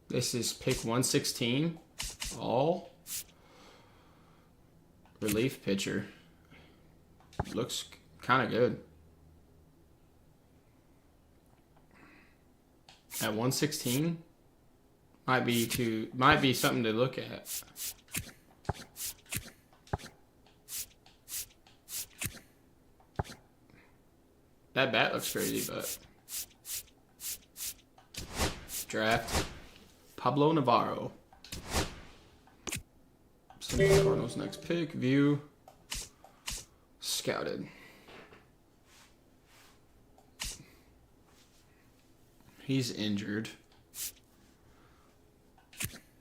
This is pick 116. All. Relief pitcher. Looks kind of good. At 116, might be something to look at. That bat looks crazy, but draft Pablo Navarro. Cardinals next pick. View. Scouted. He's injured.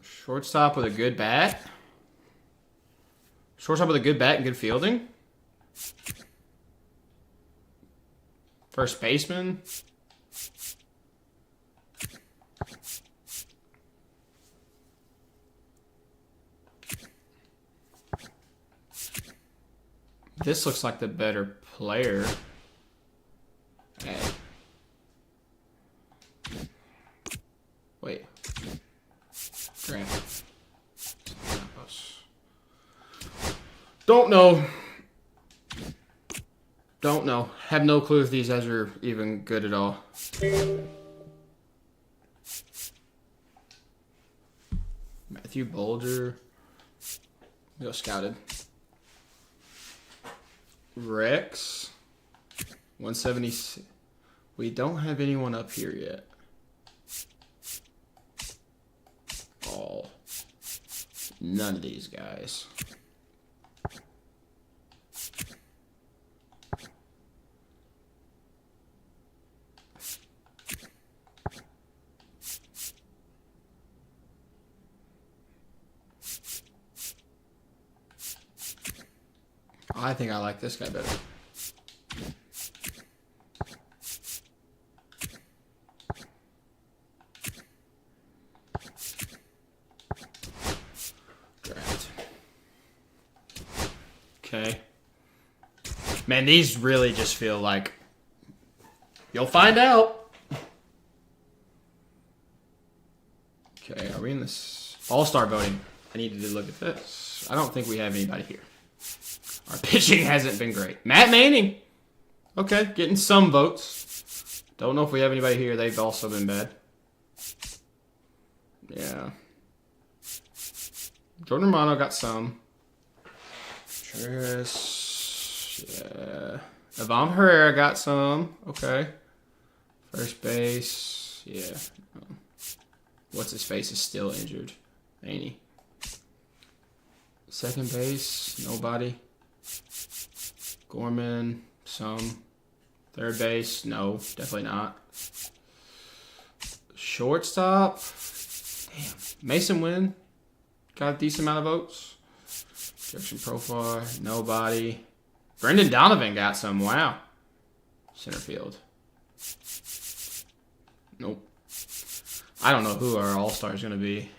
Shortstop with a good bat. Shortstop with a good bat and good fielding. First baseman. This looks like the better player. Hey. Wait. Draft. Don't know. Don't know. Have no clue if these guys are even good at all. Matthew Bolger. Go scouted. Rex. 170. We don't have anyone up here yet. Oh. None of these guys. I think I like this guy better. Draft. Okay. Man, these really just feel like you'll find out. Okay, are we in this all-star voting? I needed to look at this. I don't think we have anybody here. Our pitching hasn't been great. Matt Manning. Okay, getting some votes. Don't know if we have anybody here. They've also been bad. Yeah. Jordan Romano got some. Tris. Yeah. Ivan Herrera got some. Okay. First base. Yeah. What's his face is still injured. Ain't he? Second base. Nobody. Gorman, some. Third base, no, definitely not. Shortstop, damn. Mason Wynn, got a decent amount of votes. Jefferson Profar, nobody. Brendan Donovan got some, wow. Center field. Nope. I don't know who our all-star is going to be.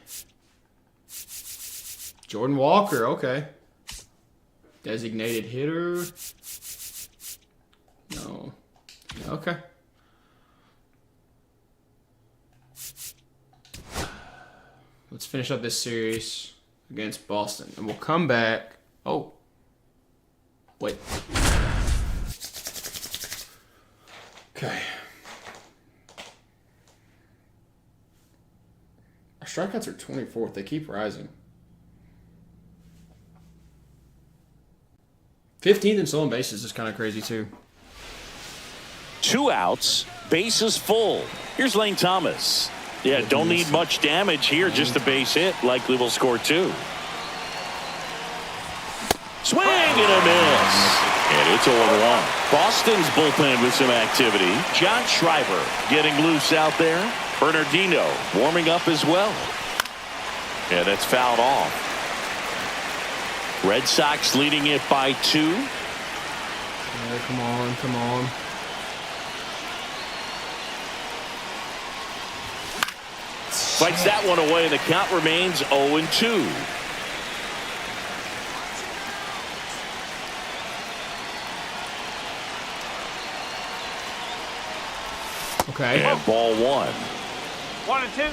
Jordan Walker, okay. Designated hitter. No. Okay. Let's finish up this series against Boston. And we'll come back. Oh. Wait. Okay. Our strikeouts are 24th. They keep rising. 15th in stolen bases is kind of crazy, too.
2 outs, bases full. Here's Lane Thomas. Yeah, don't need much damage here, just a base hit. Likely will score 2. Swing and a miss. And it's 0-1. Boston's bullpen with some activity. John Schreiber getting loose out there. Bernardino warming up as well. Yeah, that's fouled off. Red Sox leading it by 2.
Yeah, come on, come on.
Fights that one away, and the count remains 0-2.
Okay.
And ball 1.
1 and 2.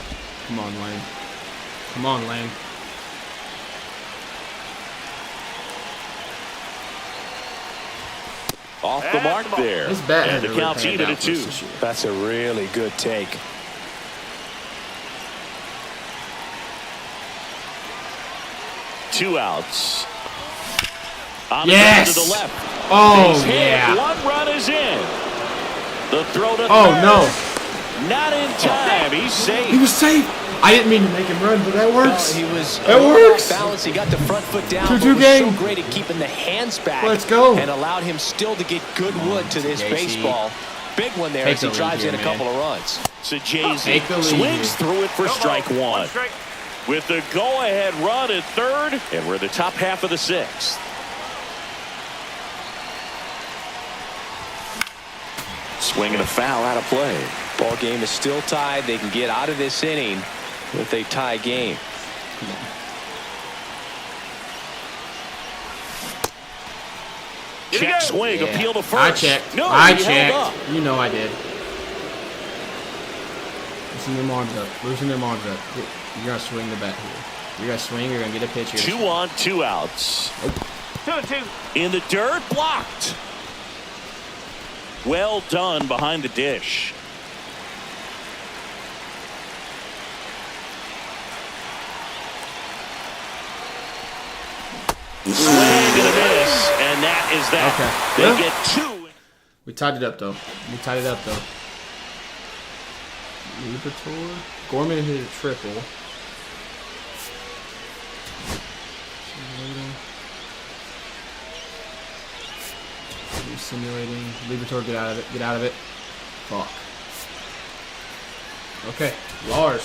Come on, Lane. Come on, Lane.
Off the mark there.
His bat
And the
hasn't
count's
really
even
panned
at
out for
2.
us this year.
That's a really good take.
Two outs. On
Yes!
the to the left.
Oh,
Base hit.
yeah.
1 run is in. The throw to
Oh,
third.
no.
Not in time. He's
He
safe.
was safe. I didn't mean to make him run, but that works.
He was
That works.
balanced. He got the front foot down.
2-2
but was
game.
so great at keeping the hands back.
Let's go.
And allowed him still to get good wood to this
JC.
baseball. Big one there
Take
as he
the lead
drives
here,
in a
man.
couple of runs.
It's a Jay-Z.
Take the lead
Swings
here.
through it for strike one.
Strike.
With the go-ahead run at third, and we're in the top half of the sixth. Swinging a foul out of play.
Ball game is still tied. They can get out of this inning with a tie game.
Check swing,
Yeah.
appeal to first.
I checked.
No,
I
he held up.
checked. You know I did. Loosen them arms up. Loosen them arms up. You're going to swing the bat here. You're going to swing. You're going to get a pitch here.
2 on, 2 outs.
2-2.
In the dirt, blocked. Well done behind the dish. Swing and a miss, and that is that.
Okay.
They
Well,
get 2.
we tied it up, though. We tied it up, though. Libertor. Gorman hit a triple. Simulating. Libertor, get out of it. Get out of it. Fuck. Okay. Lars.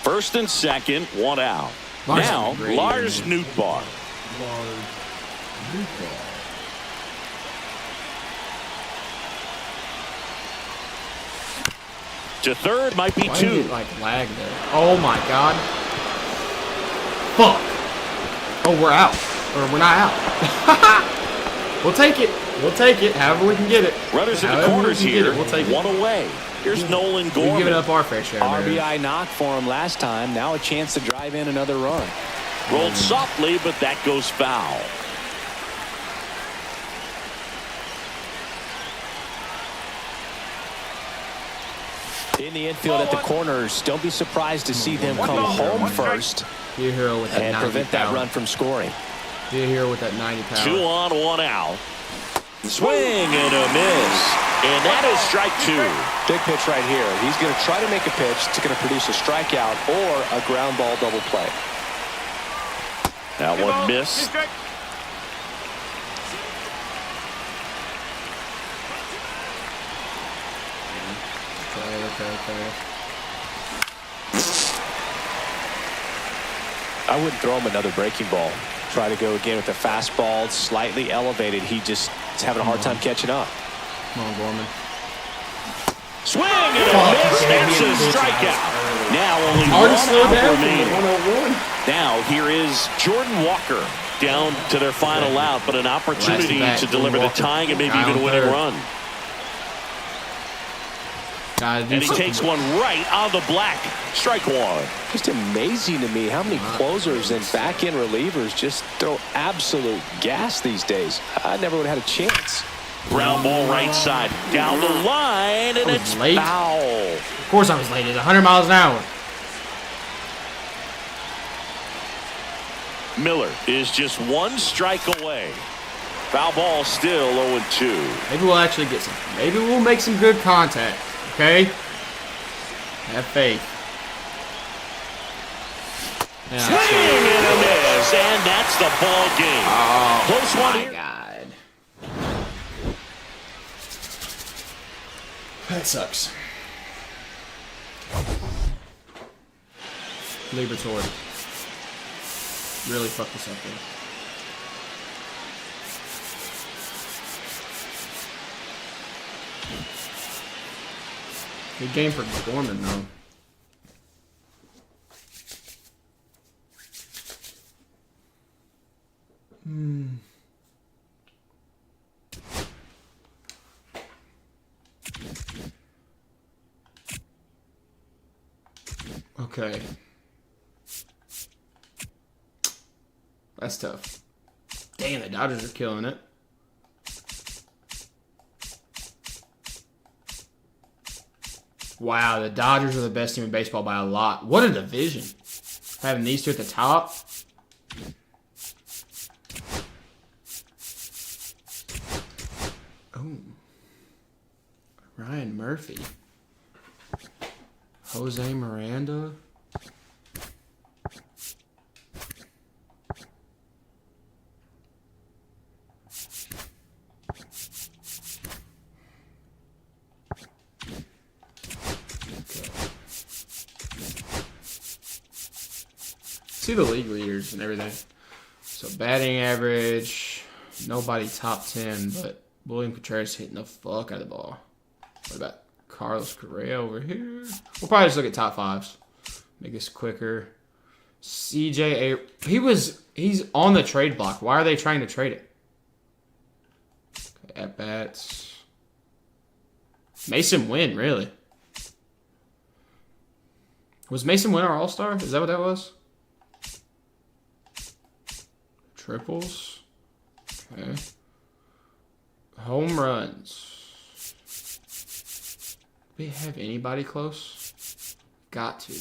First and second, 1 out.
Lars
Now,
is great,
Lars
man.
Nootbaar. To third might be
Why
2.
did it, like, lag there? Oh, my God. Fuck. Oh, we're out. Or we're not out. We'll take it. We'll take it. However we can get it.
Runners in the
However we
corners
can get
here.
it, We'll take
1
it.
away. Here's Nolan
We've
Gorman.
given up our fair share. man.
RBI knock for him last time. Now a chance to drive in another run.
Rolled softly, but that goes foul.
In the infield at the corners, don't be surprised to see them come home first
Be a hero with that
and
90
prevent that
power.
run from scoring.
Be a hero with that 90 power.
2 on, 1 out. Swing and a miss. And that is strike 2.
Big pitch right here. He's going to try to make a pitch that's going to produce a strikeout or a ground ball double play.
That one missed.
Okay.
I wouldn't throw him another breaking ball. Try to go again with the fastball, slightly elevated. He just is having a hard time catching up.
Come on, Gorman.
Swing and a miss. That's a strikeout. Now only
Hard to
1
slow
out
down
remaining.
from the 101.
Now here is Jordan Walker down to their final out, but an opportunity
Last
to
at bat,
deliver the
Walker.
tying and maybe
Guy
even a
on
winning
third.
run.
Gotta do
And he
something.
takes one right on the black. Strike 1.
Just amazing to me how many closers and back-end relievers just throw absolute gas these days. I never would have had a chance.
Ground ball right side. Down the line, and
was
it's
late.
foul.
Of course I was late. It's 100 miles an hour.
Miller is just 1 strike away. Foul ball still 0-2.
Maybe we'll actually get some. Maybe we'll make some good contact. Okay? Have faith. Yeah,
Swing and a miss, and that's the ball game. Close one
my
here.
God. That sucks. Libertor. Really fucked us up there. Good game for Gorman, though. Okay. That's tough. Damn, the Dodgers are killing it. Wow, the Dodgers are the best team in baseball by a lot. What a division. Having these two at the top. Oh. Ryan Murphy. Jose Miranda. See the league leaders and everything. So batting average, nobody top 10, but William Contreras hitting the fuck out of the ball. What about Carlos Correa over here? We'll probably just look at top 5s. Make this quicker. CJ, he's on the trade block. Why are they trying to trade it? Okay, at bats. Mason Wynn, really? Was Mason Wynn our All-Star? Is that what that was? Triples. Okay. Home runs. Do we have anybody close? Got to.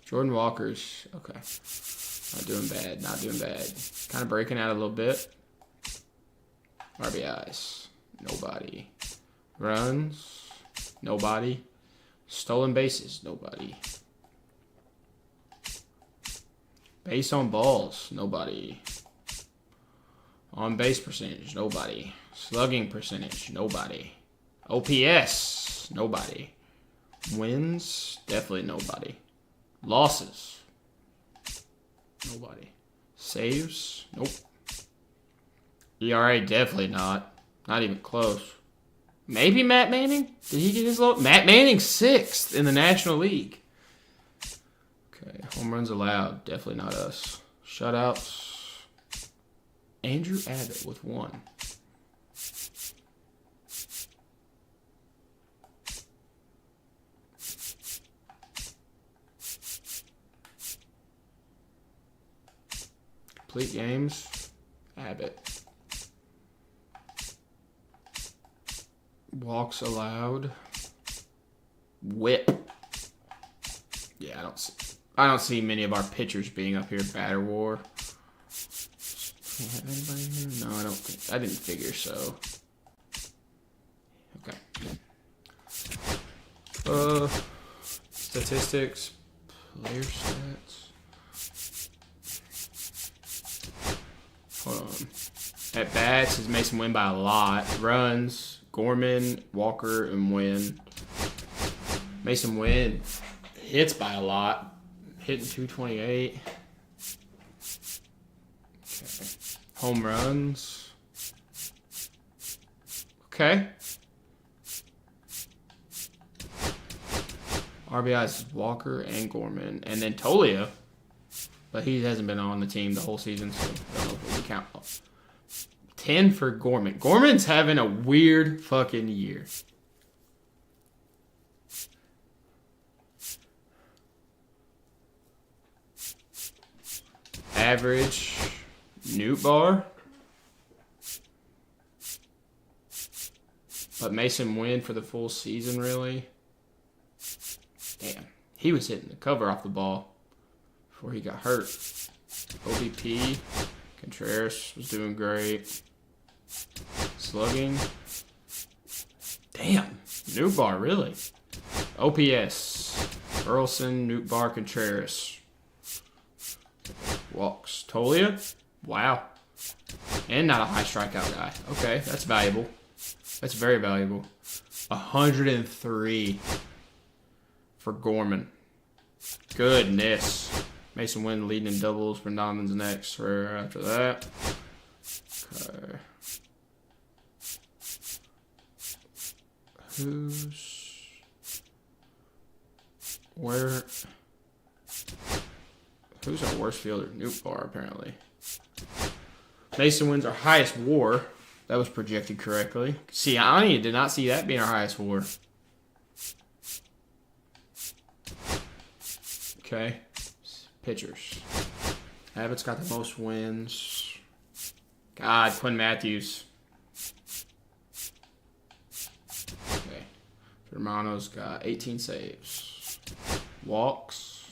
Jordan Walker's okay. Not doing bad. Not doing bad. Kind of breaking out a little bit. RBIs. Nobody. Runs. Nobody. Stolen bases. Nobody. Base on balls. Nobody. On base percentage. Nobody. Slugging percentage. Nobody. OPS. Nobody. Wins. Definitely nobody. Losses. Nobody. Saves. Nope. ERA. Definitely not. Not even close. Maybe Matt Manning? Did he get his low? Matt Manning 6th in the National League. Okay. Home runs allowed. Definitely not us. Shutouts. Andrew Abbott with 1. Complete games. Abbott. Walks allowed. Whip. Yeah, I don't see many of our pitchers being up here. Batter war. Can't have anybody here? No, I didn't figure so. Okay. Statistics. Player stats. Hold on. At bats is Mason Wynn by a lot. Runs, Gorman, Walker, and Wynn. Mason Wynn hits by a lot. Hitting 228. Okay. Home runs. Okay. RBIs is Walker and Gorman. And then Tolia. But he hasn't been on the team the whole season, so I don't know if we can count. 10 for Gorman. Gorman's having a weird fucking year. Average. Newt Bar. But Mason Wynn for the full season, really. Damn. He was hitting the cover off the ball before he got hurt. OBP. Contreras was doing great. Slugging. Damn. Newt Bar, really. OPS. Burleson, Newt Bar, Contreras. Walks. Tolia. Wow. And not a high strikeout guy. Okay, that's valuable. That's very valuable. 103 for Gorman. Goodness. Mason Wynn leading in doubles. Brandon's next for after that. Okay. Who's our worst fielder? Newt Bar, apparently. Mason Wynn's our highest WAR. That was projected correctly. See, I did not see that being our highest WAR. Okay. Pitchers. Abbott's got the most wins. God, Quinn Matthews. Okay. Germano's got 18 saves. Walks.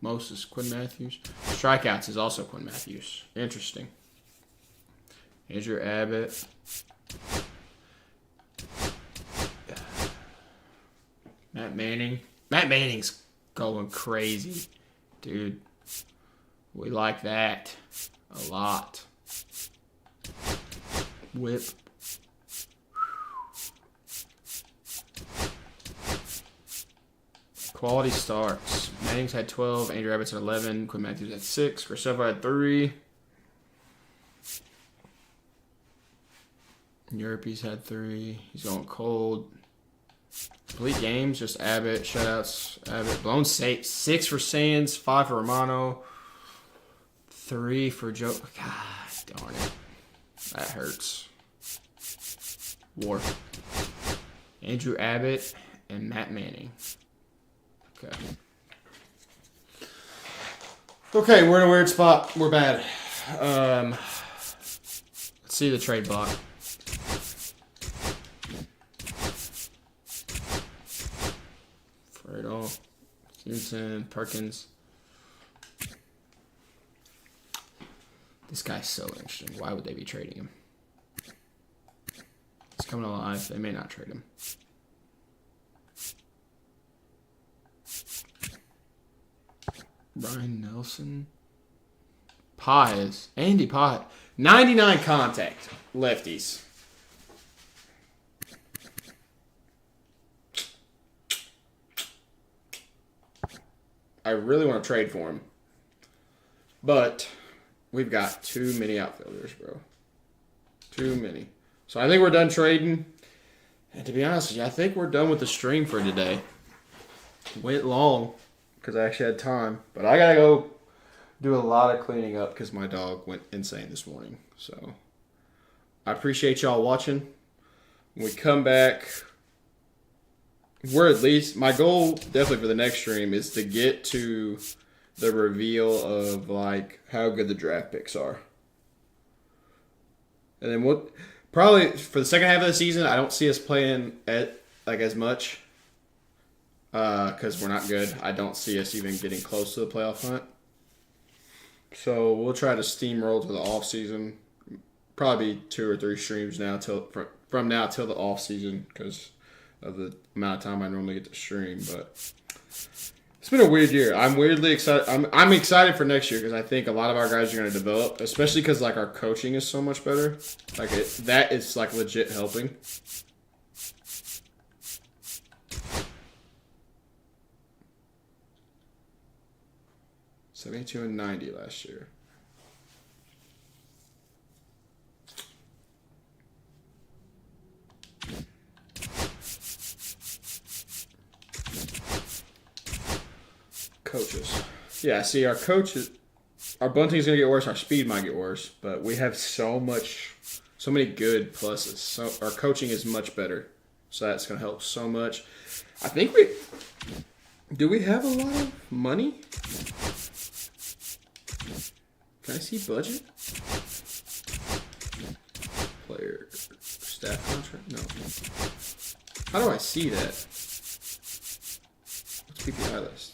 Most is Quinn Matthews. Strikeouts is also Quinn Matthews. Interesting. Here's your Abbott. Matt Manning. Matt Manning's going crazy. Dude. We like that a lot. Whip. Quality starts. Manning's had 12. Andrew Abbott's had 11. Quinn Matthews had 6. Graceffa had 3. Europe's had 3. He's going cold. Complete games, just Abbott. Shutouts, Abbott. Blown 6 for Sands. 5 for Romano. 3 for Joe. God darn it. That hurts. War. Andrew Abbott and Matt Manning. Okay. Okay, we're in a weird spot. We're bad. Let's see the trade block. Fredo, Stevenson, Perkins. This guy's so interesting. Why would they be trading him? He's coming alive. They may not trade him. Brian Nelson. Pies. Andy Pie. 99 contact. Lefties. I really want to trade for him. But we've got too many outfielders, bro. Too many. So I think we're done trading. And to be honest with you, I think we're done with the stream for today. Went long because I actually had time. But I got to go do a lot of cleaning up because my dog went insane this morning. So I appreciate y'all watching. When we come back, we're at least, my goal definitely for the next stream is to get to the reveal of like how good the draft picks are. And then what probably for the second half of the season, I don't see us playing at like as much because we're not good. I don't see us even getting close to the playoff hunt. So we'll try to steamroll to the off season. Probably 2 or 3 streams now from now till the off season because of the amount of time I normally get to stream. But it's been a weird year. I'm weirdly excited. I'm excited for next year because I think a lot of our guys are going to develop, especially because like our coaching is so much better. Like that is like legit helping. $72 and $90 last year. Coaches. Yeah, see, our coaches, our bunting is going to get worse, our speed might get worse, but we have so many good pluses. So our coaching is much better. So that's going to help so much. I think do we have a lot of money? Can I see budget? Player, staff contract? No. How do I see that? Let's PPI list.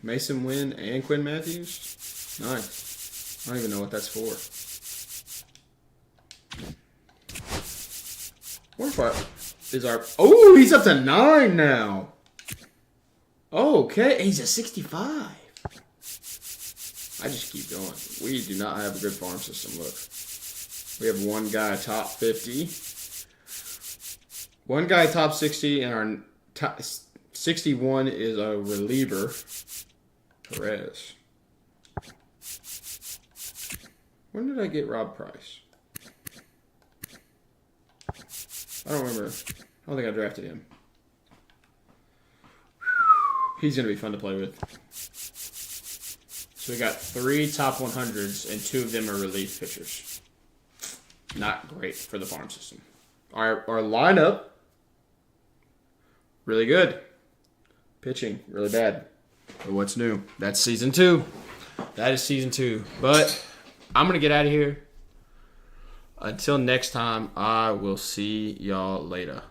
Mason Wynn and Quinn Matthews? Nice. I don't even know what that's for. Oh, he's up to 9 now. Okay, he's a 65. I just keep going. We do not have a good farm system. Look. We have one guy top 50. One guy top 60, and our top 61 is a reliever. Perez. When did I get Rob Price? I don't remember. I don't think I drafted him. He's going to be fun to play with. So we got 3 top 100s, and 2 of them are relief pitchers. Not great for the farm system. Our lineup, really good. Pitching, really bad. But what's new? That's season 2. That is season 2. But I'm going to get out of here. Until next time, I will see y'all later.